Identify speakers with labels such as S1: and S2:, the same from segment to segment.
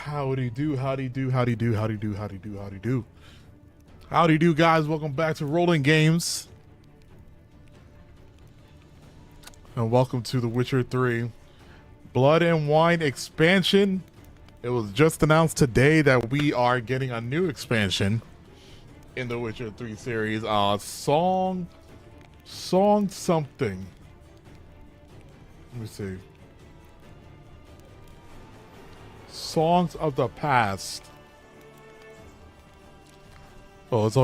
S1: Howdy do, howdy do, howdy do, howdy do, howdy do, howdy do. Howdy do, guys. Welcome back to Rolling Games. And welcome to The Witcher 3 Blood and Wine expansion. It was just announced today that we are getting a new expansion in The Witcher 3 series. Song something. Let me see. Songs of the Past. Oh, it's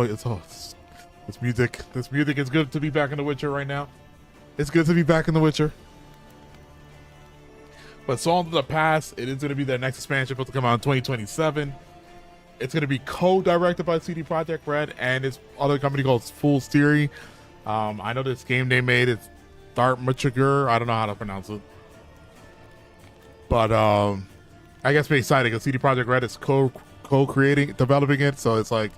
S1: music. This music is good to be back in The Witcher right now. It's good to be back in The Witcher. But Songs of the Past, it is going to be their next expansion, supposed to come out in 2027. It's going to be co-directed by CD Projekt Red and its other company called Full Theory. I know this game they made, it's Dartmachiger. I don't know how to pronounce it. But I guess we're excited because CD Projekt Red is co-creating, developing it. So it's like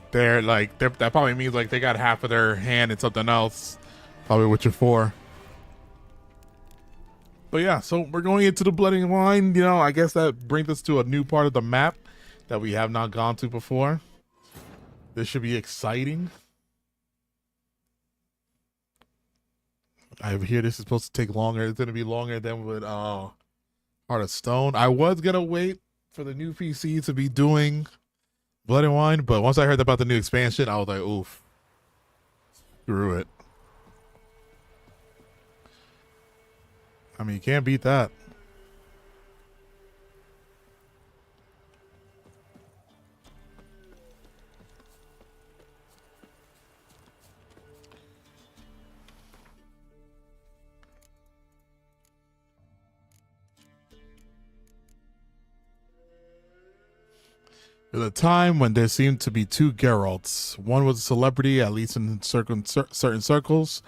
S1: that probably means like they got half of their hand in something else, probably Witcher 4. But yeah, so we're going into the Blood and Wine. You know, I guess that brings us to a new part of the map that we have not gone to before. This should be exciting. I hear this is supposed to take longer. It's going to be longer than with Heart of Stone. I was going to wait for the new PC to be doing Blood and Wine, but once I heard about the new expansion, I was like, oof. Screw it. I mean, you can't beat that. At a time when there seemed to be two Geralts. One was a celebrity, at least in certain circles,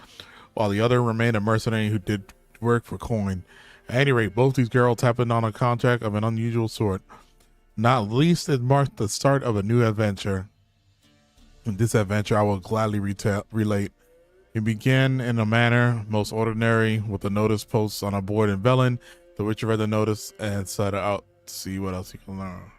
S1: while the other remained a mercenary who did work for coin. At any rate, both these Geralts happened on a contract of an unusual sort. Not least, it marked the start of a new adventure. In this adventure, I will gladly relate. It began in a manner most ordinary, with a notice post on a board in Velen. The Witcher read the notice and set out to see what else he can learn.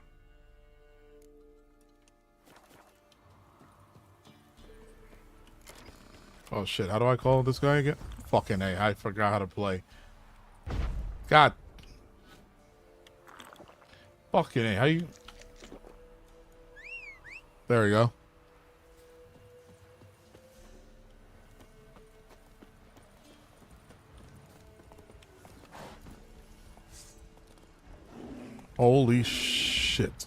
S1: Oh shit, how do I call this guy again? Fucking A, I forgot how to play. God. Fucking A, how you... There we go. Holy shit.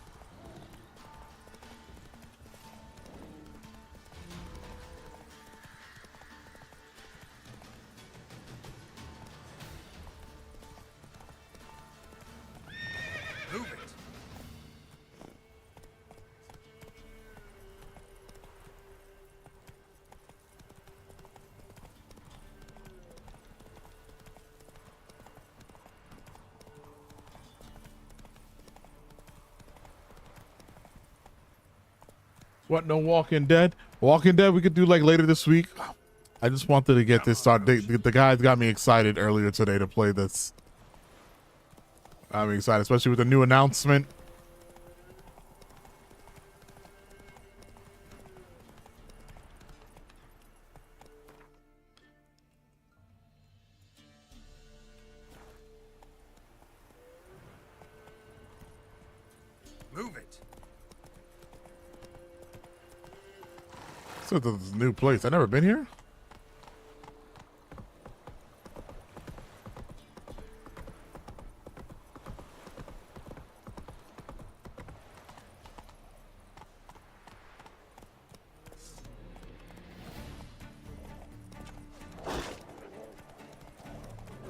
S1: What, no Walking Dead? Walking Dead we could do like later this week. I just wanted to get this started. The guys got me excited earlier today to play this. I'm excited, especially with the new announcement.
S2: Move it.
S1: So this is a new place. I've never been here.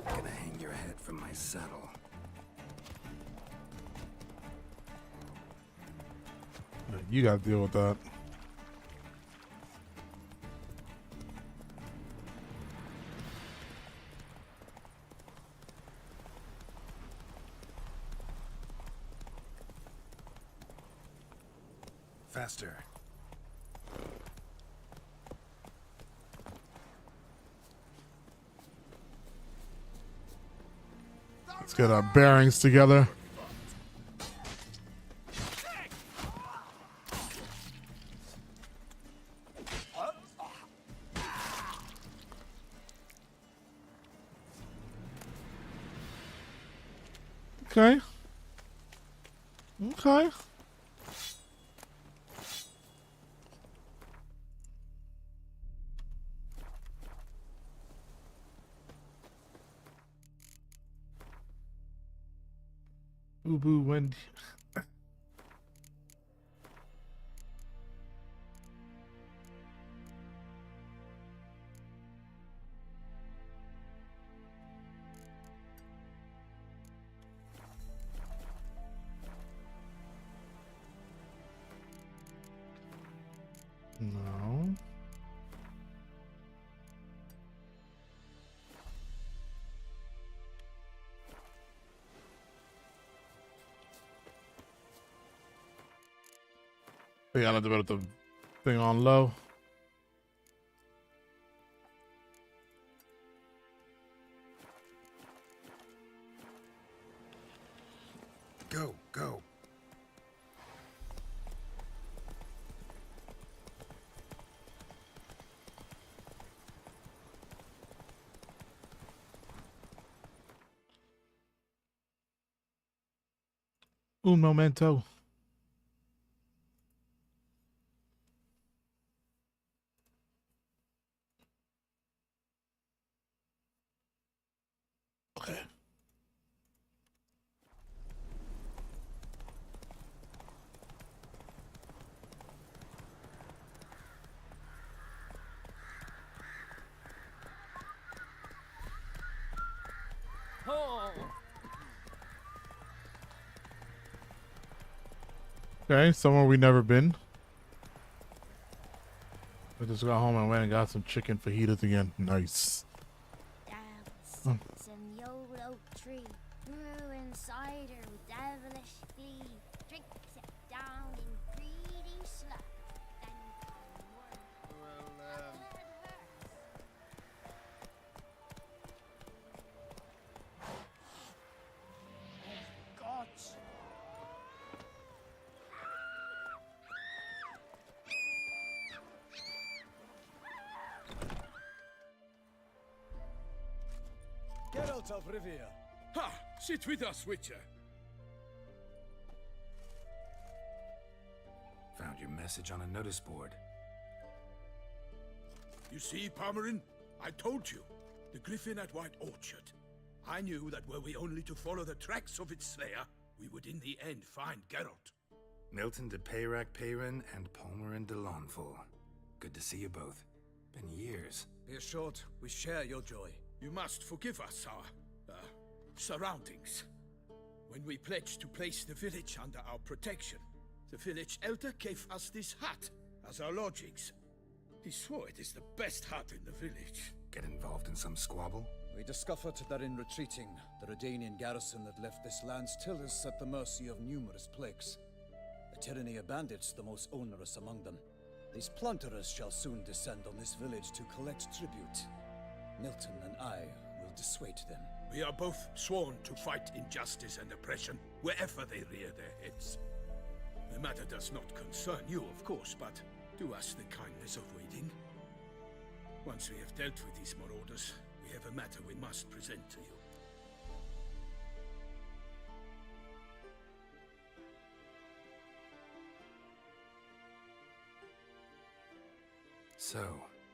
S2: Gonna hang your head from my saddle.
S1: You gotta deal with that.
S2: Faster.
S1: Let's get our bearings together. Okay. Okay. Boo boo Wendy. No. Yeah, I developed the thing on low.
S2: Go, go.
S1: Un momento. Okay. Okay, somewhere we never been. I just got home and went and got some chicken fajitas again. Nice.
S3: Down sits an old oak tree, brewing cider with devilish glee. Drinks it down in greedy sluck, then come one after it hurts.
S4: Gods! Geralt of Rivia.
S5: Ha! Sit with us, Witcher.
S2: Found your message on a notice board.
S5: You see, Palmerin? I told you. The Griffin at White Orchard. I knew that were we only to follow the tracks of its slayer, we would in the end find Geralt.
S2: Milton de Peyrac Peyrin and Palmerin de Lawnful. Good to see you both. Been years.
S4: Be assured, we share your joy.
S5: You must forgive us our, surroundings. When we pledged to place the village under our protection, the village elder gave us this hut as our lodgings. He swore it is the best hut in the village.
S2: Get involved in some squabble?
S4: We discovered that in retreating, the Redanian garrison that left this land still is at the mercy of numerous plagues. A tyranny of bandits, the most onerous among them. These plunderers shall soon descend on this village to collect tribute. Milton and I will dissuade them.
S5: We are both sworn to fight injustice and oppression wherever they rear their heads. The matter does not concern you, of course, but do us the kindness of waiting. Once we have dealt with these marauders, we have a matter we must present to you.
S2: So,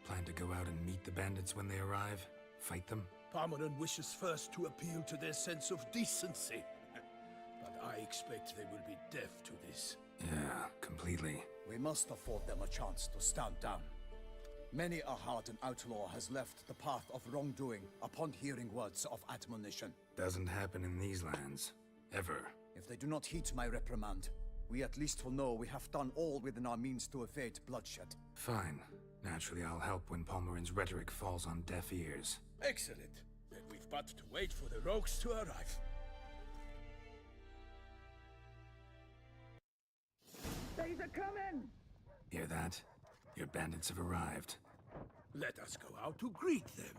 S2: plan to go out and meet the bandits when they arrive? Fight them?
S5: Palmerin wishes first to appeal to their sense of decency. But I expect they will be deaf to this.
S2: Yeah, completely.
S4: We must afford them a chance to stand down. Many a hardened outlaw has left the path of wrongdoing upon hearing words of admonition.
S2: Doesn't happen in these lands. Ever.
S4: If they do not heed my reprimand, we at least will know we have done all within our means to evade bloodshed.
S2: Fine. Naturally, I'll help when Palmerin's rhetoric falls on deaf ears.
S5: Excellent. Then we've but to wait for the rogues to arrive.
S6: They's a coming!
S2: Hear that? Your bandits have arrived.
S5: Let us go out to greet them.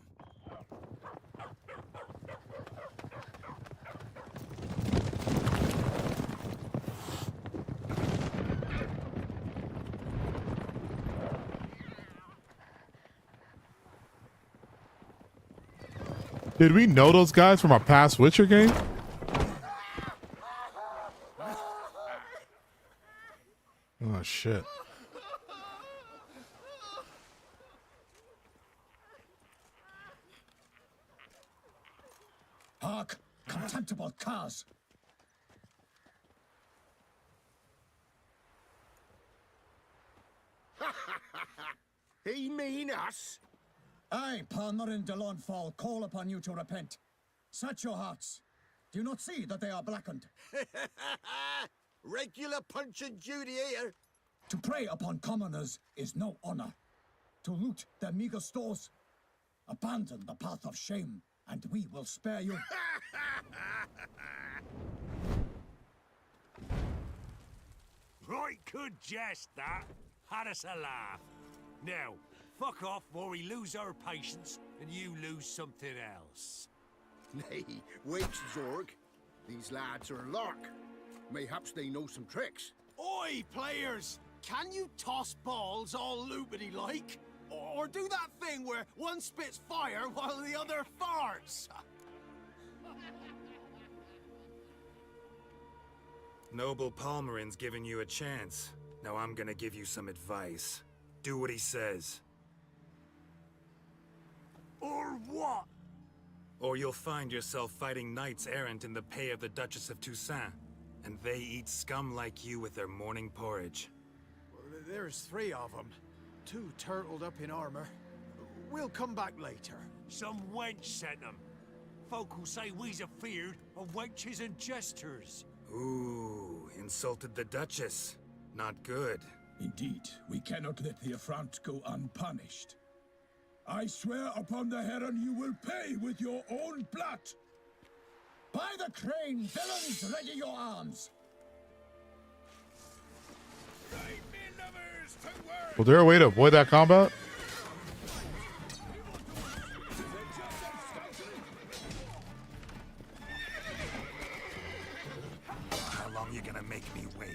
S1: Did we know those guys from our past Witcher game?
S4: dark, contemptible curs.
S7: He mean us?
S4: I, Palmerin de Launfal, call upon you to repent. Search your hearts. Do you not see that they are blackened?
S7: Regular punch and duty here.
S4: To prey upon commoners is no honor. To loot their meager stores, abandon the path of shame, and we will spare you.
S8: Right good jest, that. Had us a laugh. Now, fuck off or we lose our patience and you lose something else.
S7: Nay, wait, Zorg. These lads are a lark. Mayhaps they know some tricks.
S9: Oi, players! Can you toss balls all loopity like? Or do that thing where one spits fire while the other farts?
S2: Noble Palmerin's giving you a chance. Now I'm gonna give you some advice. Do what he says,
S8: Or what?
S2: or you'll find yourself fighting knights errant in the pay of the Duchess of Toussaint. And they eat scum like you with their morning porridge.
S9: There's 3 of them. 2 turtled up in armor. We'll come back later.
S8: Some wench sent them. Folk who say we's afeard of wenches and jesters.
S2: Ooh, insulted the Duchess. Not good.
S10: Indeed, we cannot let the affront go unpunished. I swear upon the Heron you will pay with your own blood.
S4: By the crane, villains, ready your arms.
S1: Was there a way to avoid that combat?
S2: How long you gonna make me wait?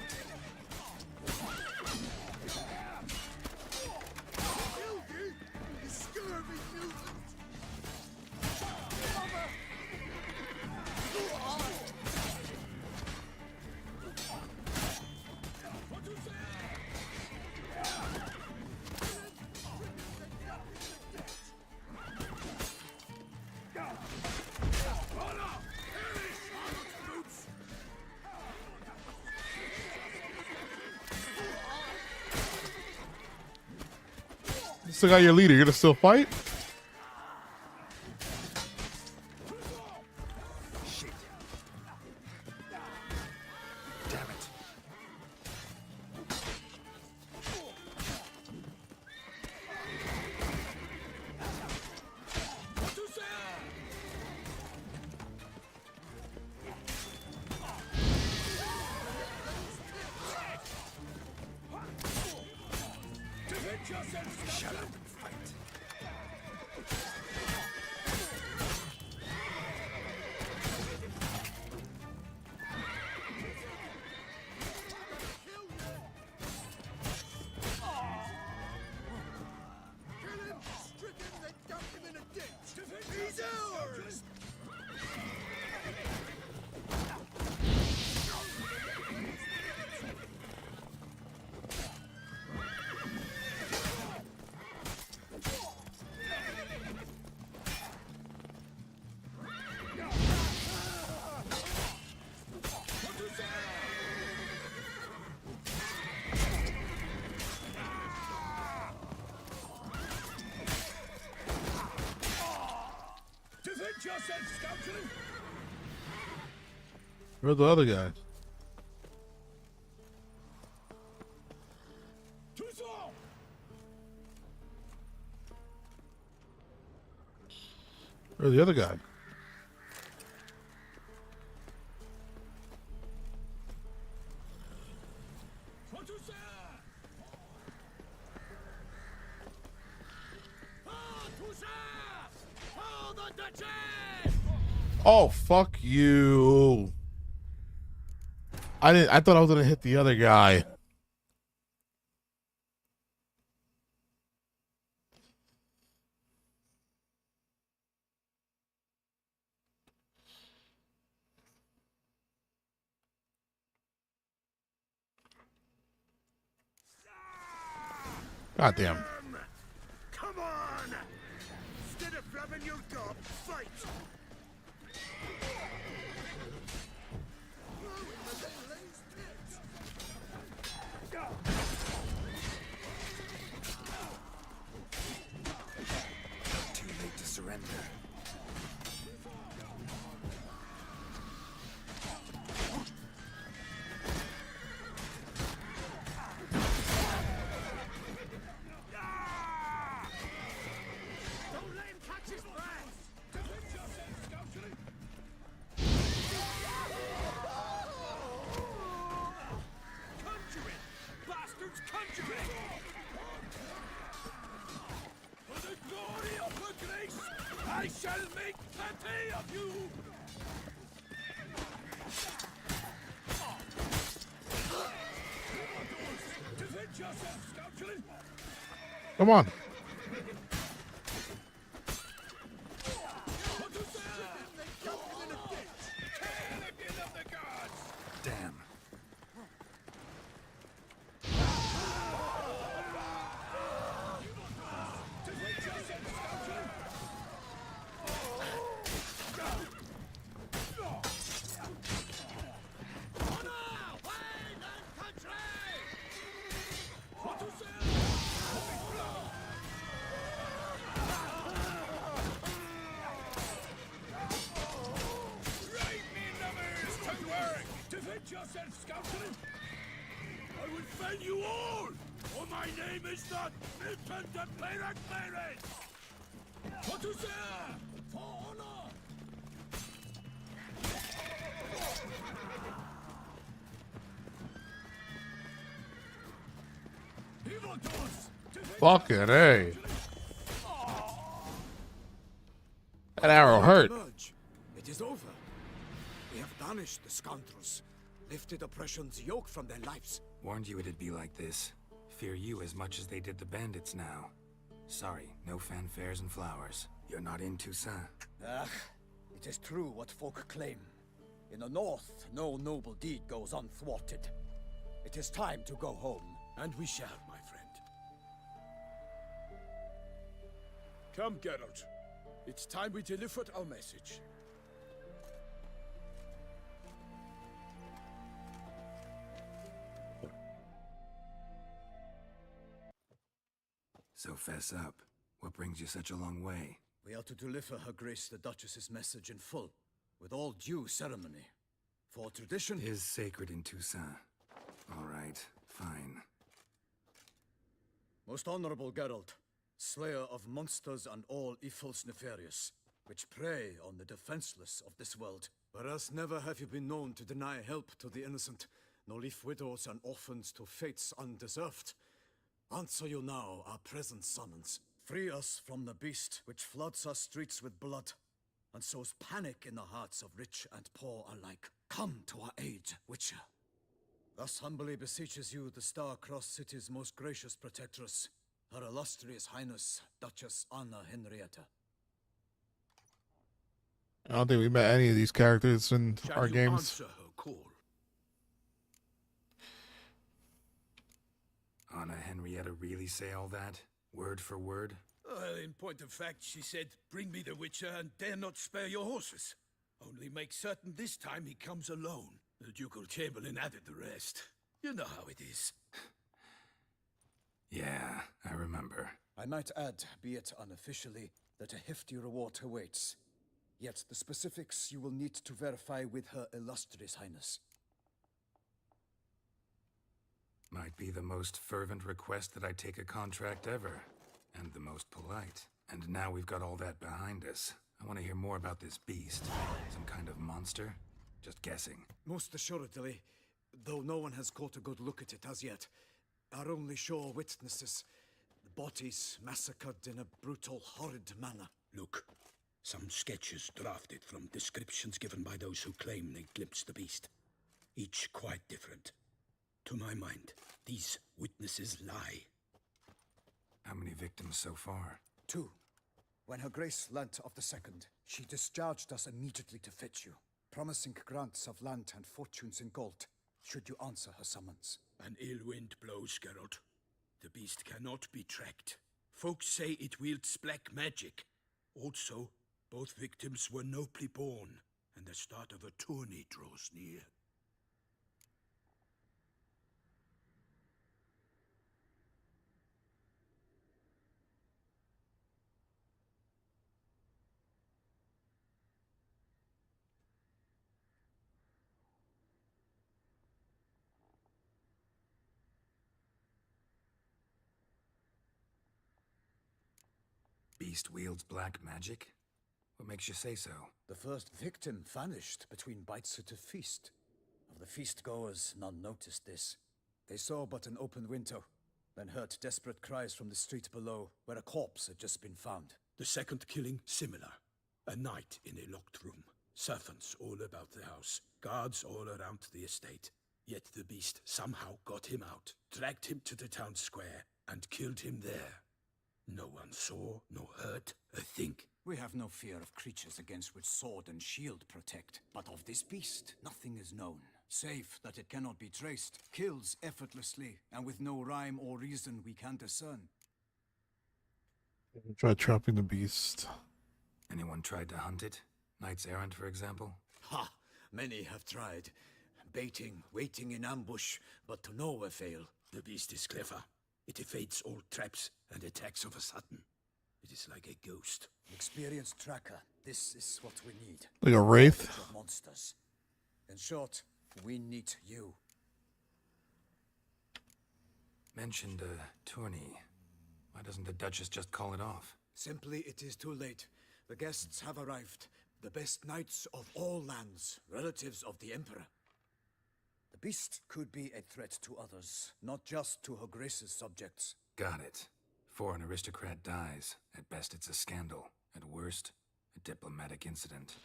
S1: You still got your leader. You're gonna still fight?
S2: Shit. Damn it. Shut up and fight.
S7: He's ours!
S10: Defend yourself, scoundrel!
S1: Where's the other guy?
S10: Toussaint!
S1: Where's the other guy?
S10: For Toussaint! Ah, Toussaint! Oh, the Duchess!
S1: Oh, fuck you. I thought I was gonna hit the other guy. God damn.
S7: Come on! Instead of flapping your gob, fight!
S10: shall make plenty of you! Defend yourself, scoundrel!
S1: Come on.
S2: Damn.
S10: Defend yourself, scoundrel! I will fell you all! For my name is not Milton the Playrack Pirates! For to serve! For honor! Evildoers!
S1: Fucking A. That arrow hurt.
S4: Emerge. It is over. We have banished the scoundrels, lifted oppression's yoke from their lives.
S2: Warned you it'd be like this. Fear you as much as they did the bandits now. Sorry, no fanfares and flowers. You're not in Toussaint.
S4: Ah, it is true what folk claim. In the north, no noble deed goes unthwarted. It is time to go home.
S5: And we shall, my friend. Come, Geralt. It's time we delivered our message.
S2: So fess up. What brings you such a long way?
S4: We are to deliver Her Grace the Duchess's message in full, with all due ceremony. For tradition
S2: Is sacred in Toussaint. All right, fine.
S4: Most honorable Geralt, slayer of monsters and all evils nefarious, which prey on the defenseless of this world. Whereas never have you been known to deny help to the innocent, nor leave widows and orphans to fates undeserved. Answer you now our present summons. Free us from the beast which floods our streets with blood, and sows panic in the hearts of rich and poor alike. Come to our aid, Witcher. Thus humbly beseeches you the Star-Crossed City's most gracious protectress, Her Illustrious Highness, Duchess Anna Henrietta.
S1: I don't think we met any of these characters in
S5: Shall
S1: our
S5: you
S1: games.
S5: answer her call?
S2: Anna Henrietta really say all that? Word for word?
S5: Well, in point of fact, she said, bring me the Witcher and dare not spare your horses. Only make certain this time he comes alone. The Ducal Chamberlain added the rest. You know how it is.
S2: Yeah, I remember.
S4: I might add, be it unofficially, that a hefty reward awaits. Yet the specifics you will need to verify with Her Illustrious Highness.
S2: Might be the most fervent request that I take a contract ever. And the most polite. And now we've got all that behind us. I want to hear more about this beast. Some kind of monster? Just guessing.
S4: Most assuredly, though no one has caught a good look at it as yet. Our only sure witnesses, bodies massacred in a brutal, horrid manner.
S5: Look, some sketches drafted from descriptions given by those who claim they glimpsed the beast. Each quite different. To my mind, these witnesses lie.
S2: How many victims so far?
S4: 2. When Her Grace learnt of the second, she discharged us immediately to fetch you, promising grants of land and fortunes in gold, should you answer her summons.
S5: An ill wind blows, Geralt. The beast cannot be tracked. Folks say it wields black magic. Also, both victims were nobly born, and the start of a tourney draws near.
S2: Beast wields black magic? What makes you say so?
S4: The first victim vanished between bites at a feast. Of the feast-goers, none noticed this. They saw but an open window, then heard desperate cries from the street below, where a corpse had just been found.
S5: The second killing, similar. A night in a locked room. Servants all about the house. Guards all around the estate. Yet the beast somehow got him out, dragged him to the town square, and killed him there. No one saw, nor heard a thing.
S4: We have no fear of creatures against which sword and shield protect. But of this beast, nothing is known. Save that it cannot be traced, kills effortlessly, and with no rhyme or reason we can discern.
S1: Try trapping the beast.
S2: Anyone tried to hunt it? Knights errant, for example?
S4: Ha! Many have tried. Baiting, waiting in ambush, but to no avail.
S5: The beast is clever. It evades all traps and attacks of a sudden. It is like a ghost.
S4: Experienced tracker. This is what we need.
S1: Like a wraith?
S4: Of monsters. In short, we need you.
S2: Mentioned a tourney. Why doesn't the Duchess just call it off?
S4: Simply, it is too late. The guests have arrived. The best knights of all lands, relatives of the Emperor. The beast could be a threat to others, not just to Her Grace's subjects.
S2: Got it. Before an aristocrat dies, at best it's a scandal. At worst, a diplomatic incident.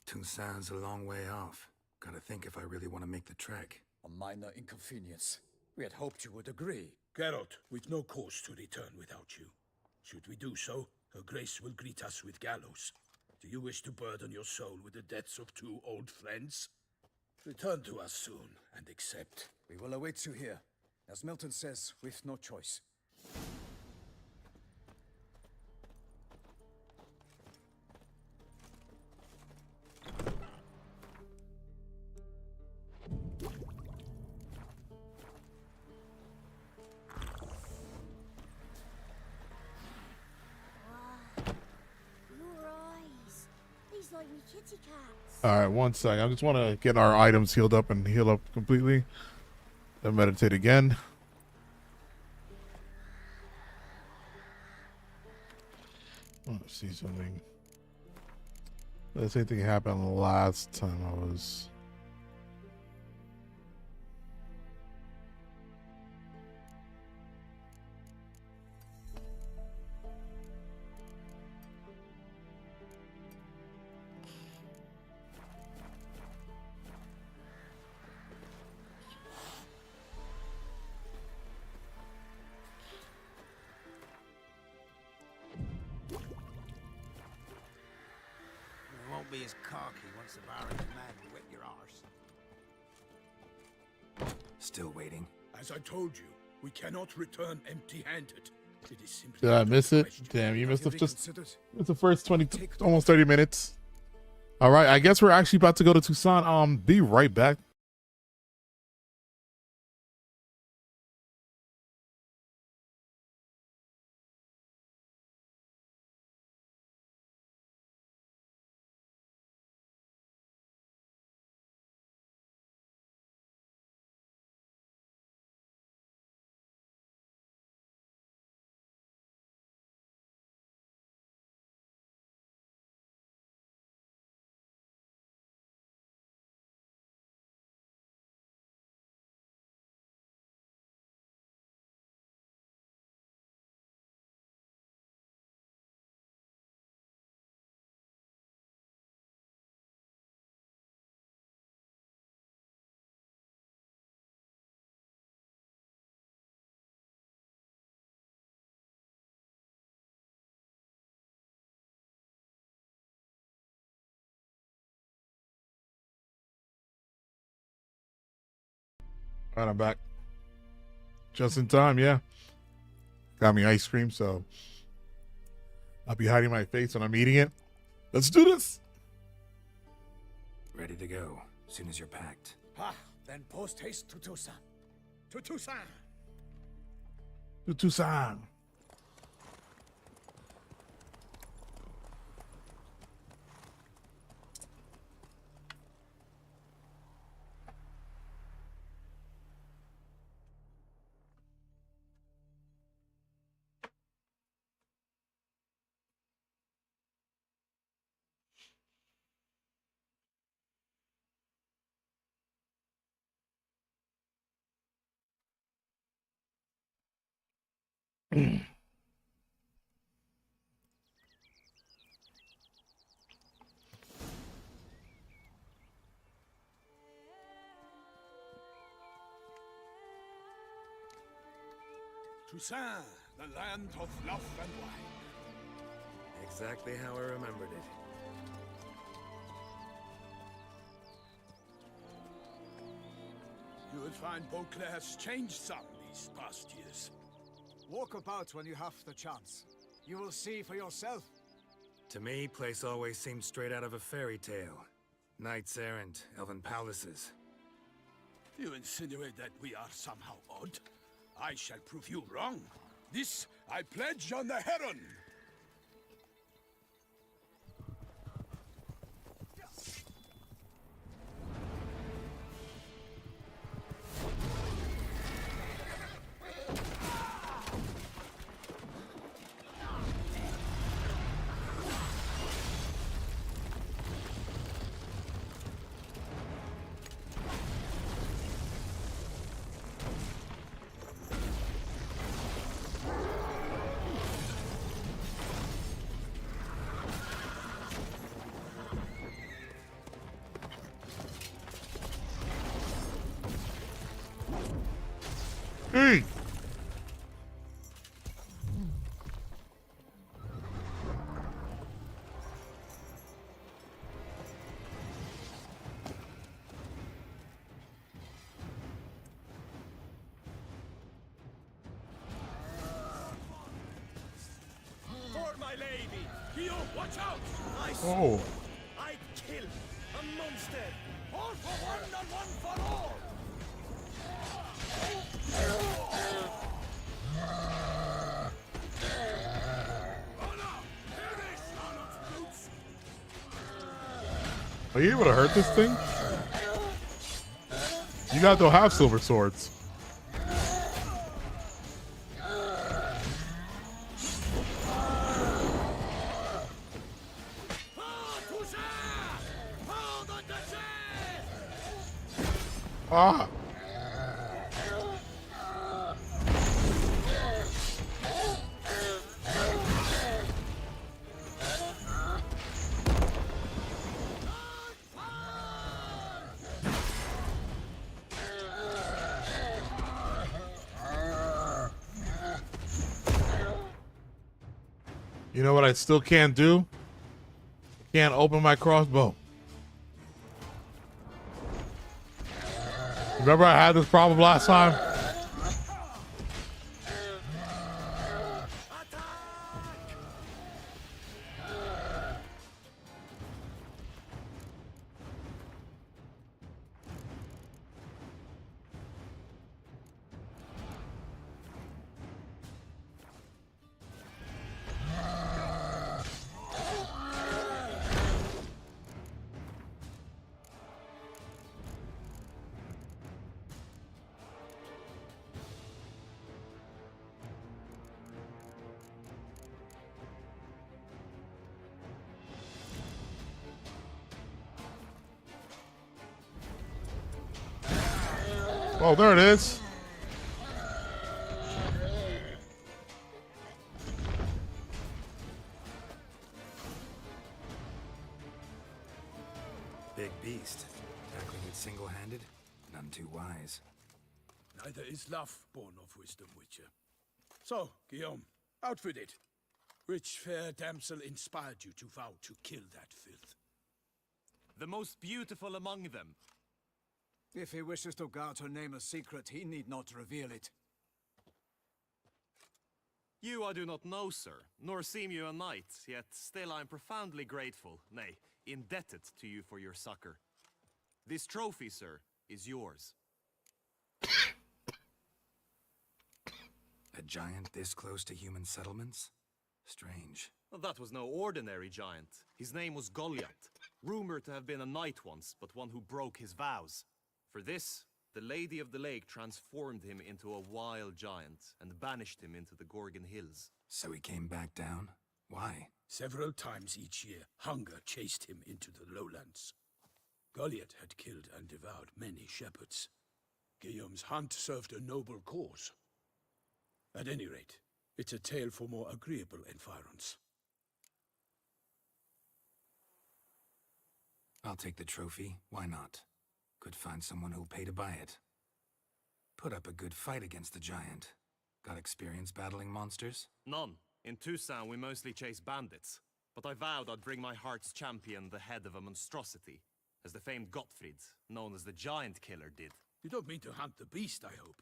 S2: Toussaint's a long way off. Gotta think if I really want to make the trek.
S4: A minor inconvenience. We had hoped you would agree.
S5: Geralt, we've no cause to return without you. Should we do so, Her Grace will greet us with gallows. Do you wish to burden your soul with the deaths of two old friends? Return to us soon and accept.
S4: We will await you here. As Milton says, with no choice.
S3: Your eyes. These like me kitty cats.
S1: All right, one sec. I just want to get our items healed up and heal up completely. Then meditate again. Let's see something. The same thing happened last time I was.
S9: You won't be as cocky once the Baron command whip your arse.
S2: Still waiting.
S5: As I told you, we cannot return empty-handed. It is simply
S1: Did I
S5: out of
S1: miss
S5: the
S1: it?
S5: question.
S1: Damn, you missed
S4: You
S1: it. Just
S4: reconsidered?
S1: it's the first 20, almost 30 minutes. All right, I guess we're actually about to go to Toussaint. Be right back. All right, I'm back. Just in time, yeah. Got me ice cream, so I'll be hiding my face when I'm eating it. Let's do this.
S2: Ready to go, as soon as you're packed.
S4: Ah, then post haste to Toussaint.
S5: To Toussaint!
S1: To Toussaint.
S5: Toussaint, the land of love and wine.
S2: Exactly how I remembered it.
S5: You will find Beauclair has changed some these past years.
S4: Walk about when you have the chance. You will see for yourself.
S2: To me, place always seemed straight out of a fairy tale. Knights errant, elven palaces.
S5: You insinuate that we are somehow odd? I shall prove you wrong. This I pledge on the Heron.
S1: Hey!
S8: For my lady!
S5: Kyo, watch out!
S1: Oh.
S8: I'd kill a monster!
S5: All for one and one for all!
S1: Are you able to hurt this thing? You guys don't have silver swords. Ah! You know what I still can't do? Can't open my crossbow. Remember I had this problem last time? Oh, there it is.
S2: Big beast. Tackling it single-handed? None too wise.
S5: Neither is love born of wisdom, Witcher. So, Guillaume, outfitted. Which fair damsel inspired you to vow to kill that filth?
S8: The most beautiful among them.
S4: If he wishes to guard her name a secret, he need not reveal it.
S8: You I do not know, sir, nor seem you a knight, yet still I am profoundly grateful, nay, indebted to you for your succor. This trophy, sir, is yours.
S2: A giant this close to human settlements? Strange.
S8: Well, that was no ordinary giant. His name was Goliath, rumored to have been a knight once, but one who broke his vows. For this, the Lady of the Lake transformed him into a wild giant and banished him into the Gorgon Hills.
S2: So he came back down? Why?
S5: Several times each year, hunger chased him into the lowlands. Goliath had killed and devoured many shepherds. Guillaume's hunt served a noble cause. At any rate, it's a tale for more agreeable environs.
S2: I'll take the trophy. Why not? Could find someone who'll pay to buy it. Put up a good fight against the giant. Got experience battling monsters?
S8: None. In Toussaint, we mostly chase bandits. But I vowed I'd bring my heart's champion the head of a monstrosity, as the famed Gottfried, known as the Giant Killer, did.
S5: You don't mean to hunt the beast, I hope.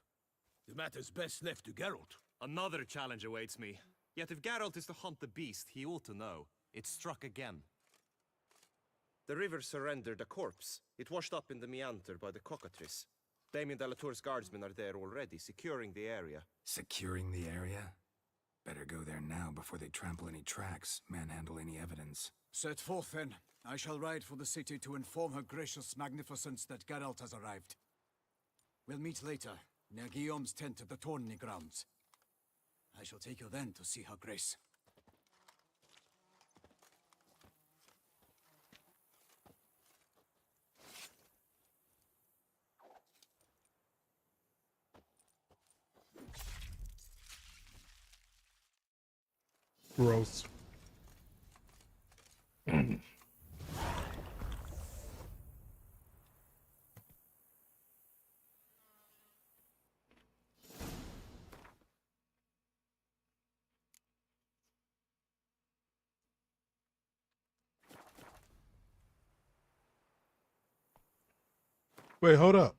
S5: The matter's best left to Geralt.
S8: Another challenge awaits me. Yet if Geralt is to hunt the beast, he ought to know. It struck again. The river surrendered a corpse. It washed up in the meander by the cockatrice. Damien de la Tour's guardsmen are there already, securing the area.
S2: Securing the area? Better go there now before they trample any tracks, manhandle any evidence.
S4: Set forth, then. I shall ride for the city to inform her gracious magnificence that Geralt has arrived. We'll meet later, near Guillaume's tent at the tourney grounds. I shall take you then to see her grace.
S1: Gross. Wait, hold up.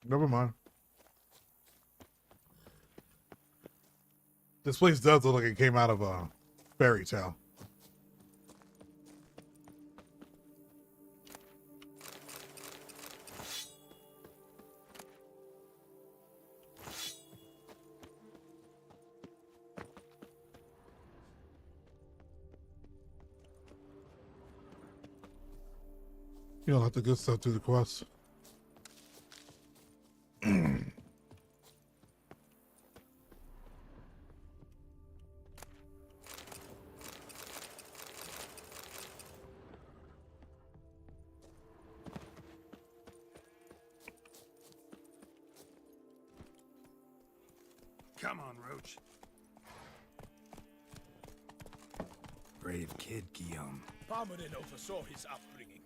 S1: Never mind. This place does look like it came out of a fairy tale. You don't have to good stuff to the quest.
S5: Come on, Roach.
S2: Brave kid, Guillaume.
S5: Palmerin oversaw his upbringing.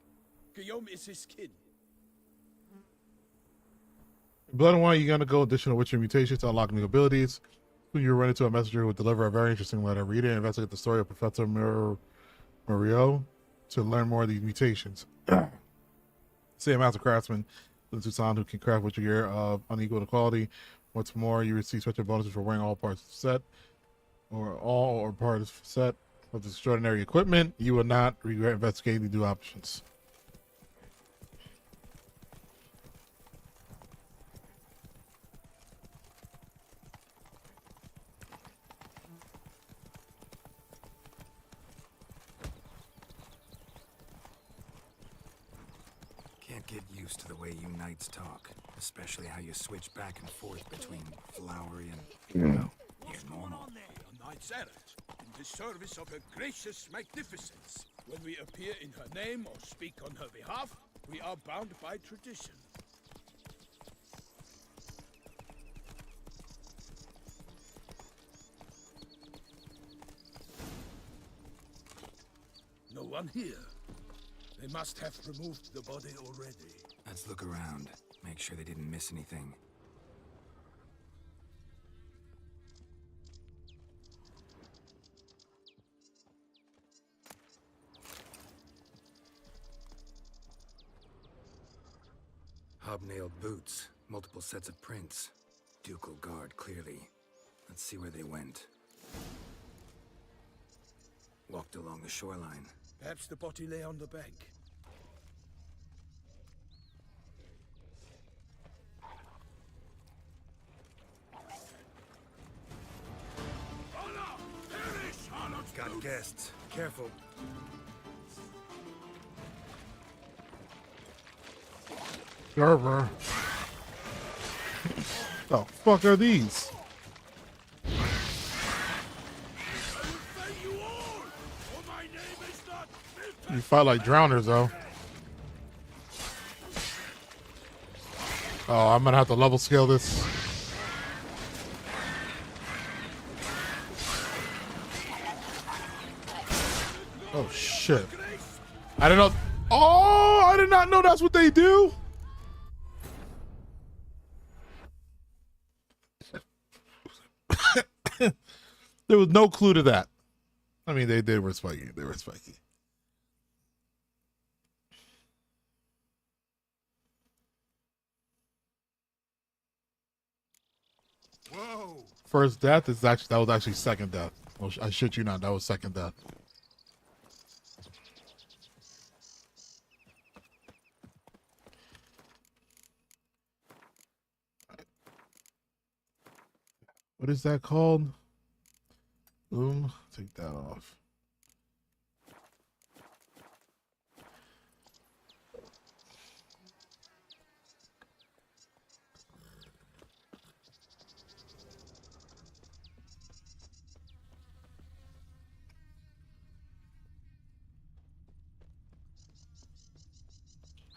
S5: Guillaume is his kin.
S1: Blood and Wine, you're going to go additional Witcher mutations to unlock new abilities. You run into a messenger who will deliver a very interesting letter. Read it and investigate the story of Professor Murillo to learn more of these mutations. Say a master craftsman in Toussaint who can craft Witcher gear of unequal quality. What's more, you receive special bonuses for wearing all parts of the set, or all or part of the set of this extraordinary equipment. You will not regret investigating the new options.
S2: Can't get used to the way you knights talk, especially how you switch back and forth between flowery and, well, normal.
S5: A knight's errant, in the service of her gracious magnificence. When we appear in her name or speak on her behalf, we are bound by tradition. No one here. They must have removed the body already.
S2: Let's look around. Make sure they didn't miss anything. Hobnailed boots, multiple sets of prints. Ducal guard, clearly. Let's see where they went. Walked along the shoreline.
S5: Perhaps the body lay on the bank.
S2: Got guests. Careful.
S1: Garver. The fuck are these? You fight like drowners, though. Oh, I'm gonna have to level scale this. Oh shit! I don't know. Oh, I did not know that's what they do. There was no clue to that. I mean, they were spiky. They were spiky.
S10: Whoa!
S1: First death is actually that was actually second death. Oh, I shit you not, that was second death. What is that called? Boom. Take that off.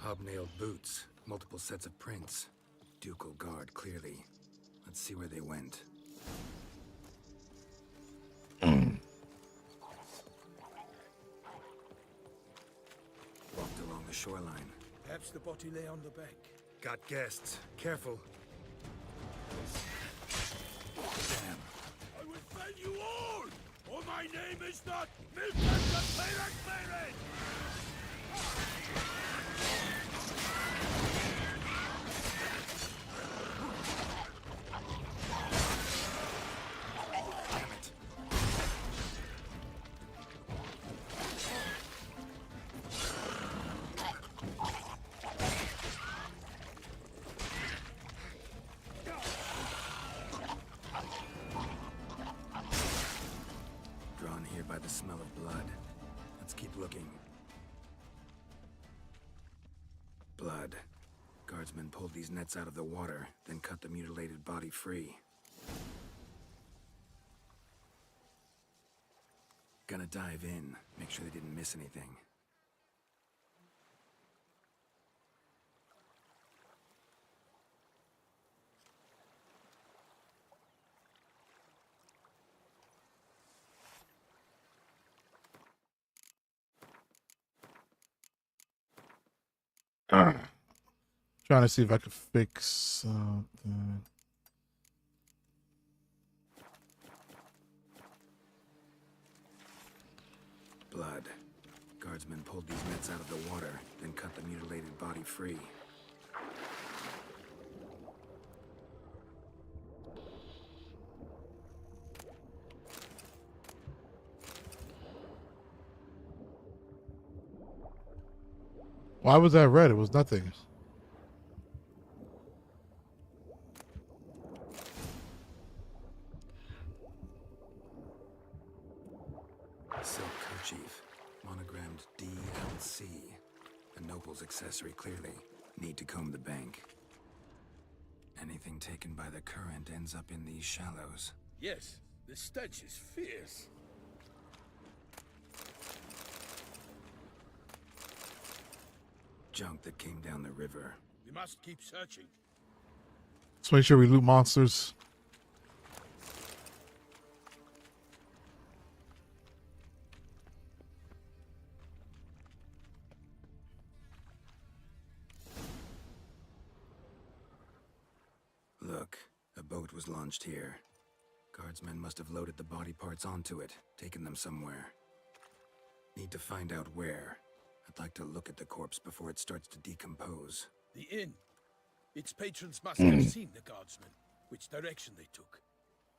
S2: Hobnailed boots, multiple sets of prints. Ducal guard, clearly. Let's see where they went. Walked along the shoreline.
S5: Perhaps the body lay on the bank.
S2: Got guests. Careful. Damn.
S10: I will fell you all! Or my name is not Milton the Payrac Payrac!
S2: Drawn here by the smell of blood. Let's keep looking. Blood. Guardsmen pulled these nets out of the water, then cut the mutilated body free. Gonna dive in, make sure they didn't miss anything.
S1: Trying to see if I could fix something.
S2: Blood. Guardsmen pulled these nets out of the water, then cut the mutilated body free.
S1: Why was that red? It was nothing.
S2: Silk kerchief, monogrammed DLC. A noble's accessory, clearly. Need to comb the bank. Anything taken by the current ends up in these shallows.
S5: Yes, the stench is fierce.
S2: Junk that came down the river.
S5: We must keep searching.
S1: Let's make sure we loot monsters.
S2: Look, a boat was launched here. Guardsmen must have loaded the body parts onto it, taken them somewhere. Need to find out where. I'd like to look at the corpse before it starts to decompose.
S5: The inn. Its patrons must have seen the guardsmen, which direction they took.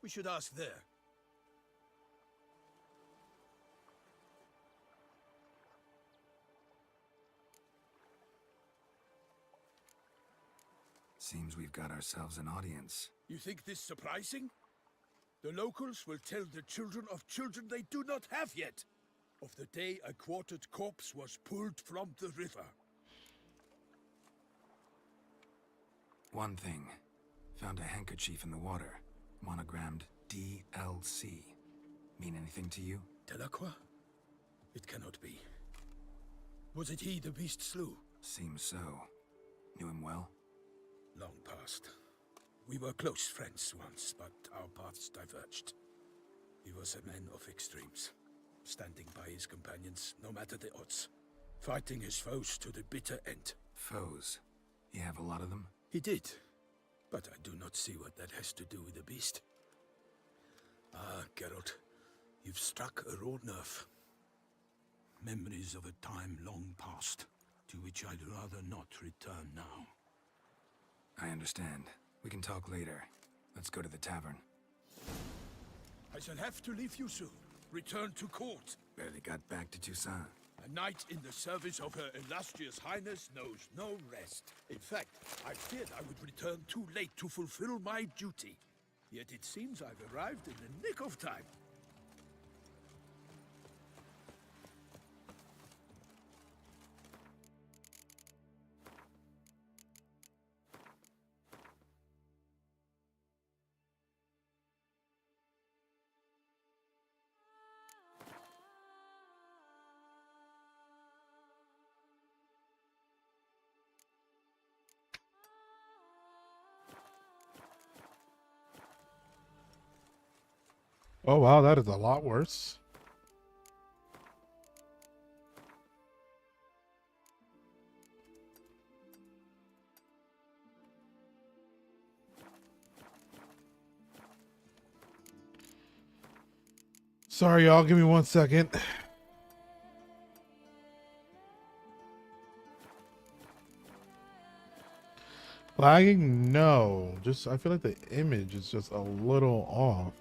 S5: We should ask there.
S2: Seems we've got ourselves an audience.
S5: You think this surprising? The locals will tell the children of children they do not have yet, of the day a quartered corpse was pulled from the river.
S2: One thing. Found a handkerchief in the water. Monogrammed DLC. Mean anything to you?
S5: Delacroix? It cannot be. Was it he the beast slew?
S2: Seems so. Knew him well?
S5: Long past. We were close friends once, but our paths diverged. He was a man of extremes. standing by his companions, no matter the odds. Fighting his foes to the bitter end.
S2: Foes? You have a lot of them?
S5: He did, but I do not see what that has to do with the beast. Ah, Geralt, you've struck a raw nerve. Memories of a time long past, to which I'd rather not return now.
S2: I understand. We can talk later. Let's go to the tavern.
S5: I shall have to leave you soon. Return to court.
S2: Barely got back to Toussaint.
S5: A knight in the service of Her Illustrious Highness knows no rest. In fact, I feared I would return too late to fulfill my duty. Yet it seems I've arrived in the nick of time.
S1: Oh wow, that is a lot worse. Sorry, y'all. Give me 1 second. Lagging? No. Just I feel like the image is just a little off.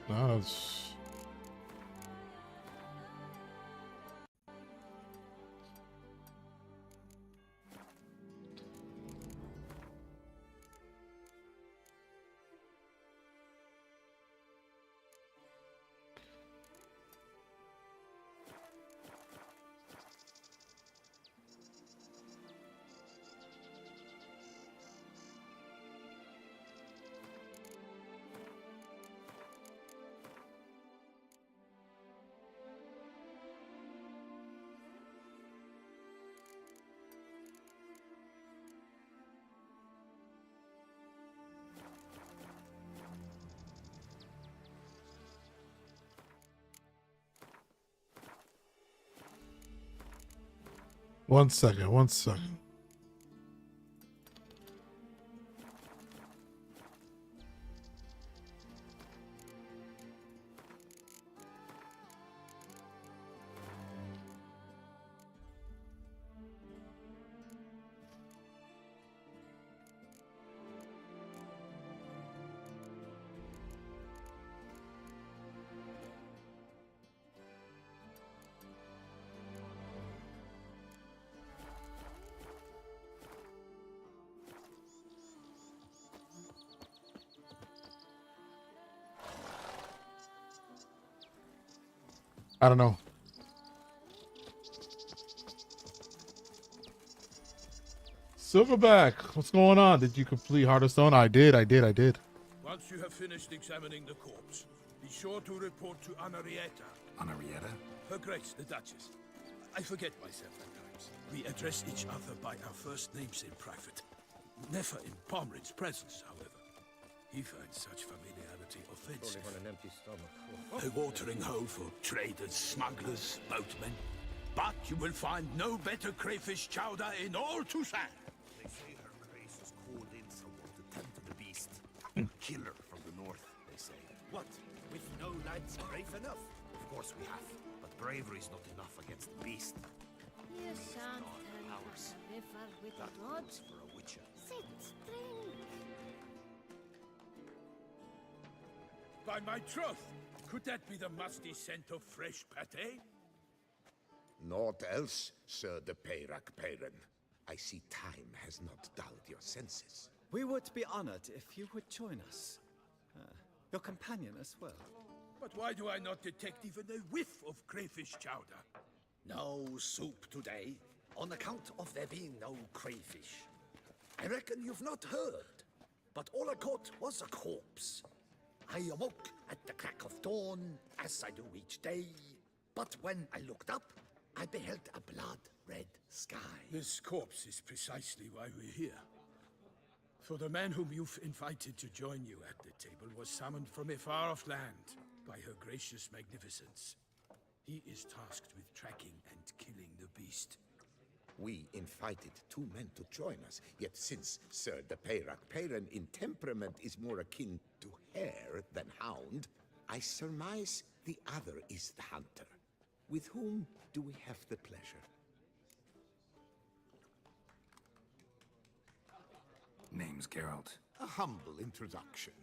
S1: No, it's... One second. I don't know. Silverback, what's going on? Did you complete Heart of Stone? I did.
S5: Once you have finished examining the corpse, be sure to report to Anarietta.
S2: Anarietta?
S5: Her Grace, the Duchess. I forget myself at times. We address each other by our first names in private. Never in Pomrin's presence, however. He finds such familiarity offensive.
S9: Only on an empty stomach.
S5: A watering hole for traders, smugglers, boatmen. But you will find no better crayfish chowder in all Toussaint.
S10: They say Her Grace has called in someone to tend to the beast. Killer from the north, they say. What? With no lads brave enough? Of course we have. But bravery's not enough against the beast.
S3: You shan't enter
S10: ours.
S3: the river with
S10: That
S3: blood.
S10: one's for a witcher.
S3: Sit, drink.
S5: By my troth, could that be the musty scent of fresh pate?
S11: Naught else, Sir de Peyrac Peyren. I see time has not dulled your senses.
S4: We would be honored if you would join us. Your companion as well.
S5: But why do I not detect even a whiff of crayfish chowder?
S7: No soup today, on account of there being no crayfish. I reckon you've not heard, but all I caught was a corpse. I awoke at the crack of dawn, as I do each day, But when I looked up, I beheld a blood-red sky.
S5: This corpse is precisely why we're here. For the man whom you've invited to join you at the table was summoned from a far-off land by her gracious magnificence. He is tasked with tracking and killing the beast.
S11: We invited 2 men to join us, yet since Sir de Peyrac Peyren in temperament is more akin to hare than hound, I surmise the other is the hunter. With whom do we have the pleasure?
S2: Name's Geralt.
S11: A humble introduction.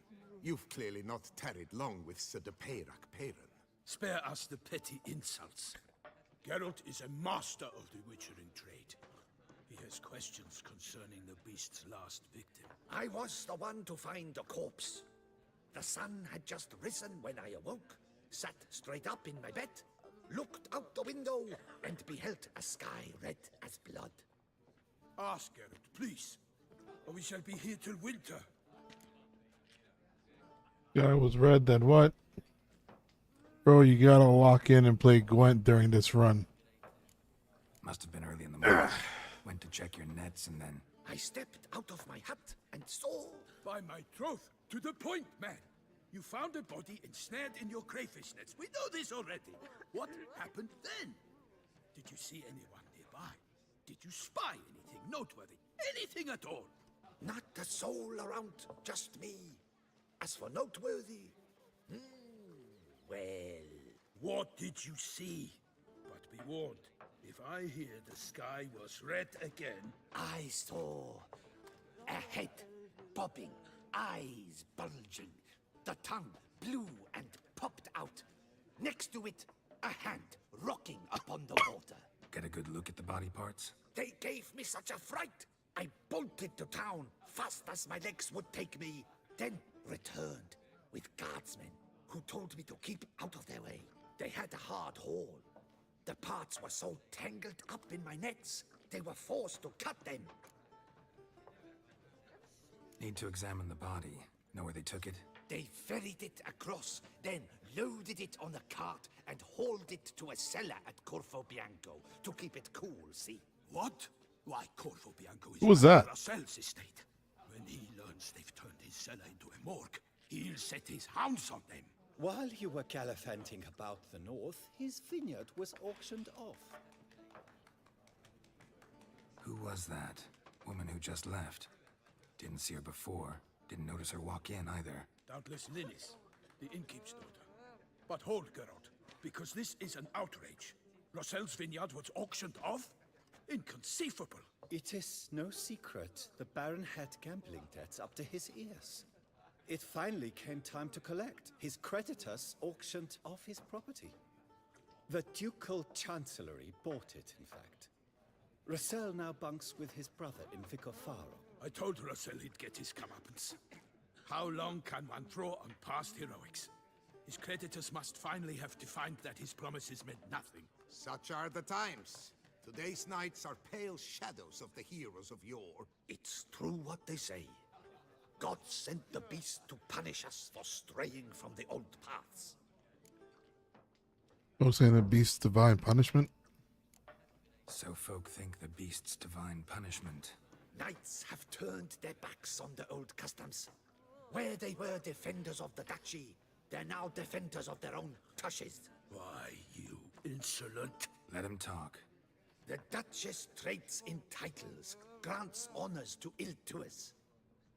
S11: You've clearly not tarried long with Sir de Peyrac Peyren.
S5: Spare us the petty insults. Geralt is a master of the witchering trade. He has questions concerning the beast's last victim.
S7: I was the one to find the corpse. The sun had just risen when I awoke, sat straight up in my bed, looked out the window, and beheld a sky red as blood.
S5: Ask Geralt, please, or we shall be here till winter.
S1: Guy was red, then what? Bro, you gotta lock in and play Gwent during this run.
S2: Must have been early in the morning. Went to check your nets and then...
S7: I stepped out of my hut and saw...
S5: By my troth, to the point, man. You found a body ensnared in your crayfish nets. We know this already. What happened then? Did you see anyone nearby? Did you spy anything noteworthy? Anything at all?
S7: Not a soul around, just me. As for noteworthy... well...
S5: What did you see? But be warned, if I hear the sky was red again...
S7: I saw a head bobbing, eyes bulging, the tongue blue and popped out. Next to it, a hand rocking upon the water.
S2: Get a good look at the body parts?
S7: They gave me such a fright. I bolted to town fast as my legs would take me, then returned with guardsmen who told me to keep out of their way. They had a hard haul. The parts were so tangled up in my nets, they were forced to cut them.
S2: Need to examine the body. Know where they took it?
S7: They ferried it across, then loaded it on a cart and hauled it to a cellar at Corvo Bianco to keep it cool, see?
S5: What? Why, Corvo Bianco is
S1: Who was that?
S5: Rosel's estate. When he learns they've turned his cellar into a morgue, he'll set his hounds on them.
S4: While you were gallivanting about the north, his vineyard was auctioned off.
S2: Who was that? Woman who just left. Didn't see her before. Didn't notice her walk in either.
S5: Doubtless Linnis, the innkeep's daughter. But hold, Geralt, because this is an outrage. Rosel's vineyard was auctioned off? Inconceivable.
S4: It is no secret the Baron had gambling debts up to his ears. It finally came time to collect. His creditors auctioned off his property. The Ducal Chancellery bought it, in fact. Rosel now bunks with his brother in Vicofaro.
S5: I told Rosel he'd get his comeuppance. How long can one throw on past heroics? His creditors must finally have to find that his promises meant nothing.
S11: Such are the times. Today's knights are pale shadows of the heroes of yore.
S7: It's true what they say. God sent the beast to punish us for straying from the old paths.
S1: I was saying the beast's divine punishment.
S2: So folk think the beast's divine punishment.
S7: Knights have turned their backs on the old customs. Where they were defenders of the duchy, they're now defenders of their own tushes.
S5: Why, you insolent...
S2: Let him talk.
S7: The Duchess trades in titles, grants honors to ill-doers.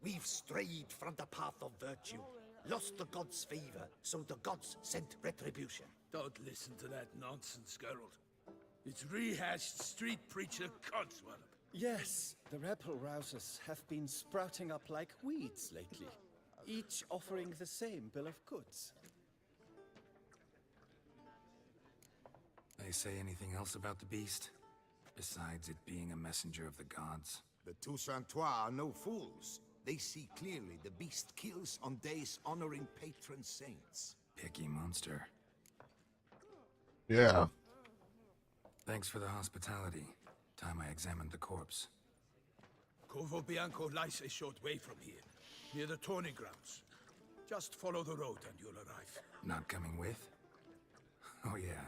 S7: We've strayed from the path of virtue, lost the gods' favor, so the gods sent retribution.
S5: Don't listen to that nonsense, Geralt. It's rehashed street preacher codswallop.
S4: Yes, the rebel rousers have been sprouting up like weeds lately, each offering the same bill of goods.
S2: They say anything else about the beast? Besides it being a messenger of the gods?
S11: The Toussaintois are no fools. They see clearly the beast kills on days honoring patron saints.
S2: Picky monster.
S1: Yeah.
S2: Thanks for the hospitality. Time I examined the corpse.
S5: Corvo Bianco lies a short way from here, near the tourney grounds. Just follow the road and you'll arrive.
S2: Not coming with? Oh yeah.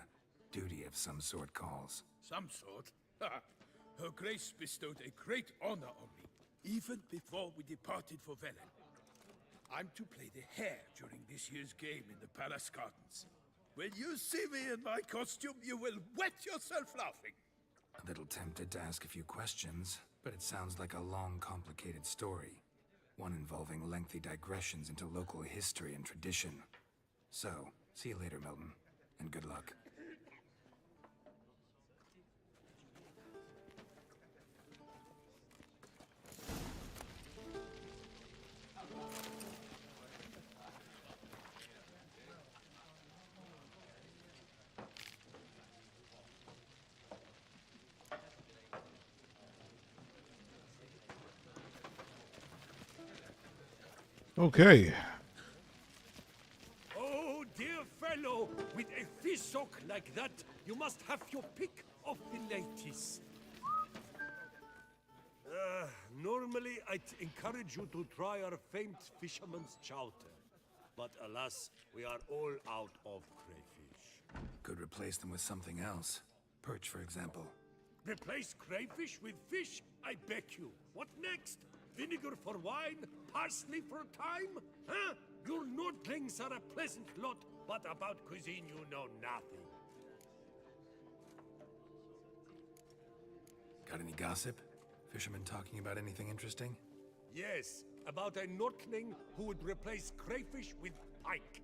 S2: Duty of some sort calls.
S5: Some sort? Ha! Her Grace bestowed a great honor on me, even before we departed for Velen. I'm to play the hare during this year's game in the palace gardens. When you see me in my costume, you will wet yourself laughing.
S2: A little tempted to ask a few questions, but it sounds like a long, complicated story. One involving lengthy digressions into local history and tradition. So, see you later, Milton, and good luck.
S1: Okay.
S10: Oh, dear fellow, with a fish hook like that, you must have your pick of the ladies. Normally, I'd encourage you to try our famed fisherman's chowder. But alas, we are all out of crayfish.
S2: Could replace them with something else. Perch, for example.
S10: Replace crayfish with fish? I beg you. What next? Vinegar for wine? Parsley for thyme? Huh? Your Nordlings are a pleasant lot, but about cuisine you know nothing.
S2: Got any gossip? Fishermen talking about anything interesting?
S10: Yes, about a Nordling who would replace crayfish with pike.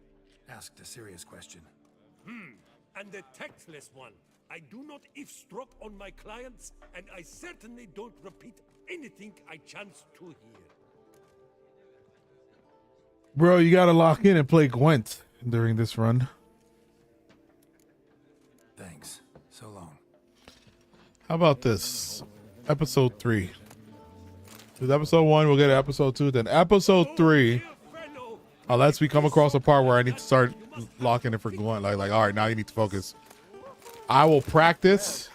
S2: Asked a serious question.
S10: And a tactless one. I do not eavesdrop on my clients, and I certainly don't repeat anything I chance to hear.
S1: Bro, you gotta lock in and play Gwent during this run.
S2: Thanks. So long.
S1: How about this? Episode 3. With episode 1, we'll get episode 2. Then episode 3, unless we come across a part where I need to start locking in for Gwent. Like, all right, now you need to focus. I will practice.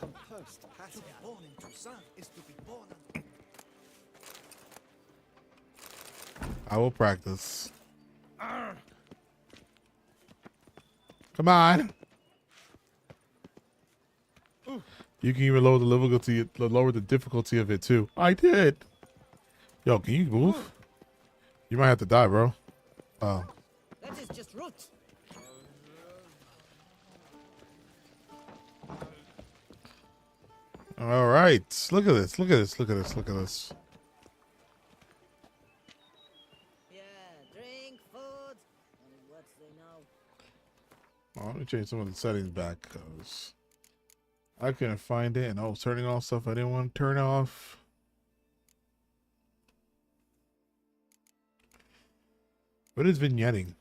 S1: I will practice. Come on. You can even lower the difficulty of it too. I did. Yo, can you move? You might have to die, bro. Oh.
S6: That is just root.
S1: All right. Look at this. Look at this. Look at this. Look at this.
S6: Yeah, drink, food, and what's they know.
S1: Oh, let me change some of the settings back because I couldn't find it, and I was turning off stuff I didn't want to turn off. What is vignetting?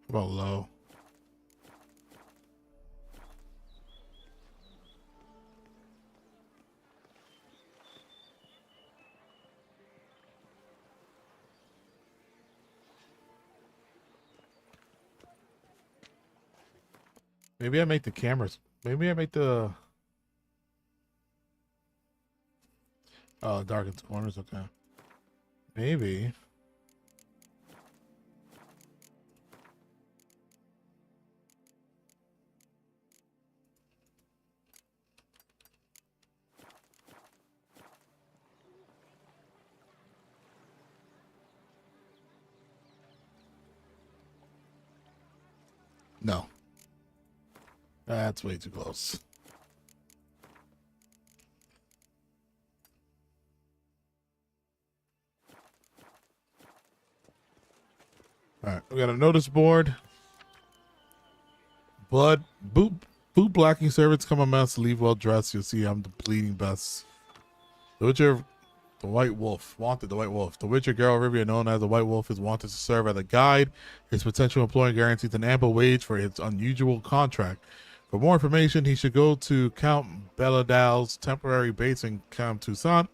S1: About low. Maybe I make the cameras. Maybe I make the darken corners. Okay. Maybe. No. That's way too close. All right, we got a notice board. Blood, boot blacking servants come amass to leave well dressed. You'll see I'm the bleeding best. The Witcher, the White Wolf, wanted the White Wolf. The Witcher Geralt of Rivia, known as the White Wolf, is wanted to serve as a guide. His potential employer guarantees an ample wage for his unusual contract. For more information, he should go to Count Belladal's temporary base in Camp Toussaint.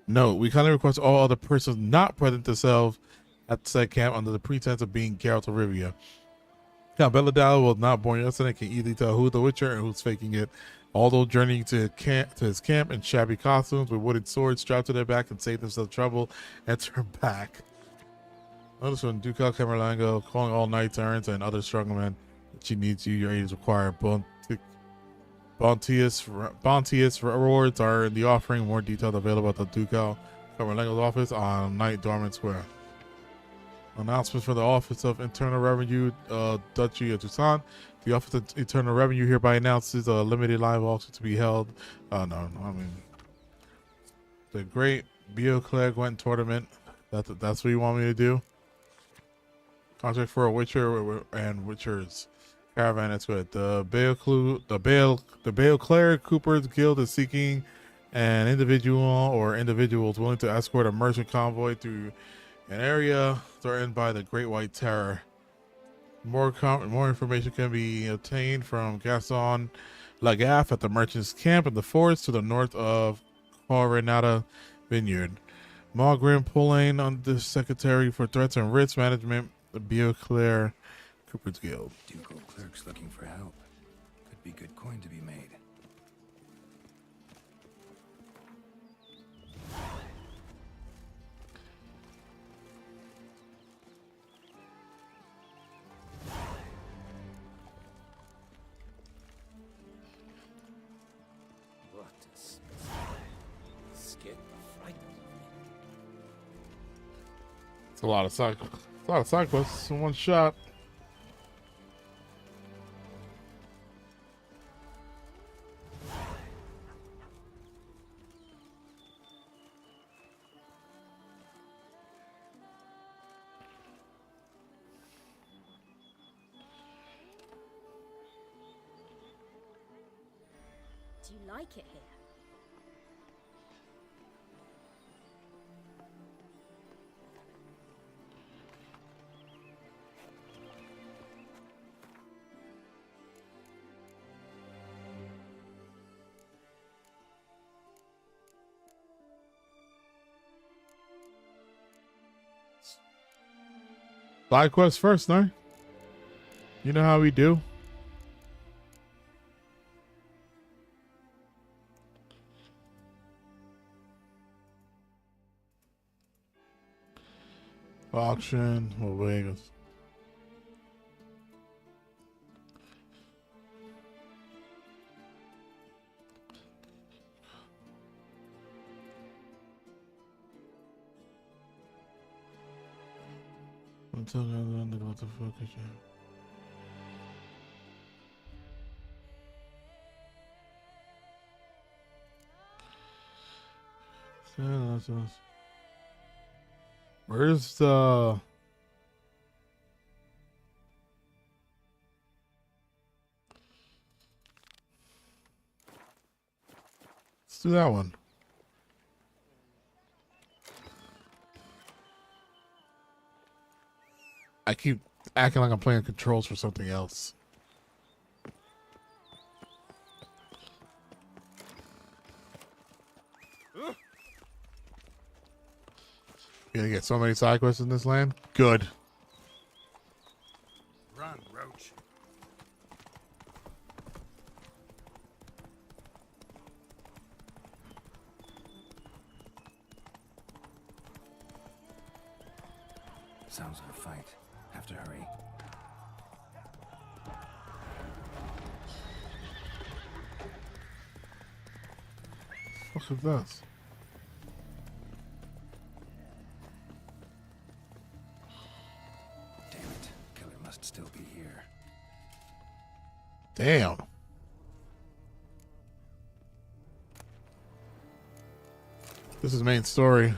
S1: Note: we kindly request all other persons not present themselves at said camp under the pretense of being Geralt of Rivia. Count Belladala was not born yesterday and can easily tell who's the Witcher and who's faking it. Although journeying to his camp in shabby costumes with wooden swords strapped to their back and save themselves trouble and turn back. Notice when Ducal Camerlengo calling all knights errants and other strongmen that she needs you, your aid is required. Bounteous rewards are in the offering. More details available at the Ducal Camerlengo's office on Knight Dormant Square. Announcements for the Office of Internal Revenue, Duchy of Toussaint. The Office of Internal Revenue hereby announces a limited live auction to be held. The Great Beoclair Gwent Tournament. That's what you want me to do? Contract for a Witcher and Witcher's Caravan. That's good. The Beoclair Cooper's Guild is seeking an individual or individuals willing to escort a merchant convoy through an area threatened by the Great White Terror. More information can be obtained from Gaston Lagaffe at the merchant's camp in the forest to the north of Coronata Vineyard. Margrim Pullane, Under Secretary for Threats and Risk Management, the Beoclair Cooper's Guild.
S2: Ducal clerks looking for help. Could be good coin to be made.
S1: It's a lot of side quests in one shot.
S12: Do you like it here?
S1: Side quest first, no? You know how we do. Auction, Vegas. What the fuck is that? Where's the... Let's do that one. I keep acting like I'm playing controls for something else. You're gonna get so many side quests in this land? Good.
S5: Run, Roach.
S2: Sounds like a fight. Have to hurry.
S1: What is this?
S2: Damn it. Killer must still be here.
S1: Damn. This is main story.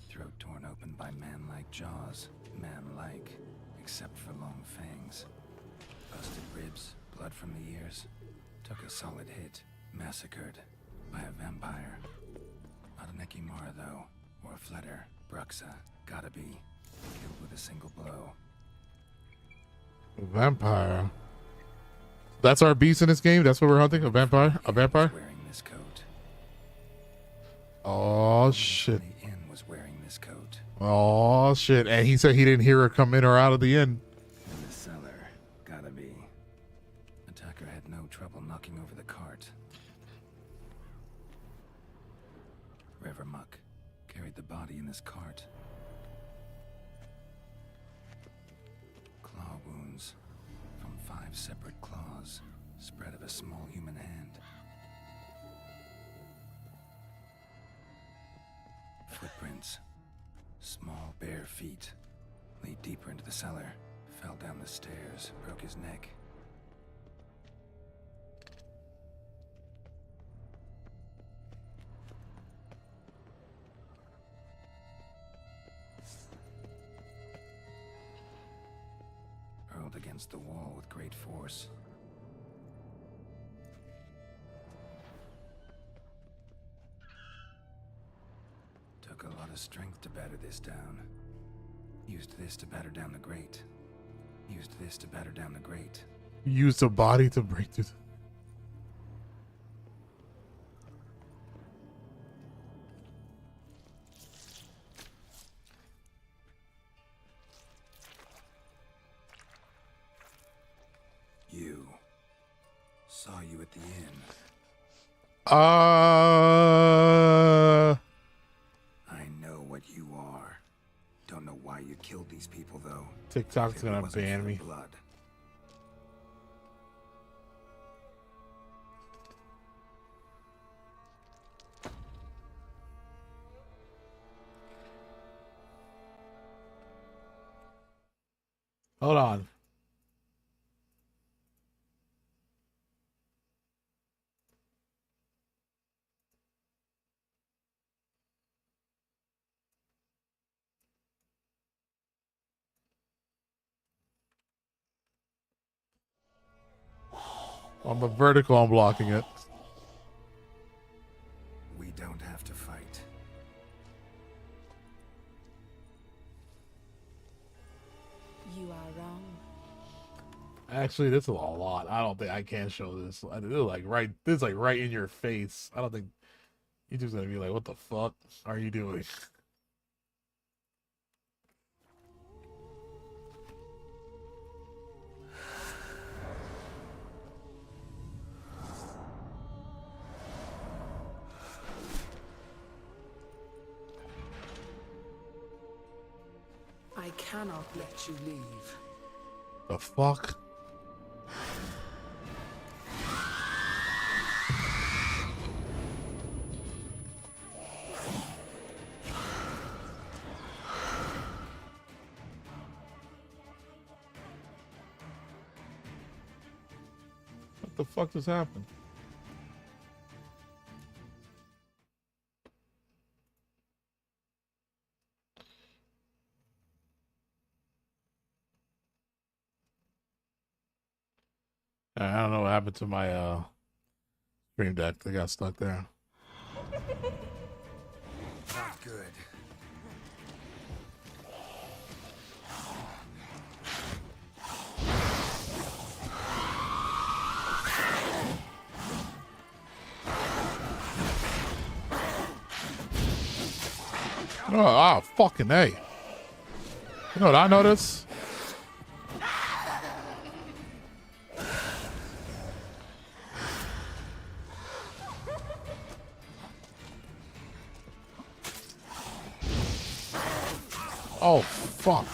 S2: Throat torn open by man-like jaws. Man-like, except for long fangs. Busted ribs, blood from the ears. Took a solid hit. Massacred by a vampire. Not an Ekimara, though. Or a Fletter. Bruxa. Gotta be. Killed with a single blow.
S1: Vampire. That's our beast in this game. That's what we're hunting. A vampire. A vampire.
S2: Wearing this coat.
S1: Oh shit.
S2: The inn was wearing this coat.
S1: Oh shit. And he said he didn't hear her come in or out of the inn.
S2: In the cellar. Gotta be. Attacker had no trouble knocking over the cart. Revermuck carried the body in this cart. Claw wounds from 5 separate claws, spread of a small human hand. Footprints. Small bare feet. Lead deeper into the cellar. Fell down the stairs, broke his neck. Hurled against the wall with great force. Took a lot of strength to batter this down. Used this to batter down the grate. Used this to batter down the grate.
S1: Used a body to break through.
S2: You. Saw you at the inn. I know what you are. Don't know why you killed these people, though.
S1: TikTok's
S2: If it
S1: gonna
S2: wasn't
S1: ban
S2: for the
S1: me.
S2: blood.
S1: Hold on. On the vertical, I'm blocking it.
S2: We don't have to fight.
S12: You are wrong.
S1: Actually, this is a lot. I don't think I can show this. This is like right in your face. I don't think YouTube's gonna be like, "What the fuck are you doing?"
S13: I cannot let you leave.
S1: The fuck? What the fuck just happened? I don't know what happened to my stream deck. They got stuck there.
S2: Not good.
S1: Oh, fucking A. You know what I noticed? Oh, fuck.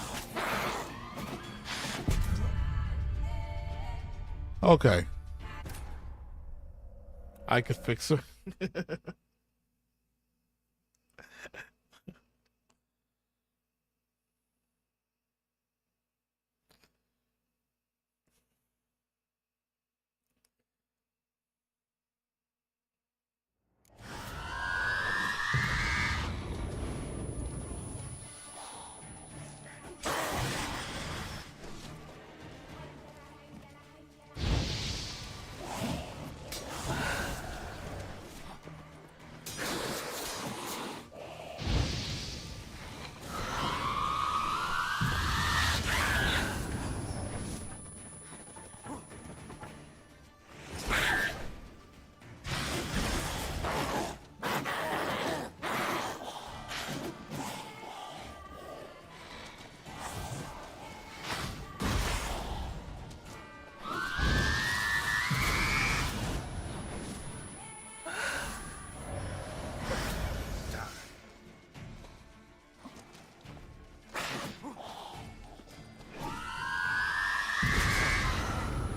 S1: Okay. I could fix her.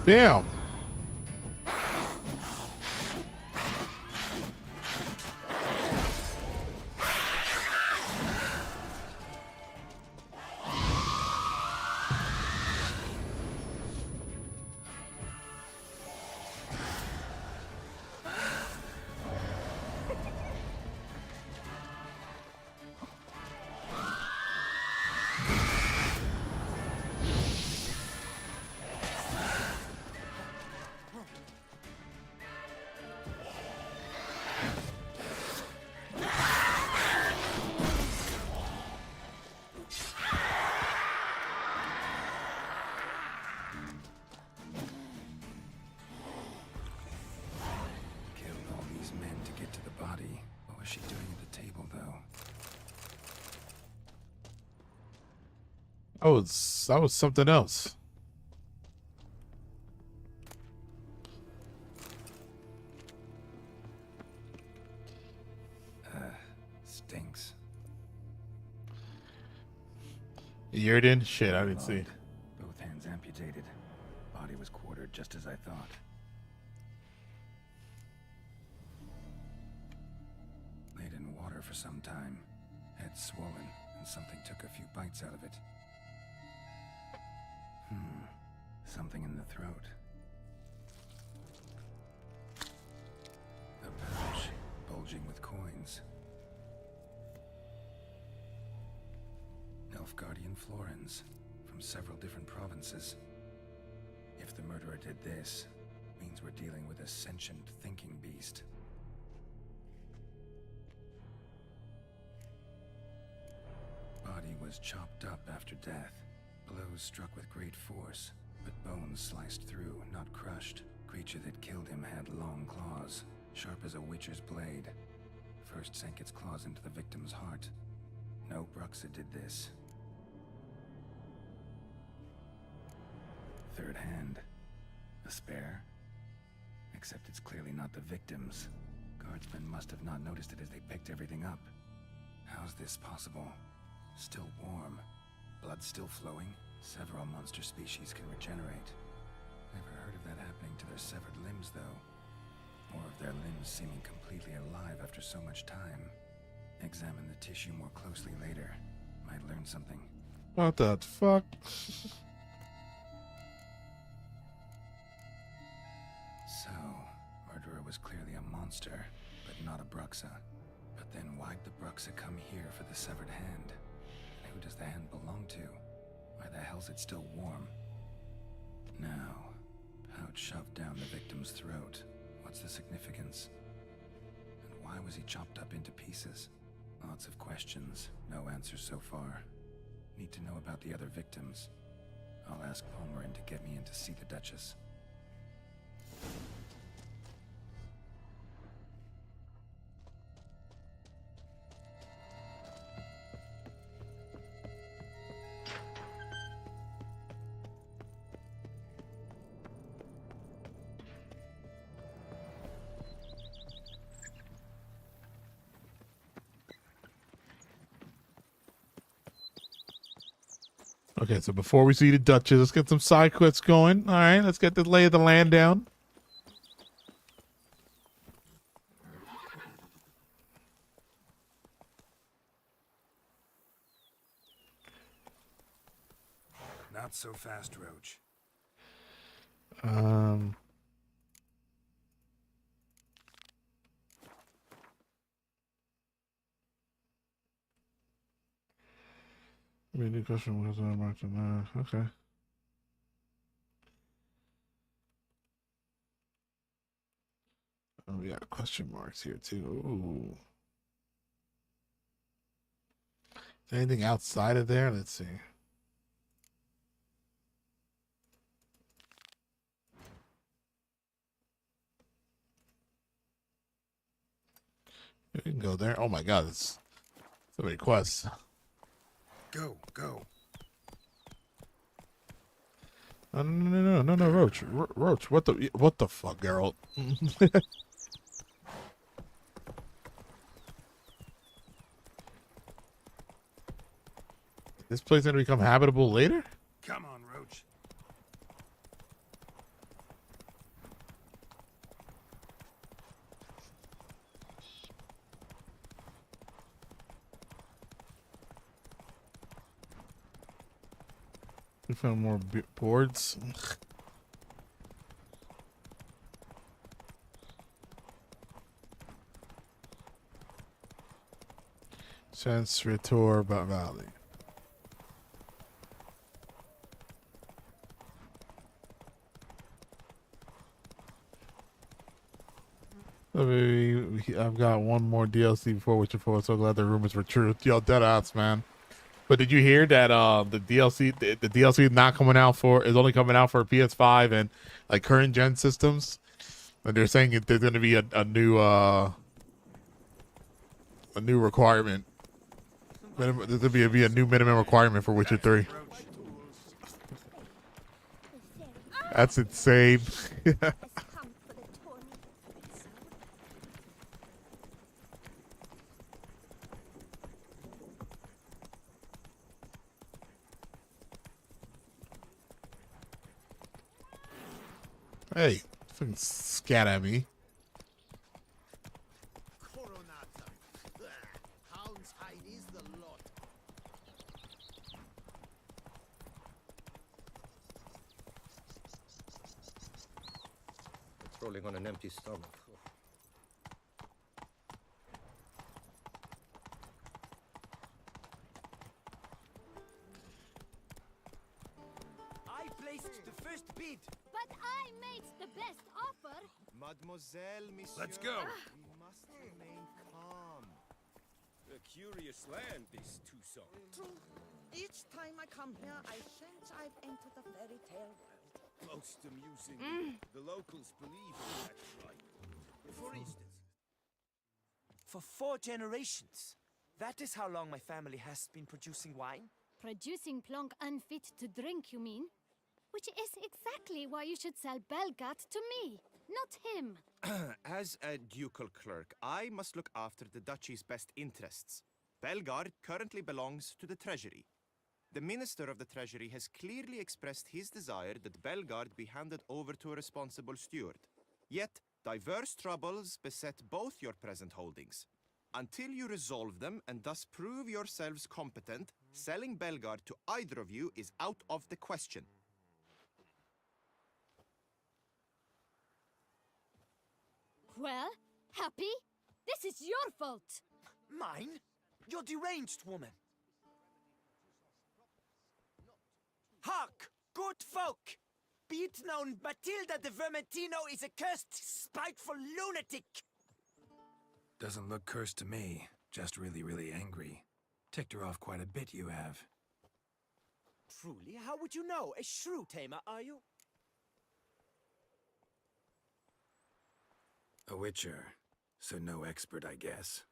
S1: Damn.
S2: Killed all these men to get to the body. What was she doing at the table, though?
S1: That was something else.
S2: Stinks.
S1: Yerden? Shit, I didn't see.
S2: Both hands amputated. Body was quartered just as I thought. Laid in water for some time. Head swollen, and something took a few bites out of it. Something in the throat. A pouch, bulging with coins. Nilfgaardian florins, from several different provinces. If the murderer did this, means we're dealing with a sentient thinking beast. Body was chopped up after death. Blows struck with great force, but bones sliced through, not crushed. Creature that killed him had long claws, sharp as a witcher's blade. First sank its claws into the victim's heart. No Bruxa did this. Third hand. A spare? Except it's clearly not the victim's. Guardsmen must have not noticed it as they picked everything up. How's this possible? Still warm. Blood still flowing? Several monster species can regenerate. Never heard of that happening to their severed limbs, though. Or of their limbs seeming completely alive after so much time. Examine the tissue more closely later. Might learn something.
S1: What the fuck?
S2: So, murderer was clearly a monster, but not a Bruxa. But then why'd the Bruxa come here for the severed hand? And who does the hand belong to? Why the hell's it still warm? Now, pouch shoved down the victim's throat. What's the significance? And why was he chopped up into pieces? Lots of questions, no answers so far. Need to know about the other victims. I'll ask Palmerin to get me in to see the Duchess.
S1: Okay, so before we see the Duchess, let's get some side quests going. All right, let's get the lay of the land down.
S2: Not so fast, Roach.
S1: New question was okay. Oh, we got question marks here too. Ooh. Is there anything outside of there? Let's see. We can go there. Oh my god, it's so many quests.
S2: Go, go.
S1: No, Roach. Roach, what the fuck, Geralt? This place gonna become habitable later?
S2: Come on, Roach.
S1: We found more boards. Chance Retour Valley. I've got one more DLC before Witcher 4. So glad the rumors were true. Yo, dead ass, man. But did you hear that the DLC is not coming out is only coming out for PS5 and like current gen systems? And they're saying there's going to be a new requirement. There's going to be a new minimum requirement for Witcher 3. That's insane. Hey, fucking scat at me.
S9: Hound's hide is the lot.
S14: It's rolling on an empty stomach.
S9: I placed the first bid.
S3: But I made the best offer.
S8: Mademoiselle, monsieur.
S10: Let's go.
S8: We must remain calm.
S10: A curious land, this Tucson.
S6: True. Each time I come here, I sense I've entered a fairy tale world.
S10: Most amusing. The locals believe in that shrine. For instance.
S9: For 4 generations. That is how long my family has been producing wine.
S3: Producing plonk unfit to drink, you mean? Which is exactly why you should sell Belgat to me, not him.
S8: As a ducal clerk, I must look after the duchy's best interests. Belgard currently belongs to the treasury. The minister of the treasury has clearly expressed his desire that Belgard be handed over to a responsible steward. Yet, diverse troubles beset both your present holdings. Until you resolve them and thus prove yourselves competent, selling Belgard to either of you is out of the question.
S3: Well, Happy? This is your fault.
S9: Mine? You're deranged, woman. Hark, good folk! Be it known, Matilda de Vermentino is a cursed, spiteful lunatic!
S2: Doesn't look cursed to me. Just really, really angry. Ticked her off quite a bit, you have.
S9: Truly, how would you know? A shrew tamer, are you?
S2: A witcher. So no expert, I guess.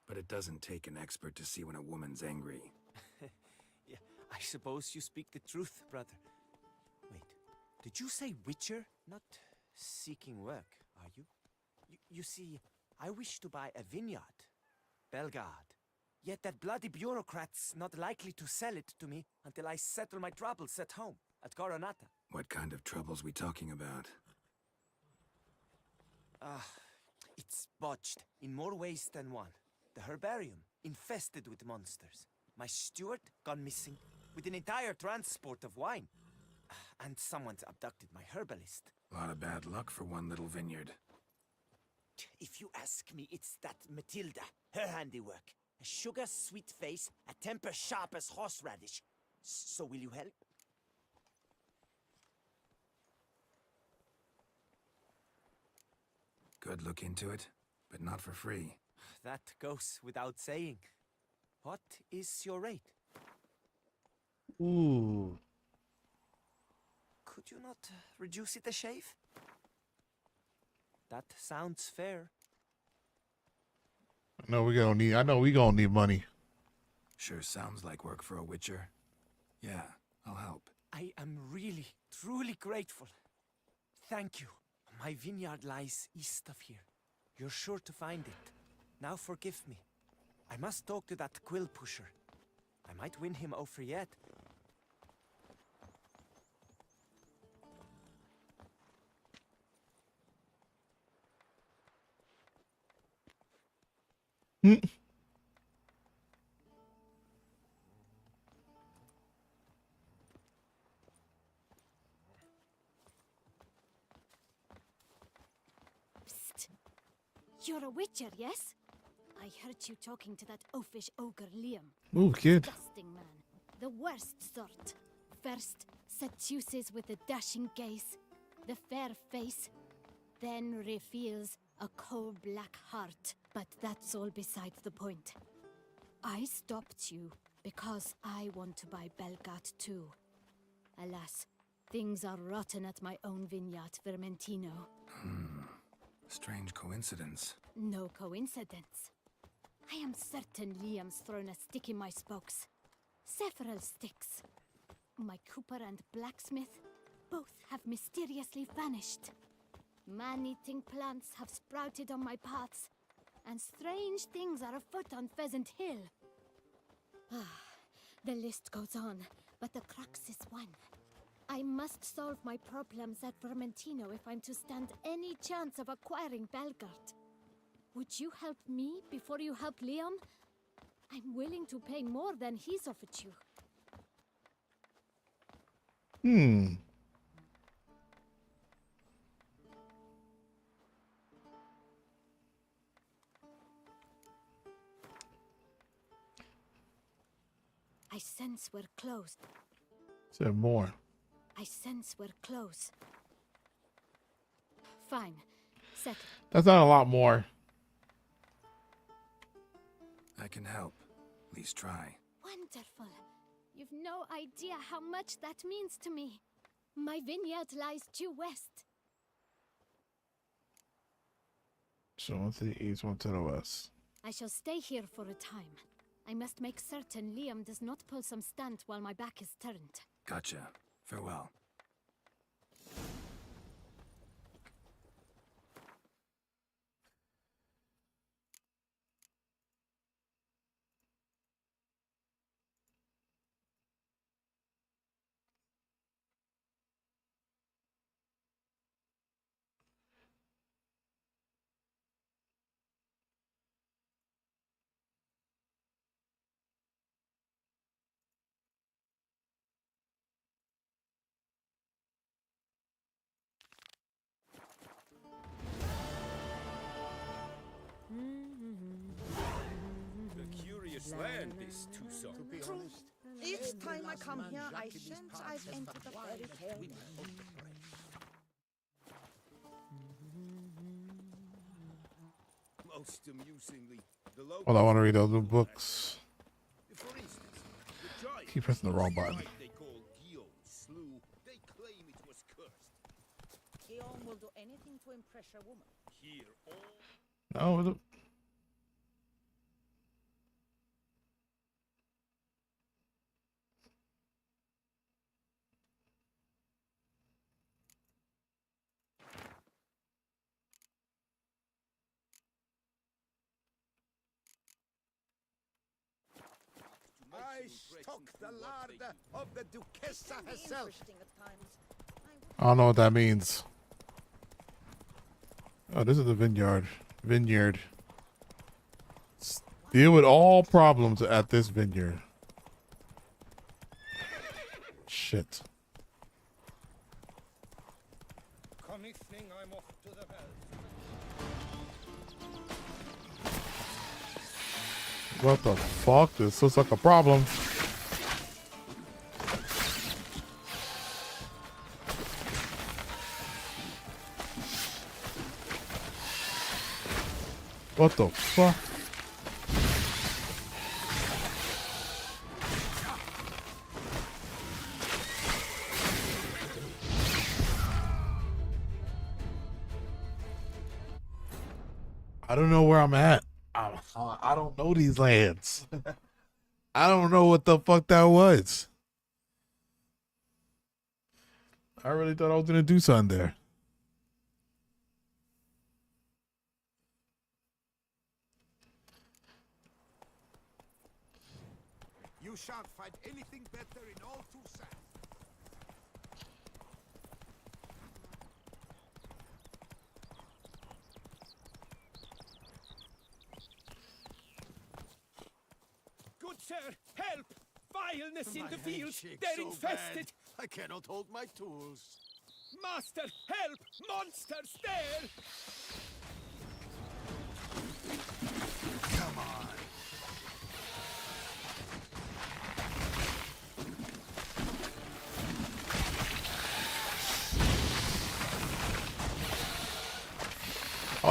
S2: But it doesn't take an expert to see when a woman's angry.
S9: Yeah, I suppose you speak the truth, brother. Wait, did you say witcher? Not seeking work, are you? You see, I wish to buy a vineyard. Belgard. Yet that bloody bureaucrat's not likely to sell it to me until I settle my troubles at home, at Coronata.
S2: What kind of troubles we talking about?
S9: It's botched in more ways than one. The herbarium, infested with monsters. My steward, gone missing, with an entire transport of wine. And someone's abducted my herbalist.
S2: A lot of bad luck for one little vineyard.
S9: If you ask me, it's that Matilda, her handiwork. A sugar-sweet face, a temper sharp as horseradish. So will you help?
S2: Could look into it, but not for free.
S9: That goes without saying. What is your rate?
S1: Ooh.
S9: Could you not reduce it a shave? That sounds fair.
S1: I know we gonna need money.
S2: Sure sounds like work for a witcher. Yeah, I'll help.
S9: I am really, truly grateful. Thank you. My vineyard lies east of here. You're sure to find it. Now forgive me. I must talk to that quill pusher. I might win him over yet.
S3: You're a witcher, yes? I heard you talking to that oafish ogre Liam.
S1: Ooh, kid.
S3: Disgusting man. The worst sort. First, seduces with a dashing gaze, the fair face, then reveals a coal-black heart. But that's all besides the point. I stopped you because I want to buy Belgard too. Alas, things are rotten at my own vineyard, Vermentino.
S2: Strange coincidence.
S3: No coincidence. I am certain Liam's thrown a stick in my spokes. Several sticks. My cooper and blacksmith both have mysteriously vanished. Man-eating plants have sprouted on my paths, and strange things are afoot on Pheasant Hill. The list goes on, but the crux is one. I must solve my problems at Vermentino if I'm to stand any chance of acquiring Belgard. Would you help me before you help Liam? I'm willing to pay more than he's offered you. I sense we're close.
S1: Say more.
S3: I sense we're close. Fine. Settle.
S1: That's not a lot more.
S2: I can help. At least try.
S3: Wonderful. You've no idea how much that means to me. My vineyard lies due west.
S1: So one to the east, one to the west.
S3: I shall stay here for a time. I must make certain Liam does not pull some stunt while my back is turned.
S2: Gotcha. Farewell.
S10: A curious land, this Tucson.
S6: To be honest, each time I come here, I sense I've entered a fairy tale.
S10: Most amusingly, the
S1: Well, I want to read those new books.
S10: For instance, the giant
S1: Keep pressing the wrong button.
S10: they call Guillaume slew, they claim it was cursed.
S6: Guillaume will do anything to impress a woman.
S10: Here, all
S1: No,
S11: I stock the larder of the Duchessa herself.
S6: Interesting at times.
S1: I don't know what that means. Oh, this is the vineyard. Vineyard. Deal with all problems at this vineyard. Shit.
S10: come evening, I'm off to the bell.
S1: What the fuck? This looks like a problem. What the fuck? I don't know where I'm at. I don't know these lands. I don't know what the fuck that was. I really thought I was gonna do something there.
S11: You shan't find anything better in all Toussaint.
S10: Good sir, help! Vileness in
S9: My
S10: the fields!
S9: handshake
S10: They're
S9: so
S10: infested!
S9: bad, I cannot hold my tools.
S10: Master, help! Monsters there!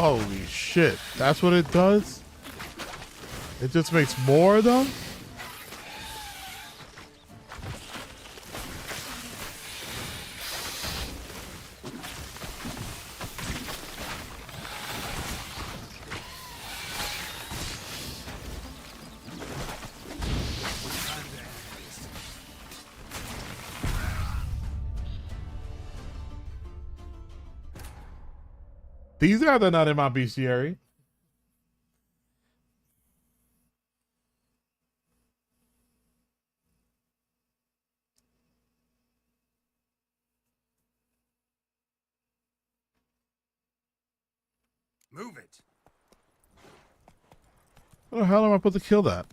S1: Holy shit. That's what it does? It just makes more of them? These guys are not in my bestiary.
S2: Move it.
S1: How the hell am I supposed to kill that?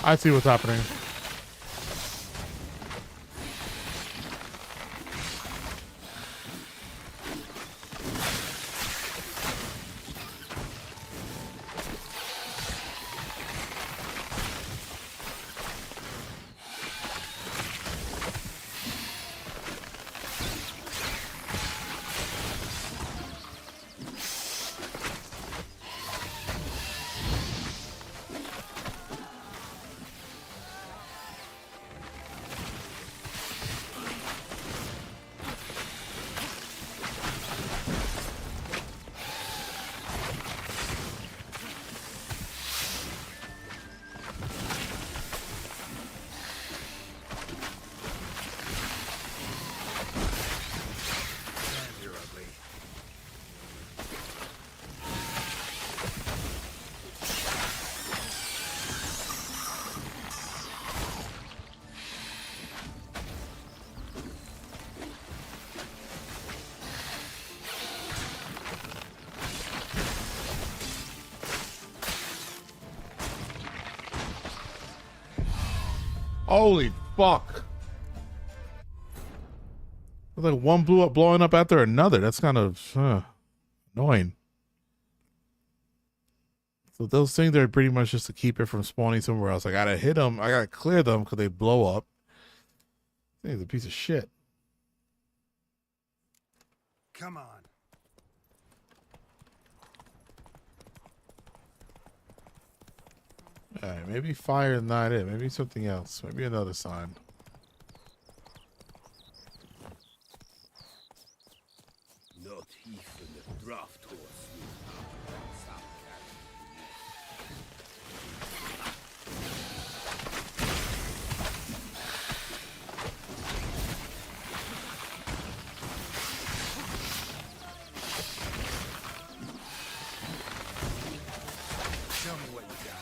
S1: I see what's happening. Holy fuck. It's like one blowing up after another. That's kind of annoying. So those things are pretty much just to keep it from spawning somewhere else. I gotta hit them. I gotta clear them because they blow up. This thing's a piece of shit.
S2: Come on.
S1: Alright, maybe fire is not it. Maybe something else. Maybe another sign.
S10: Not even a draft horse will some
S2: Show me what you got.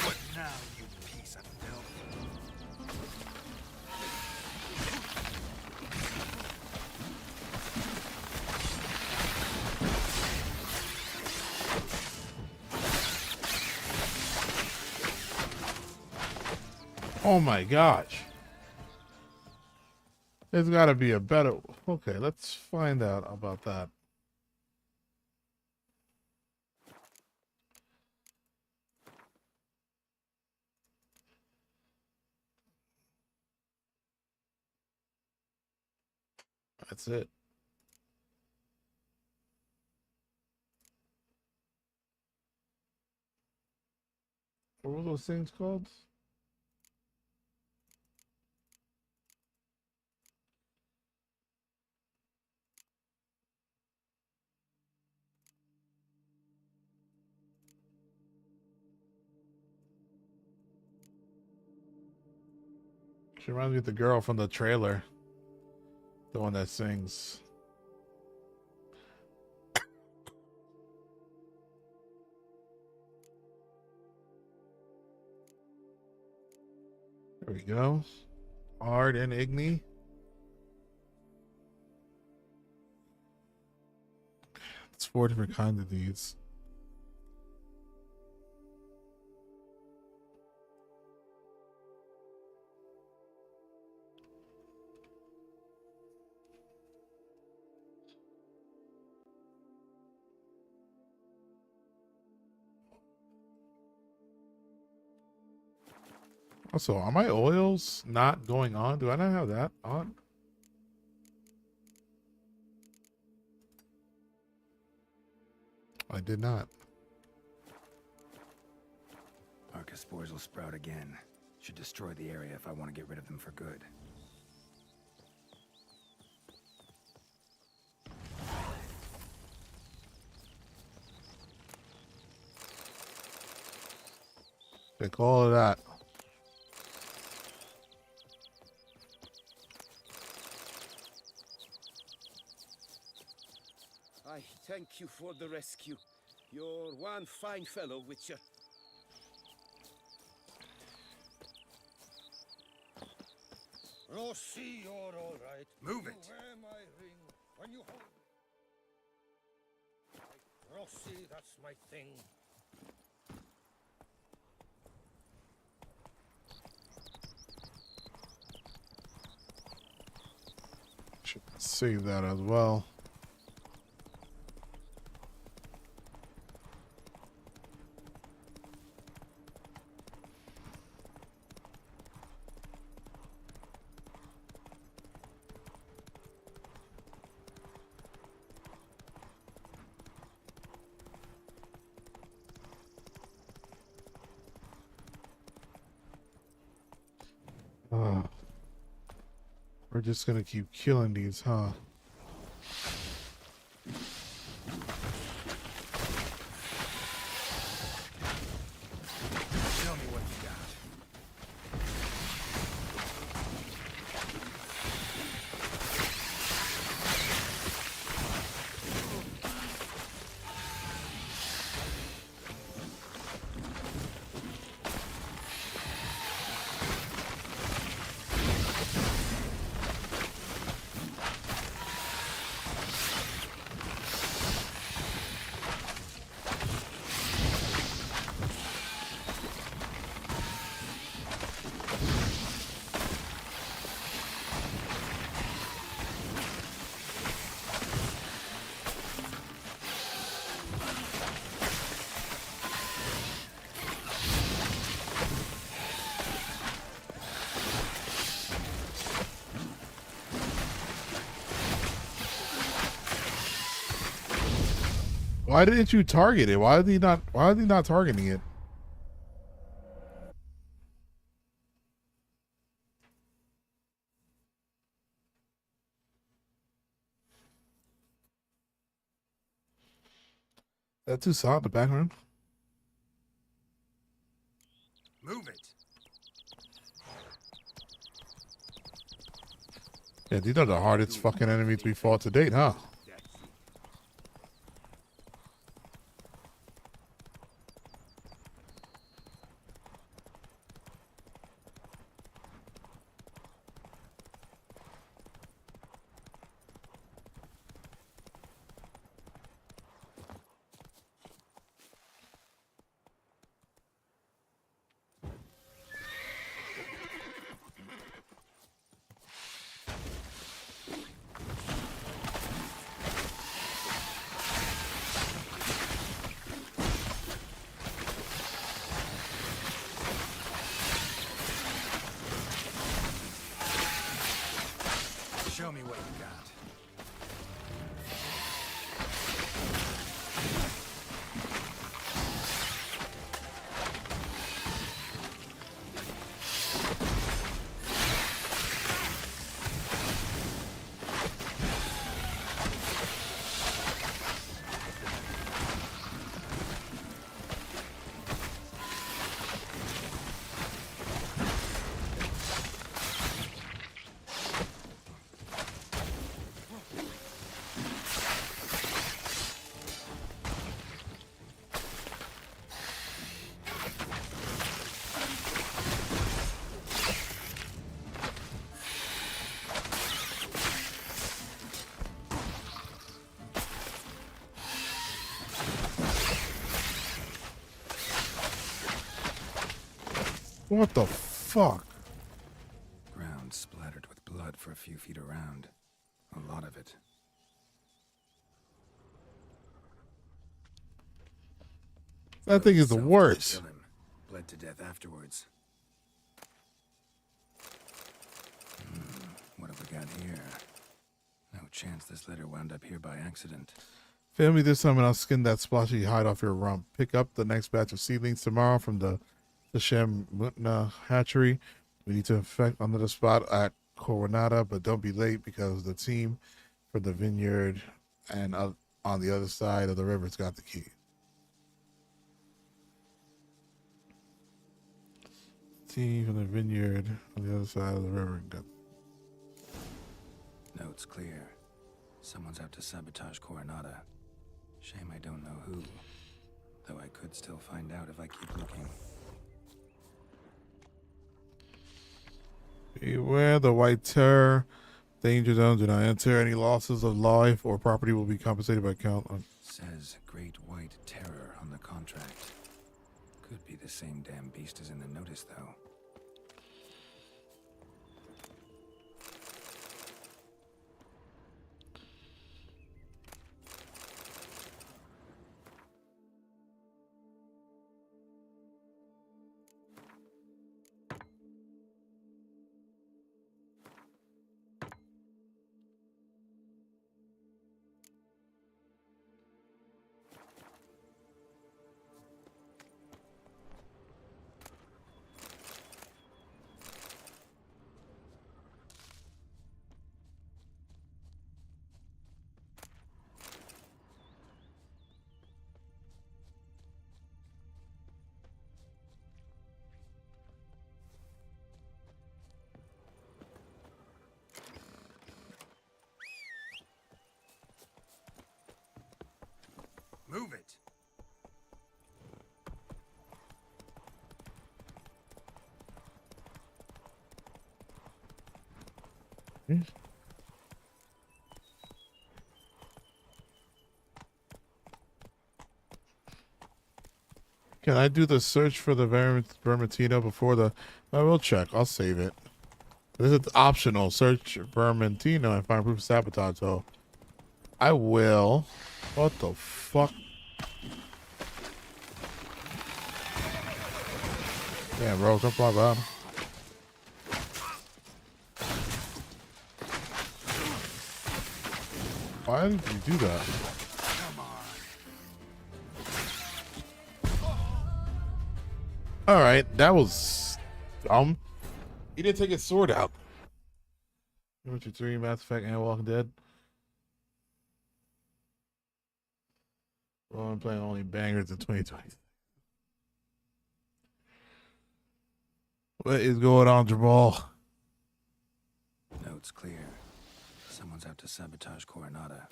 S2: What now, you piece of filth?
S1: Oh my gosh. There's gotta be a better. Okay, let's find out about that. That's it. What were those things called? She reminds me of the girl from the trailer. The one that sings. There we go. Ard and Igni. It's 4 different kinds of these. Also, are my oils not going on? Do I not have that on? I did not.
S2: Arca spores will sprout again. Should destroy the area if I want to get rid of them for good.
S1: Take all of that.
S10: I thank you for the rescue. You're one fine fellow, Witcher. Rossi, you're all right.
S2: Move it.
S10: You wear my ring when you hold it. Rossi, that's my thing.
S1: Should save that as well. We're just gonna keep killing these, huh?
S2: Tell me what you got.
S1: Why didn't you target it? Why are they not targeting it? That too soft in the background.
S2: Move it.
S1: Yeah, these are the hardest fucking enemies we fought to date, huh? What the fuck?
S2: Ground splattered with blood for a few feet around. A lot of it.
S1: That thing is the
S2: Self-didn't
S1: worst.
S2: kill him. Bled to death afterwards. What have we got here? No chance this letter wound up here by accident.
S1: Fail me this time and I'll skin that splotchy hide off your rump. Pick up the next batch of seedlings tomorrow from the Shem Mutna hatchery. We need to infect under the spot at Coronata, but don't be late because the team for the vineyard and on the other side of the river's got the key. Team from the vineyard on the other side of the river got.
S2: Notes clear. Someone's out to sabotage Coronata. Shame I don't know who. Though I could still find out if I keep looking.
S1: Beware the white terror. Danger zone. Do not enter. Any losses of life or property will be compensated by count on.
S2: Says Great White Terror on the contract. Could be the same damn beast as in the notice, though. Move it!
S1: Can I do the search for the Vermentino before the... I will check. I'll save it. This is optional. Search Vermentino and find proof of sabotage. So I will. What the fuck? Damn, bro. Don't fly about. Why did you do that? All right, that was dumb. He didn't take his sword out. Witcher 3, Mass Effect, and Walking Dead. Well, I'm playing only bangers in 2020. What is going on, Jamal?
S2: Notes clear. Someone's out to sabotage Coronata.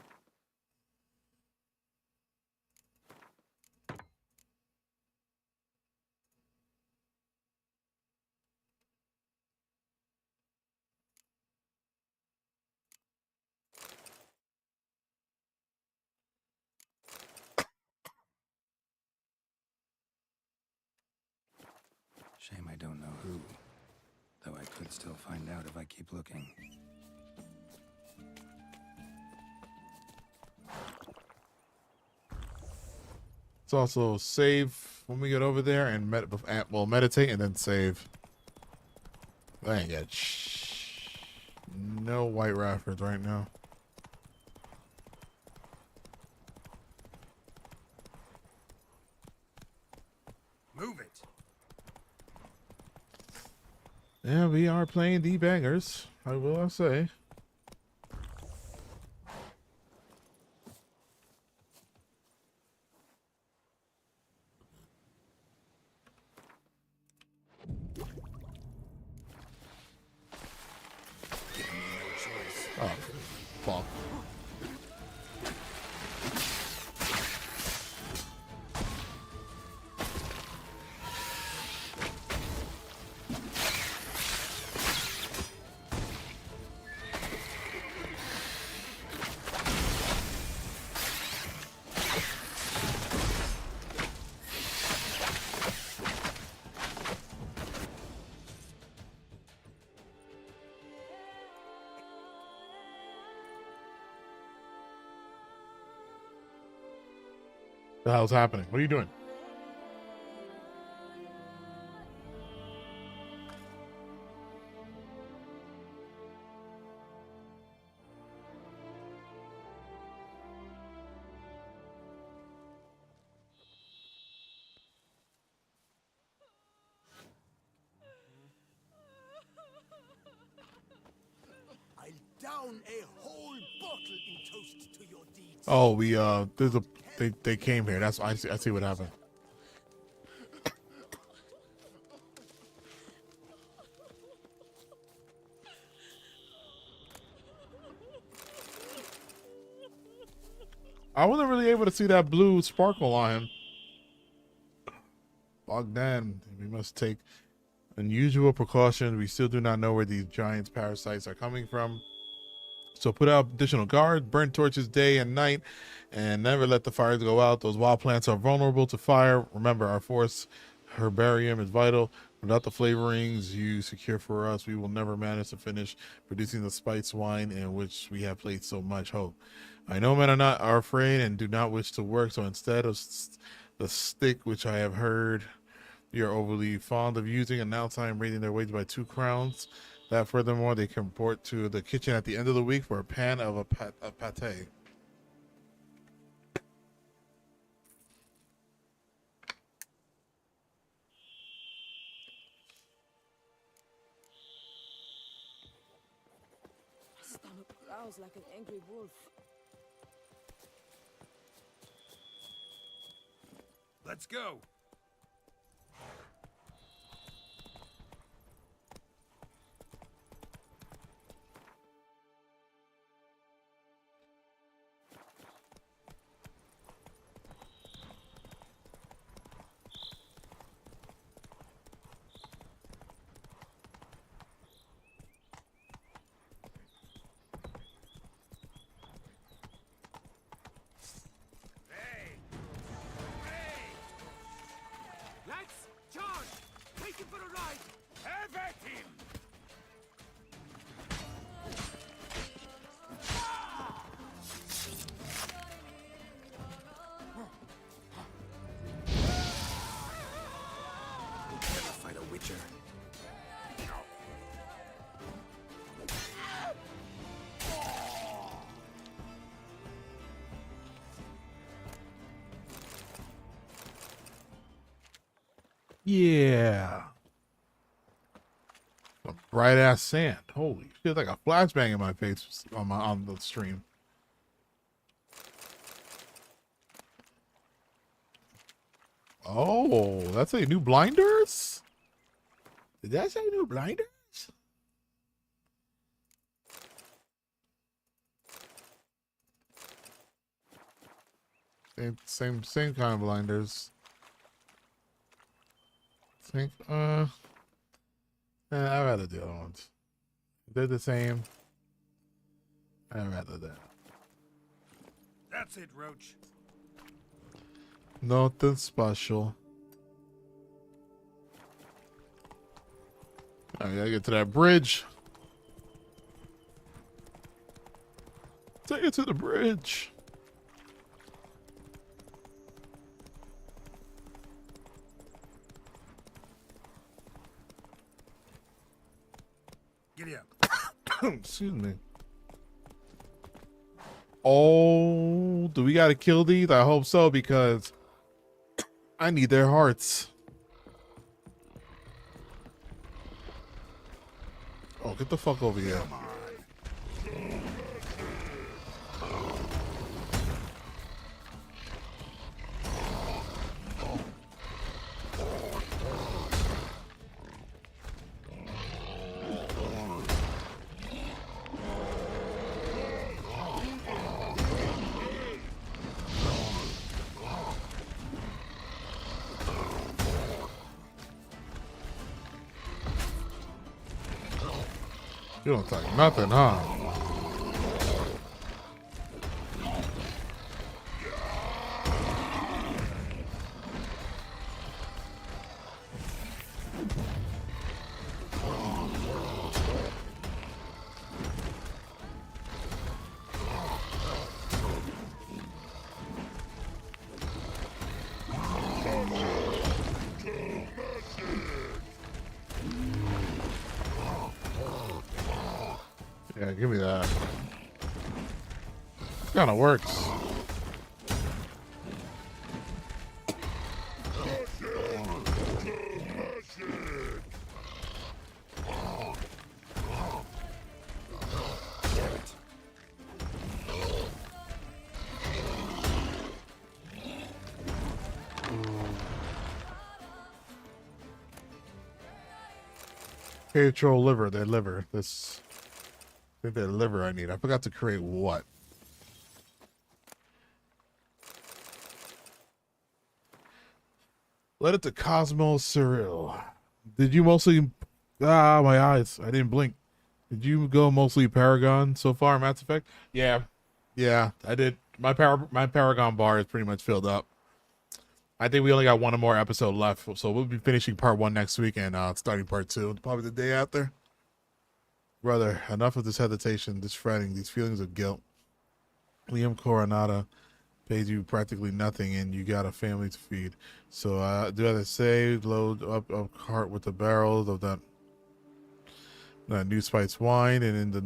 S2: Shame I don't know who. Though I could still find out if I keep looking.
S1: It's also save when we get over there and we'll meditate and then save. I ain't got no white Raffords right now.
S2: Move it!
S1: Yeah, we are playing the bangers. I will say. Oh, fuck. The hell's happening? What are you doing?
S10: I'll down a whole bottle in toast to your deeds.
S1: Oh, they came here. That's I see what happened. I wasn't really able to see that blue sparkle on him. Bogdan, we must take unusual precautions. We still do not know where these giant parasites are coming from. So put out additional guards, burn torches day and night, and never let the fires go out. Those wild plants are vulnerable to fire. Remember, our forest herbarium is vital. Without the flavorings you secure for us, we will never manage to finish producing the spiced wine in which we have placed so much hope. I know men are afraid and do not wish to work, so instead of the stick, which I have heard you're overly fond of using, and now I'm raising their wage by 2 crowns. That furthermore, they can report to the kitchen at the end of the week for a pan of pate.
S12: My stomach growls like an angry wolf.
S10: Let's go.
S1: Yeah. Some bright ass sand. Holy shit, like a flashbang in my face on the stream. Oh, that's a new blinders? Did that say new blinders? Same kind of blinders. Think I'd rather the other ones. They're the same. I'd rather that.
S10: That's it, Roach.
S1: Nothing special. I gotta get to that bridge. Take it to the bridge.
S10: Giddy up.
S1: Excuse me. Oh, do we gotta kill these? I hope so, because I need their hearts. Oh, get the fuck over here. You don't take nothing, huh? Yeah, give me that. Kind of works. Control liver, their liver. This, I think their liver I need. I forgot to create what. Let it to Cosmo Cyril. Did you mostly... Ah, my eyes. I didn't blink. Did you go mostly Paragon so far, Mass Effect? Yeah. Yeah, I did. My Paragon bar is pretty much filled up. I think we only got one more episode left, so we'll be finishing part 1 next week and starting part 2 probably the day after. Brother, enough of this hesitation, this fretting, these feelings of guilt. Liam Coronada pays you practically nothing and you got a family to feed. So do as I say, load up a cart with the barrels of that new spiced wine, and in the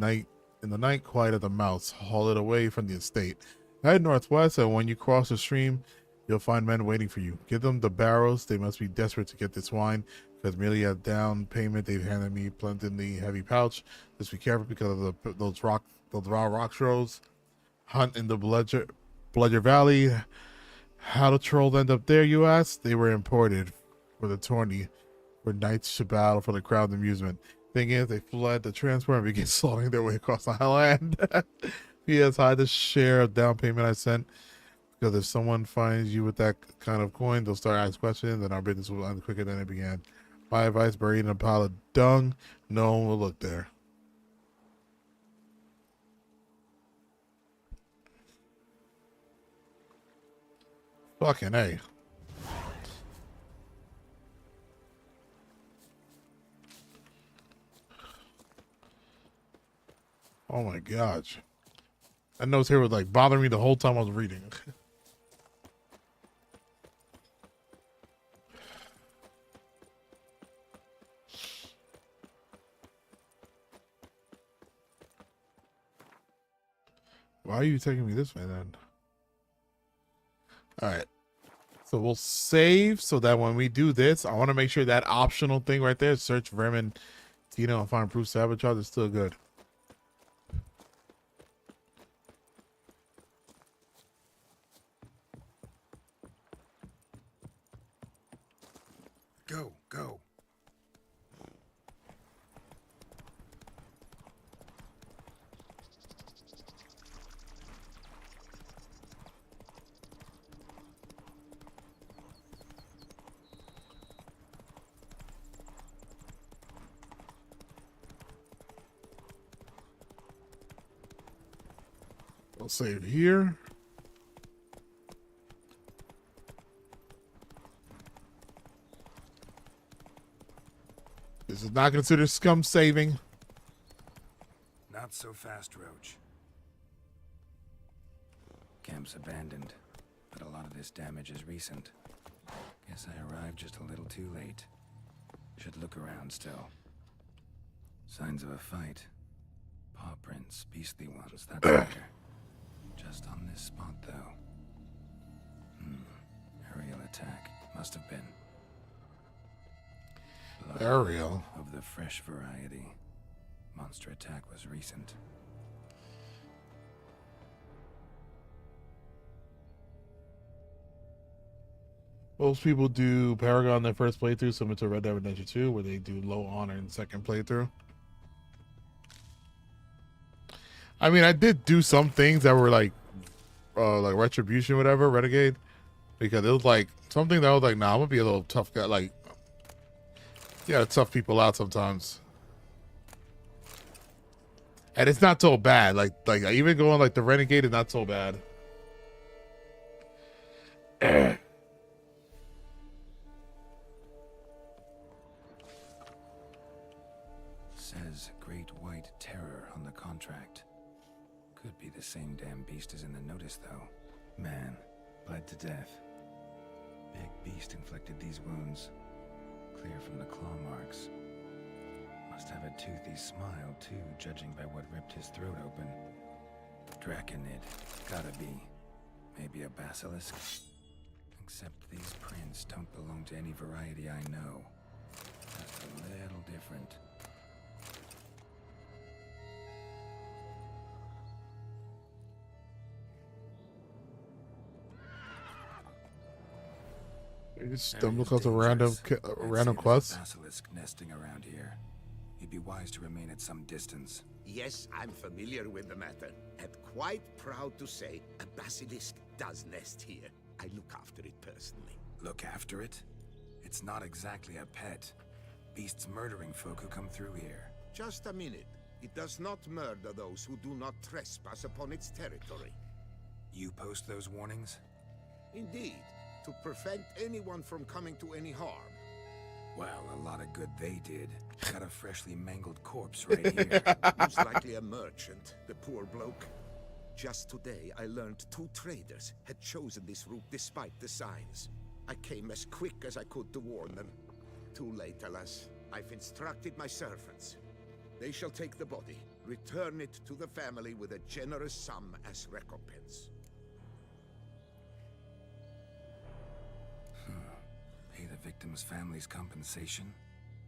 S1: night quiet at the mouths, haul it away from the estate. Head northwest, and when you cross the stream, you'll find men waiting for you. Give them the barrels. They must be desperate to get this wine, because merely a down payment they've handed me plumped in the heavy pouch. Just be careful because of those raw rock trolls. Hunt in the Bludger Valley. How the trolls end up there, you ask? They were imported for the tourney, where knights should battle for the crowd amusement. Thing is, they fled the transport and began slaughtering their way across the land. P.S. Hide the share of down payment I sent. Because if someone finds you with that kind of coin, they'll start asking questions, and our business will end quicker than it began. My advice: buried in a pile of dung. No one will look there. Fucking A. Oh my gosh. That notes here was like bothering me the whole time I was reading. Why are you taking me this way then? All right. So we'll save so that when we do this, I want to make sure that optional thing right there, search Vermin, Tino, and find proof sabotage, is still good.
S2: Go.
S1: I'll save here. This is not considered scum saving.
S2: Not so fast, Roach. Camp's abandoned, but a lot of this damage is recent. Guess I arrived just a little too late. Should look around still. Signs of a fight. Paw prints, beastly ones, that's clear. Just on this spot, though. Aerial attack. Must have been.
S1: Aerial?
S2: Of the fresh variety. Monster attack was recent.
S1: Most people do Paragon in their first playthrough, similar to Red Dead Redemption 2, where they do low honor in the second playthrough. I mean, I did do some things that were like Retribution, whatever, Renegade, because it was like something that was like, nah, I'm gonna be a little tough guy. Like, you gotta tough people out sometimes, and it's not so bad. Like even going like the Renegade is not so bad.
S2: Says Great White Terror on the contract. Could be the same damn beast as in the notice, though. Man, bled to death. Big beast inflicted these wounds. Clear from the claw marks. Must Must have a toothy smile, too, judging by what ripped his throat open. Draconid. Gotta be. Maybe a basilisk? Except these prints don't belong to any variety I know. Just a little different.
S1: You just stumble across a random quest.
S2: Basilisk nesting around here. You'd be wise to remain at some distance.
S11: Yes, I'm familiar with the matter, and quite proud to say a basilisk does nest here. I look after it personally.
S2: Look after it? It's not exactly a pet. Beast's murdering folk who come through here.
S11: Just a minute. It does not murder those who do not trespass upon its territory.
S2: You post those warnings?
S11: Indeed, to prevent anyone from coming to any harm.
S2: Well, a lot of good they did. Got a freshly mangled corpse right here.
S11: Most likely a merchant, the poor bloke. Just today, I learned 2 traders had chosen this route despite the signs. I came as quick as I could to warn them. Too late, alas. I've instructed my servants. They shall take the body, return it to the family with a generous sum as recompense.
S2: Pay the victim's family's compensation?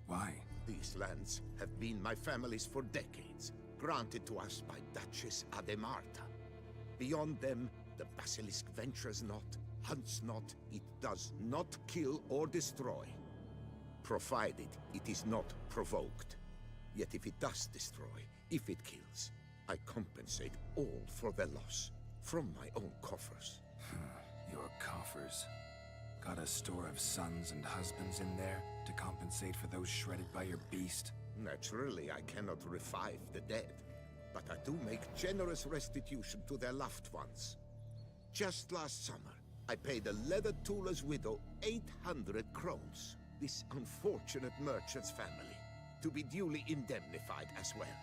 S2: Why?
S11: These lands have been my family's for decades, granted to us by Duchess Ademarta. Beyond them, the basilisk ventures not, hunts not, it does not kill or destroy, provided it is not provoked. Yet if it does destroy, if it kills, I compensate all for the loss, from my own coffers.
S2: Your coffers. Got a store of sons and husbands in there to compensate for those shredded by your beast?
S11: Naturally, I cannot revive the dead, but I do make generous restitution to their loved ones. Just last summer, I paid a leather tooler's widow 800 crowns, this unfortunate merchant's family, to be duly indemnified as well.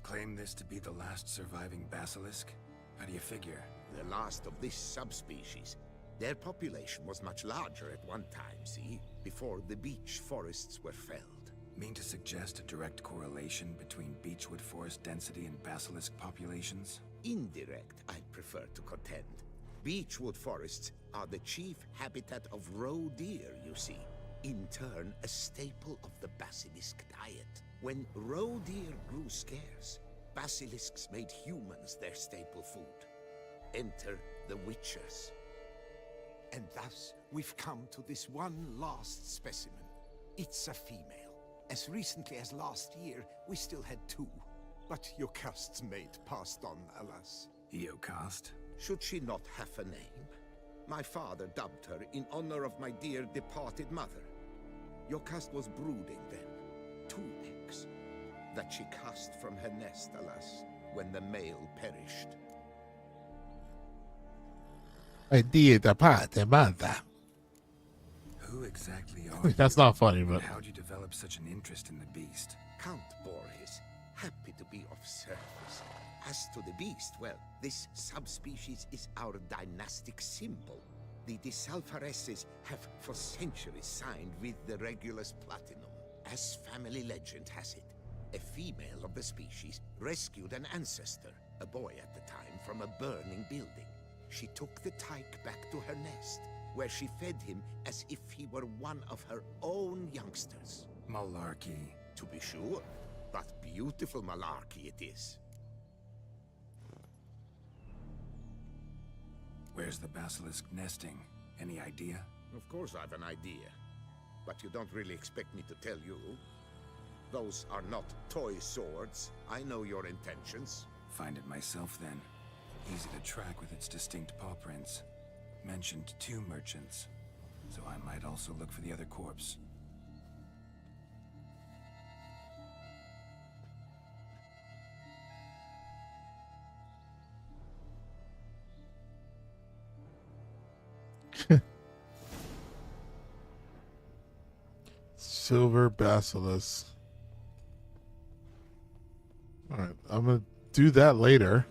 S2: Claim this to be the last surviving basilisk? How do you figure?
S11: The last of this subspecies. Their population was much larger at one time, see? Before the beech forests were felled.
S2: Mean to suggest a direct correlation between beechwood forest density and basilisk populations?
S11: Indirect, I'd prefer to contend. Beechwood forests are the chief habitat of roe deer, you see. In turn, a staple of the basilisk diet. When roe deer grew scarce, basilisks made humans their staple food. Enter the Witchers. And thus, we've come to this one last specimen. It's a female. As recently as last year, we still had 2. But Jocast's mate passed on, alas.
S2: Jocast?
S11: Should she not have a name? My father dubbed her in honor of my dear departed mother. Jocast was brooding then. 2 eggs. That she cast from her nest, alas, when the male perished.
S2: Who exactly are you?
S1: That's not funny, but
S2: How'd you develop such an interest in the beast?
S11: Count Borges, happy to be of service. As to the beast, well, this subspecies is our dynastic symbol. The Disalfareses have for centuries signed with the Regulus Platinum. As family legend has it, a female of the species rescued an ancestor, a boy at the time, from a burning building. She took the tyke back to her nest, where she fed him as if he were one of her own youngsters.
S2: Malarkey.
S11: To be sure, but beautiful malarkey it is.
S2: Where's the basilisk nesting? Any idea?
S11: Of course I've an idea, but you don't really expect me to tell you. Those are not toy swords. I know your intentions.
S2: Find it myself then. Easy to track with its distinct paw prints. Mentioned 2 merchants, so I might also look for the other corpse.
S1: Silver basilisk. Alright, I'm gonna do that later.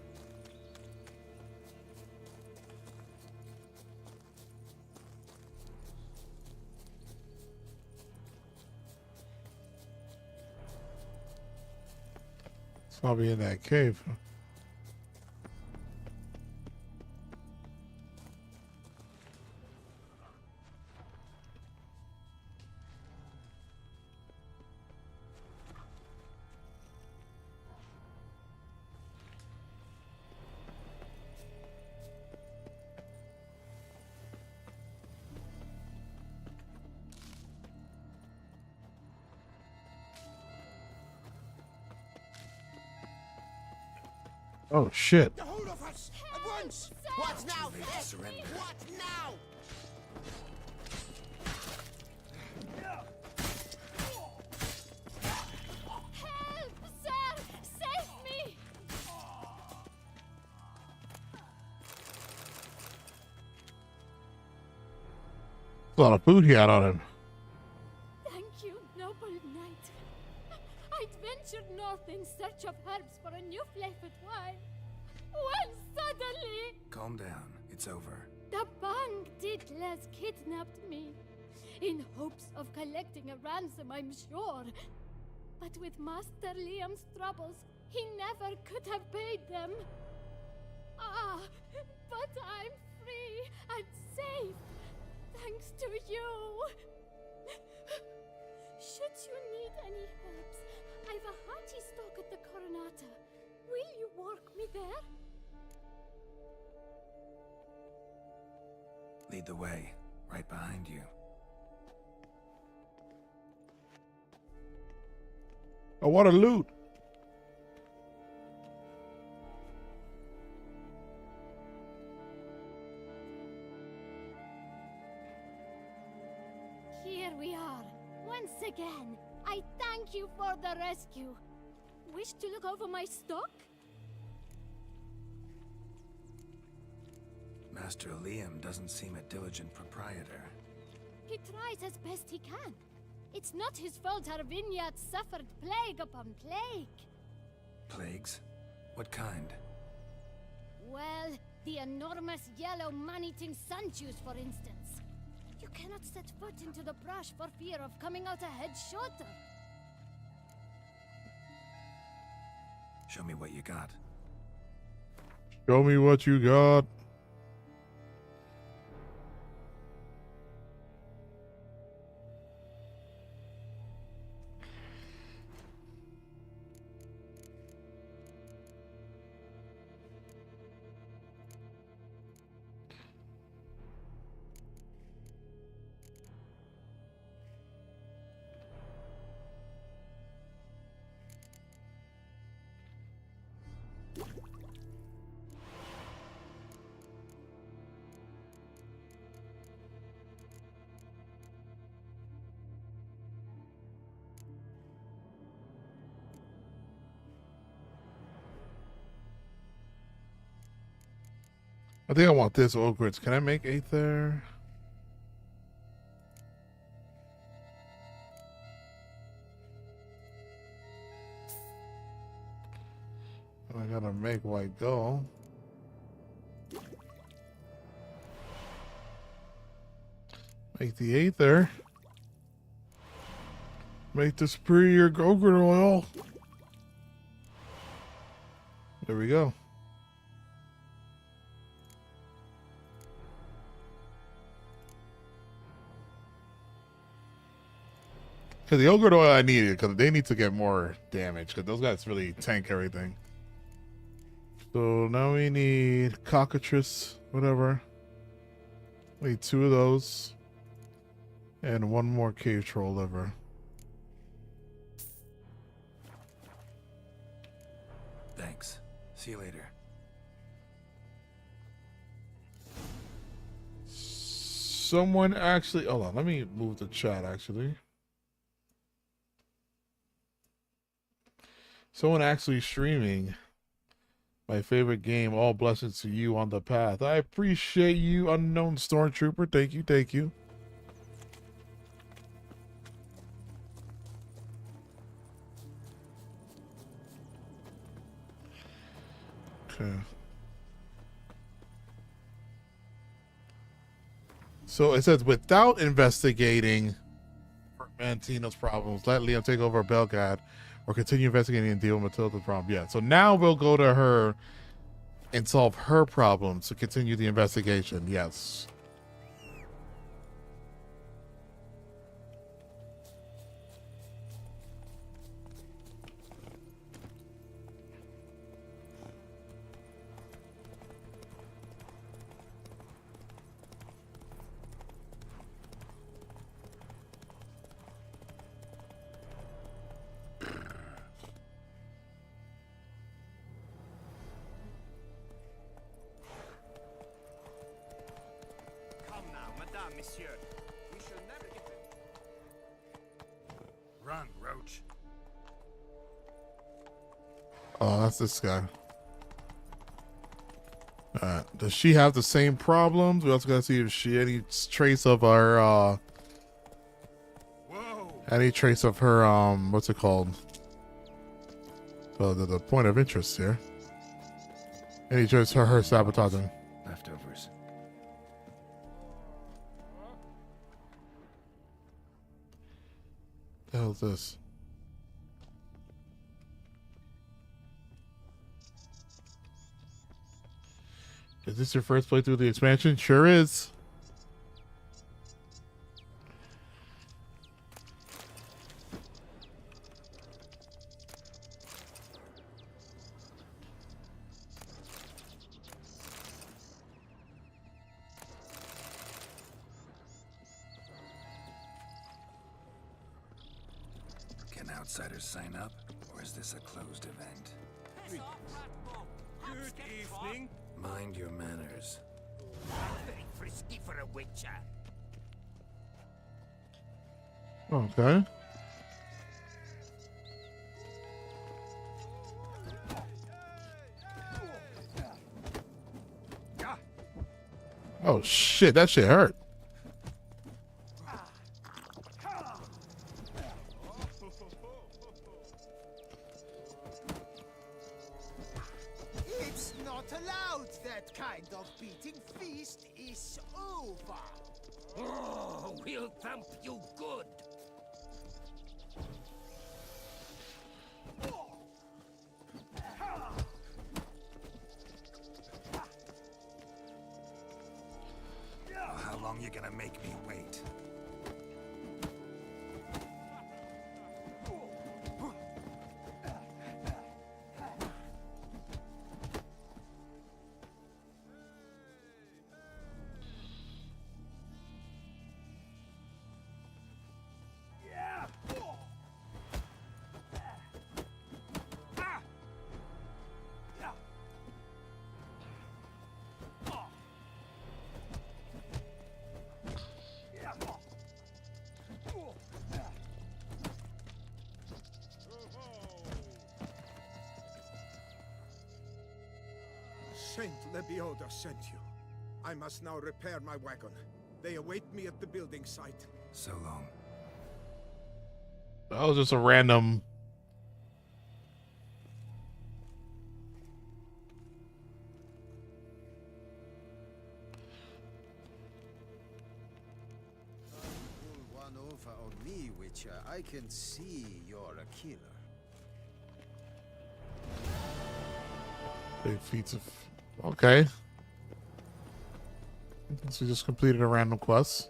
S1: Probably in that cave. Oh shit.
S10: The whole of us at once!
S6: What now?
S2: Surrender.
S6: What now?
S3: Help, sir! Save me!
S1: A lot of food he had on him.
S3: Thank you, noble knight. I'd ventured north in search of herbs for a new flavored wine. When suddenly,
S2: Calm down. It's over.
S3: the Bang Diddlers kidnapped me. In hopes of collecting a ransom, I'm sure. But with Master Liam's troubles, he never could have paid them. Ah, but I'm free and safe, thanks to you. Should you need any herbs, I've a hearty stock at the Coronata. Will you walk me there?
S2: Lead the way. Right behind you.
S1: Oh, what a loot.
S3: Here we are, once again. I thank you for the rescue. Wish to look over my stock?
S2: Master Liam doesn't seem a diligent proprietor.
S3: He tries as best he can. It's not his fault our vineyard suffered plague upon plague.
S2: Plagues? What kind?
S3: Well, the enormous yellow man-eating sundews, for instance. You cannot set foot into the brush for fear of coming out ahead shorter.
S2: Show me what you got.
S1: Show me what you got. I think I want this ogres. Can I make 8 there? I gotta make white gold. Make the 8 there. Make the superior ogre oil. There we go. Because the ogre oil I needed, because they need to get more damage, because those guys really tank everything. So now we need cockatrice, whatever. We need 2 of those. And 1 more cave troll liver.
S2: Thanks. See you later.
S1: Someone actually... Hold on, let me move the chat, actually. Someone actually streaming my favorite game, All Blessings to You on the Path. I appreciate you, Unknown Stormtrooper. Thank you, thank you. Okay. So it says, without investigating Mantino's problems, let Liam take over Belgad or continue investigating and deal with Matilda's problem. Yeah. So now we'll go to her and solve her problems to continue the investigation. Yes.
S9: Come now, Madame, Monsieur. We shall never get
S2: Run, Roach.
S1: Oh, that's this guy. Does she have the same problems? We also gotta see if she any trace of our any trace of her what's it called? The point of interest here. Any trace of her sabotaging.
S2: Leftovers.
S1: The hell is this? Is this your first playthrough of the expansion? Sure is.
S2: Can outsiders sign up, or is this a closed event?
S9: Good evening.
S2: Mind your manners.
S7: Very frisky for a witcher.
S1: Okay. Oh shit, that shit hurt.
S7: It's not allowed. That kind of beating feast is over. Oh, we'll thump you good.
S2: How long you gonna make me wait?
S5: Saint Lebioda sent you. I must now repair my wagon. They await me at the building site.
S2: So long.
S1: That was just a random.
S4: Pull one over on me, Witcher. I can see you're a killer.
S1: Big feats of. Okay. So we just completed a random quest.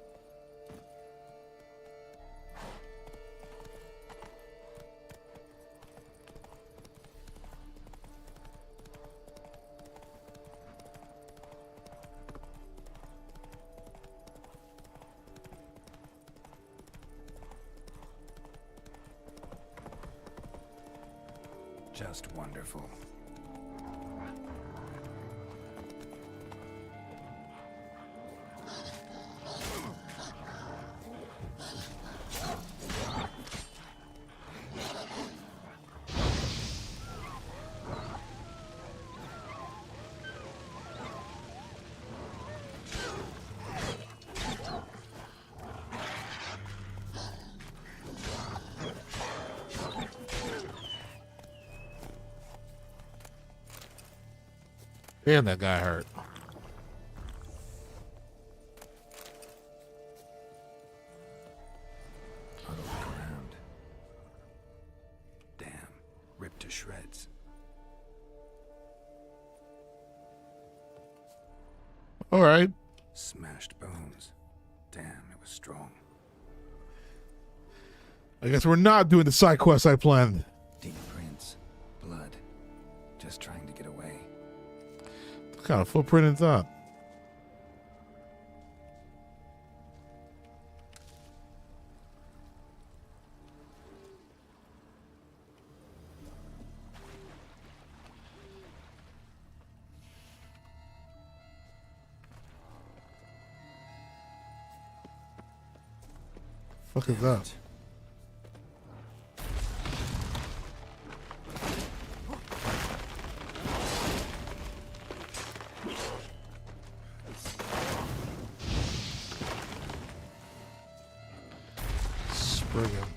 S2: Just wonderful.
S1: Damn, that guy hurt.
S2: I'll look around. Damn. shreds.
S1: All right.
S2: Smashed bones. Damn, it was strong.
S1: I guess we're not doing the side quest I planned.
S2: Deep prints. Blood. Just trying to get away.
S1: What kind of footprint is that? Fuck is that? Spring him.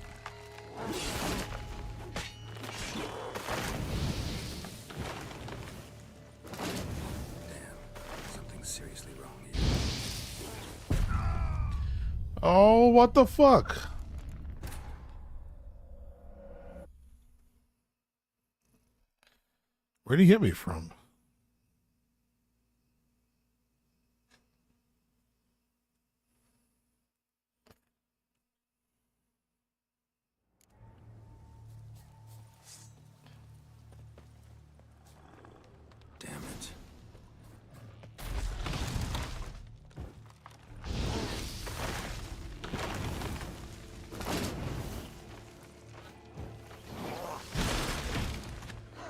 S2: Something's seriously wrong here.
S1: Oh, what the fuck? Where'd he hit me from?
S2: Damn it.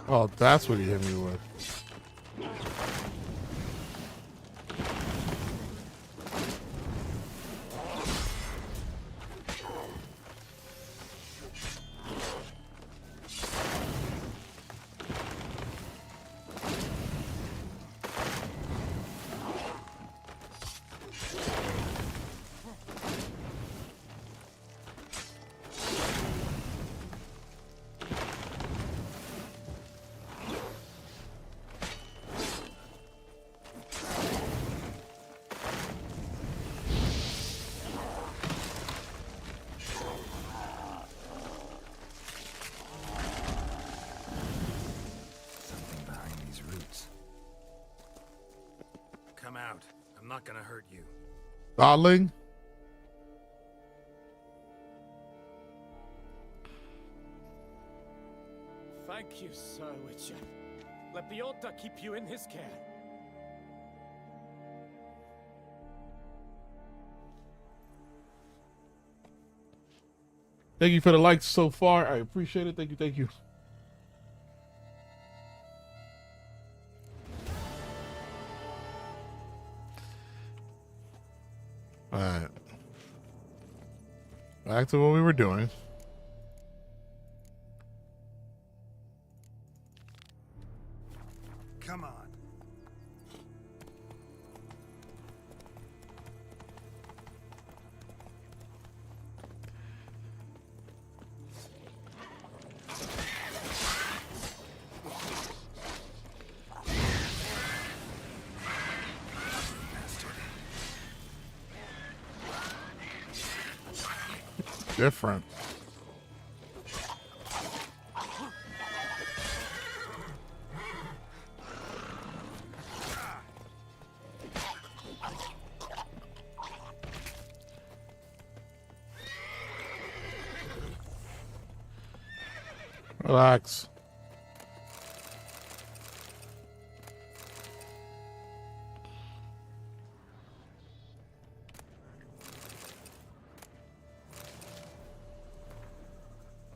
S1: Oh, that's what he hit me with.
S2: Come out. I'm not gonna hurt you.
S1: Darling?
S14: Thank you, Sir Witcher. Let Biota keep you in his care.
S1: Thank you for the likes so far. I appreciate it. Thank you. Thank you. All right. Back to what we were doing.
S2: Come on.
S1: Different. Relax.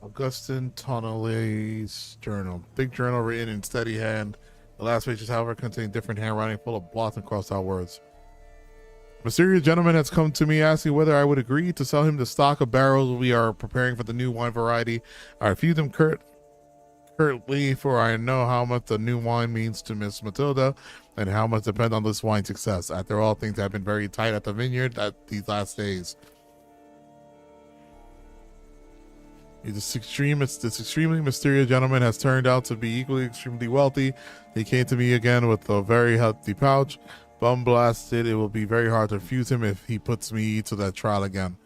S1: Augustin Tonelli's journal. Big journal written in steady hand. The last pages, however, contain different handwriting full of blots and crossed out words. Mysterious gentleman has come to me asking whether I would agree to sell him the stock of barrels we are preparing for the new wine variety. I refused him curtly, for I know how much the new wine means to Miss Matilda and how much depends on this wine's success. After all, things have been very tight at the vineyard these last days. This extremely mysterious gentleman has turned out to be equally extremely wealthy. He came to me again with a very healthy pouch. Bum blasted, it will be very hard to refuse him if he puts me to that trial again.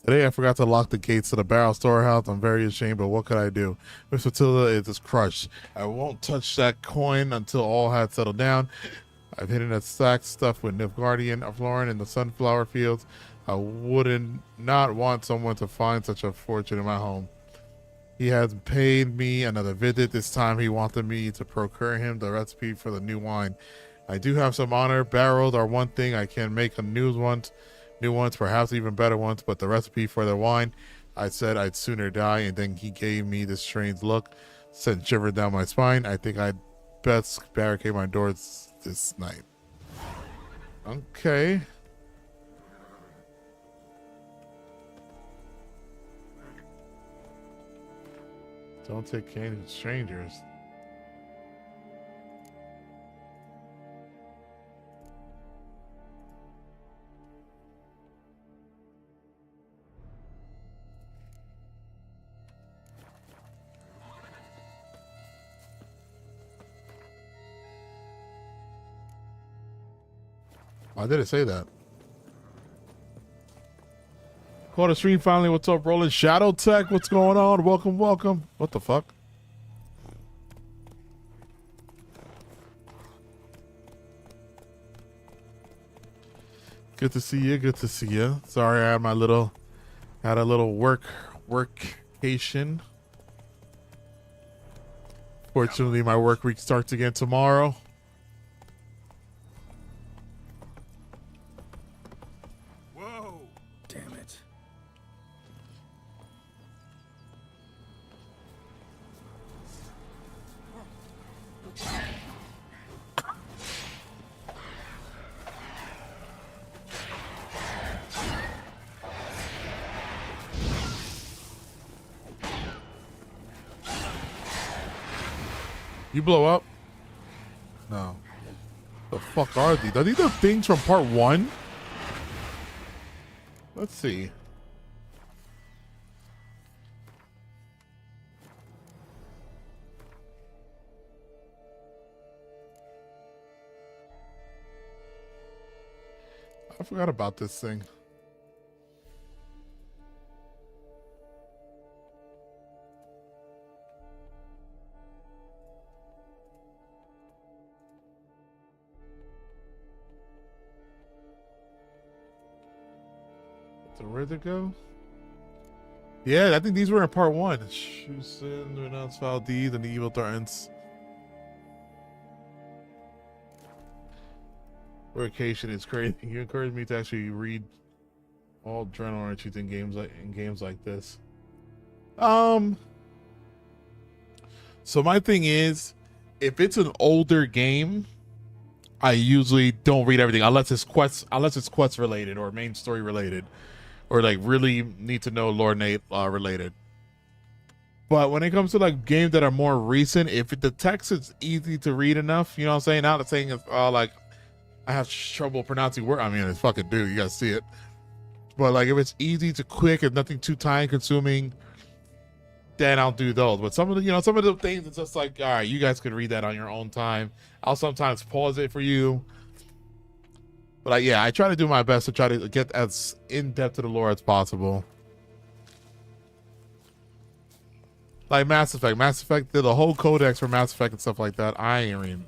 S1: Today I forgot to lock the gates to the barrel storehouse. I'm very ashamed, but what could I do? Miss Matilda is crushed. I won't touch that coin until all had settled down. I've hidden a sack stuffed with Nilfgaardian flooring in the sunflower fields. I wouldn't not want someone to find such a fortune in my home. He has paid me another visit. This time he wanted me to procure him the recipe for the new wine. I do have some honor. Barrels are one thing. I can make a new ones, perhaps even better ones, but the recipe for the wine, I said I'd sooner die, and then he gave me this strange look, sent shivers down my spine. I think I'd best barricade my doors this night. Okay. Don't take candy from strangers. Why did it say that? Caught a stream finally. What's up, Roland? Shadow Tech, what's going on? Welcome, welcome. What the fuck? Good to see you. Good to see you. Sorry, I had a little workcation. Fortunately, my work week starts again tomorrow.
S5: Damn it.
S1: You blow up? No. The fuck are these? Are these the things from part 1? Let's see. I forgot about this thing. So where'd it go? Yeah, I think these were in part 1. Shusen, renounce foul deeds, and the evil threatens. Vacation is crazy. You encouraged me to actually read all journal entries in games like this. So my thing is, if it's an older game, I usually don't read everything unless it's quest related or main story related, or like really need to know lore related. But when it comes to like games that are more recent, if the text is easy to read enough, you know what I'm saying? Not saying it's like I have trouble pronouncing words. I mean, it's fucking dude, you gotta see it. But like if it's easy to quick and nothing too time consuming, then I'll do those. But some of the things, it's just like, all right, you guys can read that on your own time. I'll sometimes pause it for you. But yeah, I try to do my best to try to get as in depth to the lore as possible. Like Mass Effect did a whole codex for Mass Effect and stuff like that. I ain't reading.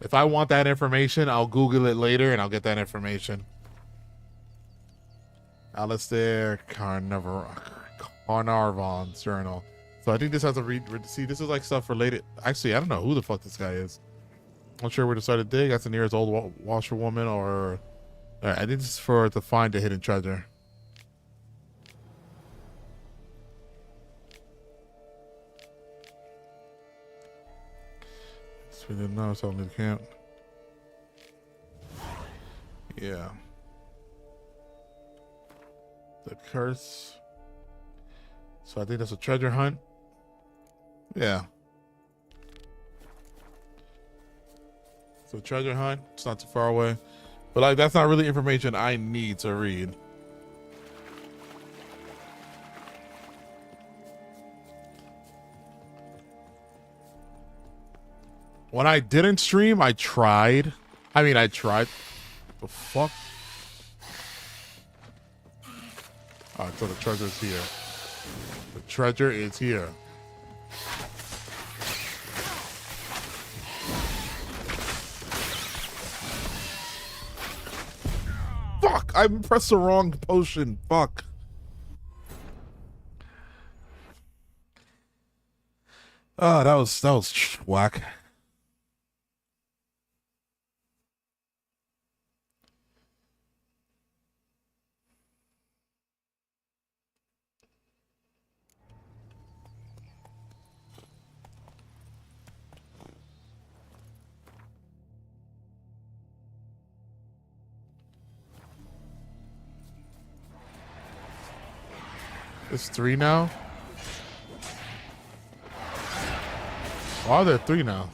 S1: If I want that information, I'll Google it later and I'll get that information. Alistair Carnarvon's journal. So I think this has a read. See, this is like stuff related. Actually, I don't know who the fuck this guy is. I'm not sure where to start to dig. That's the nearest old washerwoman or... Alright, I think this is to find the hidden treasure. We didn't know it's only the camp. Yeah. The curse. So I think that's a treasure hunt. Yeah. So treasure hunt. It's not too far away. But like that's not really information I need to read. When I didn't stream, I tried. The fuck? Alright, so the treasure's here. The treasure is here. Fuck! I pressed the wrong potion. Fuck. Oh, that was whack. It's 3 now? Why are there 3 now?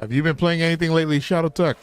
S1: Have you been playing anything lately, Shadow Tech?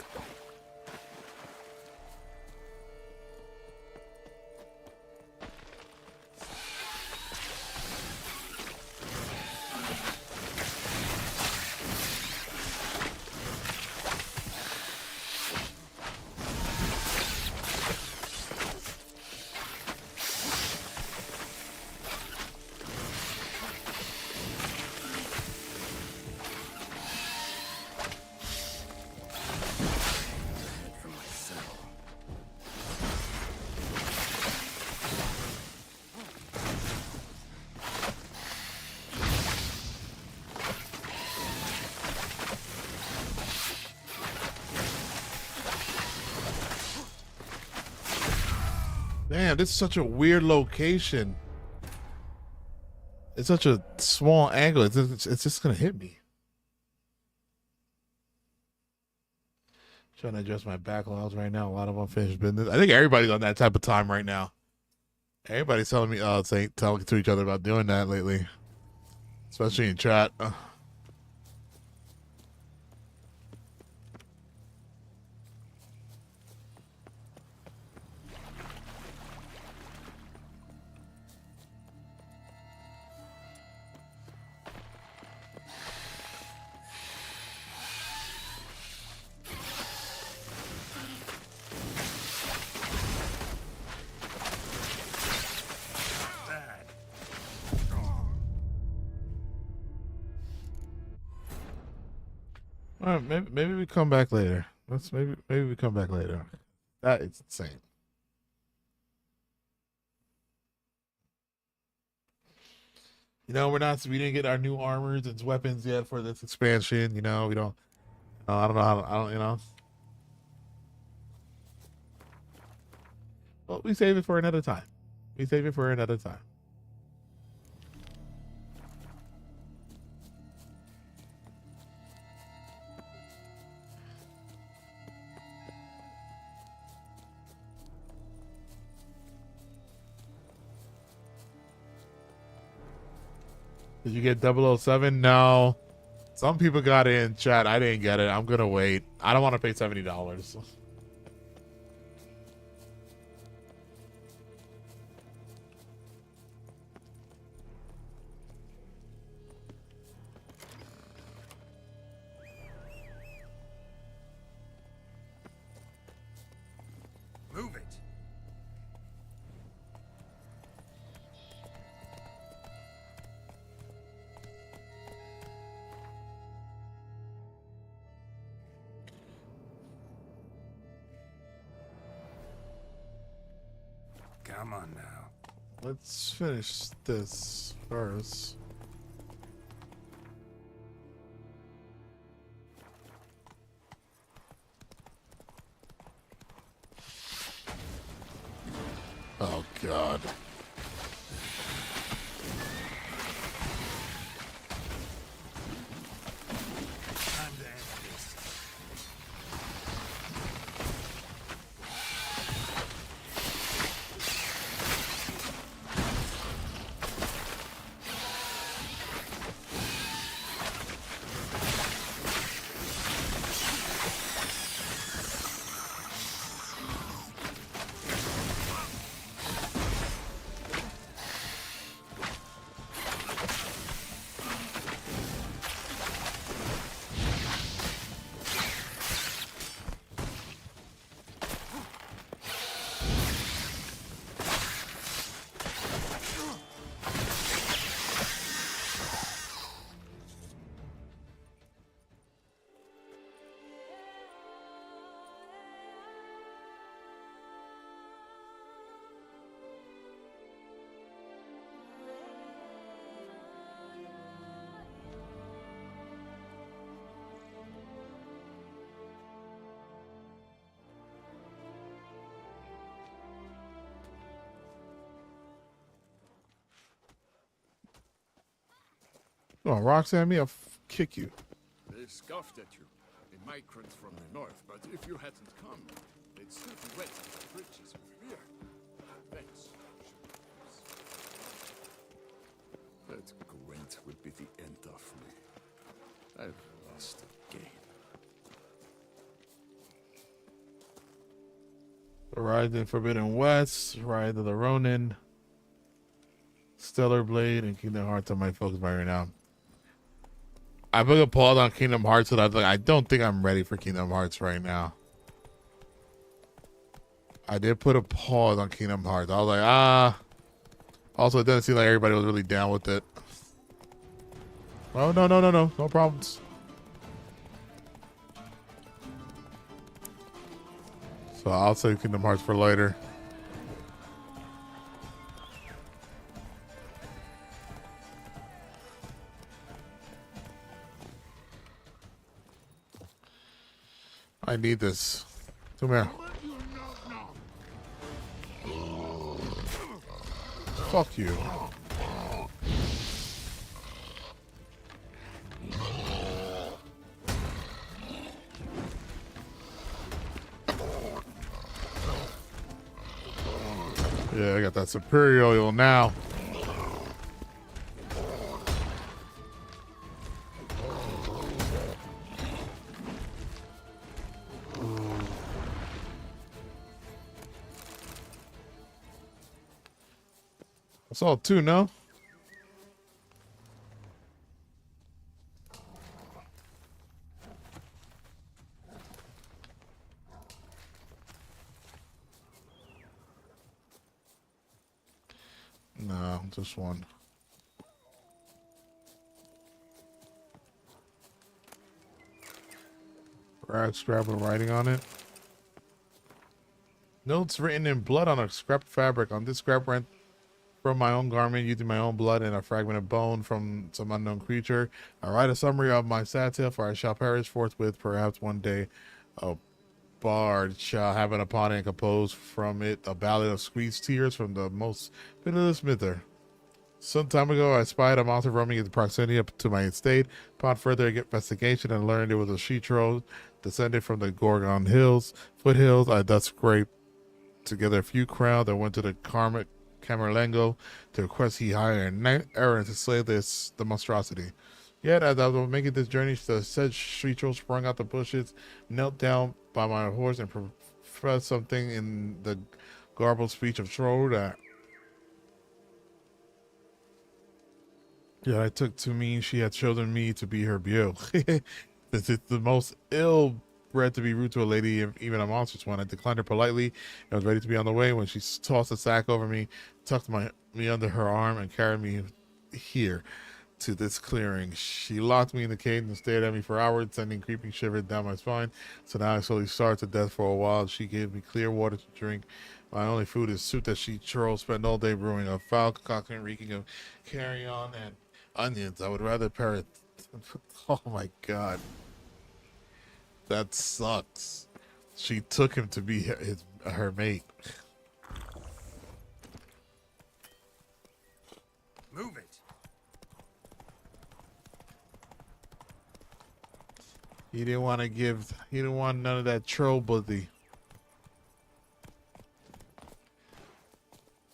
S1: Damn, this is such a weird location. It's such a small angle. It's just gonna hit me. Trying to adjust my backlogs right now. A lot of unfinished business. I think everybody's on that type of time right now. Everybody's telling me, telling to each other about doing that lately, especially in chat. All right, maybe we come back later. Maybe we come back later. That is insane. You know, we didn't get our new armors and weapons yet for this expansion. You know, we don't. I don't know. I don't. You know. Well, we save it for another time. We save it for another time. Did you get 007? No. Some people got it in chat. I didn't get it. I'm gonna wait. I don't want to pay $70.
S2: Move it. Come on now.
S1: Let's finish this first. Oh, God.
S10: Time to end this.
S1: Come on, Roxanne, me, I'll kick you.
S10: They scoffed at you, the migrants from the north, but if you hadn't come, they'd still be wet to the bridges with beer. Thanks. That Gwent will be the end of me. I've lost again.
S1: Ride in Forbidden West, Ride of the Ronin, Stellar Blade, and Kingdom Hearts are my focus right now. I put a pause on Kingdom Hearts, and I don't think I'm ready for Kingdom Hearts right now. I did put a pause on Kingdom Hearts. I was like, Also, it doesn't seem like everybody was really down with it. Oh, no problems. So I'll save Kingdom Hearts for later. I need this. Come here. Fuck you. Yeah, I got that superior oil now. That's all two, no? No, just one. Rag scrap with writing on it. Notes written in blood on a scrap fabric. On this scrap rent from my own garment, using my own blood and a fragment of bone from some unknown creature. I write a summary of my sad tale, for I shall perish forthwith. Perhaps one day a bard shall have it upon it and compose from it a ballad of squeezed tears from the most pitiless mither. Some time ago, I spied a monster roaming in the proximity up to my estate. Upon further investigation, and learned it was a she-troll descended from the Gorgon Hills, foothills. I thus scraped together a few crowd that went to the Camerlengo to request he hire a knight errant to slay the monstrosity. Yet, as I was making this journey, the said she-troll sprung out the bushes, knelt down by my horse, and professed something in the garbled speech of troll that I took to mean she had chosen me to be her beau. This is the most ill-bred to be rude to a lady, even a monstrous one. I declined her politely and was ready to be on the way when she tossed a sack over me, tucked me under her arm, and carried me here to this clearing. She locked me in the cage and stared at me for hours, sending creeping shivers down my spine. So now I slowly starved to death for a while. She gave me clear water to drink. My only food is soup that she churls spend all day brewing, a foul concoction reeking of carrion and onions. I would rather perish. Oh my god. That sucks. She took him to be her mate.
S2: Move it.
S1: He didn't want to give. He didn't want none of that troll buddy.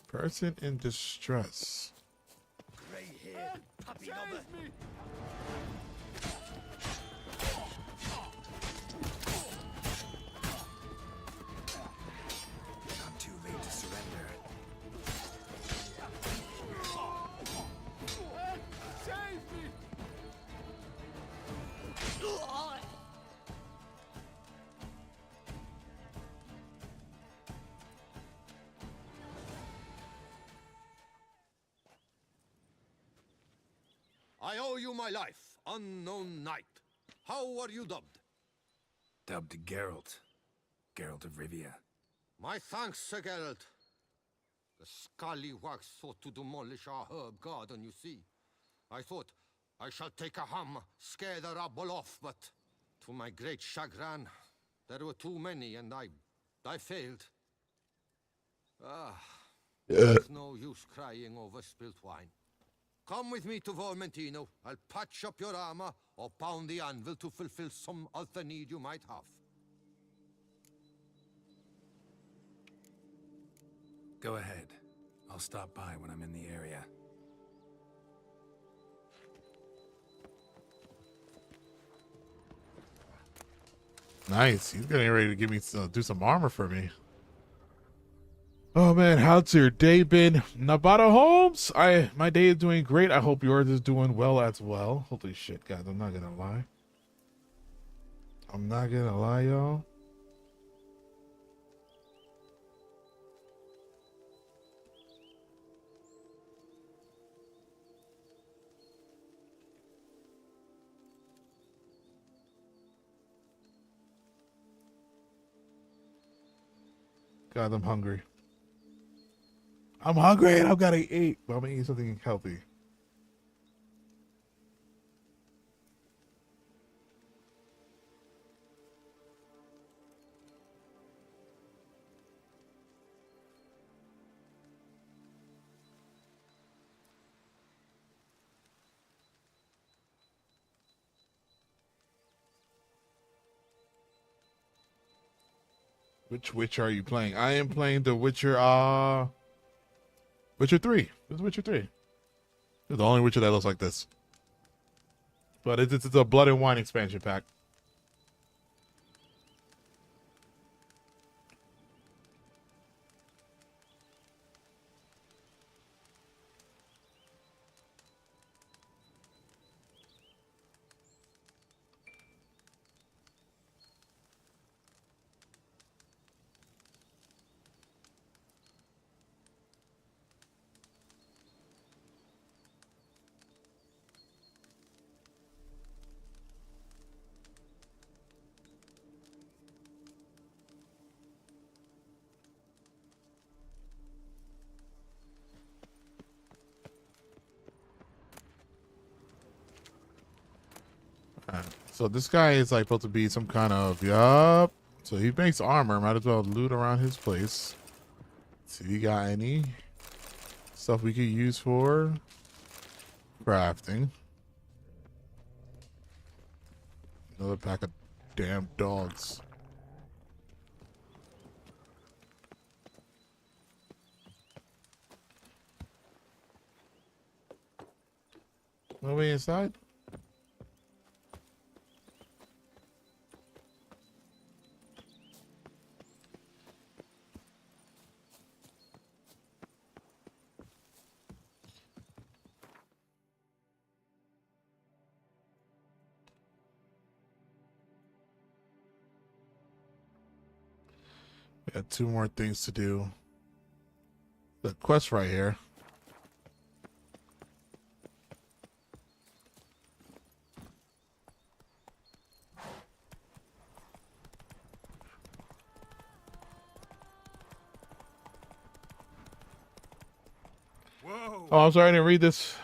S1: Person in distress.
S7: Grey-haired puppy lover.
S2: Not too late to surrender.
S10: Save me!
S15: I owe you my life, unknown knight. How are you dubbed?
S2: Dubbed Geralt. Geralt of Rivia.
S15: My thanks, Sir Geralt. The scallywags sought to demolish our herb garden, you see. I thought, I shall take a hammer, scare the rabble off, but to my great chagrin, there were too many, and I failed. There's no use crying over spilt wine. Come with me to Vermentino. I'll patch up your armor or pound the anvil to fulfill some other need you might have.
S2: Go ahead. I'll stop by when I'm in the area.
S1: Nice. He's getting ready to give me do some armor for me. Oh man, how's your day been, Nabata Holmes? My day is doing great. I hope yours is doing well as well. Holy shit, guys! I'm not gonna lie. I'm not gonna lie, y'all. God, I'm hungry. I'm hungry and I've got to eat, but I'm gonna eat something healthy. Which Witcher are you playing? I am playing The Witcher, Witcher 3. It's Witcher 3. It's the only Witcher that looks like this. But it's a Blood and Wine expansion pack. So this guy is like supposed to be some kind of, yup. So he makes armor. Might as well loot around his place. See if he got any stuff we could use for crafting. Another pack of damn dogs. Nobody inside? Got two more things to do. The quest right here.
S2: Whoa.
S1: Oh, I'm sorry, I didn't read this.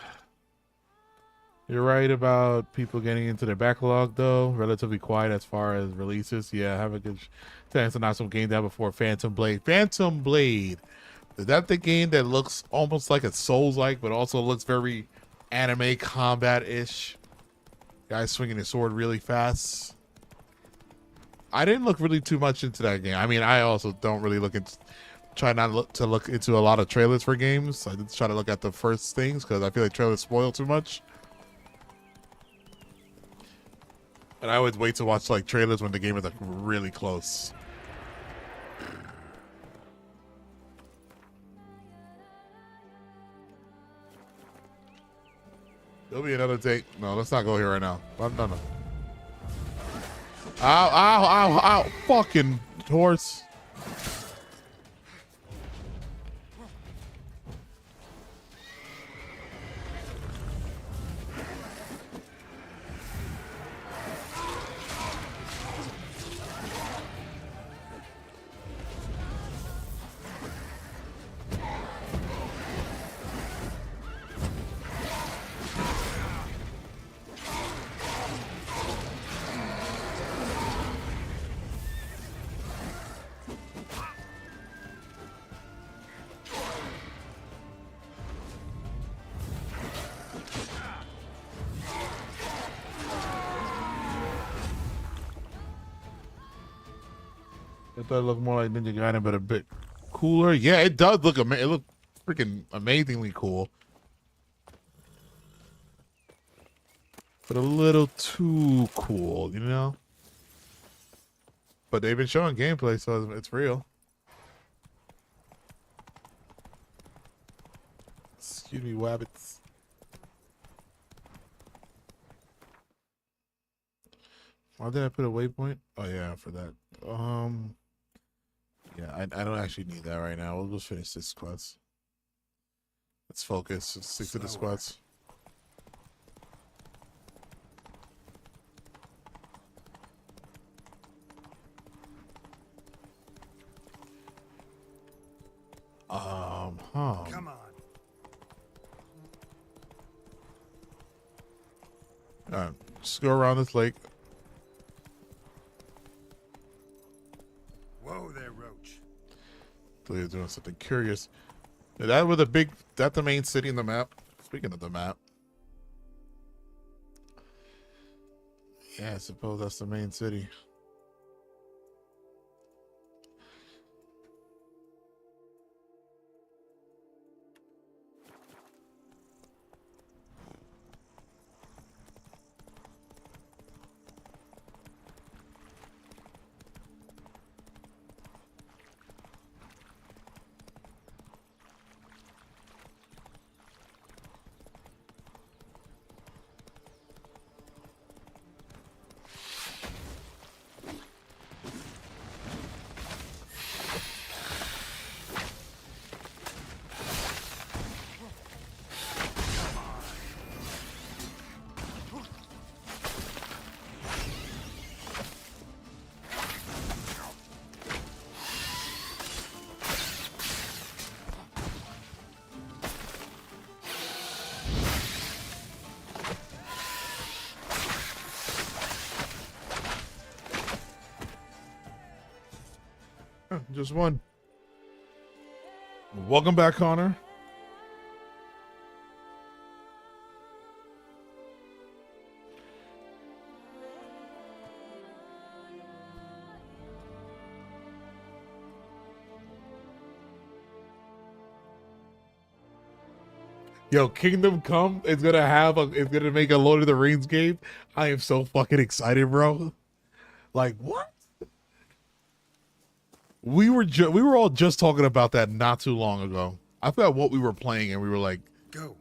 S1: You're right about people getting into their backlog, though. Relatively quiet as far as releases. Yeah, have a good chance to knock some games out before Phantom Blade. Phantom Blade Is that the game that looks almost like a Souls-like, but also looks very anime combat-ish? Guy swinging his sword really fast. I didn't look really too much into that game. I mean, I also don't really try not to look into a lot of trailers for games. I just try to look at the first things because I feel like trailers spoil too much. And I always wait to watch like trailers when the game is like really close. There'll be another date. No, let's not go here right now. No. Ow, ow, ow, ow. Fucking horse. I thought it looked more like Ninja Gaiden, but a bit cooler. Yeah, it does look it looked freaking amazingly cool. But a little too cool, you know? But they've been showing gameplay, so it's real. Excuse me, wabbits. Why did I put a waypoint? Oh yeah, for that. Yeah, I don't actually need that right now. We'll just finish this quest. Let's focus. Let's stick to the squads.
S2: Come on.
S1: Alright, just go around this lake.
S2: Whoa there, Roach.
S1: So you're doing something curious. Is that with a big, that the main city in the map? Speaking of the map. Yeah, I suppose that's the main city. Just one. Welcome back, Connor. Yo, Kingdom Come is gonna make a Lord of the Rings game. I am so fucking excited, bro. Like, what? We were all just talking about that not too long ago. I forgot what we were playing, and we were like,
S2: Go.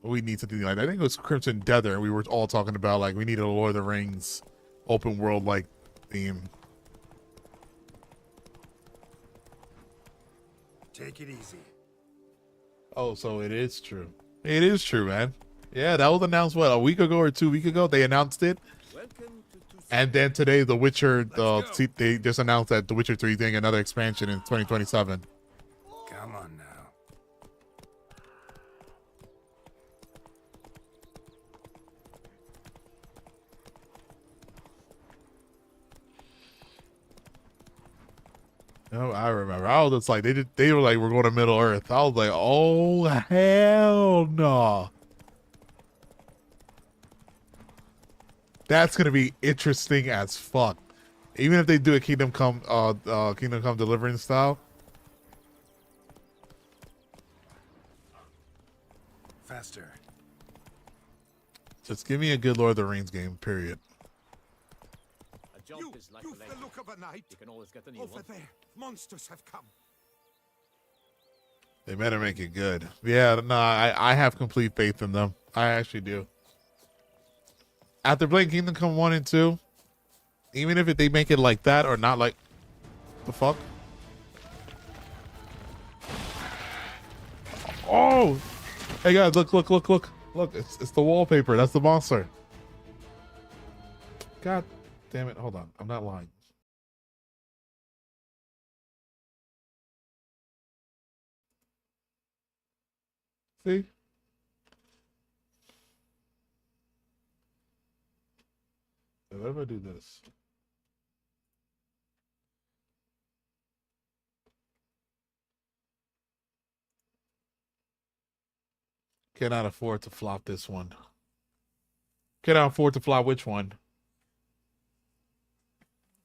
S1: we need to do like, I think it was Crimson Tether, and we were all talking about like we need a Lord of the Rings open world like theme.
S2: Take it easy.
S1: Oh, so it is true. It is true, man. Yeah, that was announced what, a week ago or 2 weeks ago. They announced it. And then today, The Witcher, they just announced that The Witcher 3 is getting another expansion in 2027.
S2: Come on now.
S1: No, I remember. I was just like, they were like, we're going to Middle Earth. I was like, oh hell no. That's gonna be interesting as fuck. Even if they do a Kingdom Come Deliverance style.
S2: Faster.
S1: Just give me a good Lord of the Rings game, period.
S14: A jump is like a leg.
S15: The look of a knight.
S14: You can always get a new
S15: Over
S14: one.
S15: there, monsters have come.
S1: They better make it good. Yeah, no, I have complete faith in them. I actually do. After playing Kingdom Come 1 and 2, even if they make it like that or not like the fuck. Oh, hey guys, look, it's the wallpaper. That's the monster. God damn it. Hold on. I'm not lying. See? What if I do this? Cannot afford to flop this one. Cannot afford to flop which one?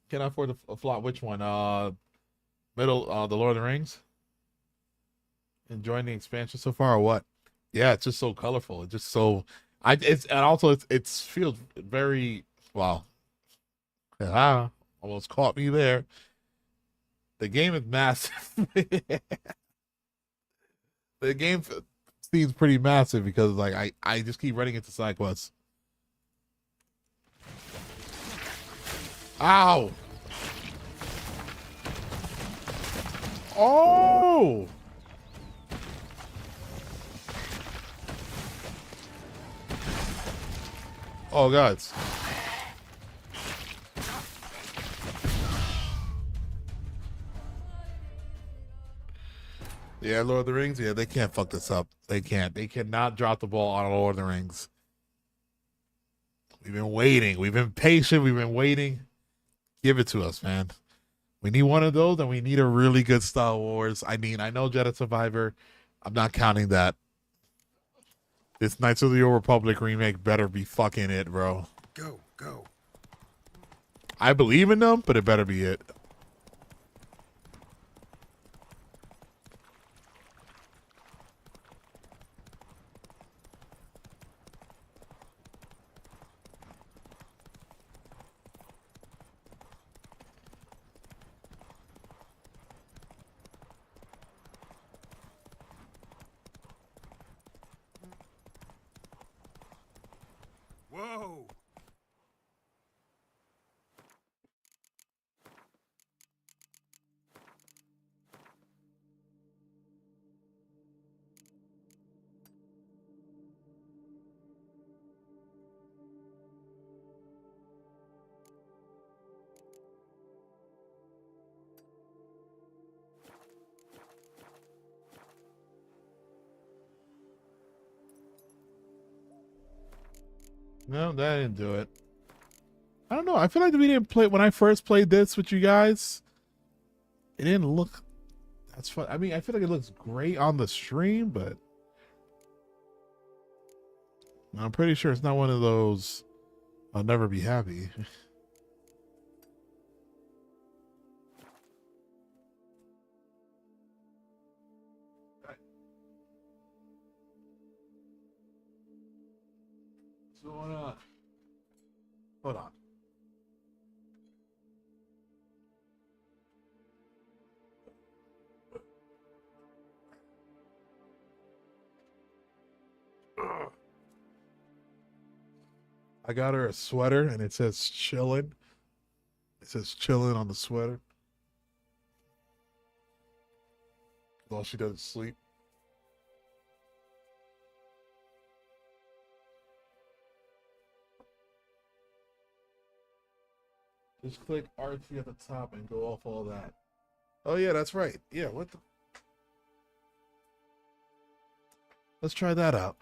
S1: Cannot afford to flop which one? The Lord of the Rings? Enjoying the expansion so far or what? Yeah, it's just so colorful. It's just so it feels very well. Yeah, almost caught me there. The game is massive. The game seems pretty massive because like I just keep running into side quests. Ow! Oh! Oh, God. Yeah, Lord of the Rings. Yeah, they can't fuck this up. They can't. They cannot drop the ball on Lord of the Rings. We've been waiting. We've been patient. We've been waiting. Give it to us, man. We need one of those, and we need a really good Star Wars. I mean, I know Jedi Survivor. I'm not counting that. This Knights of the Old Republic remake better be fucking it, bro.
S2: Go.
S1: I believe in them, but it better be it.
S2: Whoa!
S1: No, that didn't do it. I don't know. I feel like we didn't play when I first played this with you guys. It didn't look. That's fun. I mean, I feel like it looks great on the stream, but I'm pretty sure it's not one of those. I'll never be happy. So, hold on. I got her a sweater and it says chillin'. It says chillin' on the sweater. All she does is sleep. Just click RT at the top and go off all that. Oh yeah, that's right. Yeah, what the? Let's try that out.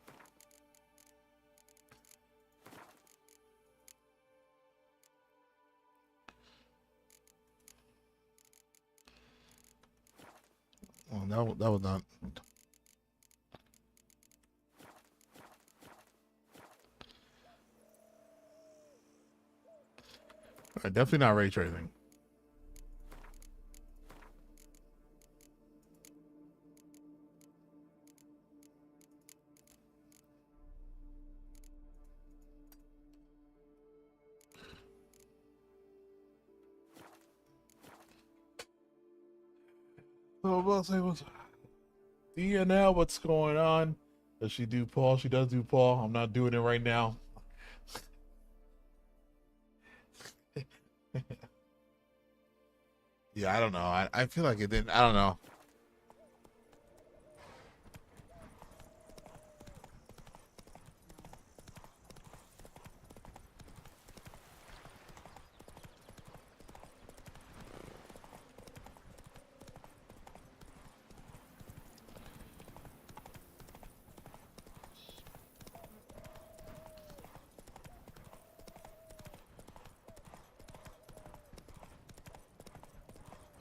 S1: that was not. Definitely not ray tracing. So we'll say what's DNL, what's going on? Does she do Paul? She does do Paul. I'm not doing it right now. Yeah, I don't know. I feel like it didn't. I don't know.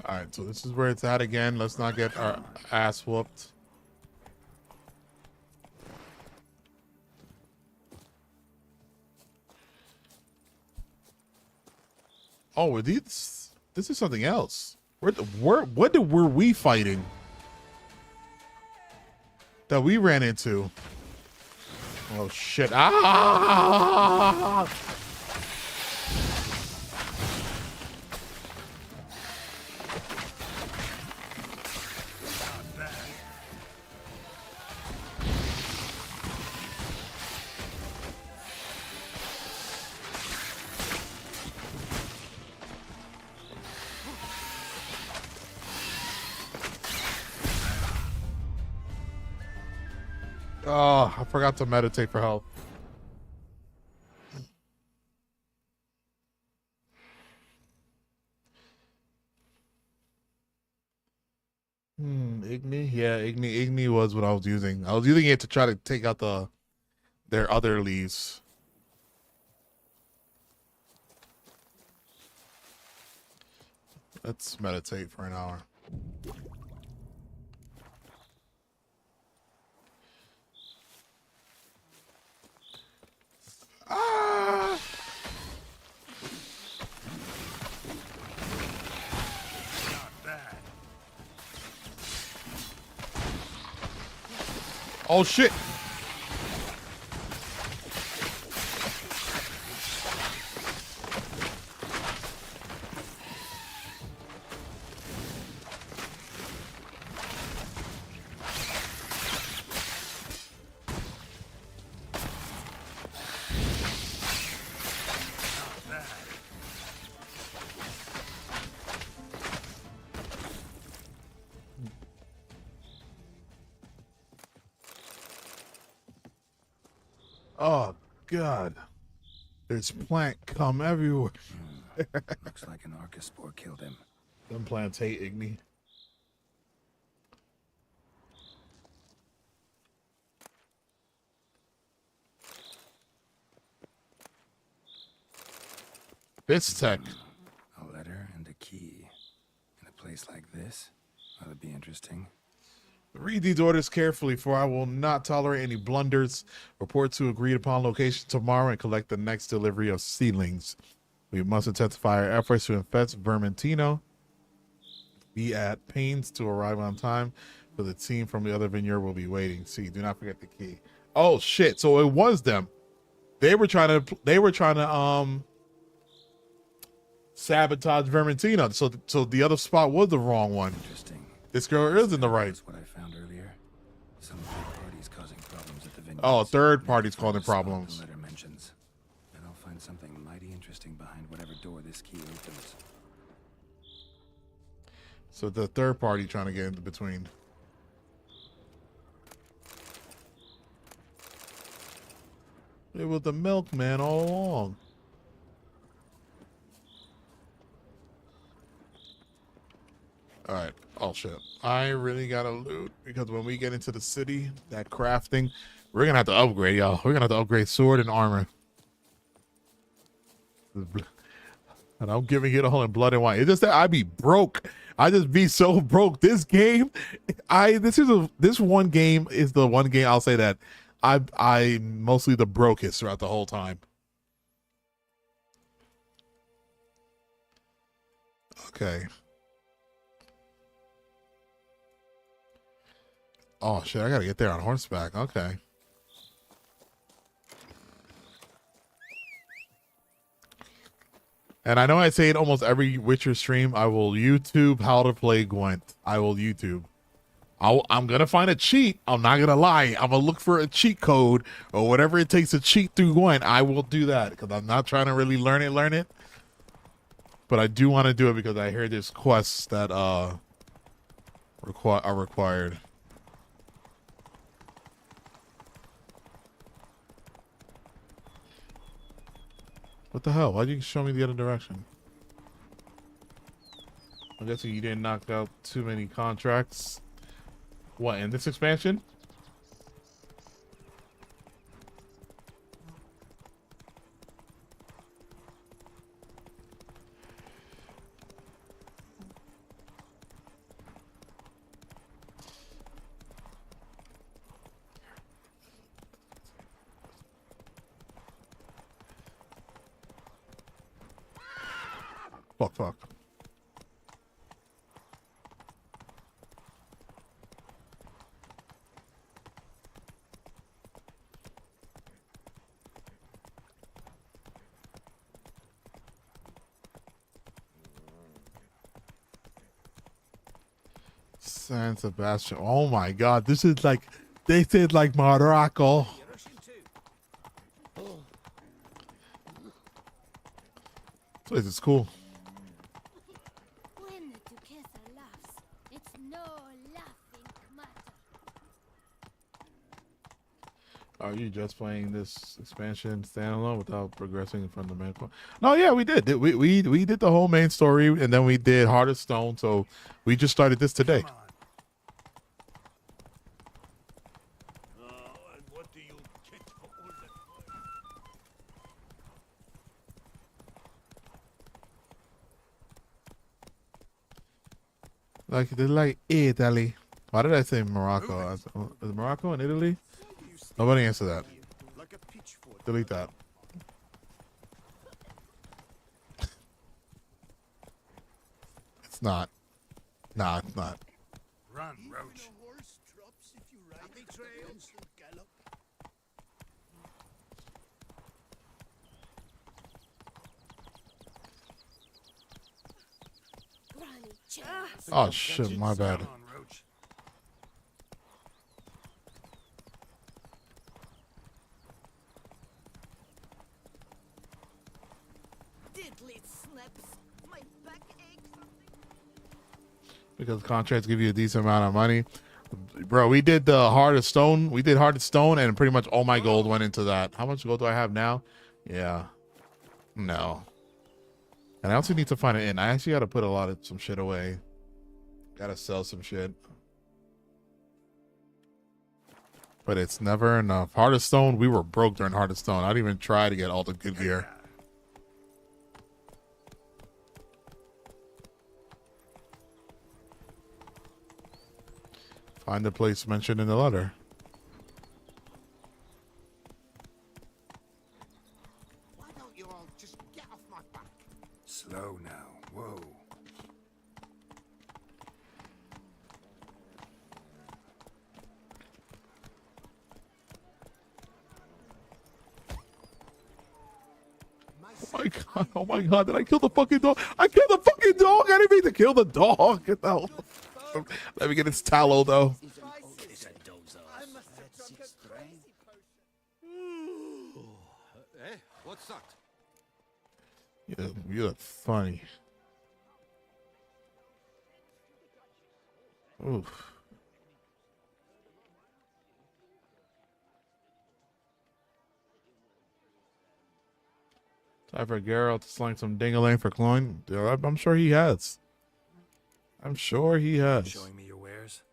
S1: All right, so this is where it's at again. Let's not get our ass whooped. Oh, were these? This is something else. What were we fighting that we ran into? Oh shit! Ah! Oh, I forgot to meditate for help. Igni? Yeah, Igni was what I was using. I was using it to try to take out their other leaves. Let's meditate for an hour. Ah! Oh shit! Oh God! There's plant come everywhere.
S2: Looks like an Archospore killed him.
S1: Them plants hate Igni. Tech.
S2: A letter and a key. In a place like this? That would be interesting.
S1: Read these orders carefully, for I will not tolerate any blunders. Report to agreed upon location tomorrow and collect the next delivery of seedlings. We must intensify our efforts to infest Vermentino. Be at pains to arrive on time, for the team from the other vineyard will be waiting. See, do not forget the key. Oh shit! So it was them. They were trying to sabotage Vermentino. So the other spot was the wrong one.
S2: Interesting.
S1: This girl is in the right.
S2: That's what I found earlier. Some third parties causing problems at the vineyard.
S1: Oh, third parties causing problems.
S2: The letter mentions. And I'll find something mighty interesting behind whatever door this key opens.
S1: So the third party trying to get in between. It was the milkman all along. All right. Oh shit. I really gotta loot because when we get into the city, that crafting, we're gonna have to upgrade, y'all. We're gonna have to upgrade sword and armor. And I'm giving it all in blood and wine. It's just that I be broke. I just be so broke. This game, this one game is the one game I'll say that I mostly the brokest throughout the whole time. Okay. Oh shit, I gotta get there on horseback. Okay. And I know I say it almost every Witcher stream. I will YouTube how to play Gwent. I will YouTube. I'm gonna find a cheat. I'm not gonna lie. I'm gonna look for a cheat code or whatever it takes to cheat through Gwent. I will do that because I'm not trying to really learn it. But I do want to do it because I hear there's quests that are required. What the hell? Why'd you show me the other direction? I'm guessing you didn't knock out too many contracts. What, in this expansion? Fuck. San Sebastian. Oh my god, this is like, they said like Morocco. This place is cool.
S3: When the Duquesa laughs, it's no laughing matter.
S1: Are you just playing this expansion standalone without progressing from the main point? No, yeah, we did. We did the whole main story, and then we did Heart of Stone. So we just started this today. Like they like Italy. Why did I say Morocco? Is Morocco in Italy? Nobody answer that. Delete that. It's not. Nah, it's not.
S5: Run, Roach.
S1: Oh shit, my bad.
S6: Diddly snaps. My back aches.
S1: Because contracts give you a decent amount of money. Bro, we did the Heart of Stone. We did Heart of Stone, and pretty much all my gold went into that. How much gold do I have now? Yeah. No. And I also need to find an inn. I actually got to put some shit away. Got to sell some shit. But it's never enough. Heart of Stone, we were broke during Heart of Stone. I didn't even try to get all the good gear. Find the place mentioned in the letter.
S15: Why don't you all just get off my back?
S2: Slow now. Whoa.
S1: Oh my god, did I kill the fucking dog? I killed the fucking dog! I didn't mean to kill the dog! Get the hell. Let me get its tallow though.
S15: Eh? What's that?
S1: You look funny. Oof. Time for Geralt to sling some ding-a-ling for Cloyne. Yeah, I'm sure he has. I'm sure he has.
S2: Showing me your wares?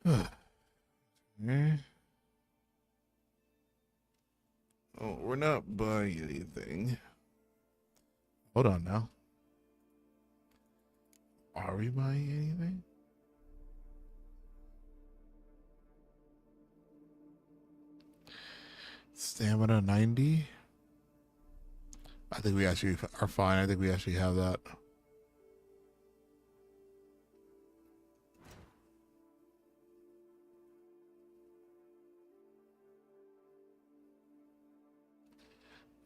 S1: Oh, we're not buying anything. Hold on now. Are we buying anything? Stamina 90. I think we actually are fine. I think we actually have that.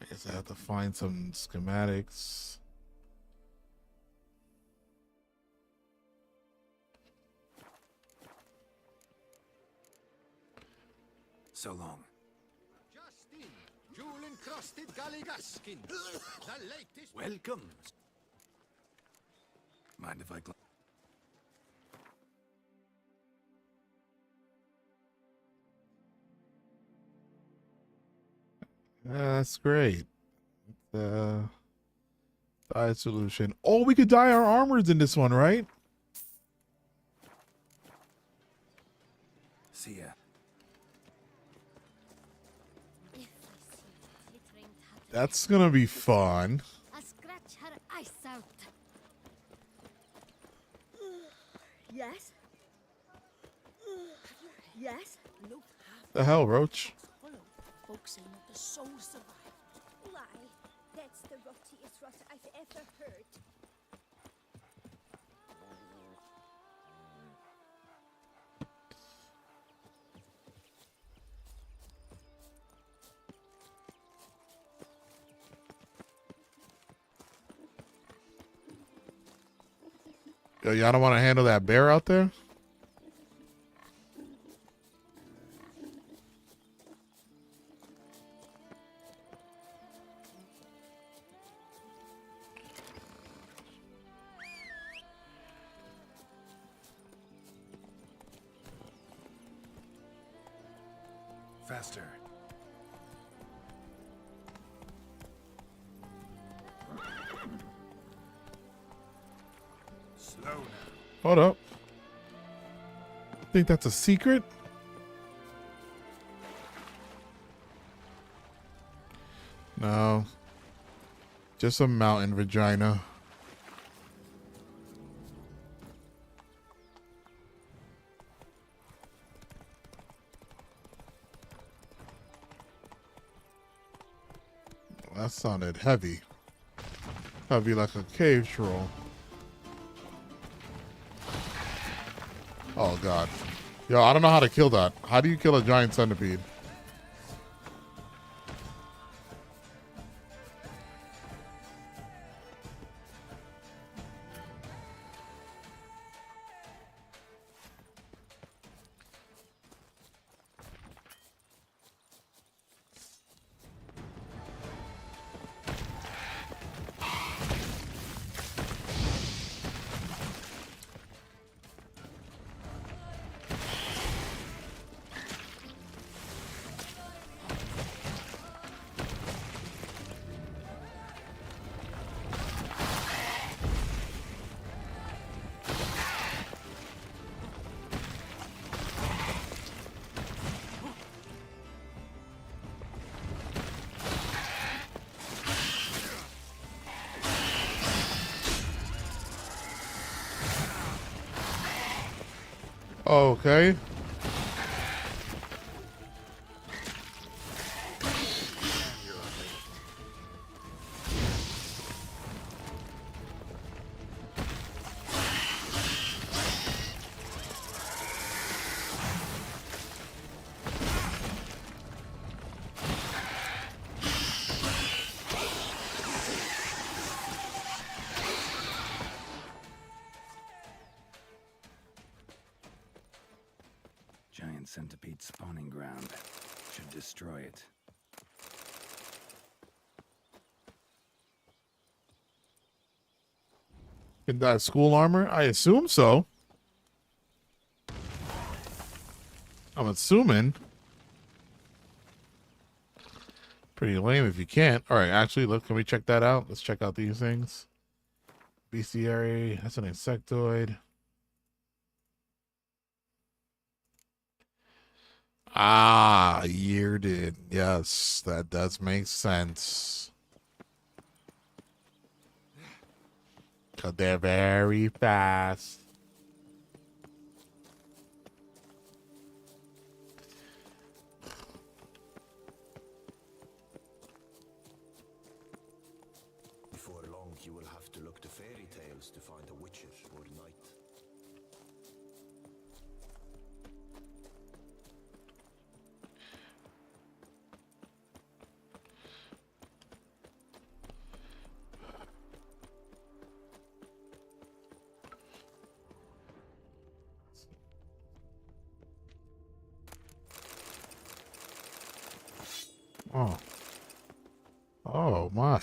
S1: I guess I have to find some schematics.
S2: So long.
S15: Justin, jewel-encrusted Galligaskin. The latest.
S2: Welcome. Mind if I
S1: That's great. Dye solution. Oh, we could dye our armors in this one, right?
S2: see ya.
S1: That's gonna be fun.
S3: I scratch her eyes out. Yes? Yes?
S12: Look,
S1: The hell, Roach?
S12: folks say not the soul survived.
S3: Why, that's the rottiest rot I've ever heard.
S1: Yo, y'all don't want to handle that bear out there?
S2: Faster. Slow now.
S1: Hold up. Think that's a secret? No. Just a mountain vagina. That sounded heavy. Heavy like a cave troll. Oh god. Yo, I don't know how to kill that. How do you kill a giant centipede? Okay.
S2: Giant centipede spawning ground. Should destroy it.
S1: In that school armor? I assume so. I'm assuming. Pretty lame if you can't. Alright, actually, look, can we check that out? Let's check out these things. Bestiary, that's an insectoid. Ah, Yearded. Yes, that does make sense. 'Cause they're very fast.
S16: Before long, you will have to look to fairy tales to find a witcher or knight.
S1: Oh. Oh my.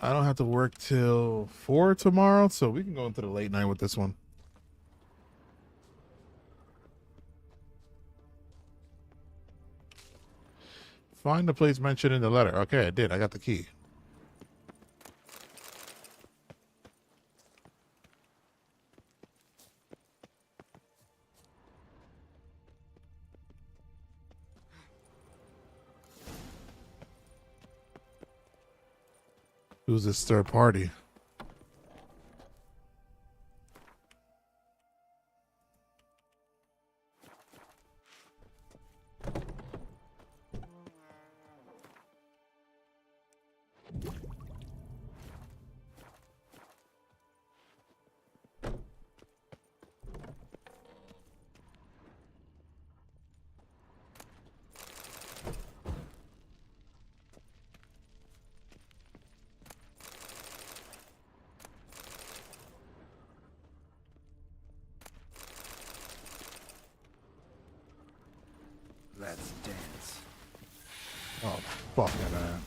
S1: I don't have to work till 4 tomorrow, so we can go into the late night with this one. Find the place mentioned in the letter. Okay, I did. I got the key. Who's this third party?
S2: Let's dance.
S1: Oh, fuck it, man.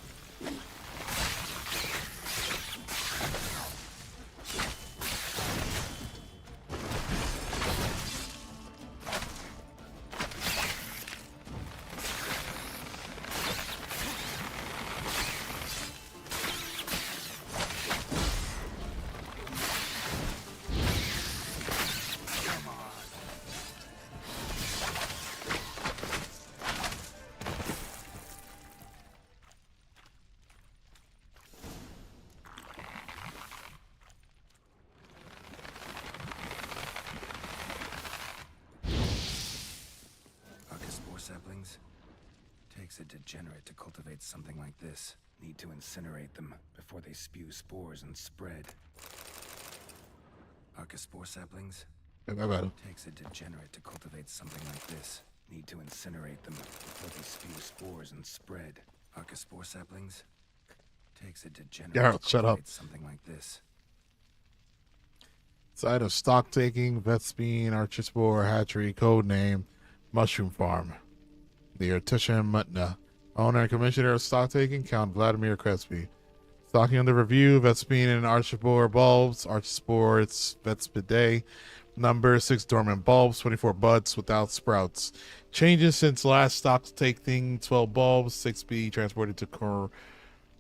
S2: Arcaspore saplings? Takes a degenerate to cultivate something like this. Need to incinerate them before they spew spores and spread. Arcaspore saplings? Takes a degenerate to cultivate something like this. Need to incinerate them before they spew spores and spread. Arcaspore saplings? Takes a degenerate
S1: Geralt,
S2: to
S1: shut up.
S2: cultivate something like this.
S1: Site of stock taking, Vespine, Archerspore, hatchery, code name, Mushroom Farm. Near Tushem Mutna. Owner and commissioner of stock taking, Count Vladimir Crespi. Stocking under review, Vespine and Archerspore bulbs, Archerspore, it's Vetspidae. Number 6 dormant bulbs, 24 buds without sprouts. Changes since last stock taking, 12 bulbs, 6B transported to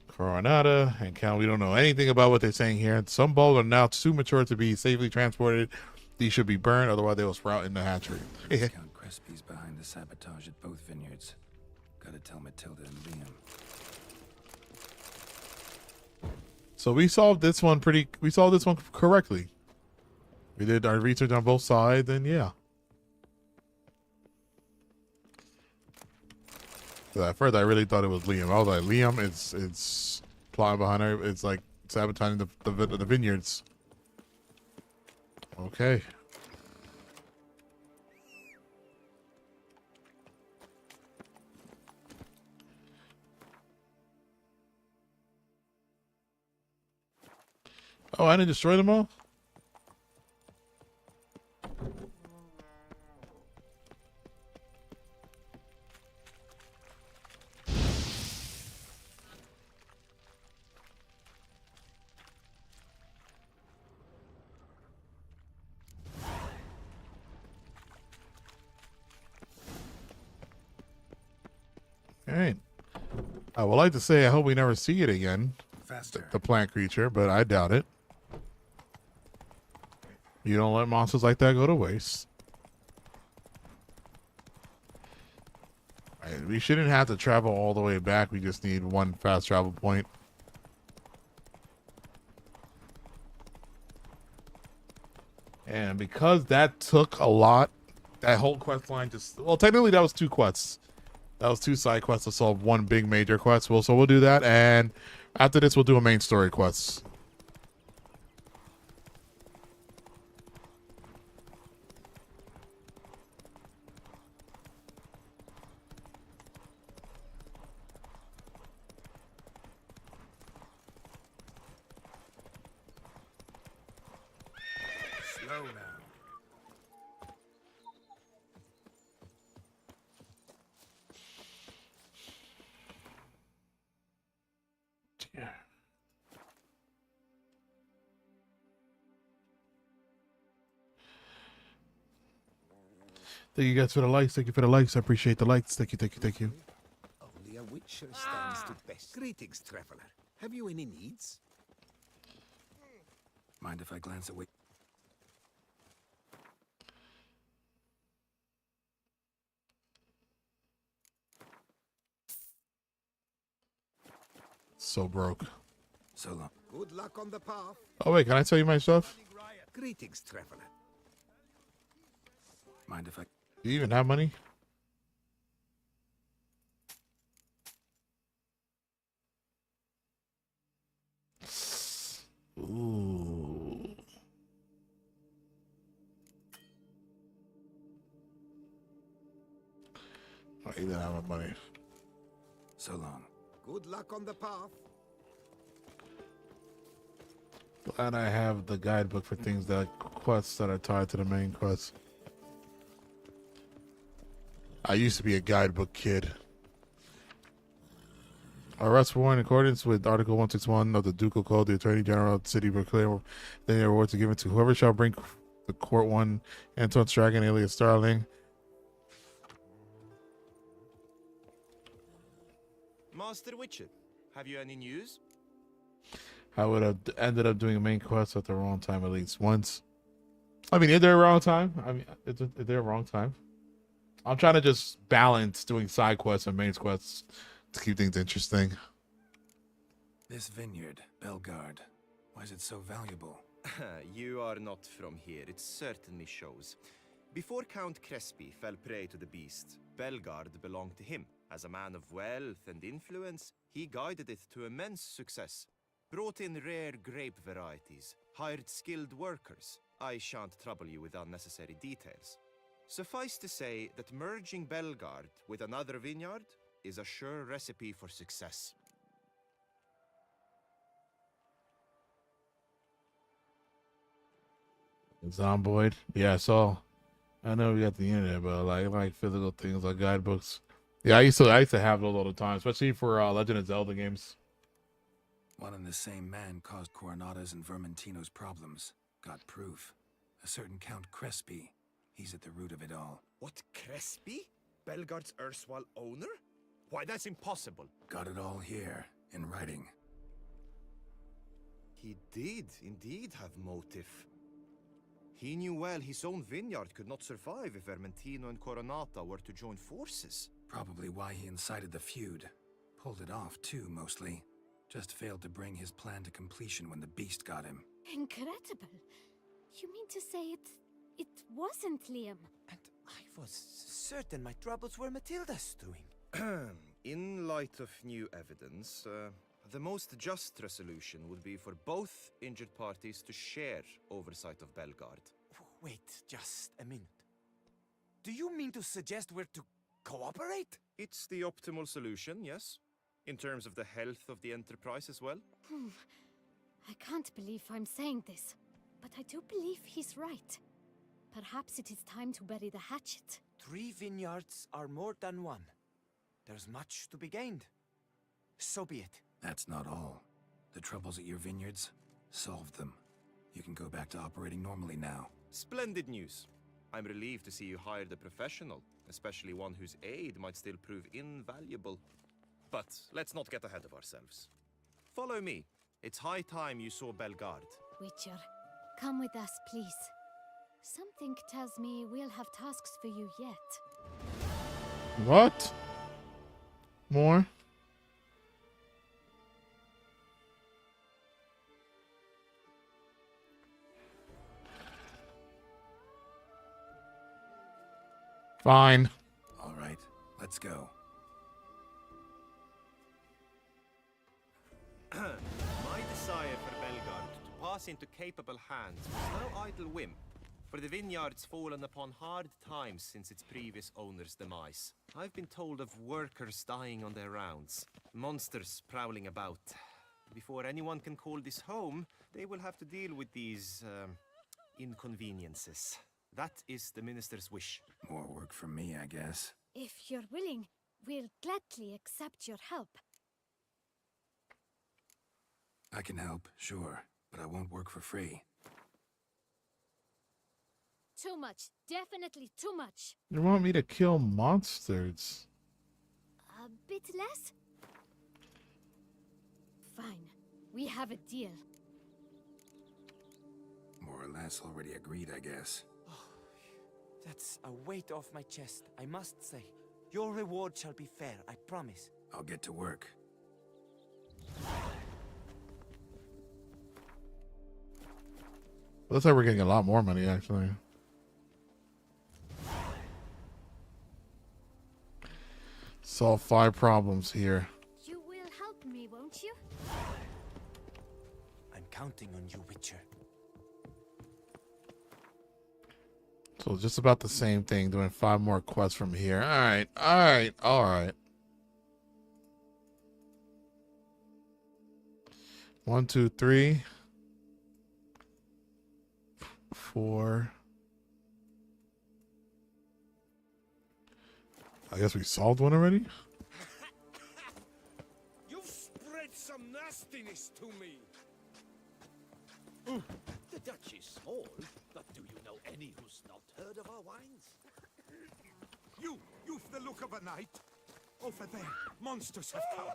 S1: Coronata and Count. We don't know anything about what they're saying here. Some bulbs are now too mature to be safely transported. These should be burned, otherwise they will sprout in the hatchery.
S2: Count Crespi's behind the sabotage at both vineyards. Gotta tell Matilda and Liam.
S1: So we solved this one correctly. We did our research on both sides, and yeah. So at first I really thought it was Liam. I was like, Liam is plotting behind her. It's like sabotaging the vineyards. Okay. Oh, I didn't destroy them all? All right. I would like to say I hope we never see it again.
S2: Faster.
S1: The plant creature, but I doubt it. You don't let monsters like that go to waste. We shouldn't have to travel all the way back. We just need one fast travel point. And because that took a lot, that whole quest line just... Well, technically that was 2 quests. That was 2 side quests to solve 1 big major quest. So we'll do that. And after this, we'll do a main story quest.
S2: Slow now.
S1: Thank you guys for the likes. Thank you for the likes. I appreciate the likes. Thank you, thank you, thank you.
S11: Only a witcher stands to best. Greetings, traveler. Have you any needs?
S2: Mind if I glance away?
S1: So broke.
S2: So long.
S11: Good luck on the path.
S1: Oh, wait. Can I tell you my stuff?
S11: Greetings, traveler.
S2: Mind if I...
S1: Do you even have money? Ooh. I didn't have my money.
S2: So long.
S11: Good luck on the path.
S1: Glad I have the guidebook for things that quests that are tied to the main quest. I used to be a guidebook kid. Arrest warrant in accordance with Article 161 of the Ducal Code, the Attorney General of the City of Berkeley, then the awards are given to whoever shall bring the court one Anton Stragan, alias Starling.
S8: Master Witcher, have you any news?
S1: I would have ended up doing a main quest at the wrong time at least once. I mean, is there a wrong time? I mean, is there a wrong time? I'm trying to just balance doing side quests and main quests to keep things interesting.
S2: This vineyard, Belgard, why is it so valuable?
S8: You are not from here, it certainly shows. Before Count Crespi fell prey to the beast, Belgard belonged to him. As a man of wealth and influence, he guided it to immense success. Brought in rare grape varieties, hired skilled workers. I shan't trouble you with unnecessary details. Suffice to say that merging Belgard with another vineyard is a sure recipe for success.
S1: Zomboid. Yeah, I know we got the internet, but I like physical things like guidebooks. Yeah, I used to have those all the time, especially for Legend of Zelda games.
S2: One and the same man caused Coronata's and Vermentino's problems. Got proof. A certain Count Crespi. He's at the root of it all.
S9: What, Crespi? Belgard's erstwhile owner? Why, that's impossible.
S2: Got it all here, in writing.
S8: He did indeed have motive. He knew well his own vineyard could not survive if Vermentino and Coronata were to join forces.
S2: Probably why he incited the feud. Pulled it off, too, mostly. Just failed to bring his plan to completion when the beast got him.
S17: Incredible. You mean to say it wasn't Liam?
S9: And I was certain my troubles were Matilda's doing.
S8: In light of new evidence, the most just resolution would be for both injured parties to share oversight of Belgard.
S9: Wait just a minute. Do you mean to suggest we're to cooperate?
S8: It's the optimal solution, yes. In terms of the health of the enterprise as well.
S17: I can't believe I'm saying this, but I do believe he's right. Perhaps it is time to bury the hatchet.
S9: 3 vineyards are more than one. There's much to be gained. So be it.
S2: That's not all. The troubles at your vineyards, solved them. You can go back to operating normally now.
S8: Splendid news. I'm relieved to see you hired a professional, especially one whose aid might still prove invaluable. But let's not get ahead of ourselves. Follow me. It's high time you saw Belgard.
S17: Witcher, come with us, please. Something tells me we'll have tasks for you yet.
S1: What? More? Fine.
S2: All right, let's go.
S8: My desire for Belgard to pass into capable hands was no idle whim, for the vineyard's fallen upon hard times since its previous owner's demise. I've been told of workers dying on their rounds, monsters prowling about. Before anyone can call this home, they will have to deal with these, inconveniences. That is the minister's wish.
S2: More work for me, I guess.
S17: If you're willing, we'll gladly accept your help.
S2: I can help, sure, but I won't work for free.
S17: Too much. Definitely too much.
S1: You want me to kill monsters?
S17: A bit less? Fine. We have a deal.
S2: More or less already agreed, I guess.
S9: That's a weight off my chest, I must say. Your reward shall be fair, I promise.
S2: I'll get to work.
S1: Looks like we're getting a lot more money, actually. Solve 5 problems here.
S17: You will help me, won't you?
S9: I'm counting on you, Witcher.
S1: So just about the same thing, doing 5 more quests from here. Alright, alright, alright. 1, 2, 3. 4. I guess we solved one already?
S10: You've spread some nastiness to me.
S7: The Dutch is small, but do you know any who's not heard of our wines?
S10: You've the look of a knight. Over there, monsters have come.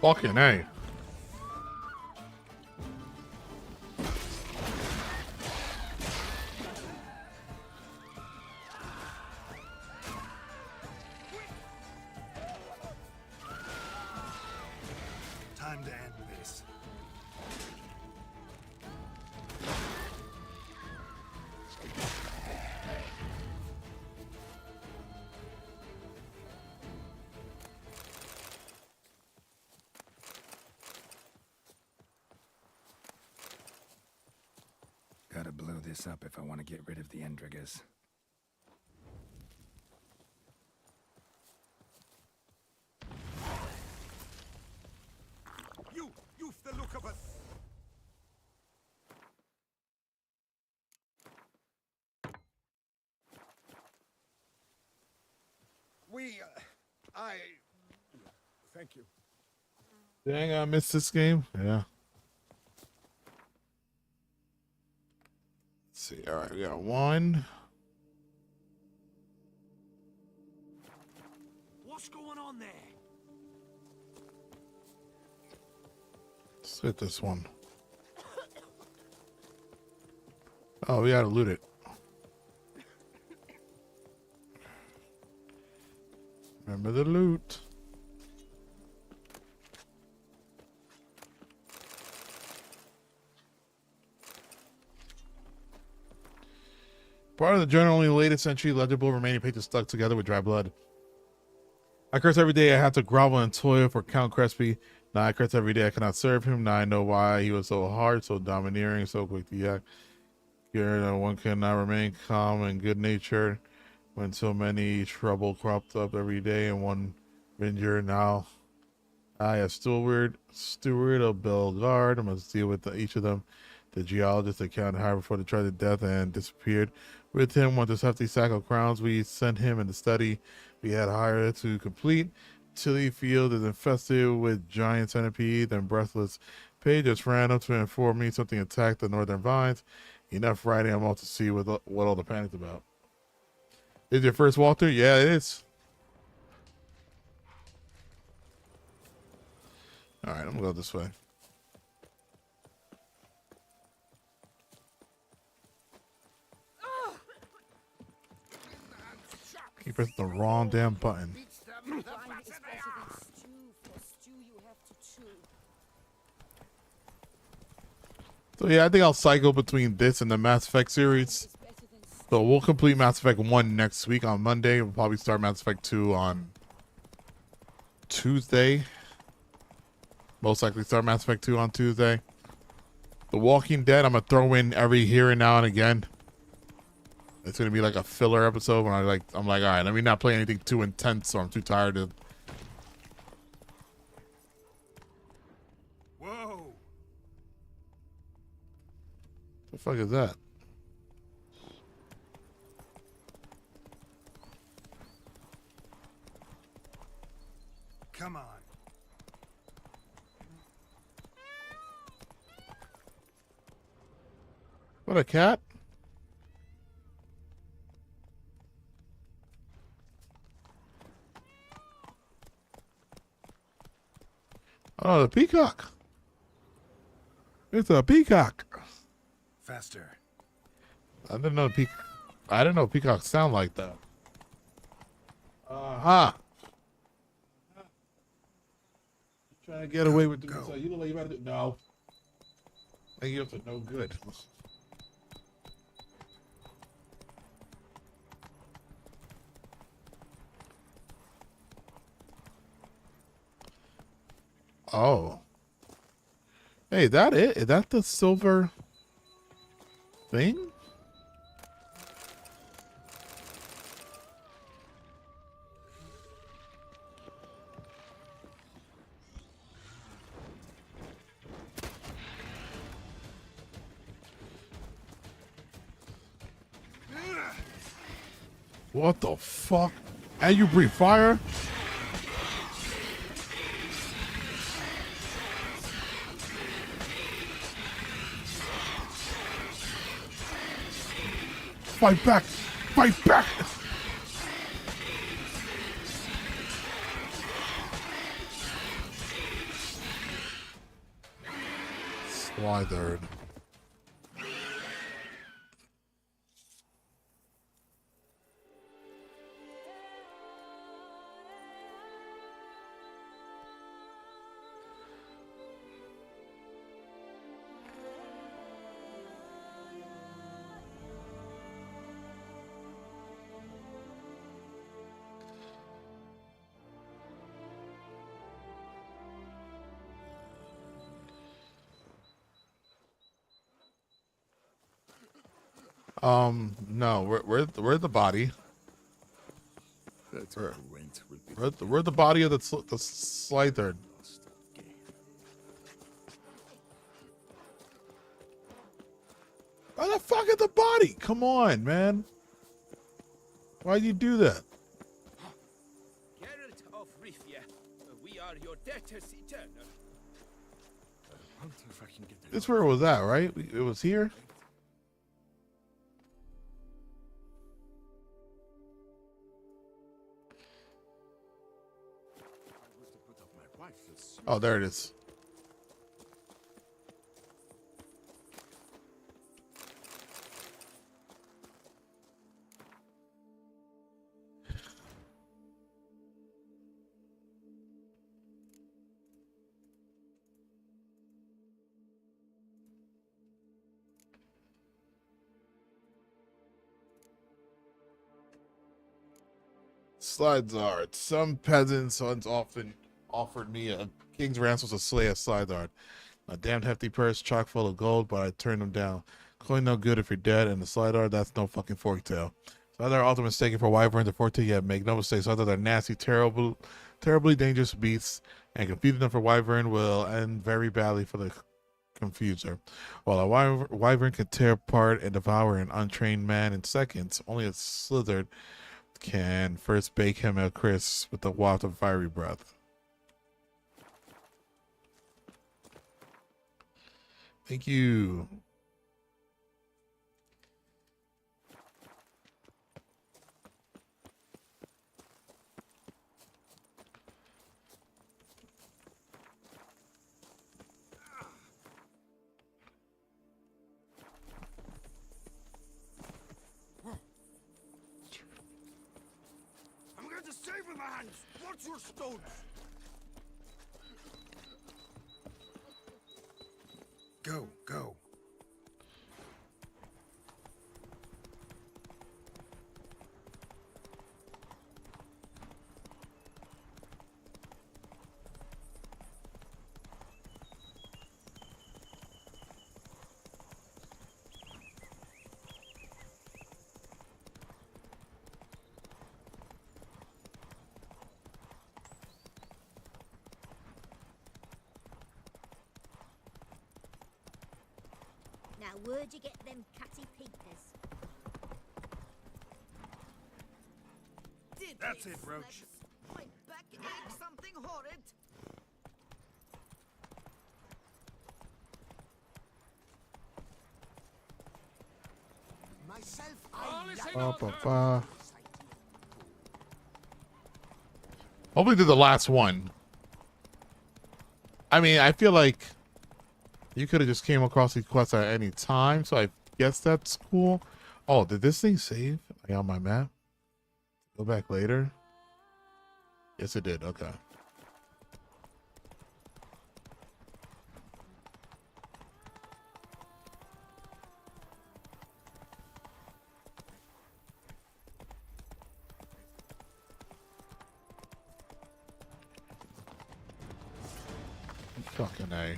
S1: Fucking A.
S10: Time to end this.
S2: Gotta blow this up if I want to get rid of the Endrigas.
S10: You've the look of a... Thank you.
S1: Dang, I missed this game. Yeah. Let's see. All right, we got 1.
S10: What's going on there?
S1: Let's hit this one. Oh, we gotta loot it. Remember the loot. Part of the journal, only the latest entry, legible remaining pages stuck together with dry blood. I curse every day I have to grovel and toil for Count Crespi. Now I curse every day I cannot serve him. Now I know why he was so hard, so domineering, so quick to act. One cannot remain calm and good-natured when so many trouble cropped up every day in one vineyard. Now I, as steward of Belgard, must deal with each of them. The geologist accounted hired before the tragic death and disappeared. With him went this hefty sack of crowns. We sent him in the study we had hired to complete. Chili field is infested with giant centipedes and breathless. Page just ran up to inform me something attacked the northern vines. Enough writing, I'm off to see what all the panic's about. Is your first walkthrough? Yeah, it is. All right, I'm gonna go this way. He pressed the wrong damn button. So yeah, I think I'll cycle between this and the Mass Effect series. So we'll complete Mass Effect 1 next week on Monday. We'll probably start Mass Effect 2 on Tuesday. Most likely start Mass Effect 2 on Tuesday. The Walking Dead, I'm going to throw in every here and now and again. It's going to be like a filler episode when I'm like, all right, let me not play anything too intense or I'm too tired to.
S5: Whoa!
S1: The fuck is that?
S5: Come on.
S1: What, a cat? Oh, the peacock. It's a peacock.
S5: Faster.
S1: I didn't know peacocks sound like that. Uh-huh. Trying to get away with doing so. You look like you about to do. No. I think you're up to no good. Oh. Hey, is that it? Is that the silver thing? What the fuck? And you breathe fire? Fight back! Fight back! Slithered. No, where's the body? Where's the body of the Slithered? Where the fuck is the body? Come on, man. Why'd you do that?
S10: Geralt of Rivia, we are your debtors eternal.
S5: I wonder if I can get there.
S1: This is where it was at, right? It was here. Oh, there it is. Slidezard. Some peasant sons often offered me a king's ransom to slay a Slidezard. A damned hefty purse chock full of gold, but I turned them down. Coin no good if you're dead, and the Slidezard, that's no fucking forktail. Slidezard are often mistaken for wyverns or forktail, yet make no mistake, Slidezard are nasty, terribly dangerous beasts, and confusing them for wyvern will end very badly for the confuser. While a wyvern can tear apart and devour an untrained man in seconds, only a slithered can first bake him a crisp with a waft of fiery breath. Thank you.
S10: I'm going to save with my hands. Watch your stones.
S2: Go, go.
S3: Now, where'd you get them catty peepers?
S10: That's it, Roach.
S6: My back aches something horrid.
S11: Myself,
S1: Hopefully, do the last one. I mean, I feel like you could have just came across these quests at any time, so I guess that's cool. Oh, did this thing save like on my map? Go back later. Yes, it did. Okay. Fucking A.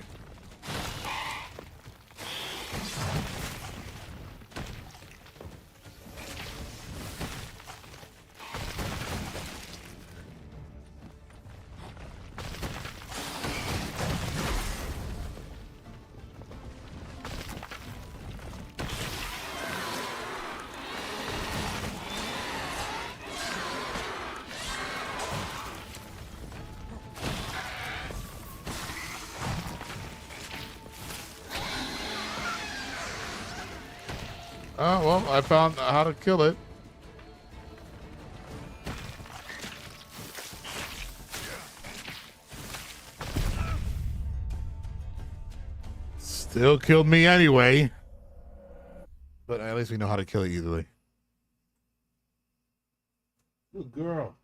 S1: Oh, well, I found how to kill it. Still killed me anyway. But at least we know how to kill it easily. Good girl.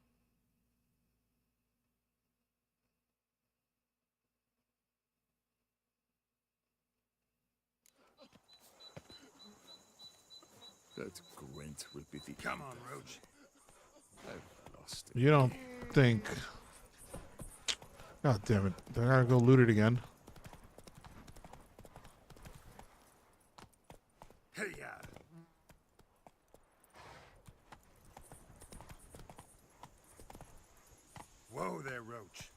S10: That Gwent will be the... Come on, Roach. I've lost it.
S1: You don't think... God damn it. I gotta go loot it again.
S10: Hey, yeah. Whoa there, Roach.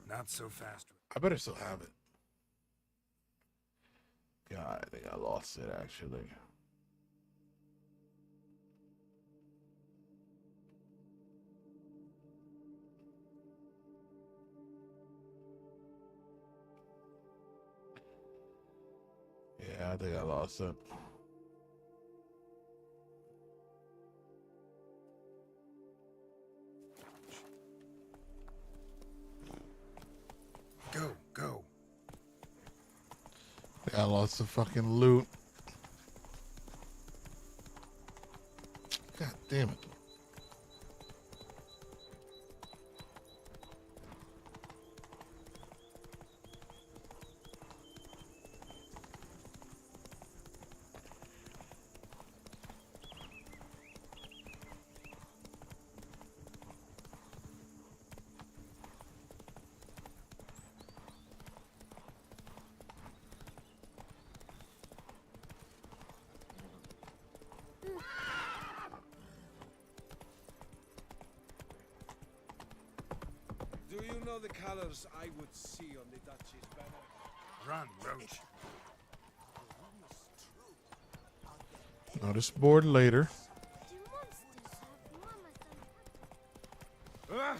S10: Not so fast.
S1: I better still have it. God, I think I lost it actually. Yeah, I think I lost it.
S2: Go, go.
S1: Yeah, I lost the fucking loot. God damn it.
S5: Do you know the colors I would see on the Duchy's banner?
S2: Run, Roach.
S1: Notice board later.
S3: Do monsters have mamas and
S5: Ah!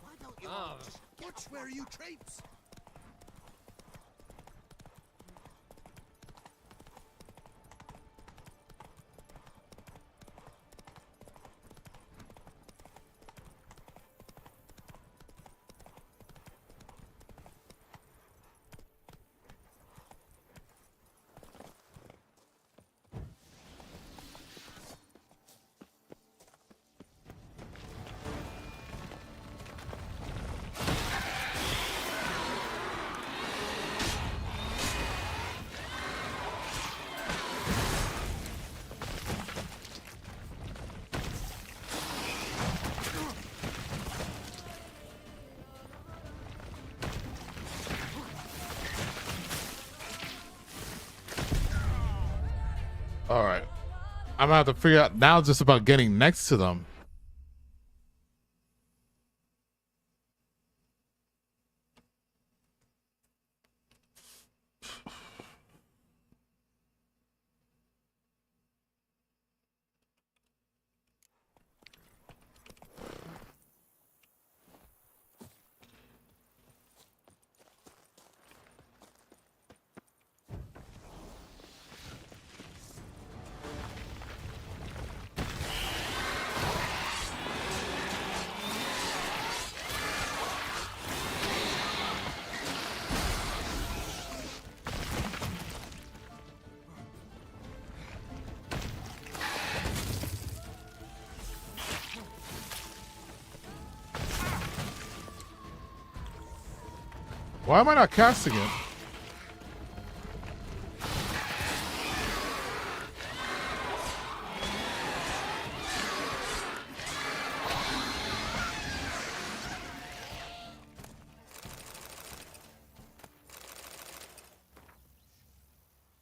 S7: Why don't you all just watch where you traipse?
S1: All right. I'm gonna have to figure out now. It's just about getting next to them. Why am I not casting it?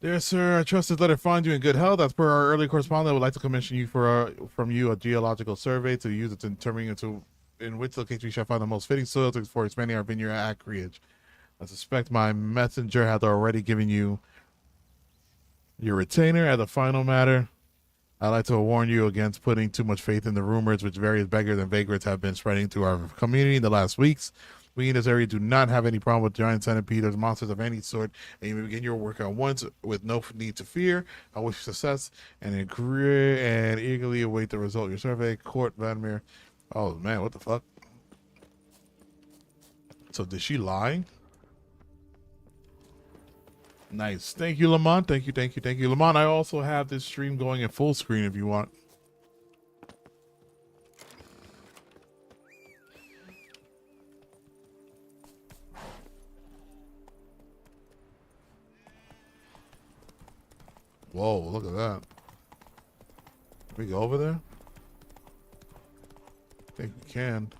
S1: Dear sir, I trust this letter finds you in good health. As per our early correspondence, I would like to commission you from you a geological survey to use it to determine in which location we shall find the most fitting soil for expanding our vineyard at Acreage. I suspect my messenger had already given you your retainer. As a final matter, I'd like to warn you against putting too much faith in the rumors which various beggars and vagrants have been spreading through our community in the last weeks. We in this area do not have any problem with giant centipedes or monsters of any sort, and you may begin your work at once with no need to fear. I wish you success and eagerly await the result of your survey. Court Vladimir. Oh man, what the fuck? So did she lie? Nice. Thank you, Lamont. Thank you. Lamont, I also have this stream going in full screen if you want. Whoa, look at that. Can we go over there? I think we can.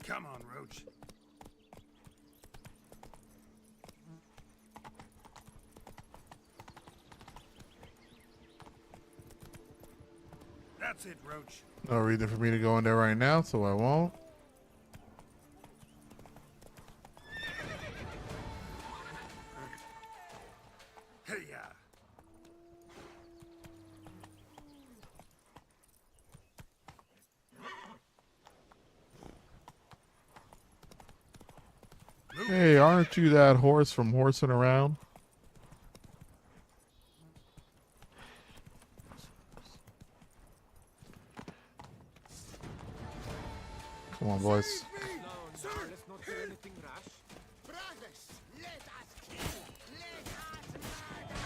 S2: Come on, Roach. That's it, Roach.
S1: No reason for me to go in there right now, so I won't.
S2: Hey-ya.
S1: Hey, aren't you that horse from horsing around? Come on, boys.
S5: Sir, let's not do anything rash.
S7: Brothers, let us kill. Let us murder.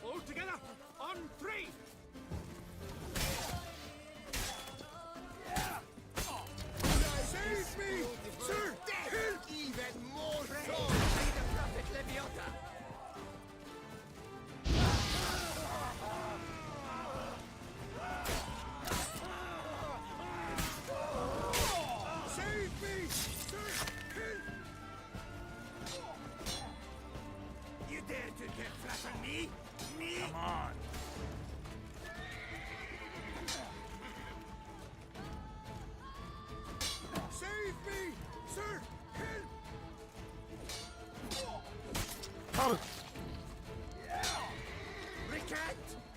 S14: All together, on three!
S7: Save me! Sir, death! Even more so! By the prophet Leviota!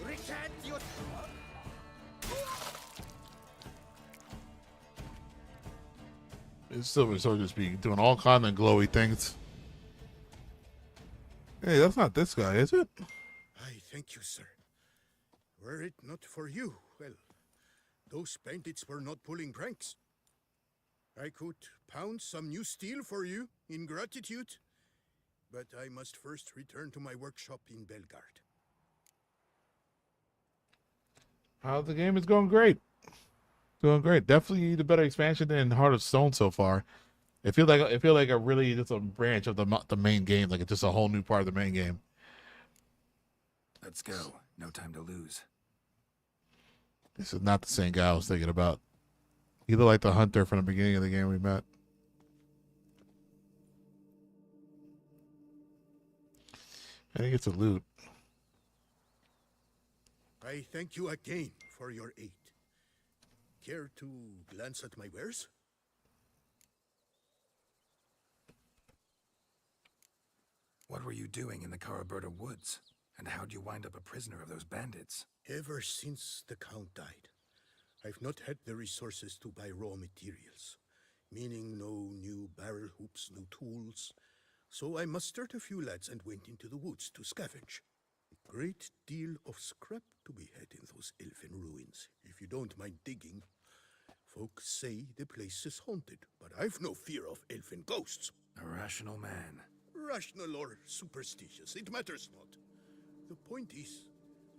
S7: Recant your...
S1: It's Silver Soldier speaking, doing all kind of glowy things. Hey, that's not this guy, is it?
S5: I thank you, sir. Were it not for you, well, those bandits were not pulling pranks. I could pound some new steel for you in gratitude, but I must first return to my workshop in Belgard.
S1: The game is going great. Doing great. Definitely the better expansion than Heart of Stone so far. It feels like a really just a branch of the main game, like it's just a whole new part of the main game.
S2: Let's go. No time to lose.
S1: This is not the same guy I was thinking about. He looked like the hunter from the beginning of the game we met. And he gets a loot.
S5: I thank you again for your aid. Care to glance at my wares?
S2: What were you doing in the Caraberta woods? And how'd you wind up a prisoner of those bandits?
S5: Ever since the Count died, I've not had the resources to buy raw materials, meaning no new barrel hoops, no tools. So I mustered a few lads and went into the woods to scavenge. A great deal of scrap to be had in those elfin ruins, if you don't mind digging. Folks say the place is haunted, but I've no fear of elfin ghosts.
S2: A rational man.
S5: Rational or superstitious, it matters not. The point is,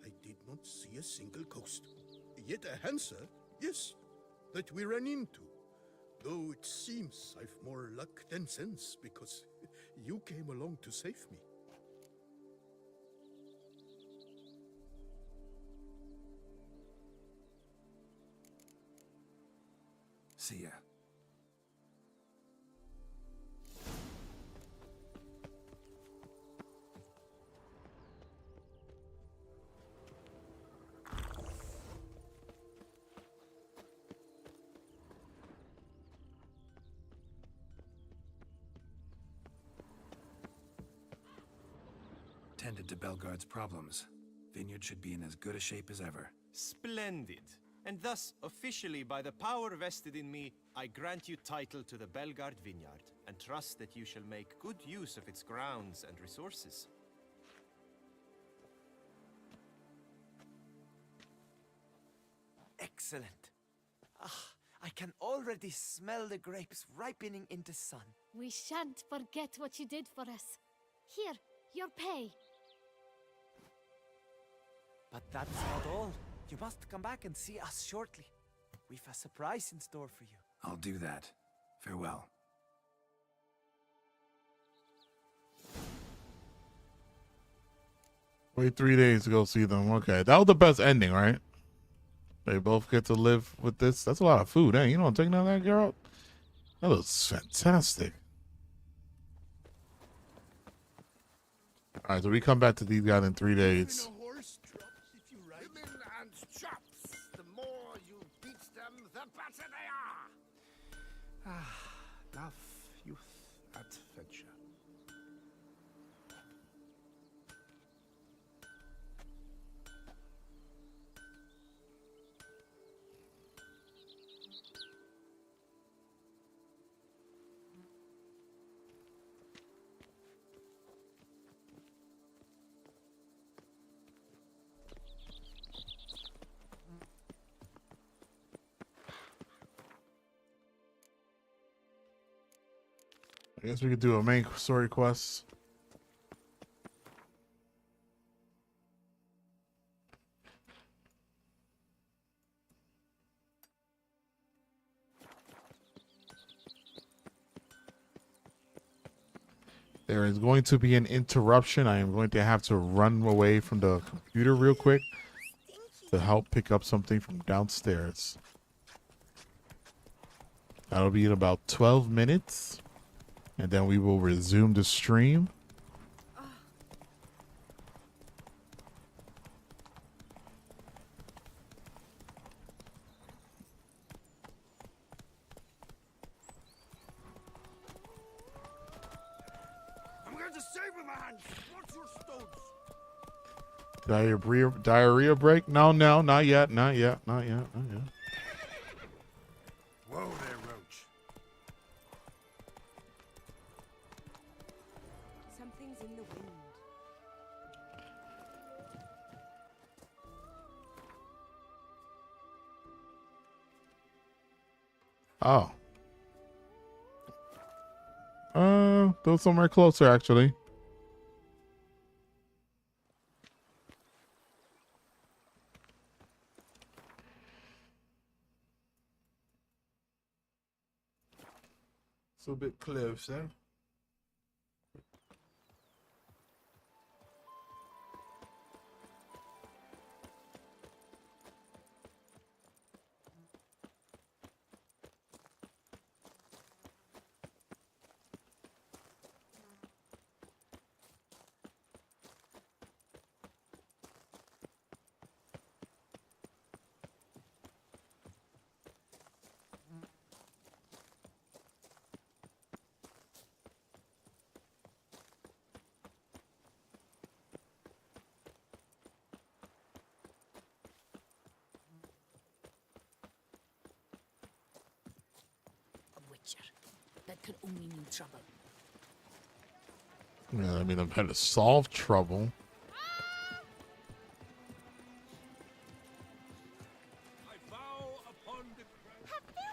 S5: I did not see a single ghost. Yet a Hansa, yes, that we ran into. Though it seems I've more luck than sense, because you came along to save me.
S2: See ya. Tended to Belgard's problems. Vineyard should be in as good a shape as ever.
S9: Splendid. And thus, officially, by the power vested in me, I grant you title to the Belgard Vineyard, and trust that you shall make good use of its grounds and resources. Excellent. Ah, I can already smell the grapes ripening in the sun.
S17: We shan't forget what you did for us. Here, your pay.
S9: But that's not all. You must come back and see us shortly. We've a surprise in store for you.
S2: I'll do that. Farewell.
S1: Wait 3 days to go see them. Okay, that was the best ending, right? They both get to live with this. That's a lot of food, hey? You know, taking out that girl. That looks fantastic. All right, so we come back to these guys in 3 days.
S11: Women and chops. The more you beat them, the better they are.
S10: Love, youth, adventure.
S1: I guess we could do a main story quest. There is going to be an interruption. I am going to have to run away from the computer real quick to help pick up something from downstairs. That'll be in about 12 minutes. And then we will resume the stream.
S10: I'm going to save with my hands. Watch your stones.
S1: Diarrhea break? No, not yet. Not yet.
S2: Whoa there, Roach.
S6: Something's in the wind.
S1: Oh. Build somewhere closer, actually.
S10: It's a bit close, eh?
S12: A witcher. That could only mean trouble.
S1: Yeah, I mean, I've had to solve trouble.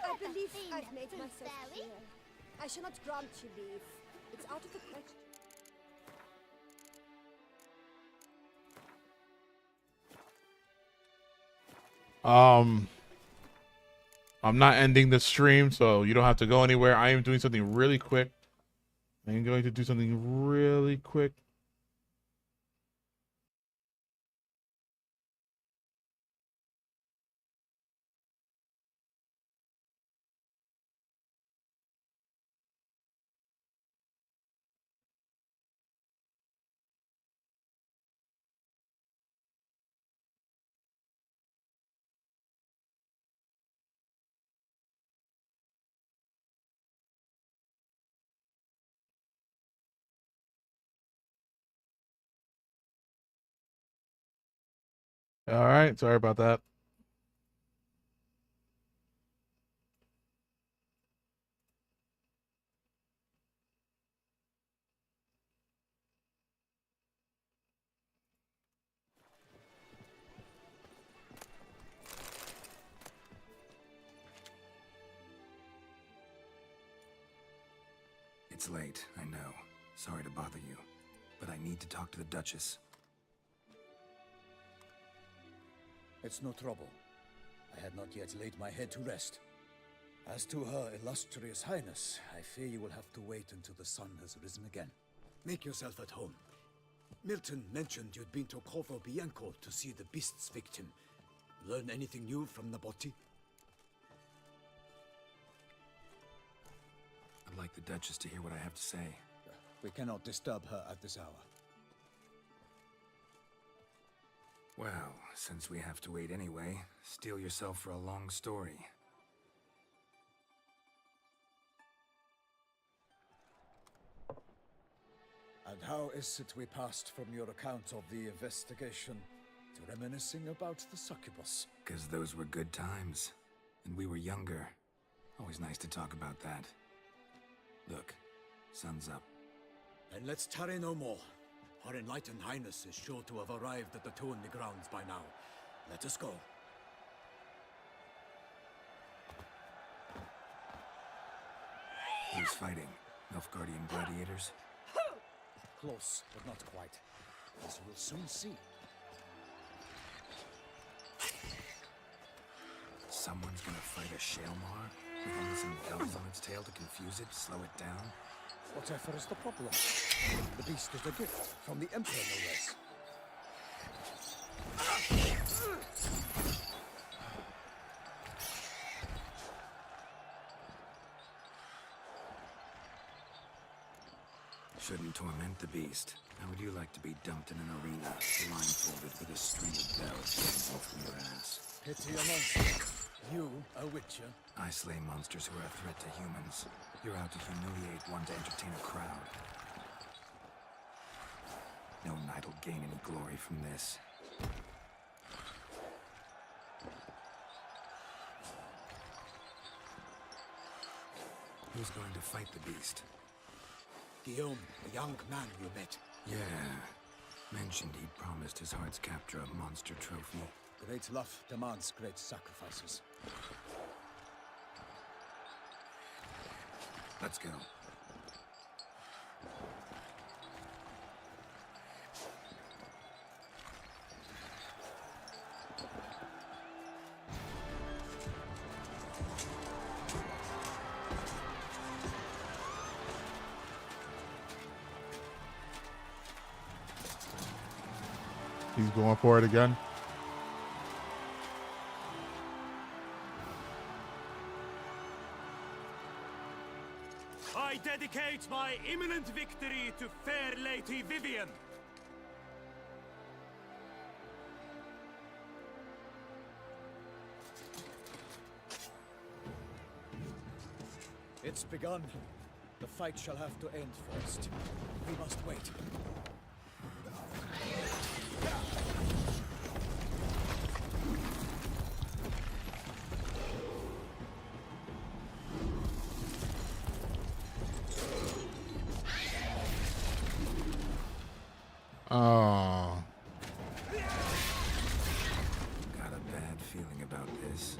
S6: I believe I've made myself clear. I shall not grant you leave. It's out of the question.
S1: I'm not ending the stream, so you don't have to go anywhere. I am doing something really quick. I am going to do something really quick. All right, sorry about that.
S2: It's late, I know. Sorry to bother you. But I need to talk to the Duchess.
S4: It's no trouble. I had not yet laid my head to rest. As to her illustrious highness, I fear you will have to wait until the sun has risen again. Make yourself at home. Milton mentioned you'd been to Corvo Bianco to see the beast's victim. Learn anything new from Nabotti?
S2: I'd like the Duchess to hear what I have to say.
S4: We cannot disturb her at this hour.
S2: Well, since we have to wait anyway, steel yourself for a long story.
S4: And how is it we passed from your account of the investigation to reminiscing about the succubus?
S2: 'Cause those were good times. And we were younger. Always nice to talk about that. Look, sun's up.
S4: Then let's tarry no more. Her enlightened highness is sure to have arrived at the Tourney grounds by now. Let us go.
S2: Who's fighting? Nilfgaardian gladiators?
S4: Close, but not quite. As we'll soon see.
S2: Someone's gonna fight a Shaelmar? With only some bells on its tail to confuse it, slow it down?
S4: Whatever is the problem? The beast is a gift from the Emperor, no less.
S2: Shouldn't torment the beast. How would you like to be dumped in an arena, blindfolded with a string of bells dangling from your ass?
S4: Pity a monster. You, a witcher?
S2: I slay monsters who are a threat to humans. You're out to humiliate one to entertain a crowd. No knight will gain any glory from this. Who's going to fight the beast?
S4: Guillaume, the young man you met.
S2: Yeah. Mentioned he'd promised his heart's capture a monster trophy.
S4: Great love demands great sacrifices.
S2: Let's go.
S1: He's going for it again.
S14: I dedicate my imminent victory to fair Lady Vivian.
S4: It's begun. The fight shall have to end first. We must wait.
S1: Oh.
S2: Got a bad feeling about this.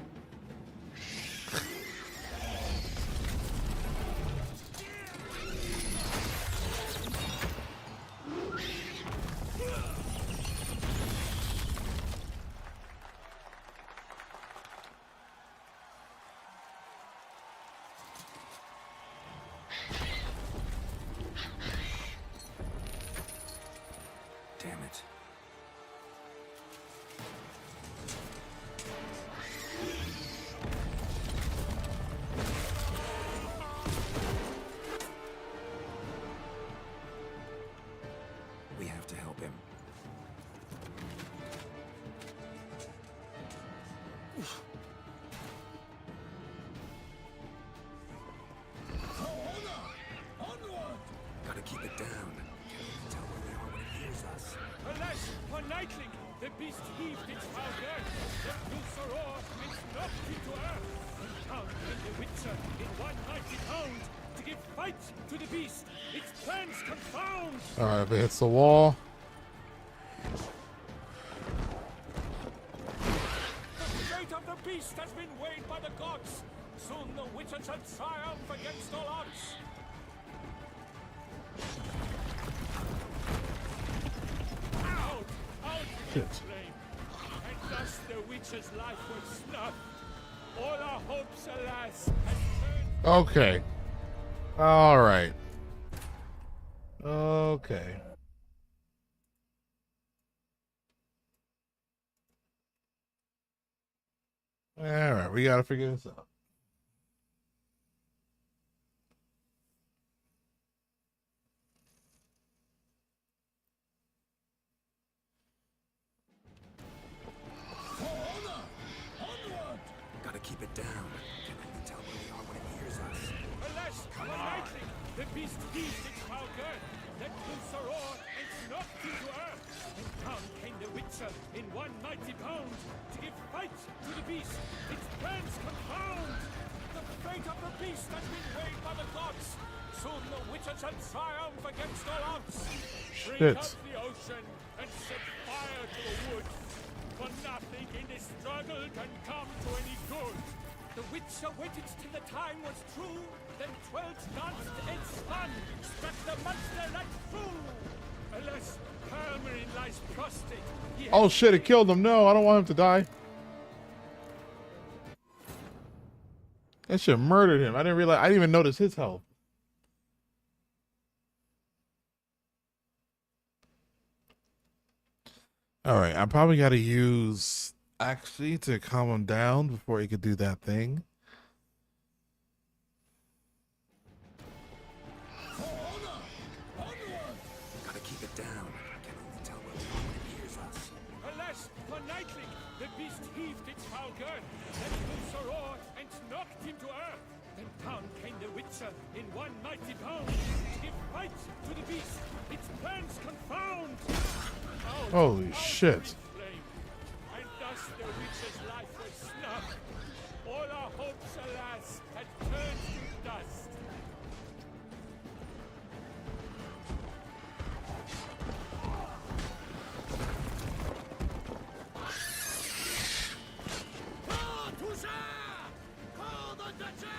S2: Damn it. We have to help him. Gotta keep it down. Can't tell where they are when it hears us.
S14: Alas, for Nightling, the beast heaved its foul earth, then blew a roar and knocked it to earth. And down came the Witcher in one mighty bound to give fight to the beast. Its plans confound.
S1: All right, if it hits the wall.
S14: The fate of the beast has been weighed by the gods. Soon the Witcher shall triumph against all odds. Out! Out with
S1: Shit.
S14: the flame! And thus the Witcher's life was snuffed. All our hopes, alas, had turned.
S1: Okay. All right. Okay. All right, we got to figure this out.
S2: Gotta keep it down. Can only tell where they are when it hears us.
S14: Alas, for Nightling, the beast heaved its foul girth, let loose a roar and knocked into earth. And down came the Witcher in one mighty bound to give fight to the beast. Its plans confound. The fate of the beast has been weighed by the gods. Soon the Witcher shall triumph against all odds. Break
S1: Shit.
S14: up the ocean and set fire to the wood. For nothing in this struggle can come to any good. The Witcher waited till the time was true, then 12 danced and spun, struck the monster like through. Alas, Hermelin lies prostrate. He
S1: Oh
S14: has
S1: shit, it killed him. No, I don't want him to die. That shit murdered him. I didn't realize. I didn't even notice his health. All right, I probably got to use actually to calm him down before he could do that thing.
S2: Gotta keep it down. Can only tell where they are when it hears us.
S14: Alas, for Nightling, the beast heaved its foul girth, let loose a roar and knocked him to earth. Then down came the Witcher in one mighty bound to give fight to the beast. Its plans confound. Out,
S1: Holy
S14: out
S1: shit.
S14: with flame. snuff. All our hopes, alas, had turned to dust.
S10: Call Toussaint! Call the Duchess!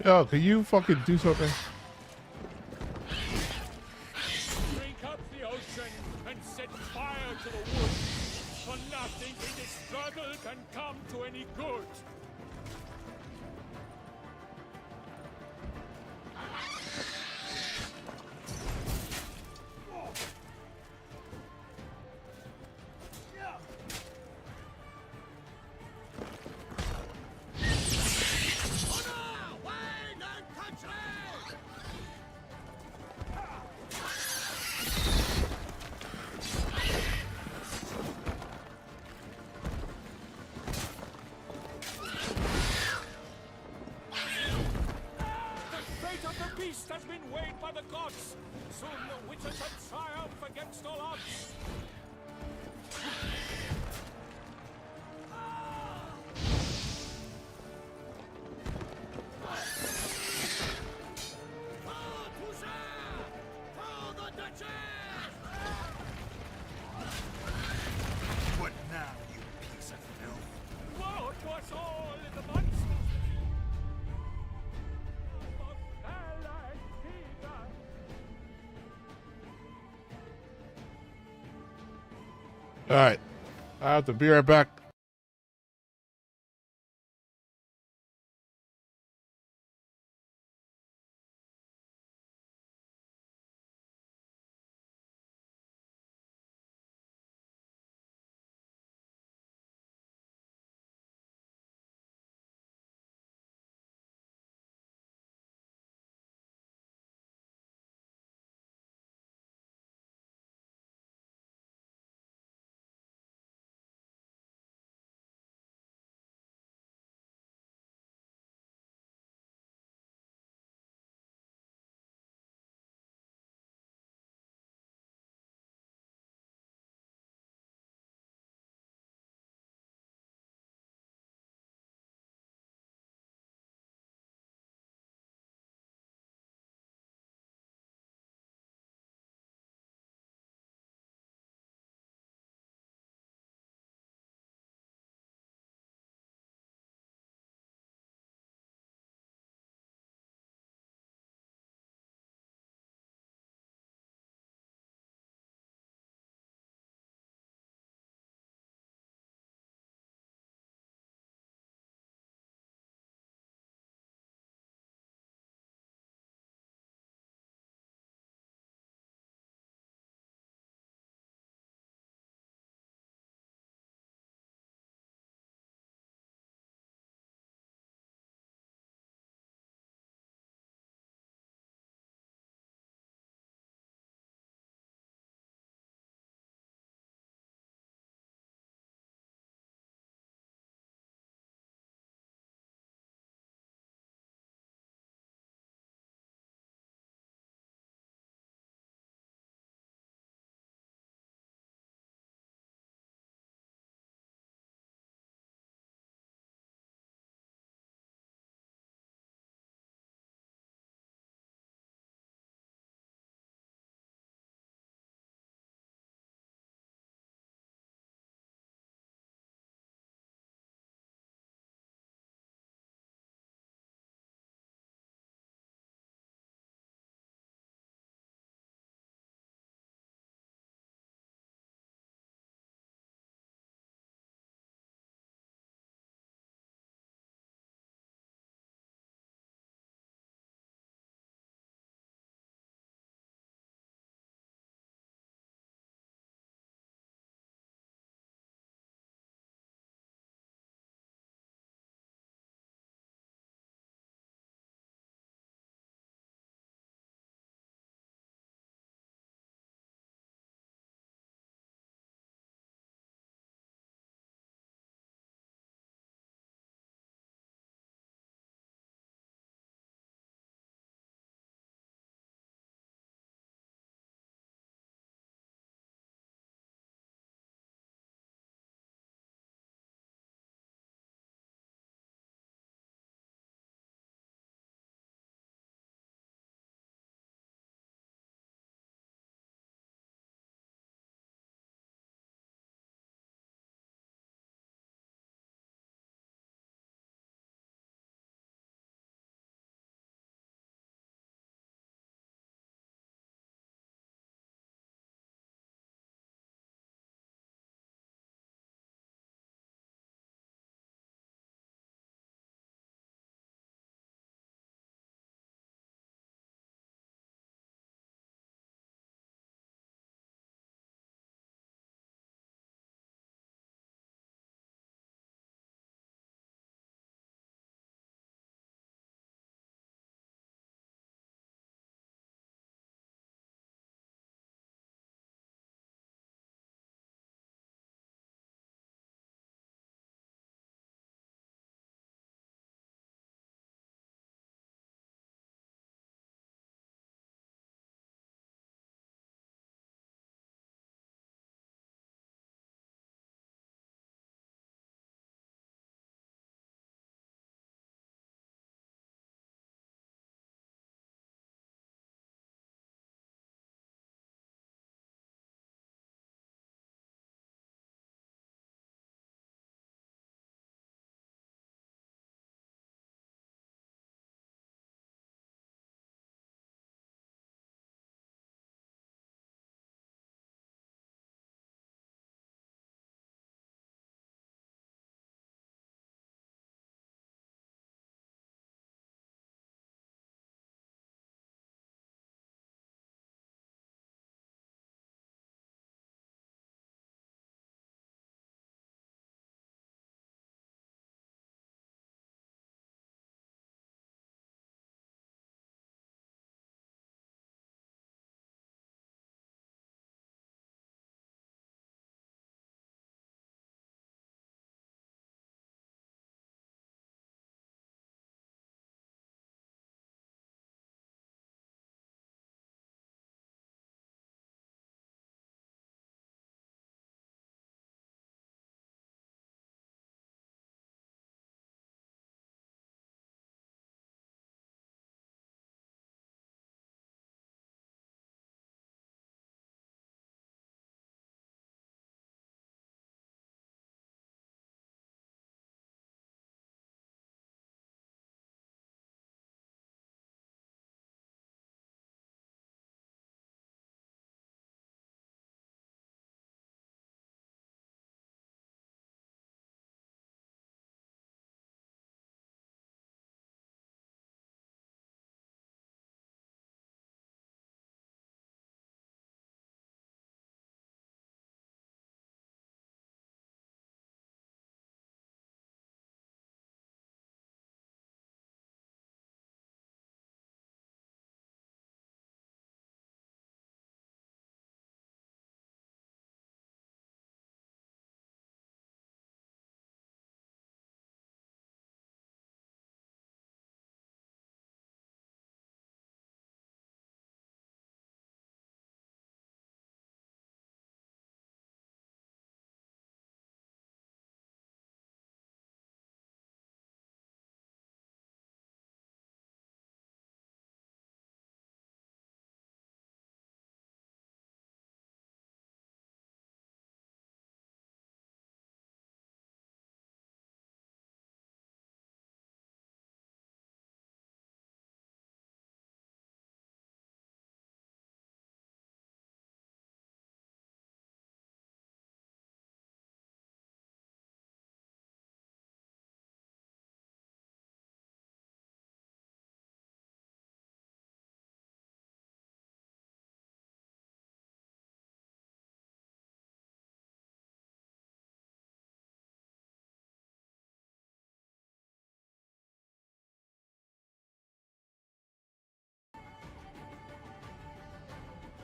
S1: Yo, can you fucking do something?
S14: Drink up the ocean and set fire to the wood. For nothing in this struggle can come to any good. The fate of the beast has been weighed by the gods. Soon the witches shall triumph against all odds.
S10: Call Toussaint! Call the Duchess!
S7: What now, you piece of filth?
S14: Woe to us all in the monsters! Of allied Peter!
S1: All right, I have to be right back.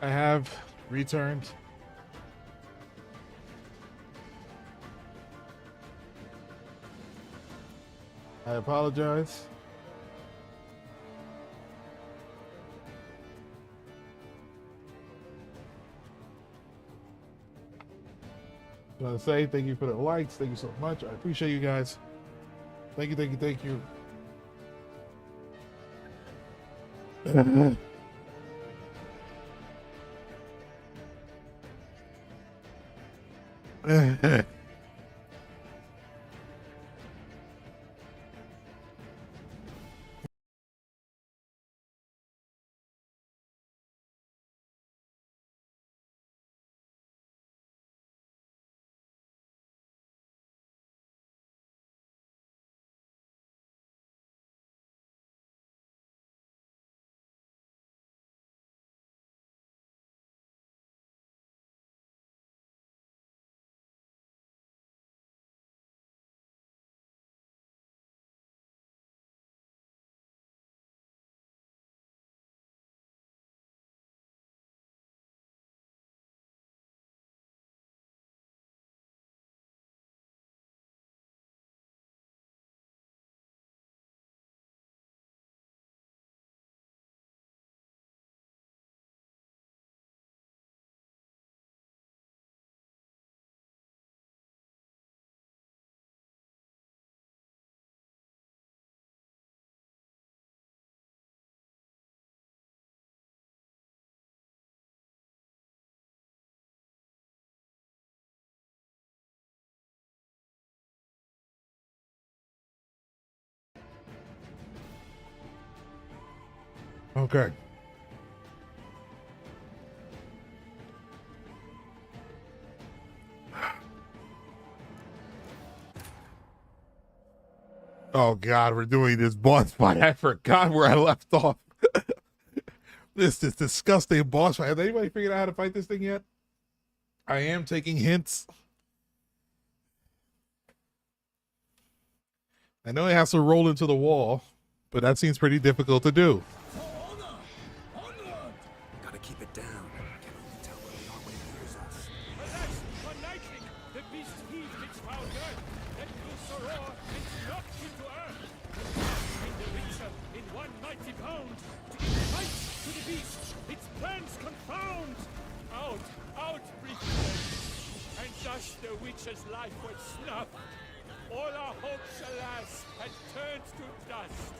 S1: I have returned. I apologize. I want to say thank you for the likes. Thank you so much. I appreciate you guys. Thank you, thank you, thank you. Okay. Oh God, we're doing this boss fight. I forgot where I left off. This disgusting boss fight. Has anybody figured out how to fight this thing yet? I am taking hints. I know it has to roll into the wall, but that seems pretty difficult to do.
S2: Gotta keep it down. Can only tell where we are when it hears us.
S14: Alas, for Nightling, the beast heaved its foul girth, let loose a roar, and knocked him to earth. And the Witcher, in one mighty bound, to give fight to the beast, its plans confound. Out, breathed the and thus the Witcher's life was snuffed. All our hopes, alas, had turned to dust.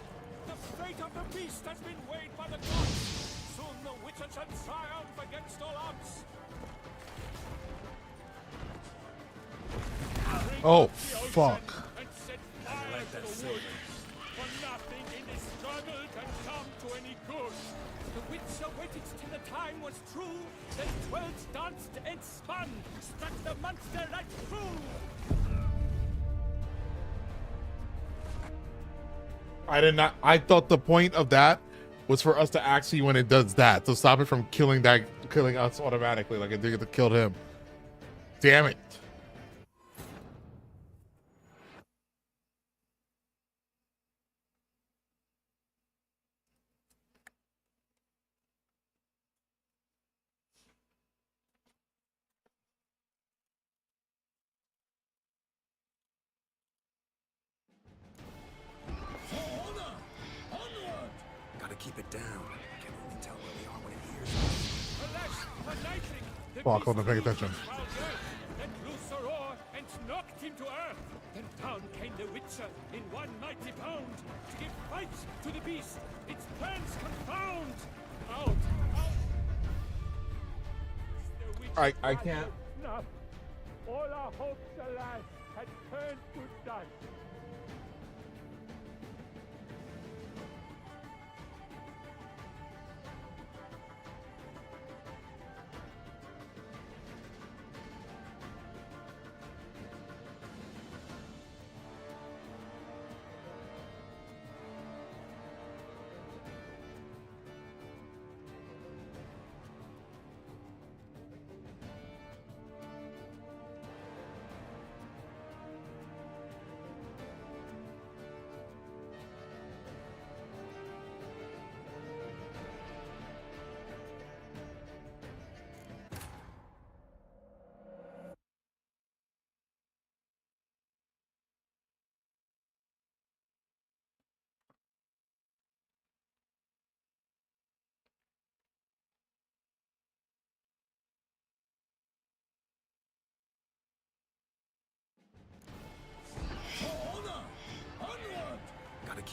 S14: The fate of the beast has been weighed by the gods. Soon the Witcher shall triumph against all odds.
S1: Oh, fuck.
S14: And set fire to the wood. For nothing in this struggle can come to any good. The Witcher waited till the time was true. Then 12 danced and spun, struck the monster right through.
S1: I thought the point of that was for us to actually, when it does that, to stop it from killing us automatically, like it did to kill him. Damn it.
S2: Gotta keep it down. Can only tell where we are when it hears us.
S14: Alas, for Nightling, the
S1: Fuck,
S14: beast
S1: hold on, pay attention.
S14: heaved its foul girth, let loose a roar, and knocked him to earth. Then down came the Witcher in one mighty bound, to give fight to the beast, its plans confound. Out.
S1: I can't.
S14: Snuff. All our hopes, alas, had turned to dust.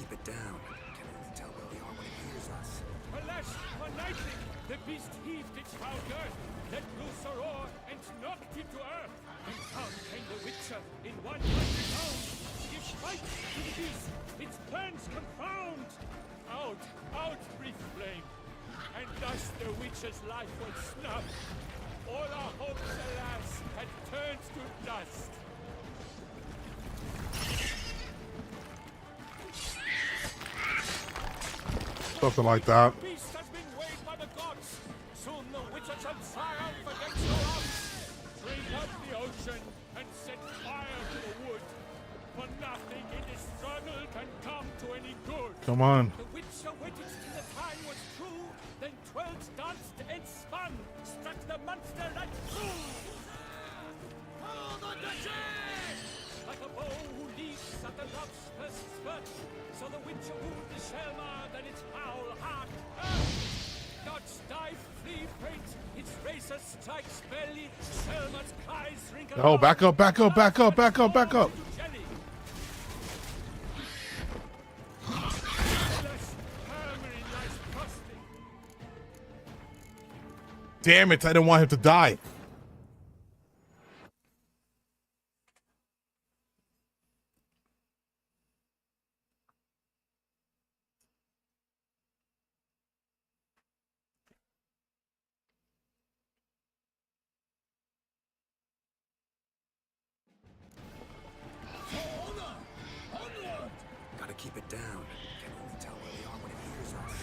S2: keep it down. Can't really tell where we are when it hears us.
S14: Alas, for Nightling, the beast heaved its foul girth, let loose a roar, and knocked him to earth. And down came the Witcher in one mighty bound. Give fight to the beast, its plans confound. Out, out, breathed flame, and thus the Witcher's life was snuffed. All our hopes, alas, had turned to dust.
S1: Something like that.
S14: The beast has been weighed by the gods. Soon the Witcher shall triumph against all odds. Bring up the ocean and set fire to the wood. For nothing in this struggle can come to any good.
S1: Come on.
S14: The Witcher waited till the time was true. Then 12 danced and spun, struck the monster right through. Oh, the Duchy! Like a bow who leaps at the love's first spurt, so the Witcher wooed the Shelma, then its foul heart hurt. Dodge, dive, flee, faint, its racer strikes belly, Shelma's cries wrinkle.
S1: Oh, back up, back up, back up, back up, back up. Damn it, I didn't want him to die.
S2: Gotta keep it down. Can't really tell where we are when it hears us.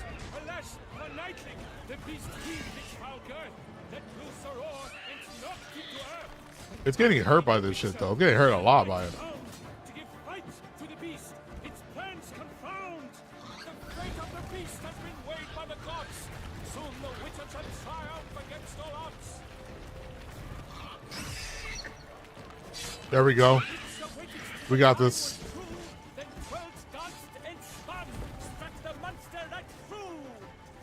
S14: Alas, for Nightling, the beast heaved its foul girth, let loose a roar, and knocked him to earth.
S1: It's getting hurt by this shit, though. I'm getting hurt a lot by it.
S14: To give fight to the beast, its plans confound. The fate of the beast has been weighed by the gods. Soon the Witcher shall triumph against all odds.
S1: There we go. We got this.
S14: Then 12 danced and spun, struck the monster right through.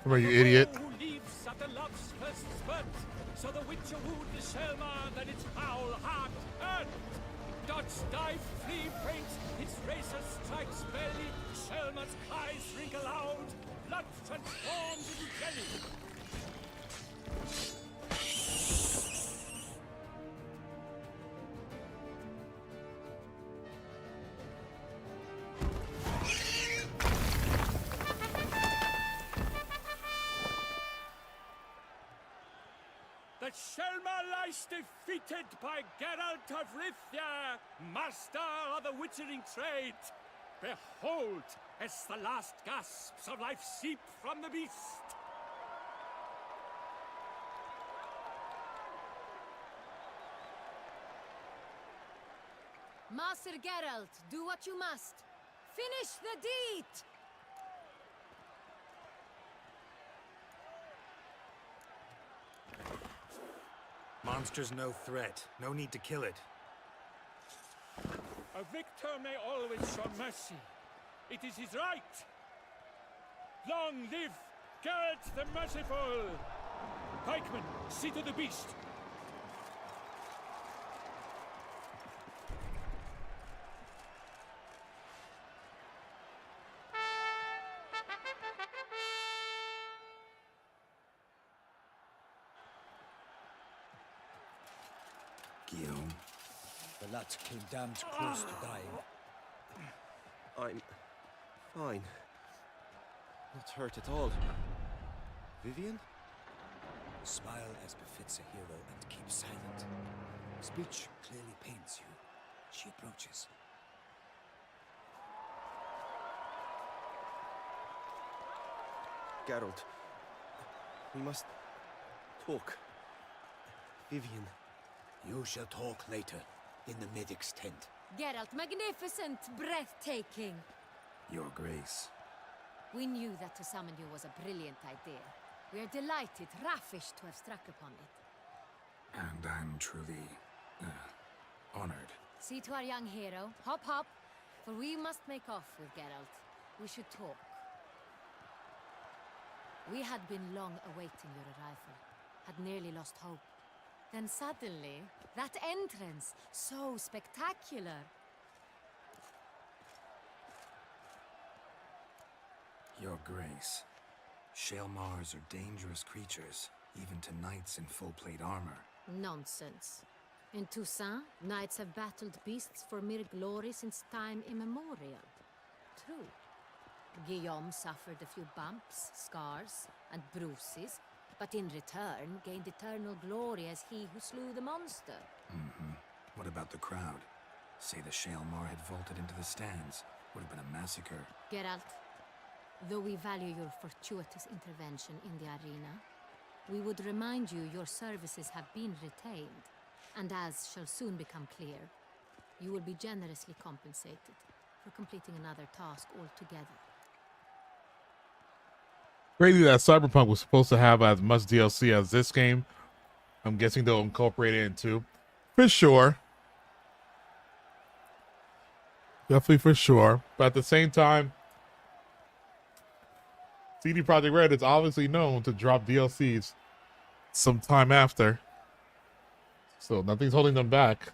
S1: Come on, you idiot.
S14: Who leaves at the love's first spurt, so the Witcher wooed the Shelma, then its foul heart earned. Dodge, dive, flee, faint, its racer strikes belly, Shelma's cries wrinkle out, blood transformed into jelly. The Shelma lies defeated by Geralt of Rivia, master of the witchering trade. Behold, as the last gasps of life seep from the beast.
S18: Master Geralt, do what you must. Finish the deed!
S2: Monster's no threat. No need to kill it.
S14: A victor may always show mercy. It is his right. Long live Geralt the Merciful! Pikemen, see to the beast.
S2: Guillaume.
S4: The lad came damned close to dying.
S9: I'm fine. Not hurt at all. Vivian?
S4: Smile as befits a hero and keep silent. Speech clearly pains you. She approaches.
S9: Geralt, we must talk. Vivian.
S4: You shall talk later, in the medic's tent.
S18: Geralt, magnificent, breathtaking.
S2: Your Grace.
S18: We knew that to summon you was a brilliant idea. We are delighted, ravished to have struck upon it.
S2: And I'm truly honored.
S18: See to our young hero. Hop, hop. For we must make off with Geralt. We should talk. We had been long awaiting your arrival. Had nearly lost hope. Then suddenly, that entrance, so spectacular.
S2: Your Grace, Shaelmars are dangerous creatures, even to knights in full plate armor.
S18: Nonsense. In Toussaint, knights have battled beasts for mere glory since time immemorial. True. Guillaume suffered a few bumps, scars, and bruises, but in return gained eternal glory as he who slew the monster.
S2: What about the crowd? Say the Shaelmar had vaulted into the stands. Would have been a massacre.
S18: Geralt, though we value your fortuitous intervention in the arena, we would remind you your services have been retained, and as shall soon become clear, you will be generously compensated for completing another task altogether.
S1: Crazy that Cyberpunk was supposed to have as much DLC as this game. I'm guessing they'll incorporate it into. For sure. Definitely for sure. But at the same time, CD Projekt Red is obviously known to drop DLCs sometime after. So nothing's holding them back.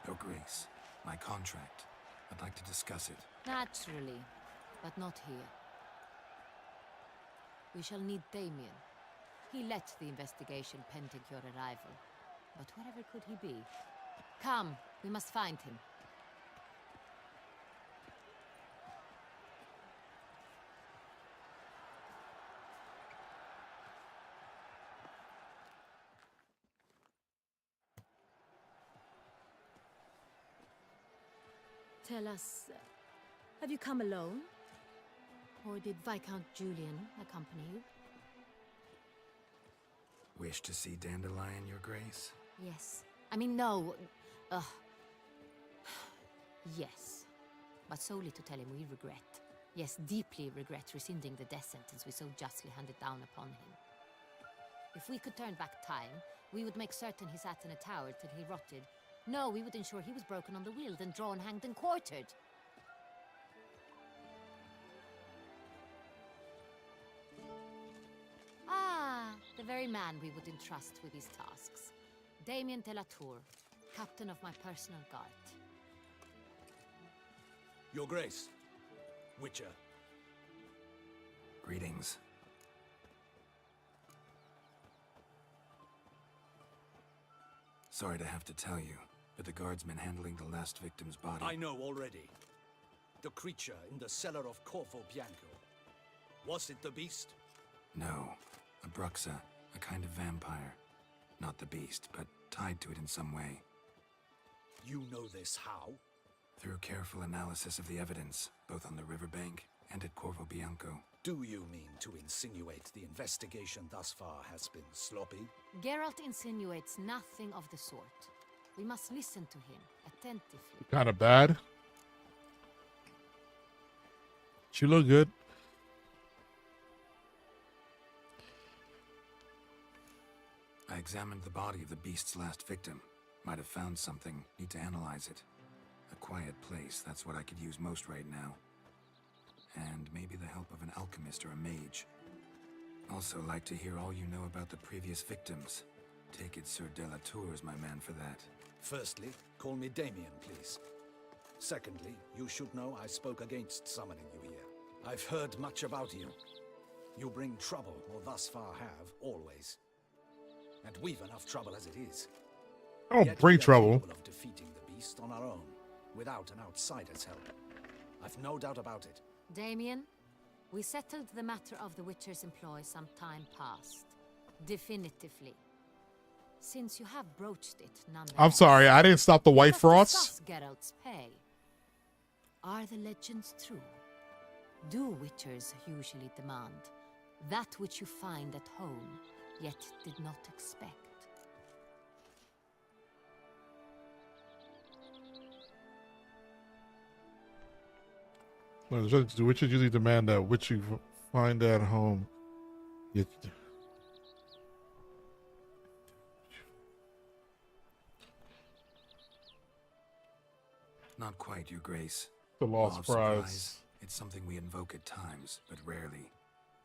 S2: Your Grace, my contract. I'd like to discuss it.
S18: Naturally, but not here. We shall need Damien. He led the investigation pending your arrival. But wherever could he be? Come, we must find him. Tell us, have you come alone? Or did Viscount Julian accompany you?
S2: Wish to see Dandelion, Your Grace?
S18: Yes. I mean, no. Yes. But solely to tell him we regret. Yes, deeply regret rescinding the death sentence we so justly handed down upon him. If we could turn back time, we would make certain he sat in a tower till he rotted. No, we would ensure he was broken on the wheel, then drawn, hanged, and quartered. Ah, the very man we would entrust with these tasks. Damien de la Tour, captain of my personal guard.
S5: Your Grace, Witcher.
S2: Greetings. Sorry to have to tell you, but the guardsman handling the last victim's body...
S5: I know already. The creature in the cellar of Corvo Bianco. Was it the beast?
S2: No. A Bruxa, a kind of vampire. Not the beast, but tied to it in some way.
S5: You know this how?
S2: Through careful analysis of the evidence, both on the riverbank and at Corvo Bianco.
S5: Do you mean to insinuate the investigation thus far has been sloppy?
S18: Geralt insinuates nothing of the sort. We must listen to him attentively.
S1: Kind of bad. She look good.
S2: I examined the body of the beast's last victim. Might have found something. Need to analyze it. A quiet place, that's what I could use most right now. And maybe the help of an alchemist or a mage. Also like to hear all you know about the previous victims. Take it Sir de la Tour is my man for that.
S5: Firstly, call me Damien, please. Secondly, you should know I spoke against summoning you here. I've heard much about you. You bring trouble, or thus far have, always. And we've enough trouble as it is.
S1: I don't bring trouble.
S5: Capable of defeating the beast on our own, without an outsider's help. I've no doubt about it.
S18: Damien, we settled the matter of the Witcher's employ some time past. Definitively. Since you have broached it, nonetheless.
S1: I'm sorry, I didn't stop the white frosts.
S18: Geralt's pay. Are the legends true? Do Witchers usually demand that which you find at home, yet did not expect?
S1: The witches usually demand that which you find at home.
S2: Not quite, Your Grace.
S1: The
S2: Law
S1: lost
S2: of
S1: prize.
S2: surprise. It's something we invoke at times, but rarely.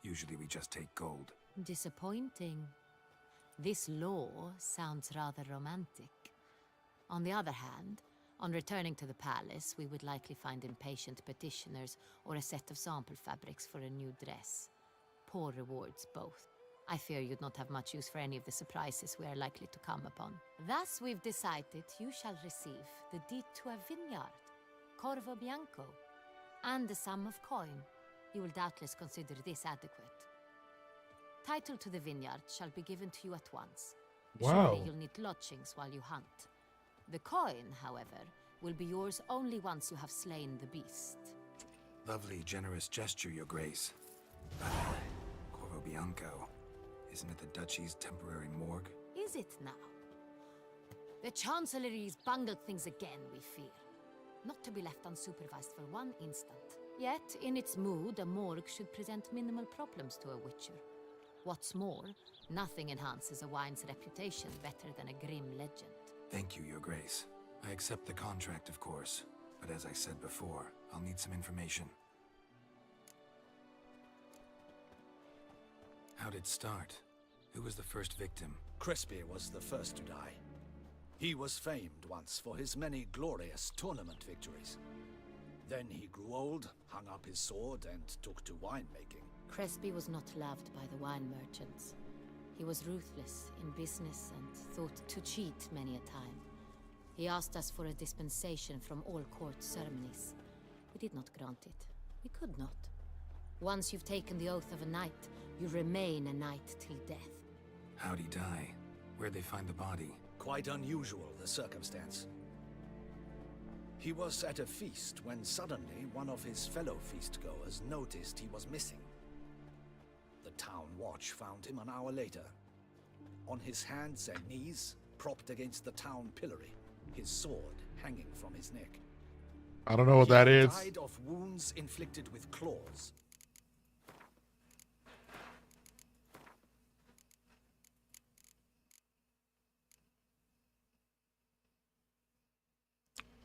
S2: Usually we just take gold.
S18: Disappointing. This law sounds rather romantic. On the other hand, on returning to the palace, we would likely find impatient petitioners or a set of sample fabrics for a new dress. Poor rewards, both. I fear you'd not have much use for any of the surprises we are likely to come upon. Thus, we've decided you shall receive the deed to a vineyard, Corvo Bianco, and the sum of coin. You will doubtless consider this adequate. Title to the vineyard shall be given to you at once.
S1: Wow.
S18: Surely you'll need lodgings while you hunt. The coin, however, will be yours only once you have slain the beast.
S2: Lovely, generous gesture, Your Grace. Corvo Bianco. Isn't it the Duchy's temporary morgue?
S18: Is it now? The Chancellery's bungled things again, we fear. Not to be left unsupervised for one instant. Yet, in its mood, a morgue should present minimal problems to a witcher. What's more, nothing enhances a wine's reputation better than a grim legend.
S2: Thank you, Your Grace. I accept the contract, of course. But as I said before, I'll need some information. How'd it start? Who was the first victim?
S4: Crespi was the first to die. He was famed once for his many glorious tournament victories. Then he grew old, hung up his sword, and took to winemaking.
S18: Crespi was not loved by the wine merchants. He was ruthless in business and thought to cheat many a time. He asked us for a dispensation from all court ceremonies. We did not grant it. We could not. Once you've taken the oath of a knight, you remain a knight till death.
S2: How'd he die? Where'd they find the body?
S4: Quite unusual, the circumstance. He was at a feast when suddenly one of his fellow feastgoers noticed he was missing. The town watch found him an hour later, on his hands and knees, propped against the town pillory, his sword hanging from his neck.
S1: I don't know what that is.
S4: He died of wounds inflicted with claws.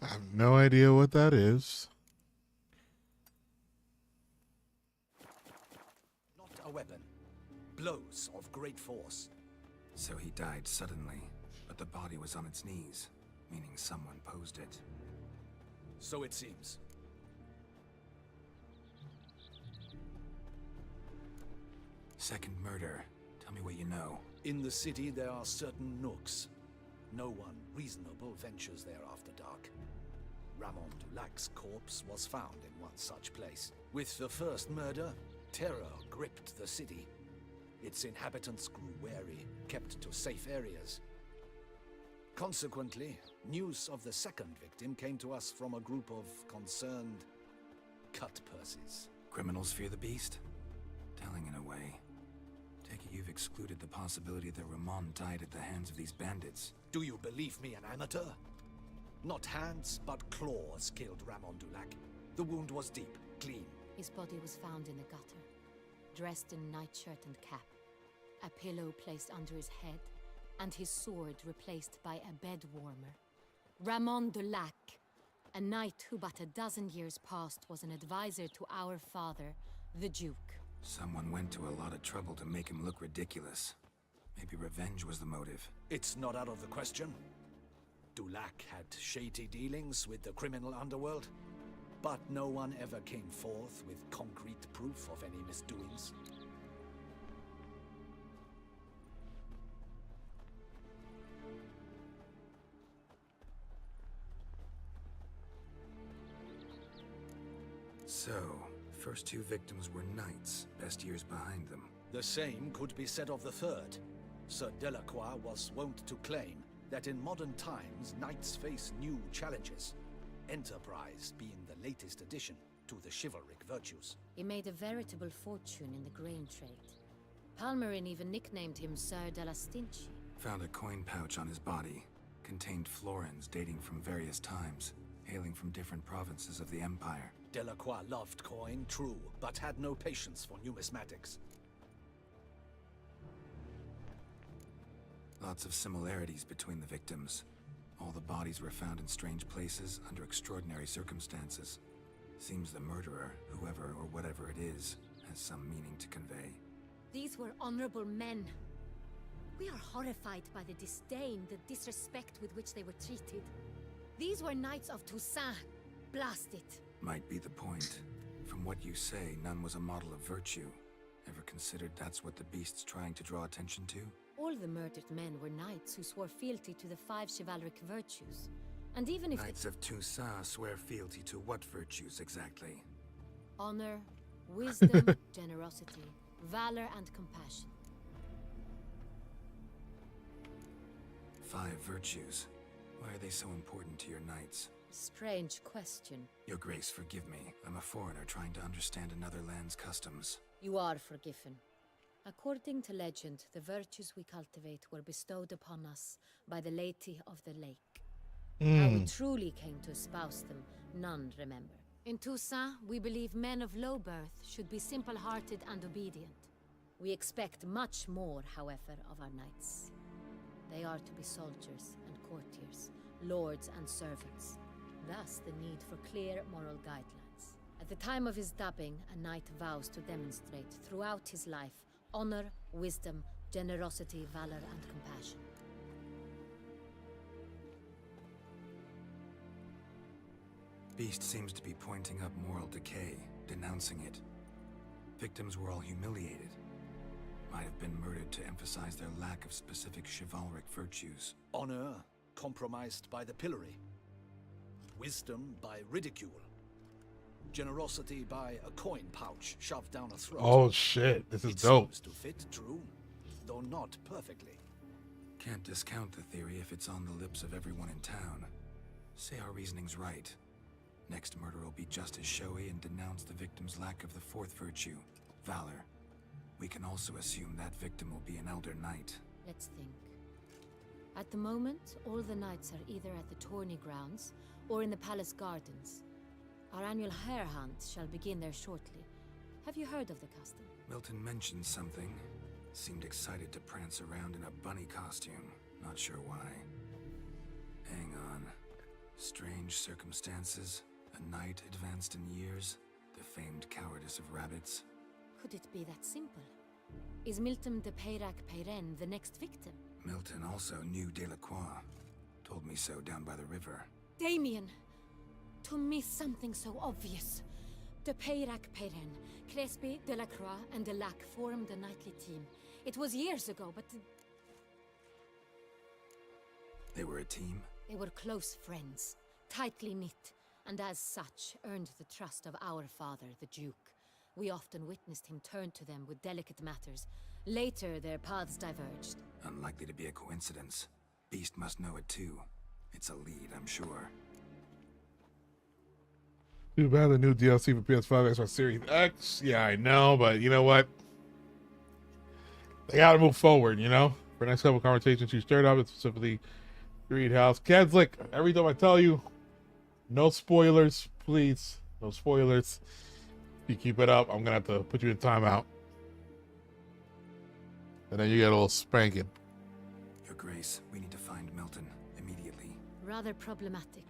S1: I have no idea what that is.
S4: Not a weapon. Blows of great force.
S2: So he died suddenly, but the body was on its knees, meaning someone posed it.
S4: So it seems.
S2: Second murder. Tell me what you know.
S4: In the city there are certain nooks. No one reasonable ventures there after dark. Ramon Dulac's corpse was found in one such place. With the first murder, terror gripped the city. Its inhabitants grew wary, kept to safe areas. Consequently, news of the second victim came to us from a group of concerned cut-purses.
S2: Criminals fear the beast? Telling in a way. Take it you've excluded the possibility that Ramon died at the hands of these bandits.
S4: Do you believe me an amateur? Not hands, but claws killed Ramon Dulac. The wound was deep, clean.
S18: His body was found in a gutter, dressed in nightshirt and cap, a pillow placed under his head, and his sword replaced by a bed warmer. Ramon Dulac, a knight who but a dozen years past was an advisor to our father, the Duke.
S2: Someone went to a lot of trouble to make him look ridiculous. Maybe revenge was the motive.
S4: It's not out of the question. Dulac had shady dealings with the criminal underworld, but no one ever came forth with concrete proof of any misdoings.
S2: So, first two victims were knights, best years behind them.
S4: The same could be said of the third. Sir Delacroix was wont to claim that in modern times, knights face new challenges, enterprise being the latest addition to the chivalric virtues.
S18: He made a veritable fortune in the grain trade. Palmerin even nicknamed him Sir de la Stinchi.
S2: Found a coin pouch on his body. Contained florins dating from various times, hailing from different provinces of the Empire.
S4: Delacroix loved coin, true, but had no patience for numismatics.
S2: Lots of similarities between the victims. All the bodies were found in strange places under extraordinary circumstances. Seems the murderer, whoever or whatever it is, has some meaning to convey.
S18: These were honorable men. We are horrified by the disdain, the disrespect with which they were treated. These were knights of Toussaint. Blast it.
S2: Might be the point. From what you say, none was a model of virtue. Ever considered that's what the beast's trying to draw attention to?
S18: All the murdered men were knights who swore fealty to the 5 chivalric virtues. And even if
S2: Knights of Toussaint swear fealty to what virtues exactly?
S18: honor, wisdom, generosity, valor, and compassion.
S2: 5 virtues. Why are they so important to your knights?
S18: Strange question.
S2: Your Grace, forgive me. I'm a foreigner trying to understand another land's customs.
S18: You are forgiven. According to legend, the virtues we cultivate were bestowed upon us by the Lady of the Lake. How we truly came to espouse them, none remember. In Toussaint, we believe men of low birth should be simple-hearted and obedient. We expect much more, however, of our knights. They are to be soldiers and courtiers, lords and servants. Thus, the need for clear moral guidelines. At the time of his dubbing, a knight vows to demonstrate throughout his life honor, wisdom, generosity, valor, and compassion.
S2: Beast seems to be pointing up moral decay, denouncing it. Victims were all humiliated. Might have been murdered to emphasize their lack of specific chivalric virtues.
S4: Honor compromised by the pillory. Wisdom by ridicule. Generosity by a coin pouch shoved down a throat.
S1: Oh shit, this is dope.
S4: Seems to fit, true, though not perfectly.
S2: Can't discount the theory if it's on the lips of everyone in town. Say our reasoning's right. Next murder will be just as showy and denounce the victim's lack of the 4th virtue, valor. We can also assume that victim will be an elder knight.
S18: Let's think. At the moment, all the knights are either at the tourney grounds or in the palace gardens. Our annual hare hunt shall begin there shortly. Have you heard of the custom?
S2: Milton mentioned something. Seemed excited to prance around in a bunny costume. Not sure why. Hang on. Strange circumstances. A knight advanced in years. The famed cowardice of rabbits.
S18: Could it be that simple? Is Milton de Peyrac Peyren the next victim?
S2: Milton also knew Delacroix. Told me so down by the river.
S18: Damien! To miss something so obvious. De Peyrac Peyren, Crespi, Delacroix, and Delac formed a knightly team. It was years ago, but...
S2: They were a team?
S18: They were close friends, tightly knit, and as such earned the trust of our father, the Duke. We often witnessed him turn to them with delicate matters. Later, their paths diverged.
S2: Unlikely to be a coincidence. Beast must know it too. It's a lead, I'm sure.
S1: Too bad the new DLC for PS5 Xbox Series X. Yeah, I know, but you know what? They gotta move forward, you know? For the next couple of conversations you stirred up, it's specifically Greed House. Kenslick, every time I tell you, no spoilers, please. No spoilers. If you keep it up, I'm gonna have to put you in timeout. And then you get a little spanking.
S2: Your Grace, we need to find Milton immediately.
S18: Rather problematic.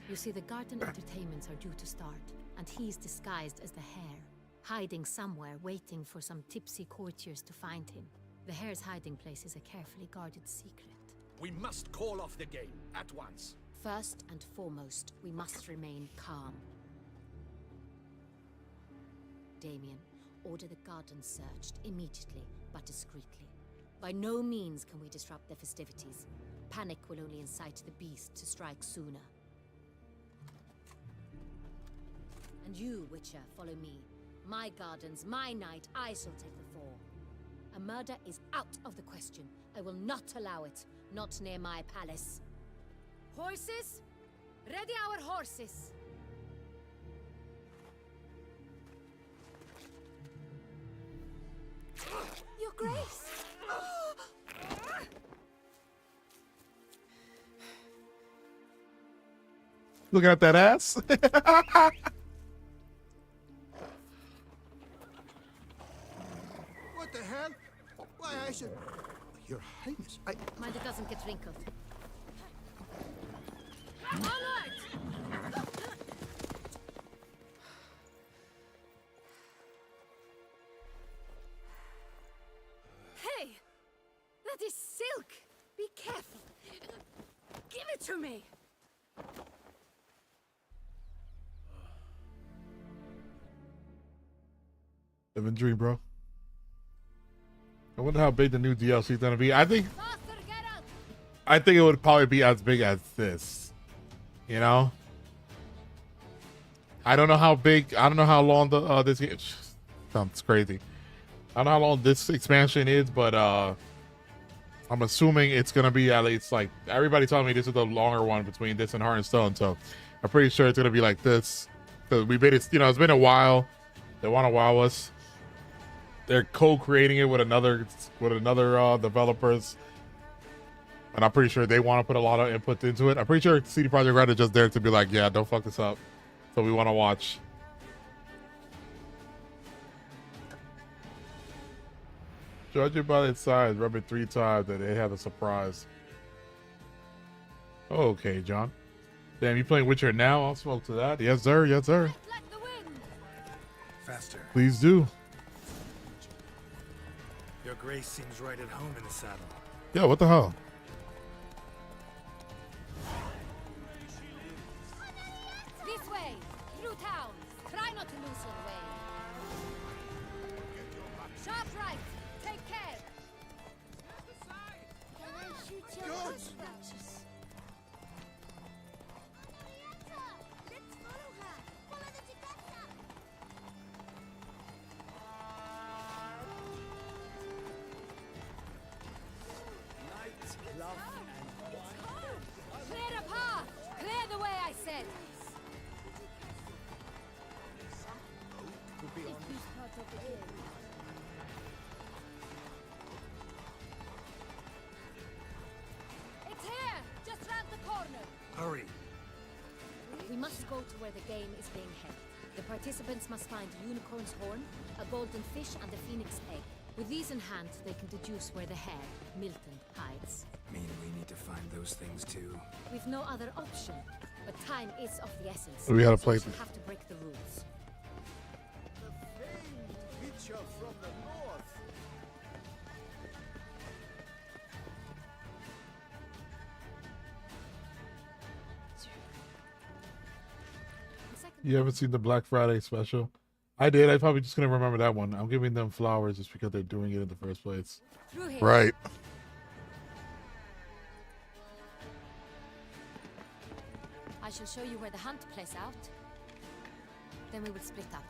S18: You see, the garden entertainments are due to start, and he's disguised as the hare, hiding somewhere, waiting for some tipsy courtiers to find him. The hare's hiding place is a carefully guarded secret.
S5: We must call off the game at once.
S18: First and foremost, we must remain calm. Damien, order the garden searched immediately, but discreetly. By no means can we disrupt the festivities. Panic will only incite the beast to strike sooner. And you, Witcher, follow me. My gardens, my night, I shall take the fall. A murder is out of the question. I will not allow it. Not near my palace. Horses? Ready our horses! Your Grace!
S1: Looking at that ass.
S7: What the hell? Why, I should... Your Highness,
S18: Mind it doesn't get wrinkled.
S17: Hey! That is
S12: to me!
S1: Living dream, bro. I wonder how big the new DLC is gonna be. I think it would probably be as big as this. You know? I don't know how big. I don't know how long the this game sounds crazy. I don't know how long this expansion is, but I'm assuming it's gonna be at least like everybody telling me this is the longer one between this and Heart and Stone. So I'm pretty sure it's gonna be like this. Because we made it. You know, it's been a while. They want to wow us. They're co-creating it with another developers, and I'm pretty sure they want to put a lot of input into it. I'm pretty sure CD Projekt Red is just there to be like, yeah, don't fuck this up. So we want to watch. Judge it by its size, rub it 3 times, and it had a surprise. Okay, John. Damn, you playing Witcher now? I'll smoke to that. Yes, sir. Yes, sir.
S2: Faster.
S1: Please do.
S2: Your grace seems right at home in the saddle.
S1: Yeah, what the hell?
S17: This way, through town. Try not to lose your way. Sharp right. Take care.
S3: Can I shoot your mustaches? Let's follow her. Follow the Tigressa.
S17: Clear a path. Clear the way, I said. It's here, just round the corner.
S2: Hurry.
S18: We must go to where the game is being held. The participants must find a unicorn's horn, a golden fish, and a phoenix egg. With these in hand, they can deduce where the hare, Milton, hides.
S2: Mean we need to find those things too?
S18: We've no other option, but time is of the essence.
S1: We gotta play
S18: so we
S1: this.
S18: have to break the rules.
S4: The famed Witcher from the north.
S1: You haven't seen the Black Friday special? I did. I probably just couldn't remember that one. I'm giving them flowers just because they're doing it in the first place.
S17: Through here.
S1: Right.
S18: I shall show you where the hunt plays out. Then we will split up.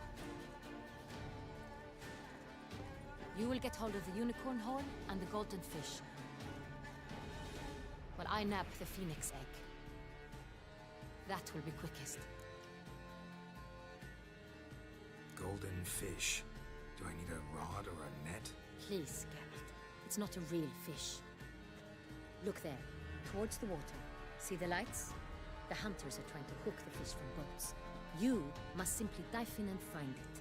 S18: You will get hold of the unicorn horn and the golden fish, while I nab the phoenix egg. That will be quickest.
S2: Golden fish. Do I need a rod or a net?
S18: Please, Geralt. It's not a real fish. Look there, towards the water. See the lights? The hunters are trying to hook the fish from boats. You must simply dive in and find it.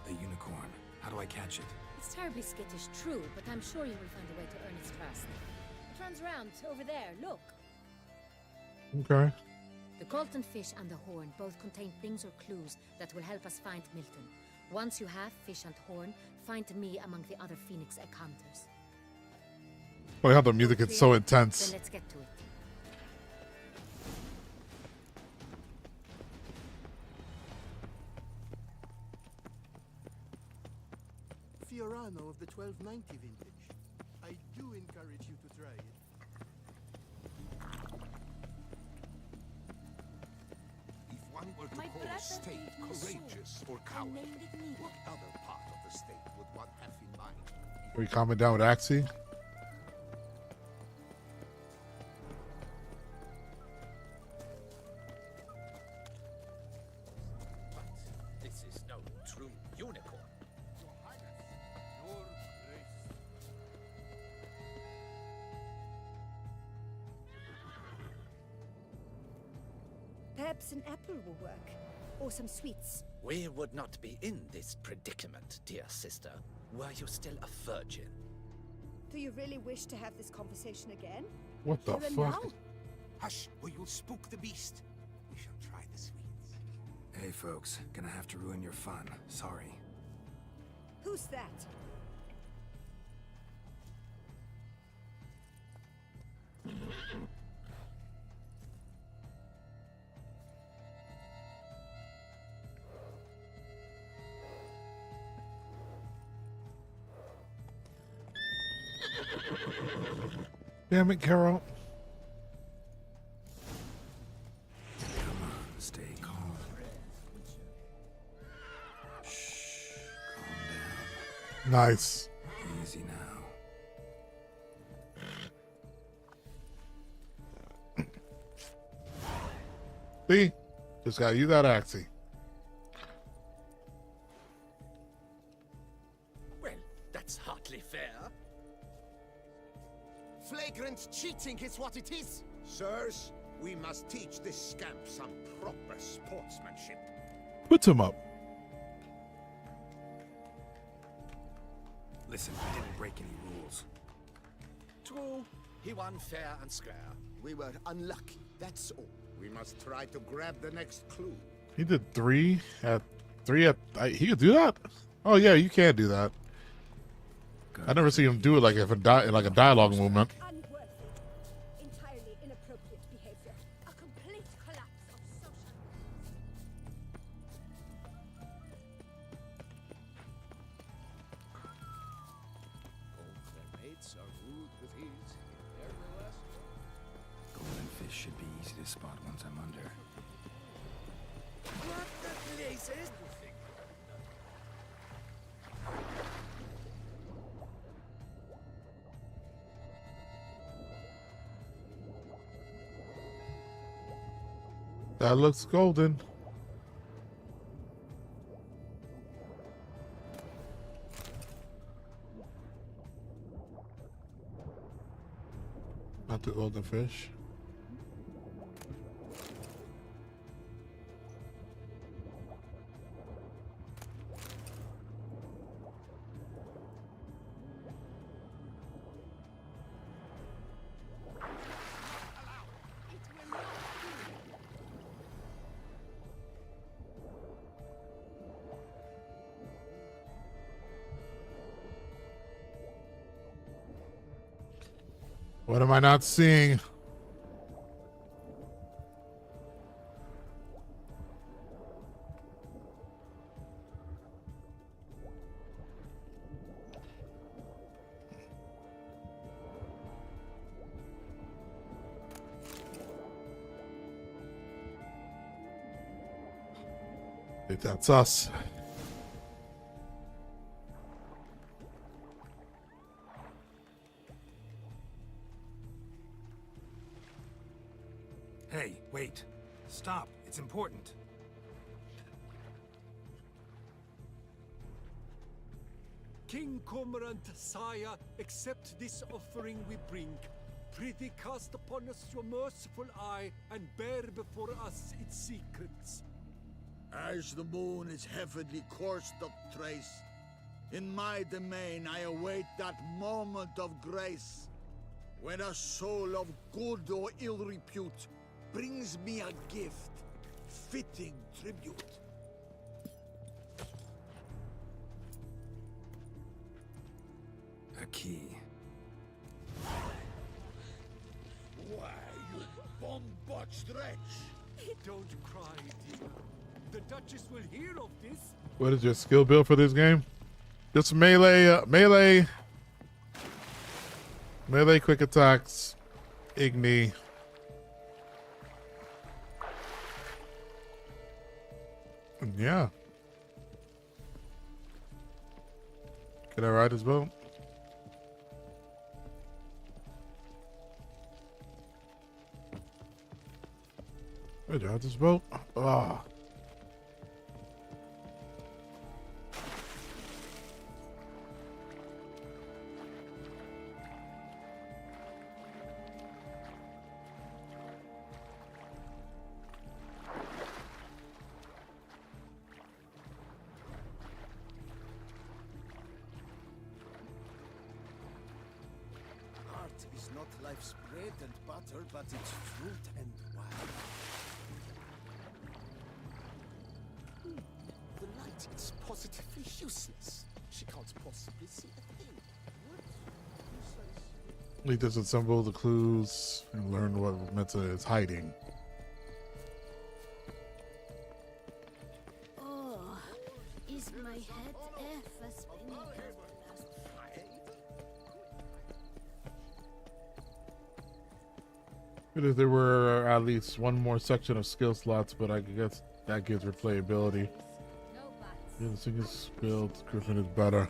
S2: The unicorn. How do I catch it?
S18: It's terribly skittish, true, but I'm sure you will find a way to earn its trust. It runs round over there, look.
S1: Okay.
S18: The golden fish and the horn both contain things or clues that will help us find Milton. Once you have fish and horn, find me among the other Phoenix Egg hunters.
S1: I like how the music is so intense.
S18: Then let's get to it.
S19: Fiorano of the 1290 vintage. I do encourage you to try it.
S11: If one were to call a state courageous or cowardly, what other part of the state would one have in mind?
S1: Are we calming down with Axie?
S7: This is no true unicorn.
S19: Your Highness, your grace.
S6: Perhaps an apple will work. Or some sweets.
S7: We would not be in this predicament, dear sister, were you still a virgin.
S6: Do you really wish to have this conversation again?
S1: What the
S6: Here and
S1: fuck?
S6: now?
S11: Hush, or you'll spook the beast. We shall try the sweets.
S2: Hey folks, gonna have to ruin your fun. Sorry.
S6: Who's that?
S1: Damn it, Carol.
S2: Come on, stay calm. Shh, calm down.
S1: Nice.
S2: Easy now.
S1: See? Just gotta use that axie.
S7: Well, that's hardly fair.
S15: Flagrant cheating is what it is.
S11: Sirs, we must teach this scamp some proper sportsmanship.
S1: Put him up.
S2: Listen, we didn't break any rules.
S7: True, he won fair and square.
S11: We were unlucky, that's all. We must try to grab the next clue.
S1: He did three at. He could do that? Oh yeah, you can do that. I never see him do it like like a dialogue movement.
S6: Unworthy. Entirely inappropriate behavior. A complete collapse of social...
S5: Their mates are ruled with ease. Nevertheless,
S2: Golden fish should be easy to spot once I'm under.
S7: What the blazes?
S1: That looks golden. Not the golden fish. What am I not seeing? I think that's us.
S2: Hey, wait. Stop. It's important.
S5: King Cormorant, sire, accept this offering we bring. Prithee cast upon us your merciful eye, and bear before us its secrets.
S10: as the moon is heavily coursed of trace, in my domain I await that moment of grace, when a soul of good or ill repute brings me a gift, fitting tribute.
S2: A key.
S10: Why, you bomb-botched wretch!
S5: Don't cry, dear. The Duchess will hear of this.
S1: What is your skill build for this game? Just melee, melee, quick attacks, Igni. Yeah. Can I ride this boat? Can I ride this boat? Ah.
S4: Art is not life's bread and butter, but its fruit and wine. The light is positively useless. She can't possibly see a thing. What precisely?
S1: We disassemble the clues and learn what Meta is hiding.
S17: Oh, is my head ever spinning?
S1: If there were at least one more section of skill slots, but I guess that gives replayability. Yeah, the thing is built. Griffin is better.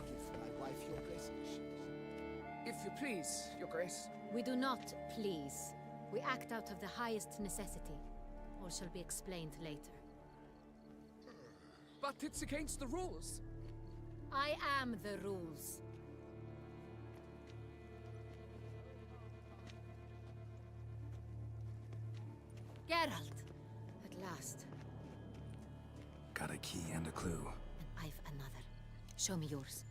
S12: If you please, Your Grace.
S18: We do not please. We act out of the highest necessity. All shall be explained later.
S12: But it's against the rules.
S18: I am the rules. Geralt! At last.
S2: Got a key and a clue.
S18: And I've another. Show me yours.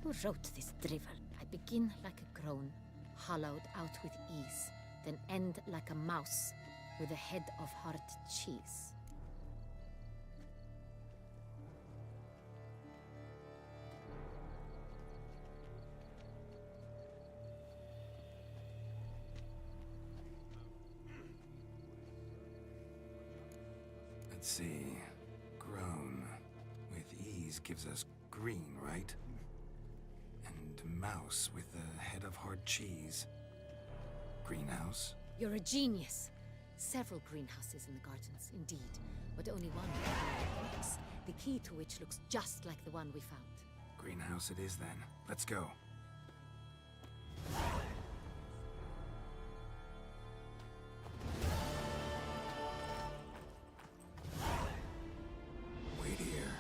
S18: Who wrote this drivel? I begin like a groan, hollowed out with ease, then end like a mouse with a head of hard cheese.
S2: Let's see. Grown with ease gives us green, right? And mouse with a head of hard cheese. Greenhouse?
S18: You're a genius. Several greenhouses in the gardens, indeed, but only one with a box, the key to which looks just like the one we found.
S2: Greenhouse it is then. Let's go. Wait here.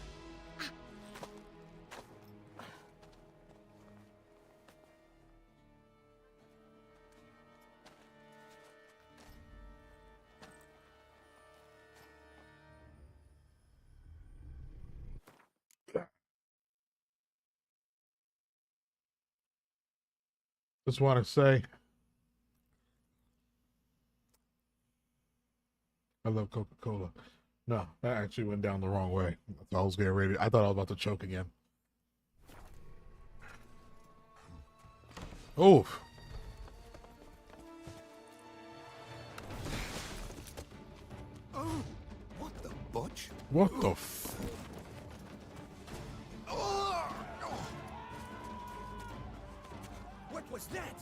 S1: Just want to say, I love Coca-Cola. No, that actually went down the wrong way. I was getting ready. I thought I was about to choke again. Oh.
S10: Oh, what the butch?
S1: What the f...
S10: What was that?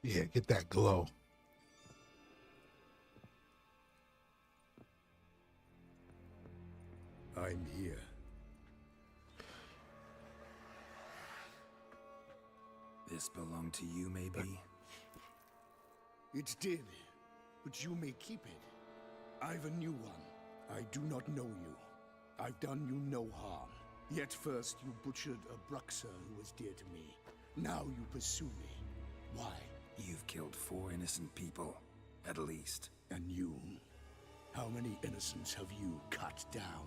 S1: Yeah, get that glow.
S5: I'm here.
S2: This belonged to you, maybe?
S5: It did, but you may keep it. I've a new one. I do not know you. I've done you no harm. Yet first you butchered a Bruxer who was dear to me. Now you pursue me. Why?
S2: You've killed 4 innocent people, at least.
S5: And you? How many innocents have you cut down?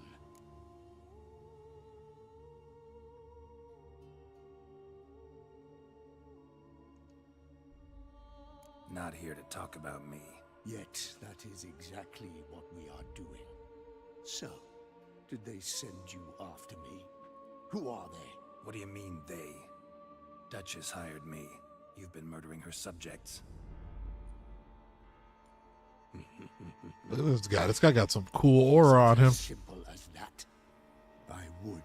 S2: Not here to talk about me.
S5: Yet that is exactly what we are doing. So, did they send you after me? Who are they?
S2: What do you mean, they? Duchess hired me. You've been murdering her subjects.
S1: Look at this guy. This guy got some cool aura on him.
S5: As simple as that. I would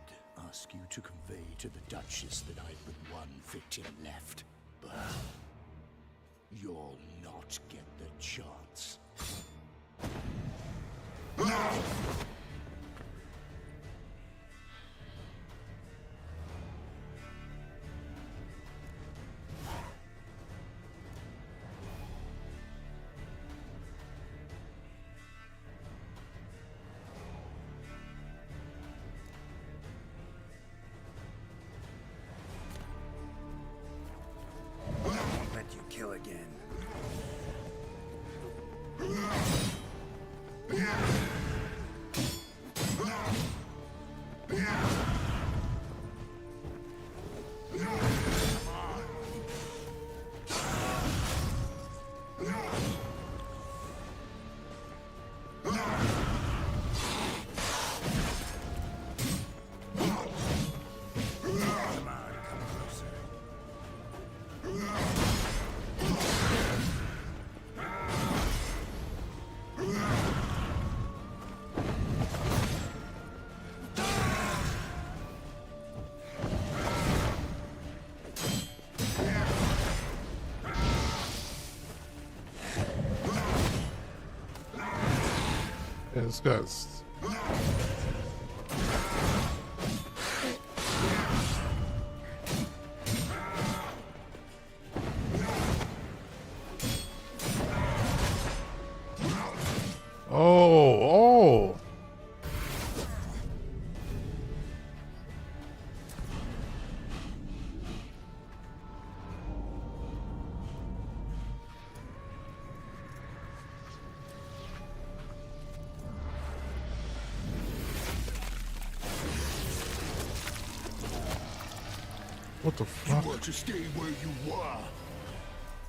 S5: ask you to convey to the Duchess that I've but one victim left, but you'll not get the chance.
S1: Discussed. Oh. What the fuck?
S10: You want to stay where you are.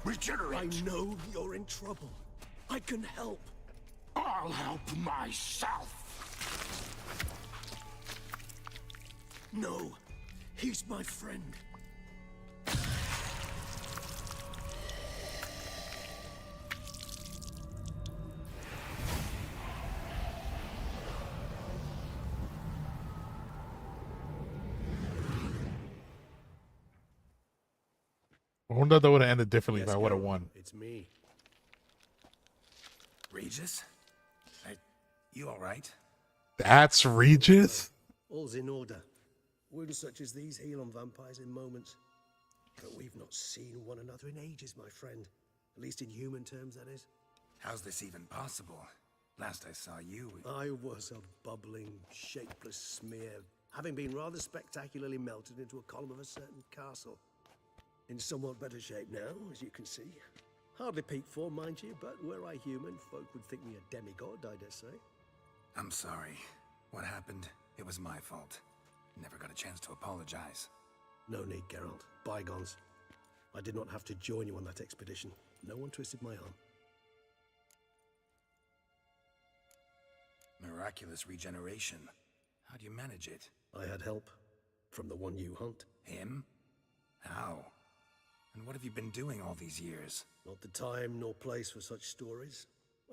S10: Regenerate.
S5: I know you're in trouble. I can help.
S10: I'll help myself.
S5: No, he's my friend.
S1: I wonder if that would have ended differently if I would have won.
S5: It's me.
S2: Regis? You all right?
S1: That's Regis?
S5: All's in order. Wounds such as these heal on vampires in moments. But we've not seen one another in ages, my friend. At least in human terms, that is.
S2: How's this even possible? Last I saw you...
S5: I was a bubbling, shapeless smear, having been rather spectacularly melted into a column of a certain castle. In somewhat better shape now, as you can see. Hardly peak form, mind you, but were I human, folk would think me a demigod, I dare say.
S2: I'm sorry. What happened? It was my fault. Never got a chance to apologize.
S5: No need, Geralt. Bygones. I did not have to join you on that expedition. No one twisted my arm.
S2: Miraculous regeneration. How do you manage it?
S5: I had help. From the one you hunt.
S2: Him? How? And what have you been doing all these years?
S5: Not the time nor place for such stories.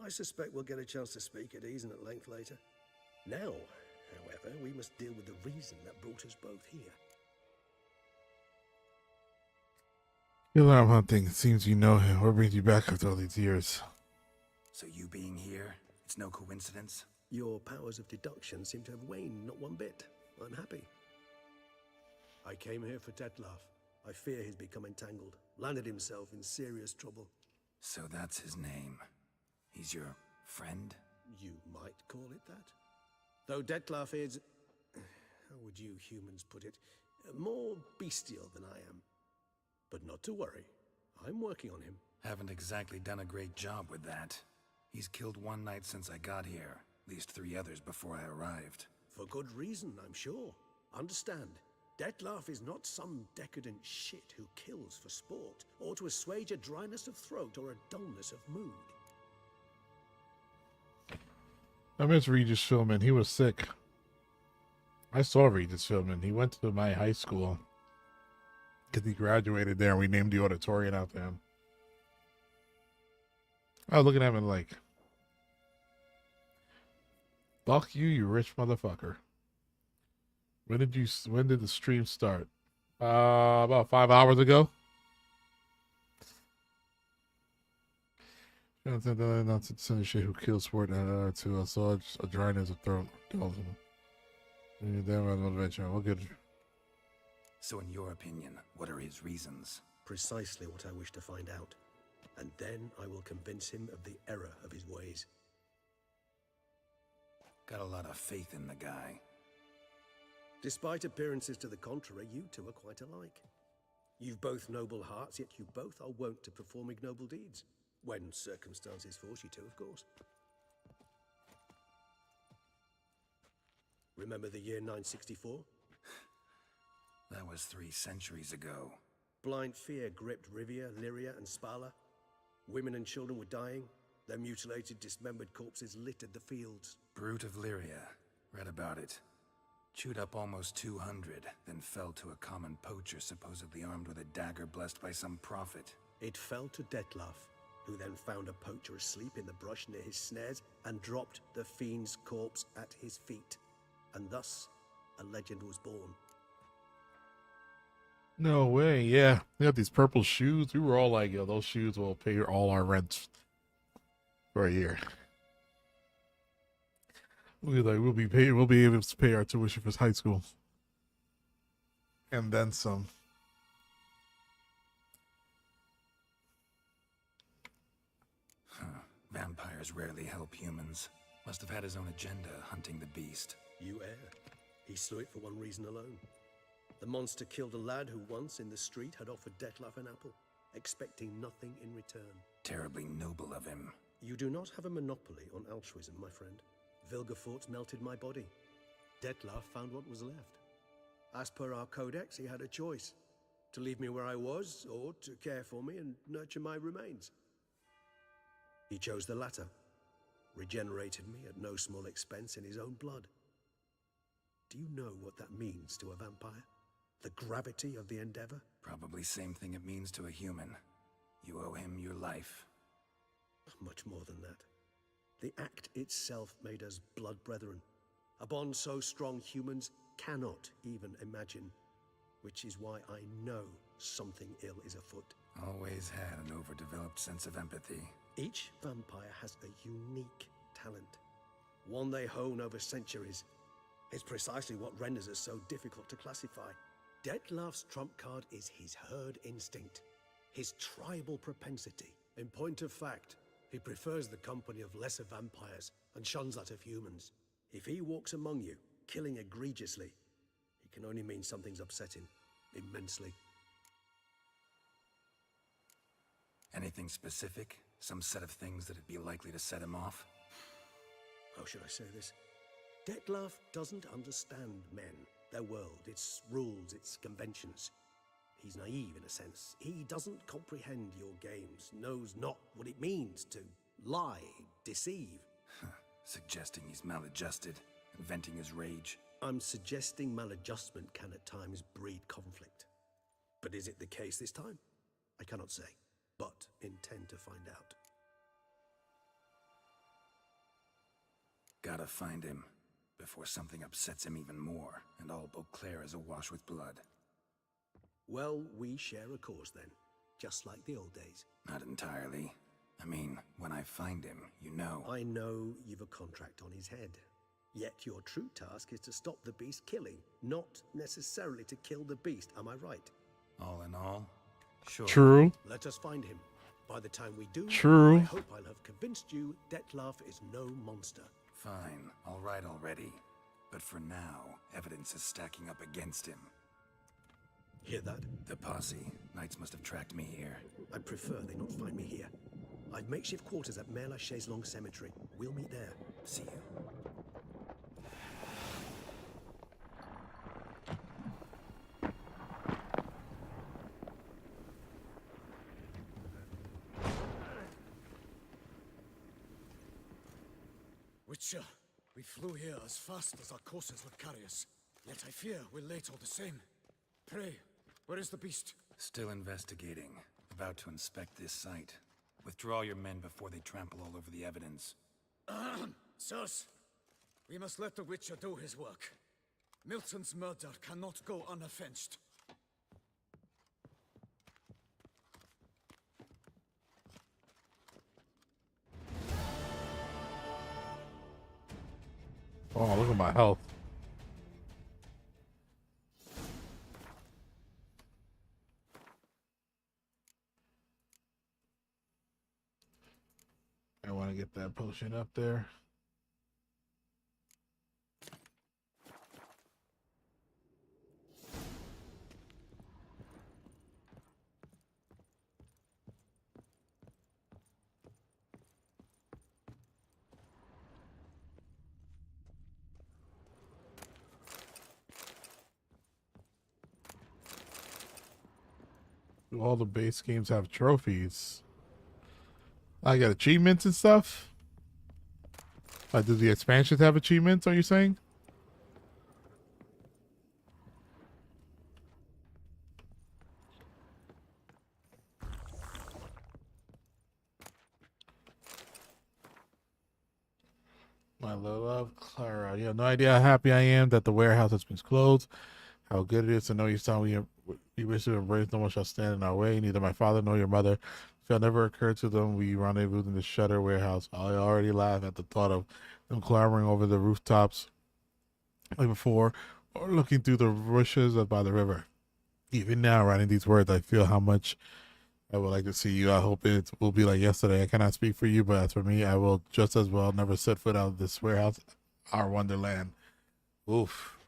S5: I suspect we'll get a chance to speak at ease and at length later. Now, however, we must deal with the reason that brought us both here.
S1: Alarm hunting. It seems you know him. What brings you back after all these years?
S2: So you being here, it's no coincidence?
S5: Your powers of deduction seem to have waned not one bit. I'm happy. I came here for Dettlaff. I fear he's become entangled, landed himself in serious trouble.
S2: So that's his name. He's your friend?
S5: You might call it that. Though Dettlaff is, how would you humans put it, more bestial than I am. But not to worry, I'm working on him.
S2: Haven't exactly done a great job with that. He's killed one knight since I got here, at least 3 others before I arrived.
S5: For good reason, I'm sure. Understand, Dettlaff is not some decadent shit who kills for sport, or to assuage a dryness of throat or a dullness of mood.
S1: I miss Regis Philbin. He was sick. I saw Regis Philbin. He went to my high school because he graduated there and we named the auditorium after him. I was looking at him like, fuck you, you rich motherfucker. When did the stream start? About 5 hours ago. Not to send shit who kills sport to I saw a dryness of throat. Damn motivation. What good?
S2: So in your opinion, what are his reasons?
S5: Precisely what I wish to find out. And then I will convince him of the error of his ways.
S2: Got a lot of faith in the guy.
S5: Despite appearances to the contrary, you two are quite alike. You've both noble hearts, yet you both are wont to perform ignoble deeds. When circumstances force you to, of course. Remember the year 964?
S2: That was 3 centuries ago.
S5: Blind fear gripped Rivia, Lyria, and Spala. Women and children were dying. Their mutilated, dismembered corpses littered the fields.
S2: Brute of Lyria. Read about it. Chewed up almost 200, then fell to a common poacher supposedly armed with a dagger blessed by some prophet.
S5: It fell to Dettlaff, who then found a poacher asleep in the brush near his snares and dropped the fiend's corpse at his feet. And thus, a legend was born.
S1: No way. Yeah, they got these purple shoes. We were all like, yo, those shoes will pay all our rent for a year. We'll be able to pay our tuition for high school. And then some.
S2: Vampires rarely help humans. Must have had his own agenda hunting the beast.
S20: You err. He slew it for one reason alone. The monster killed a lad who once in the street had offered Dettlaff an apple, expecting nothing in return.
S2: Terribly noble of him.
S20: You do not have a monopoly on altruism, my friend. Vilgefortz melted my body. Dettlaff found what was left. As per our codex, he had a choice. To leave me where I was, or to care for me and nurture my remains. He chose the latter. Regenerated me at no small expense in his own blood. Do you know what that means to a vampire? The gravity of the endeavor?
S2: Probably same thing it means to a human. You owe him your life.
S20: Much more than that. The act itself made us blood brethren. A bond so strong humans cannot even imagine. Which is why I know something ill is afoot.
S2: Always had an overdeveloped sense of empathy.
S20: Each vampire has a unique talent. One they hone over centuries. It's precisely what renders it so difficult to classify. Dettlaff's trump card is his herd instinct. His tribal propensity. In point of fact, he prefers the company of lesser vampires and shuns that of humans. If he walks among you, killing egregiously, it can only mean something's upset him immensely.
S2: Anything specific? Some set of things that'd be likely to set him off?
S20: How should I say this? Dettlaff doesn't understand men, their world, its rules, its conventions. He's naive in a sense. He doesn't comprehend your games, knows not what it means to lie, deceive.
S2: Suggesting he's maladjusted and venting his rage.
S20: I'm suggesting maladjustment can at times breed conflict. But is it the case this time? I cannot say, but intend to find out.
S2: Gotta find him before something upsets him even more, and all Beauclair is awash with blood.
S20: Well, we share a cause then, just like the old days.
S2: Not entirely. I mean, when I find him, you know.
S20: I know you've a contract on his head. Yet your true task is to stop the beast killing, not necessarily to kill the beast, am I right?
S2: All in all, sure.
S1: True.
S20: Let us find him. By the time we do,
S1: True.
S20: I hope I'll have convinced you Dettlaff is no monster.
S2: Fine, all right already. But for now, evidence is stacking up against him.
S20: Hear that?
S2: The posse. Knights must have tracked me here.
S20: I prefer they not find me here. I've makeshift quarters at Mère Lachaise Long Cemetery. We'll meet there.
S2: See you.
S21: Witcher, we flew here as fast as our courses would carry us. Yet I fear we're late all the same. Pray, where is the beast?
S2: Still investigating. About to inspect this site. Withdraw your men before they trample all over the evidence.
S21: Sirs, we must let the Witcher do his work. Milton's murder cannot go unavenged.
S1: Oh, look at my health. I want to get that potion up there. Do all the base games have trophies? I got achievements and stuff. Like, do the expansions have achievements? Are you saying? My love, Clara. You have no idea how happy I am that the warehouse has been closed. How good it is to know you saw we wish to embrace no one shall stand in our way. Neither my father nor your mother Shall never occur to them we rendezvoused in the Shutter warehouse. I already laugh at the thought of them clambering over the rooftops like before, or looking through the bushes by the river. Even now, writing these words, I feel how much I would like to see you. I hope it will be like yesterday. I cannot speak for you, but as for me, I will just as well never set foot out of this warehouse, our wonderland. Oof.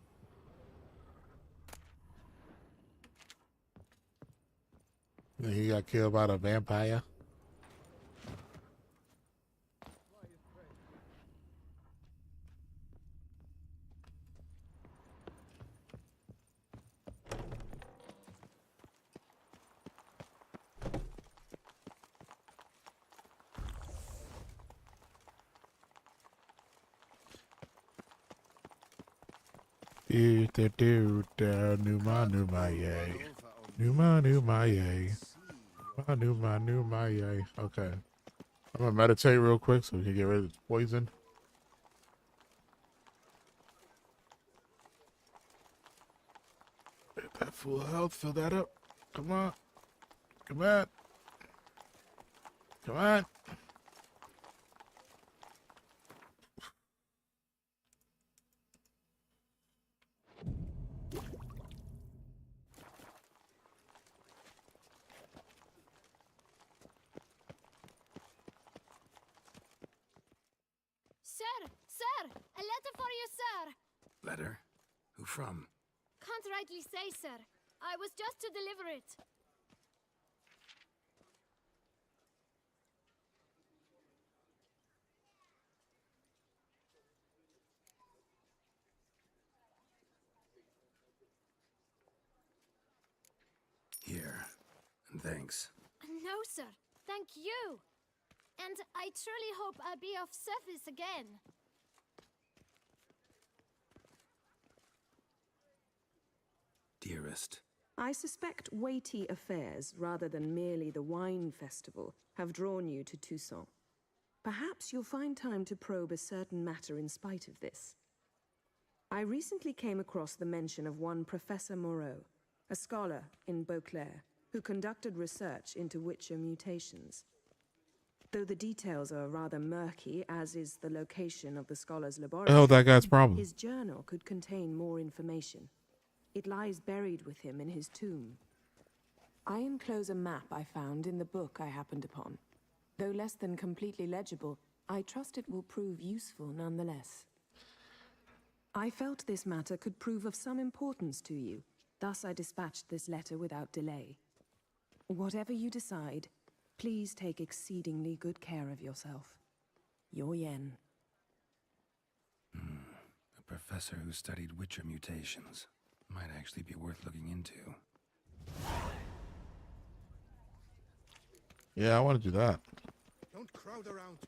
S1: He got killed by a vampire. Numa, yay. Numa, yay. Numa, yay. Okay. I'm gonna meditate real quick so we can get rid of this poison. Get that full health, fill that up. Come on. Come on. Come on.
S17: Sir! A letter for you, sir!
S2: Letter? Who from?
S17: Can't rightly say, sir. I was just to deliver it.
S2: Here. And thanks.
S17: No, sir. Thank you. And I truly hope I'll be of service again.
S2: Dearest.
S13: I suspect weighty affairs, rather than merely the wine festival, have drawn you to Toussaint. Perhaps you'll find time to probe a certain matter in spite of this. I recently came across the mention of one Professor Moreau, a scholar in Beauclair, who conducted research into Witcher mutations. Though the details are rather murky, as is the location of the scholar's laboratory,
S1: Oh, that guy's problem.
S13: his journal could contain more information. It lies buried with him in his tomb. I enclose a map I found in the book I happened upon. Though less than completely legible, I trust it will prove useful nonetheless. I felt this matter could prove of some importance to you, thus I dispatched this letter without delay. Whatever you decide, please take exceedingly good care of yourself. Your Yen.
S2: A professor who studied Witcher mutations. Might actually be worth looking into.
S1: Yeah, I want to do that.
S21: Don't crowd around.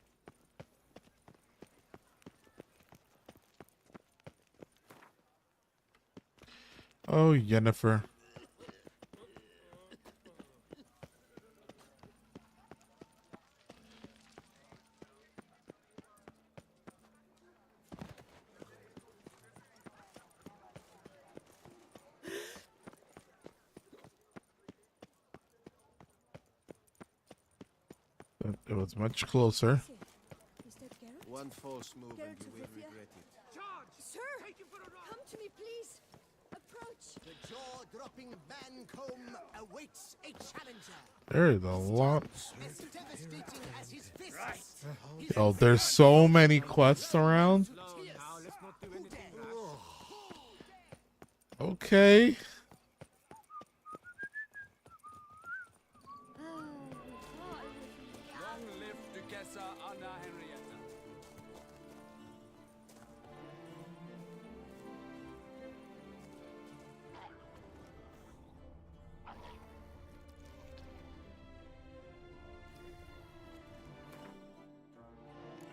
S1: Oh, Yennefer. It was much closer.
S16: One false move and you will regret it.
S6: Sir! Come to me, please! Approach!
S15: The jaw-dropping Bancombe awaits a challenger.
S1: There is a lot.
S15: As devastating as his fists.
S1: Oh, there's so many quests around. Okay.
S14: Long live Duchessa Anna Henrietta.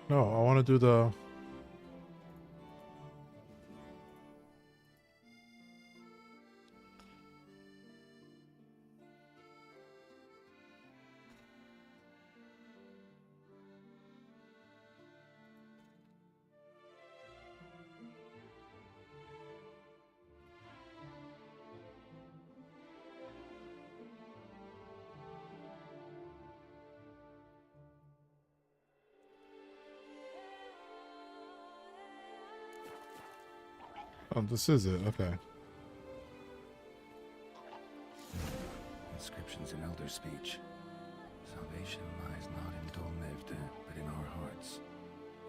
S1: No, I want to do the... Oh, this is it. Okay.
S2: Inscriptions in Elder speech. Salvation lies not in Dol Nevde, but in our hearts.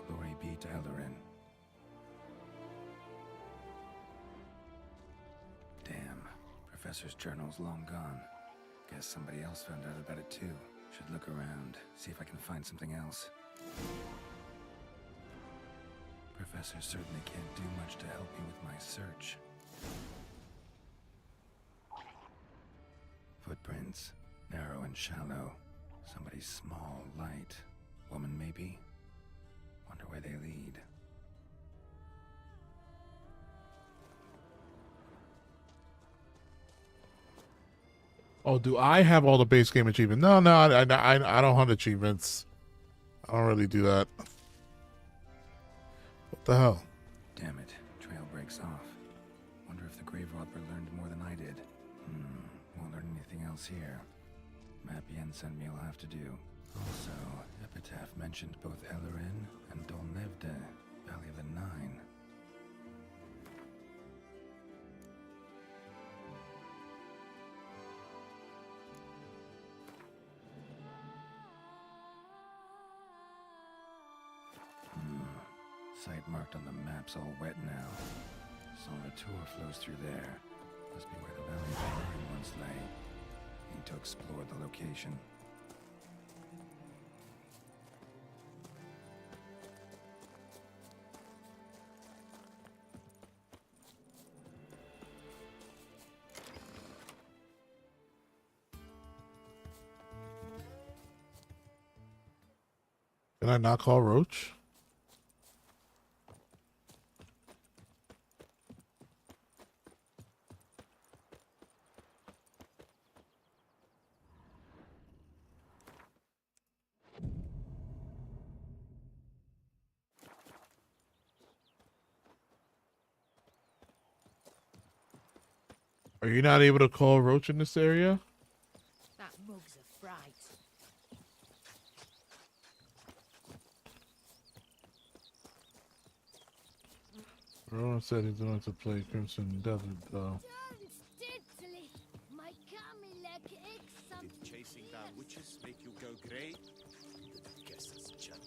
S2: Glory be to Eldarin. Damn. Professor's journal's long gone. Guess somebody else found out about it too. Should look around, see if I can find something else. Professor certainly can't do much to help me with my search. Footprints. Narrow and shallow. Somebody's small, light. Woman, maybe? Wonder where they lead.
S1: Oh, do I have all the base game achievements? No, I don't hunt achievements. I don't really do that. What the hell?
S2: Damn it. Trail breaks off. Wonder if the Grave Robber learned more than I did. Won't learn anything else here. Map Yen sent me will have to do. Also, Epitaph mentioned both Eldarin and Dol Nevde, Valley of the Nine. Site marked on the map's all wet now. Sonra Tour flows through there. Must be where the Valley of the Nine once lay. Need to explore the location.
S1: Can I not call Roach? Are you not able to call Roach in this area?
S18: That mug's a fright.
S1: Rowan said he's going to play Crimson Desert, though.
S9: Did chasing down witches make you go grey? Guess that's champion.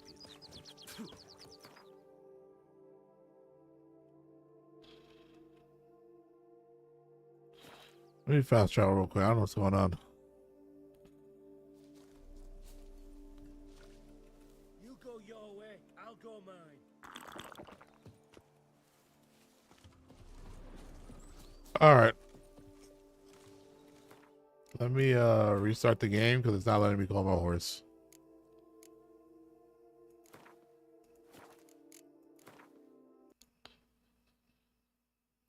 S1: Let me fast travel real quick. I don't know what's going on.
S14: You go your way, I'll go mine.
S1: All right. Let me restart the game because it's not letting me call my horse.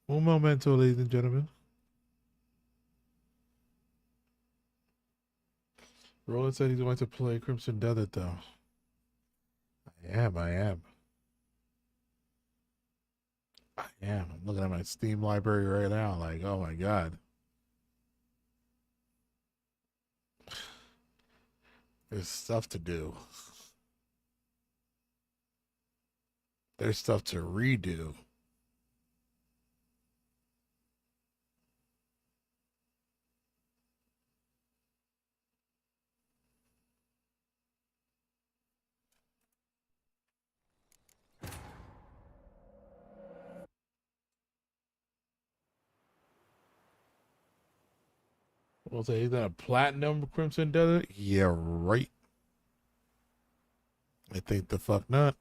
S1: Un momento, ladies and gentlemen. Roland said he's going to play Crimson Desert, though. I am. I'm looking at my Steam library right now, like, oh my god. There's stuff to do. There's stuff to redo. We'll say, is that a platinum Crimson Desert? Yeah, right. I think the fuck not.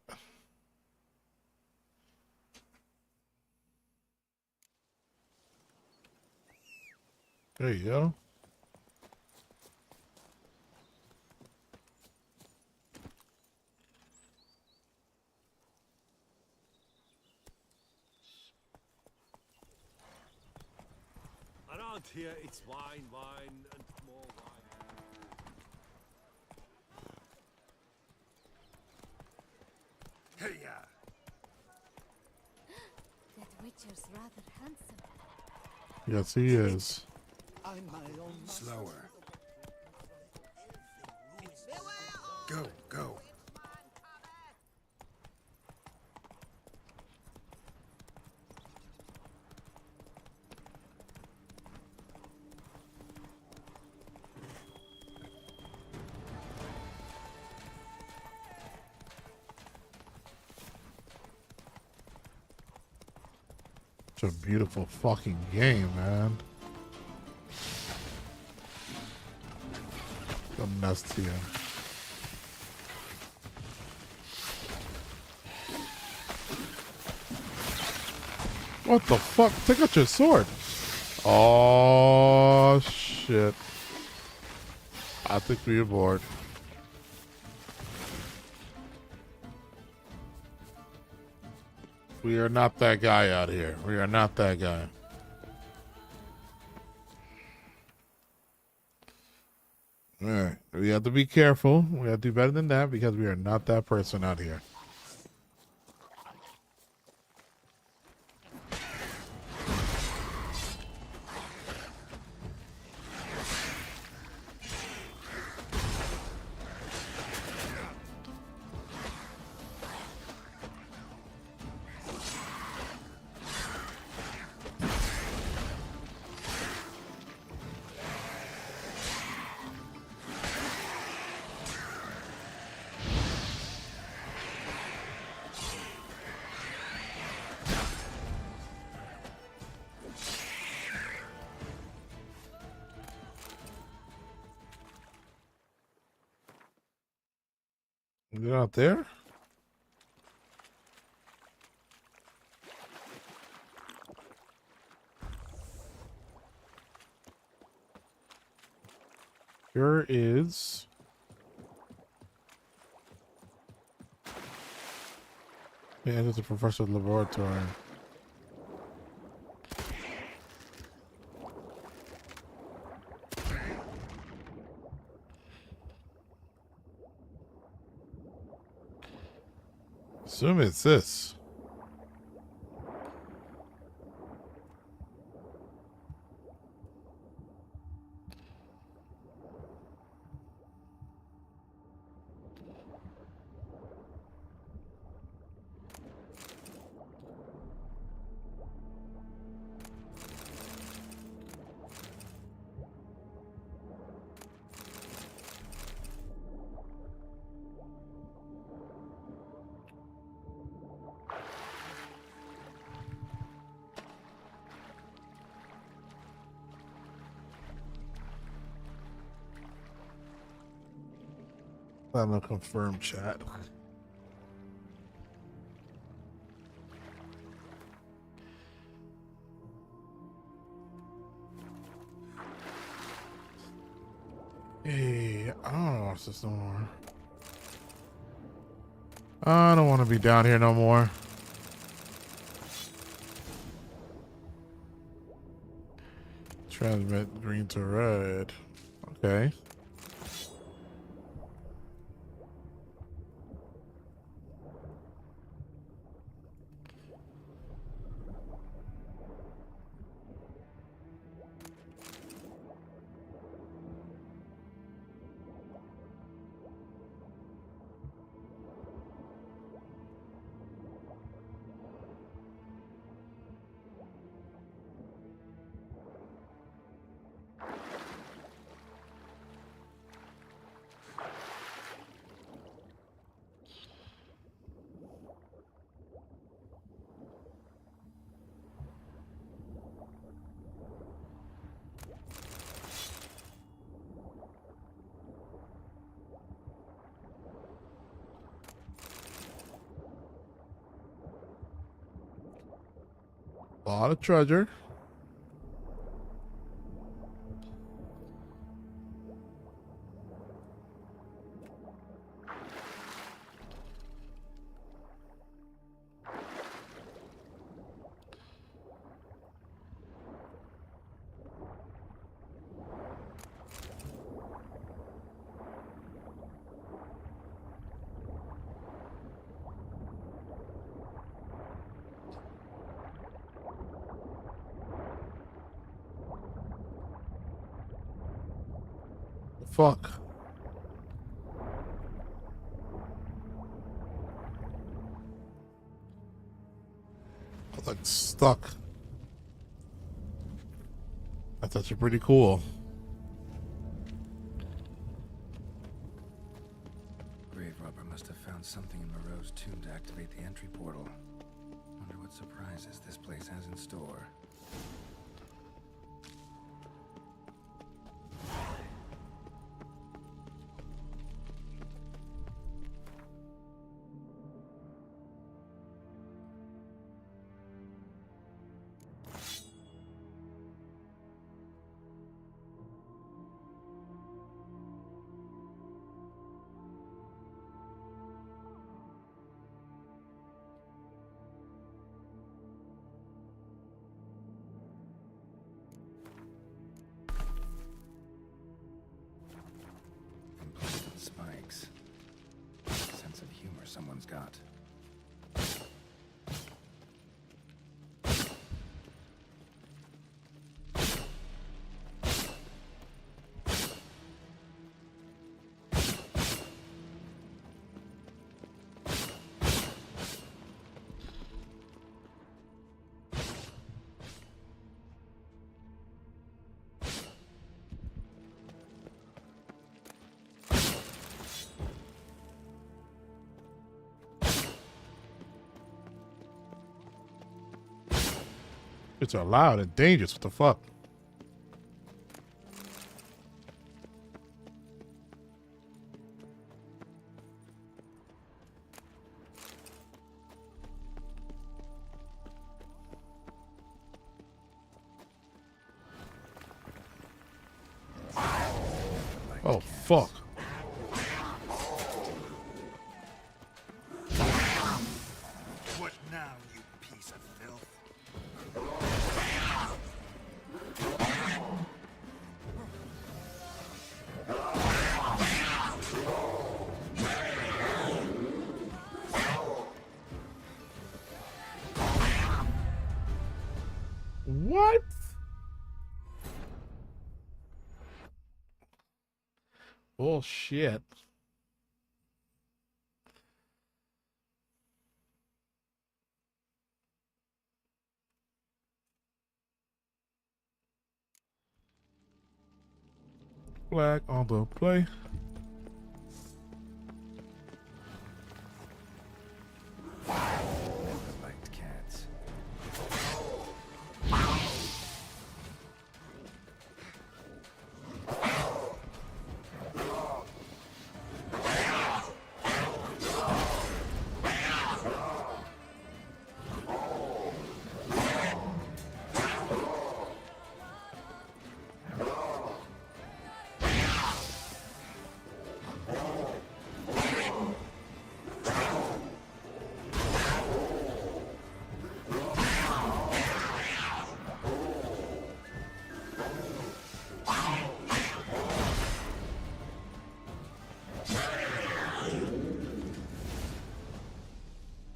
S1: There you go.
S10: Around here, it's wine, and more wine.
S2: Hey-ya!
S17: That Witcher's rather handsome.
S1: Yes, he is.
S7: I'm my own
S2: Slower. Go, go.
S1: Such a beautiful fucking game, man. The nest here. What the fuck? Take out your sword. Oh shit. I think we're bored. We are not that guy out here. We are not that guy. Alright. We have to be careful. We have to do better than that because we are not that person out here. You're out there? Here is... Yeah, enter the professor's laboratory. Assume it's this. I'm gonna confirm chat. Hey, I don't watch this no more. I don't want to be down here no more. Transmit green to red. Okay. A lot of treasure. Fuck. I'm like stuck. That's actually pretty cool.
S2: Grave robber must have found something in Moreau's tomb to activate the entry portal. Wonder what what surprises this place has in store. Spikes. Sense of humor someone's got.
S1: It's are loud and dangerous. What the fuck? Oh fuck.
S7: What now, you piece of filth?
S1: What? Bullshit. Flag on the play.
S2: Liked cats.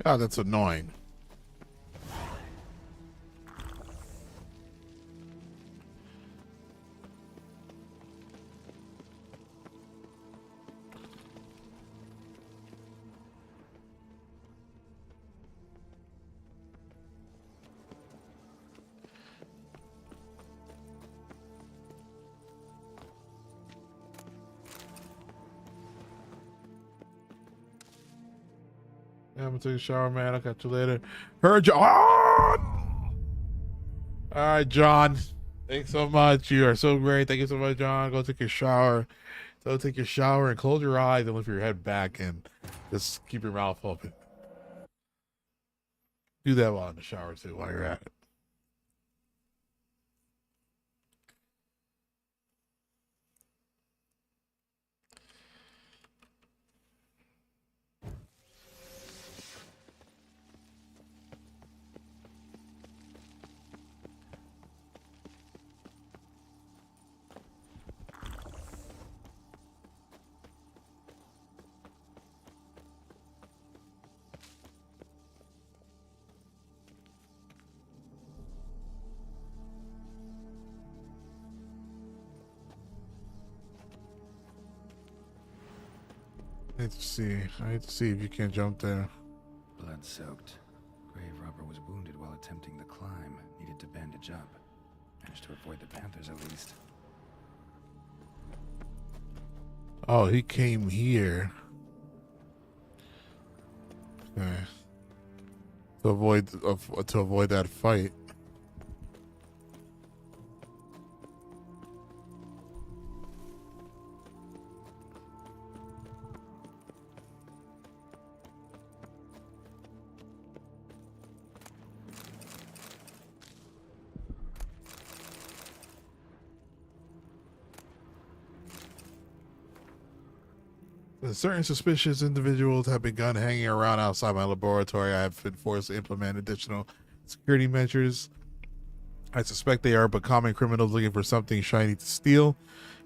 S1: God, that's annoying. Yeah, I'm gonna take a shower, man. I'll catch you later. Heard John. All right, John. Thanks so much. You are so great. Thank you so much, John. Go take your shower. Go take your shower and close your eyes and lift your head back and just keep your mouth open. Do that while in the shower too, while you're at it. Let's see. I need to see if you can jump there.
S2: Blood-soaked. Grave robber was wounded while attempting the climb. Needed to bandage up. Managed to avoid the Panthers at least.
S1: Oh, he came here. Okay. to avoid that fight. Certain suspicious individuals have begun hanging around outside my laboratory. I have been forced to implement additional security measures. I suspect they are but common criminals looking for something shiny to steal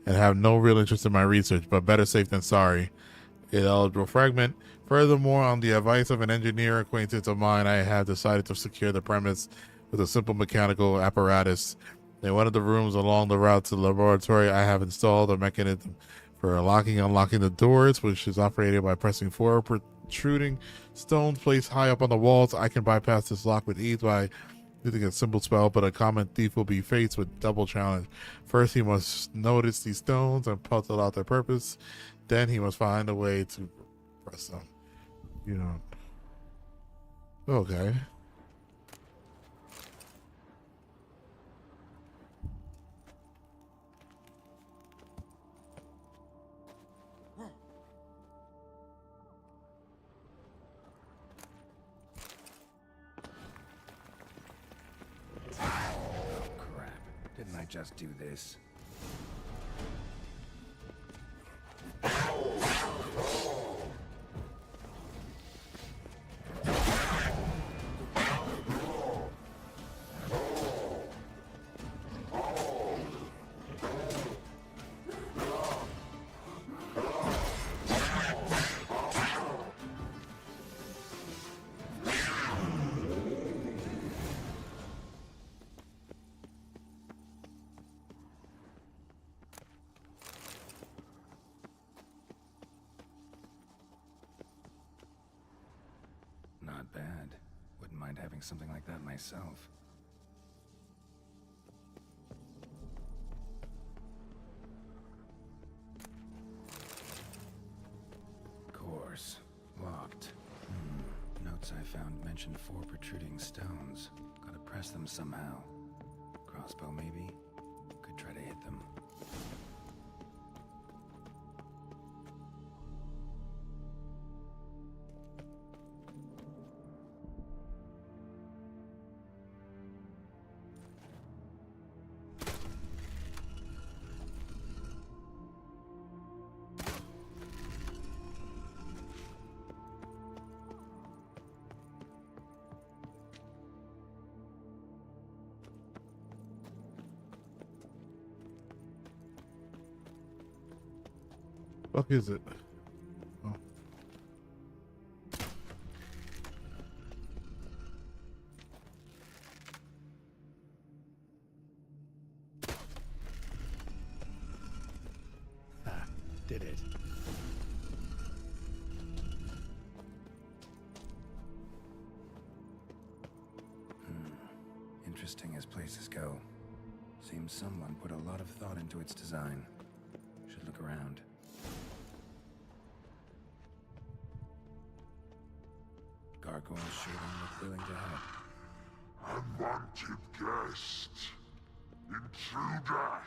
S1: and have no real interest in my research, but better safe than sorry. Ineligible fragment. Furthermore, on the advice of an engineer acquaintance of mine, I have decided to secure the premise with a simple mechanical apparatus. In one of the rooms along the route to the laboratory, I have installed a mechanism for unlocking the doors, which is operated by pressing 4 protruding stones placed high up on the walls. I can bypass this lock with ease by using a simple spell, but a common thief will be faced with double challenge. First, he must notice these stones and puzzle out their purpose. Then he must find a way to press them. You know. Okay.
S2: Didn't I just do this? Not bad. Wouldn't mind having something like that myself. Course. Locked. Notes I found mentioned 4 protruding stones. Gotta press them somehow. Crossbow, maybe? Could try to hit them.
S1: Fuck is it? Oh.
S21: Did it.
S2: Interesting as places go. Seems someone put a lot of thought into its design. Should look around. Gargoyles sure don't look willing to help.
S10: Unwanted guest. Intruder.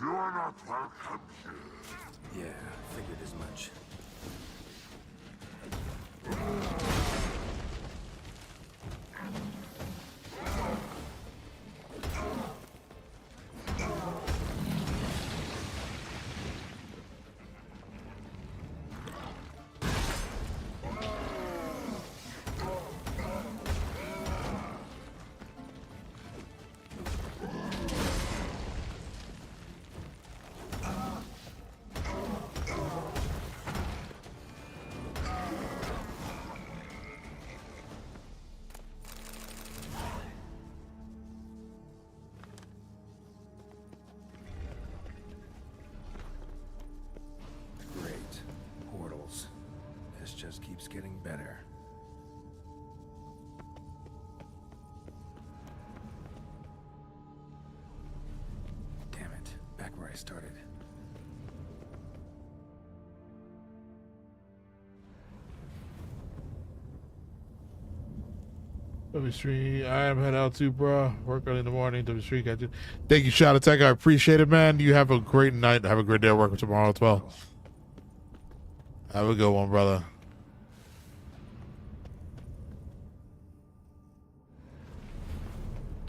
S10: You are not welcome here.
S2: Yeah, figured as much. Just keeps getting better. Damn it, back where I started.
S1: W Street, I am head out too, bro. Work early in the morning. W Street, got you. Thank you, Shot Attack. I appreciate it, man. You have a great night. Have a great day at work tomorrow as well. Have a good one, brother.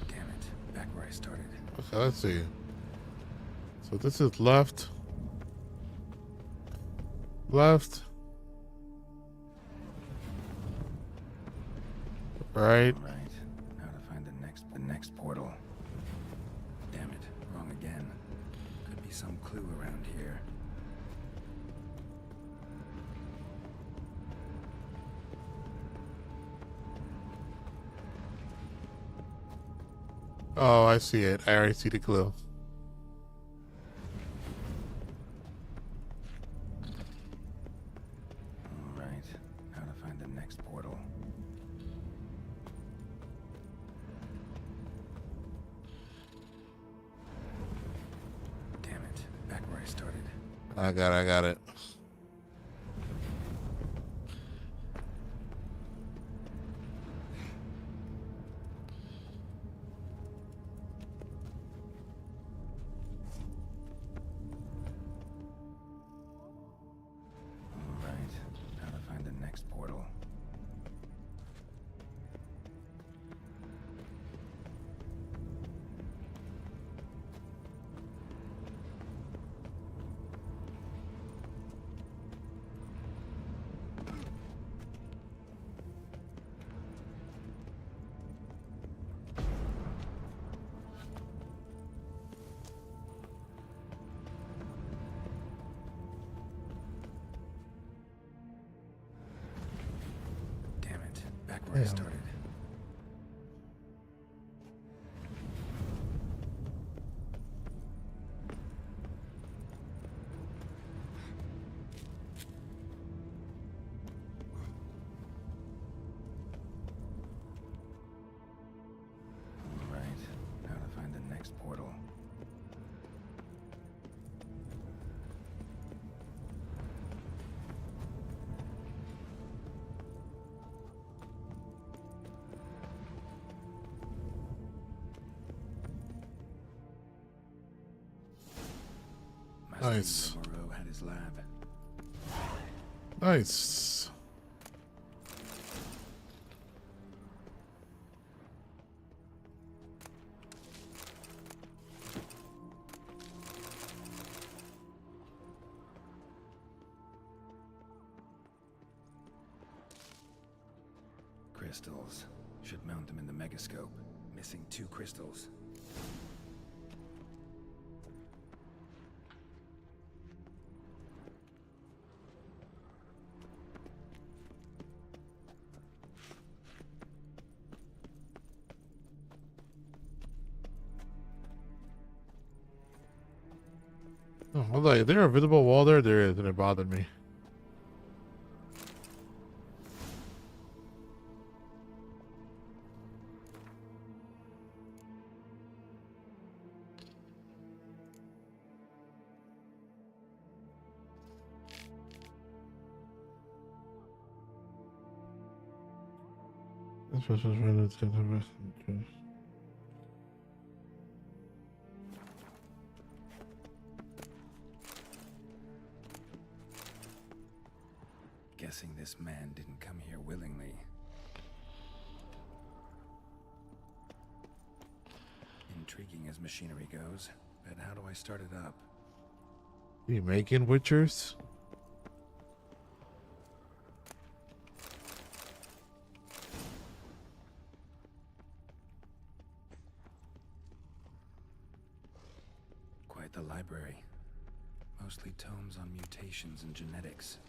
S2: Damn it. Back where I started.
S1: Okay, let's see. So this is left. Left. Right.
S2: Right. Now to find the next portal. Damn it. Wrong again. Could be some clue around here.
S1: Oh, I see it. I already see the clue.
S2: Alright. Now to find the next portal. Damn it. Back where I started.
S1: I got it.
S2: Alright. Now to find the next portal. Damn it. Back where I
S1: Damn.
S2: started. Alright. Now to find the next portal.
S1: Nice.
S2: Moreau had his lab.
S1: Nice.
S2: Crystals. Should mount them in the megascope. Missing 2 crystals.
S1: Oh, I was like, is there a visible wall there? There is, and it bothered me. This was really good.
S2: Guessing this man didn't come here willingly. Intriguing as machinery goes, but how do I start it up?
S1: You making Witchers?
S2: Quite the library. Mostly tomes on mutations and genetics.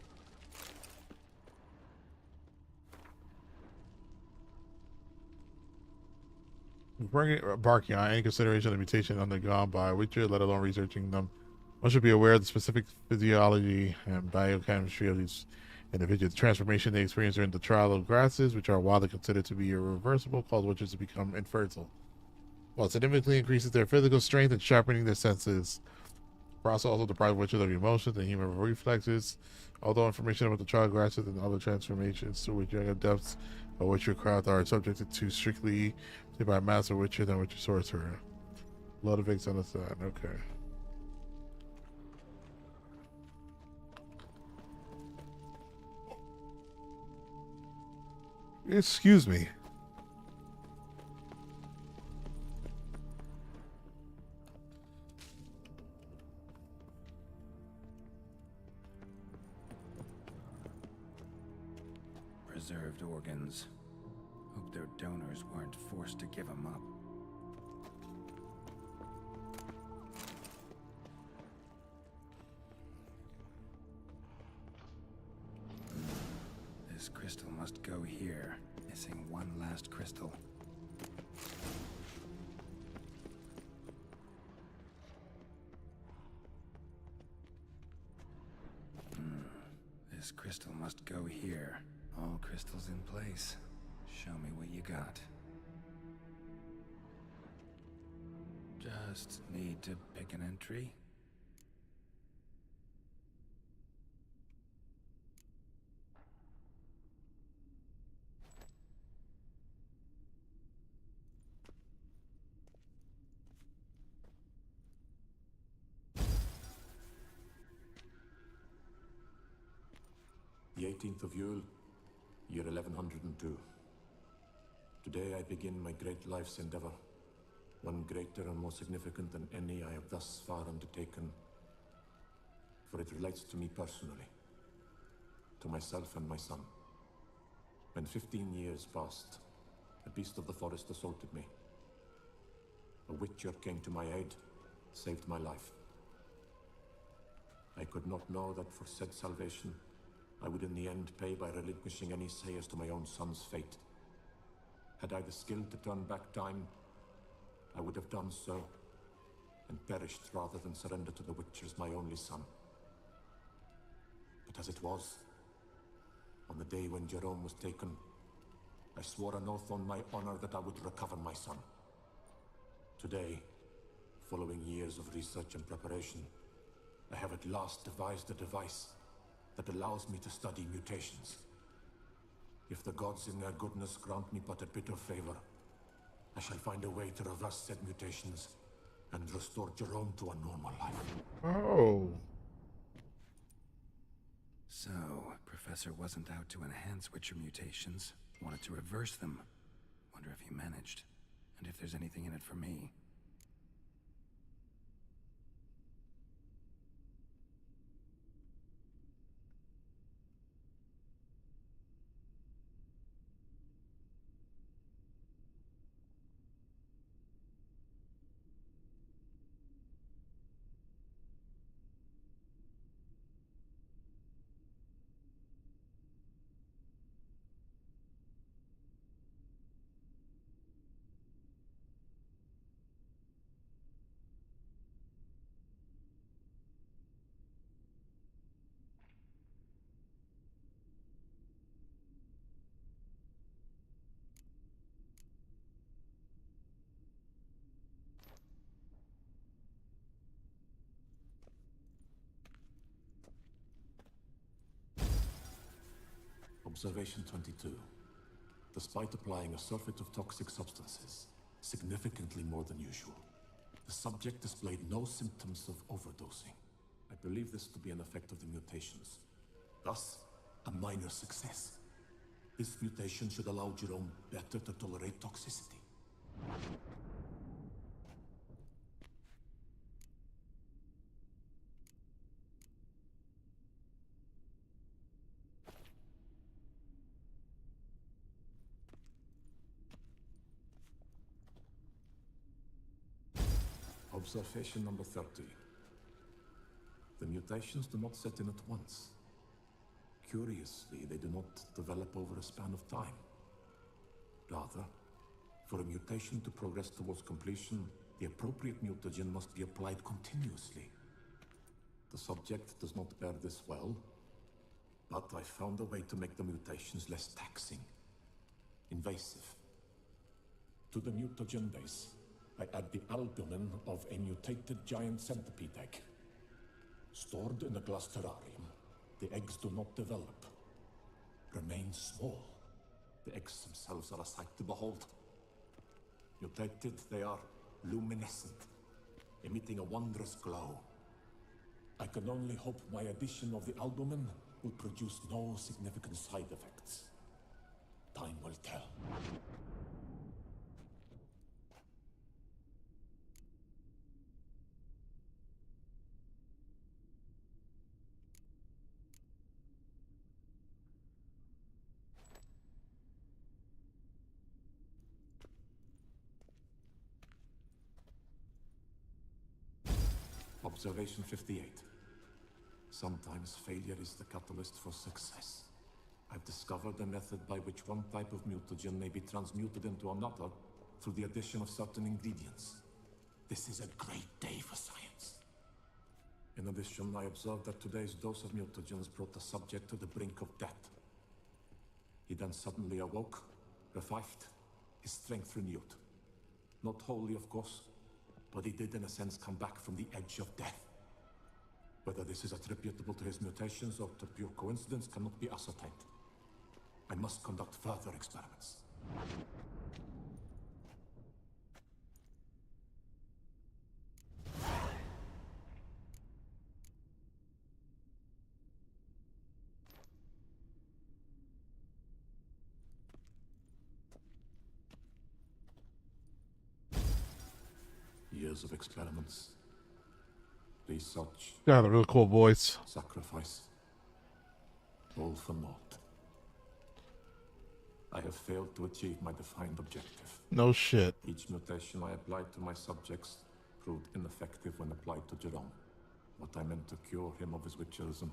S1: Embarking on any consideration of the mutation undergone by a Witcher, let alone researching them. One should be aware of the specific physiology and biochemistry of these individuals. The transformation they experience during the trial of grasses, which are widely considered to be irreversible, cause Witchers to become infertile, while significantly increases their physical strength and sharpening their senses. The process also deprives Witchers of emotions and human reflexes. Although information about the trial of grasses and other transformations to which younger depths of witchcraft are subjected to strictly by Master Witcher than Witcher Sorcerer. A lot of things on this side. Okay. Excuse me.
S2: Preserved organs. Hope their donors weren't forced to give them up. This crystal must go here. Missing one last crystal. This crystal must go here. All crystals in place. Show me what you got. Just need to pick an entry.
S16: The 18th of Yule, year 1102. Today I begin my great life's endeavor, one greater and more significant than any I have thus far undertaken, for it relates to me personally, to myself and my son. When 15 years passed, a beast of the forest assaulted me. A witcher came to my aid, saved my life. I could not know that for said salvation, I would in the end pay by relinquishing any say as to my own son's fate. Had I the skill to turn back time, I would have done so, and perished rather than surrender to the Witchers my only son. But as it was, on the day when Jerome was taken, I swore an oath on my honor that I would recover my son. Today, following years of research and preparation, I have at last devised a device that allows me to study mutations. If the gods in their goodness grant me but a bit of favor, I shall find a way to reverse said mutations and restore Jerome to a normal life.
S1: Oh.
S2: So, Professor wasn't out to enhance Witcher mutations, wanted to reverse them. Wonder if he managed, and if there's anything in it for me.
S16: Observation 22. Despite applying a surfeit of toxic substances, significantly more than usual, the subject displayed no symptoms of overdosing. I believe this to be an effect of the mutations. Thus, a minor success. This mutation should allow Jerome better to tolerate toxicity. Observation number 30. The mutations do not set in at once. Curiously, they do not develop over a span of time. Rather, for a mutation to progress towards completion, the appropriate mutagen must be applied continuously. The subject does not bear this well, but I found a way to make the mutations less taxing, invasive. To the mutagen base, I add the albumin of a mutated giant centipede egg. Stored in a glass terrarium, the eggs do not develop, remain small, The eggs themselves are a sight to behold. Mutated, they are luminescent, emitting a wondrous glow. I can only hope my addition of the albumin will produce no significant side effects. Time will tell. Observation 58. Sometimes failure is the catalyst for success. I've discovered a method by which one type of mutagen may be transmuted into another through the addition of certain ingredients. This is a great day for science. In addition, I observed that today's dose of mutagens brought the subject to the brink of death. He then suddenly awoke, revived, his strength renewed. Not wholly, of course, but he did in a sense come back from the edge of death. Whether this is attributable to his mutations or to pure coincidence cannot be ascertained. I must conduct further experiments. Years of experiments, research.
S1: Yeah, the real cool voice.
S16: Sacrifice. All for naught. I have failed to achieve my defined objective.
S1: No shit.
S16: Each mutation I applied to my subjects proved ineffective when applied to Jerome. What I meant to cure him of his witcherism.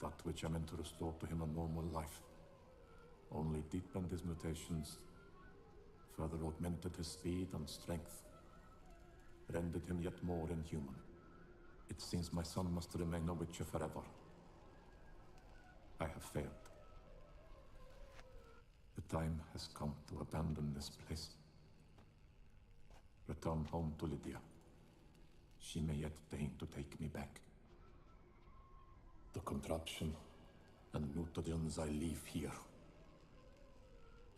S16: That which I meant to restore to him a normal life. Only deepened his mutations, further augmented his speed and strength, rendered him yet more inhuman. It seems my son must remain a witcher forever. I have failed. The time has come to abandon this place. Return home to Lydia. She may yet deign to take me back. The contraption and mutagens I leave here.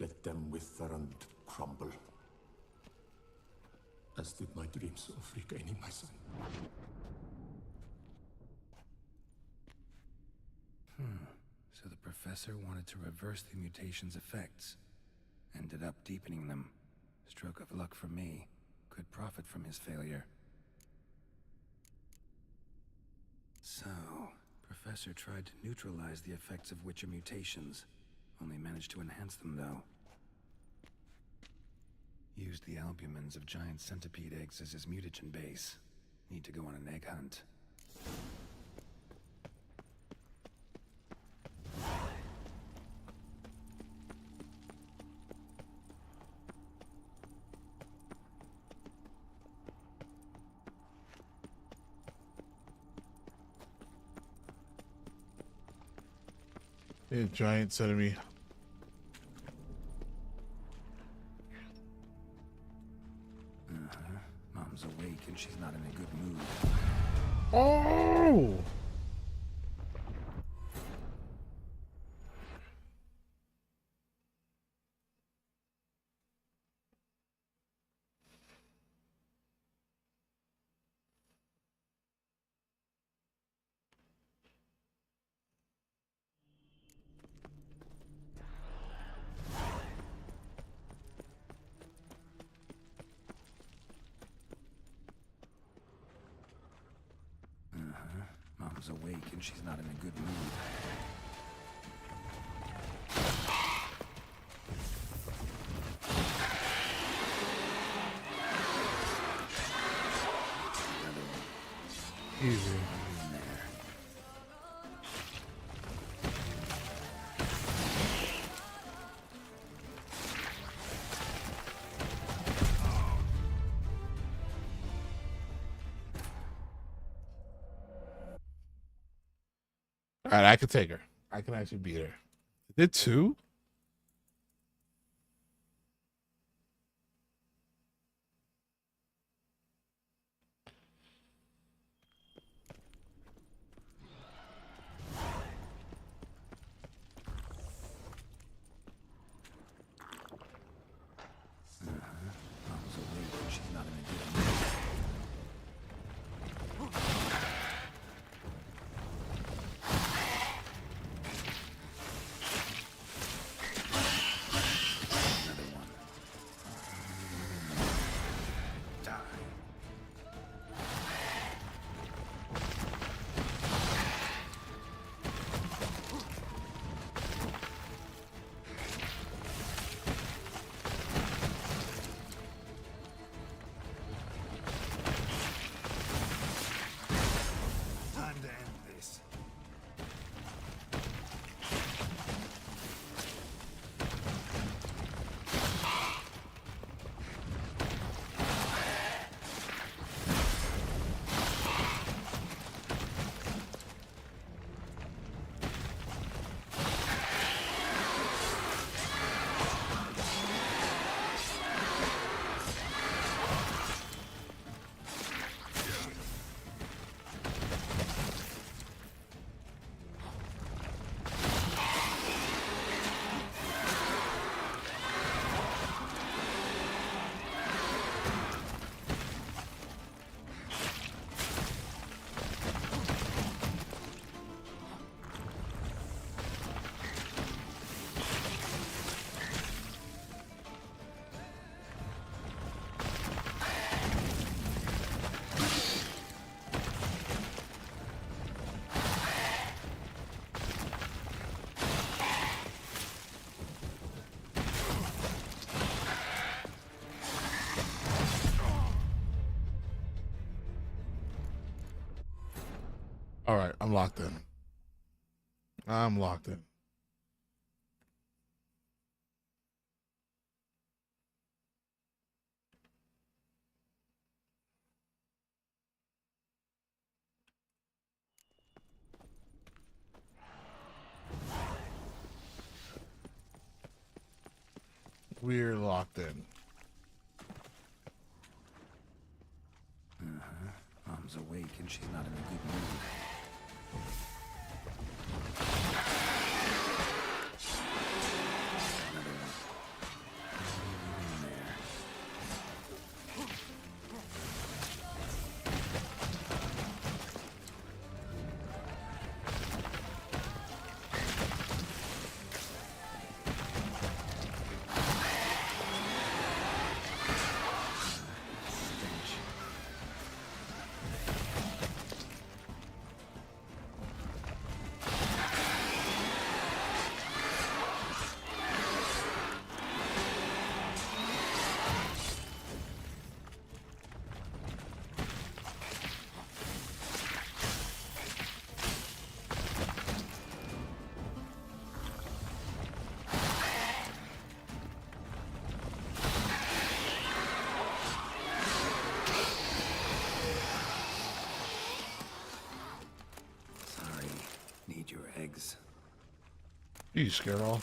S16: Let them wither and crumble. As did my dreams of regaining my son.
S2: So the professor wanted to reverse the mutation's effects. Ended up deepening them. Stroke of luck for me. Could profit from his failure. So, Professor tried to neutralize the effects of Witcher mutations. Only managed to enhance them, though. Used the albumins of giant centipede eggs as his mutagen base. Need to go on an egg hunt.
S1: Yeah, giant centipede.
S2: Mom's awake and she's not in a good mood.
S1: Oh!
S2: Mom's awake and she's not in a good mood.
S1: Easy. All right, I can take her. I can actually beat her. Did two? All right, I'm locked in. I'm locked in. We're locked in.
S2: Mom's awake and she's not in a good mood. Another one. In there. Eggs.
S1: You scared all.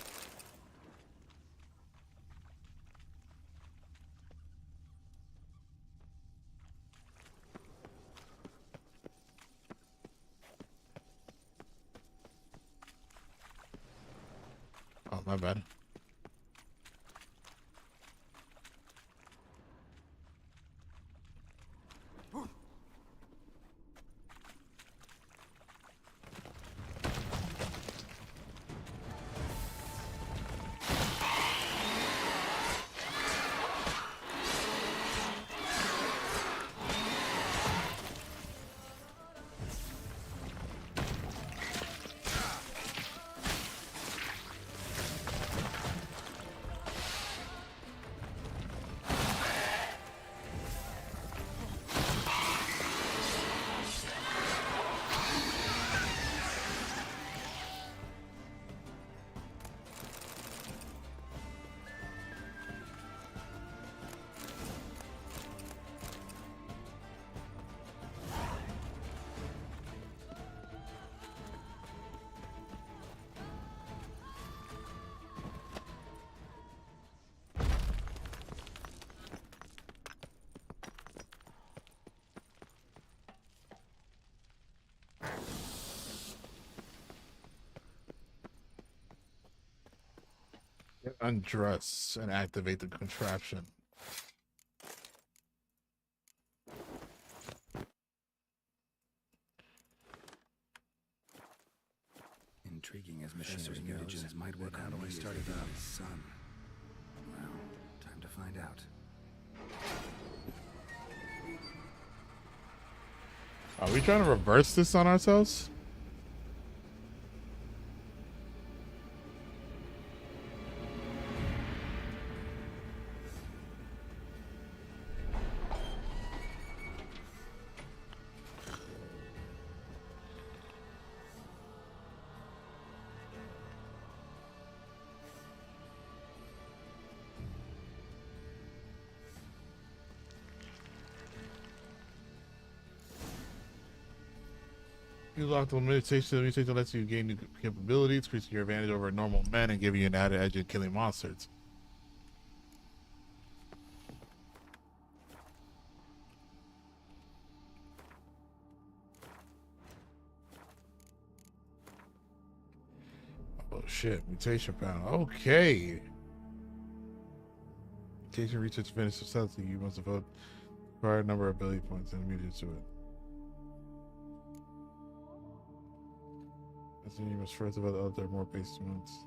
S1: Oh, my bad. Undress and activate the contraption.
S2: Intriguing as machinery mutagens might work on me started out his son. Well, time to find out.
S1: Are we trying to reverse this on ourselves? You lock the mutation. The mutation lets you gain new capabilities, increasing your advantage over normal men and giving you an added edge in killing monsters. Oh shit, mutation panel. Okay. Mutation reaches finish successfully. You must devote a required number of ability points and mutations to it. Then you must first develop other more basic ones.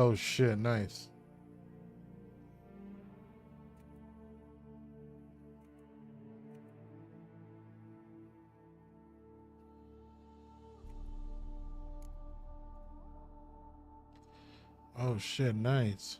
S1: Oh shit, nice. Oh shit, nice.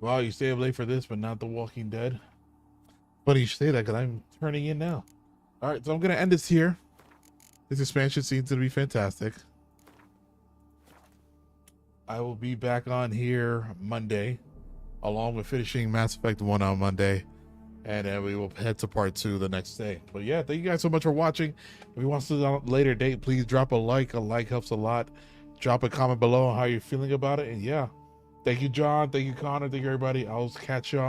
S1: Wow, you stay up late for this, but not The Walking Dead. Funny you say that, because I'm turning in now. All right, so I'm going to end this here. This expansion seems to be fantastic. I will be back on here Monday, along with finishing Mass Effect 1 on Monday. And then we will head to part 2 the next day. But yeah, thank you guys so much for watching. If you want to see on a later date, please drop a like. A like helps a lot. Drop a comment below on how you're feeling about it. And yeah, thank you, John. Thank you, Connor. Thank you, everybody. I'll catch y'all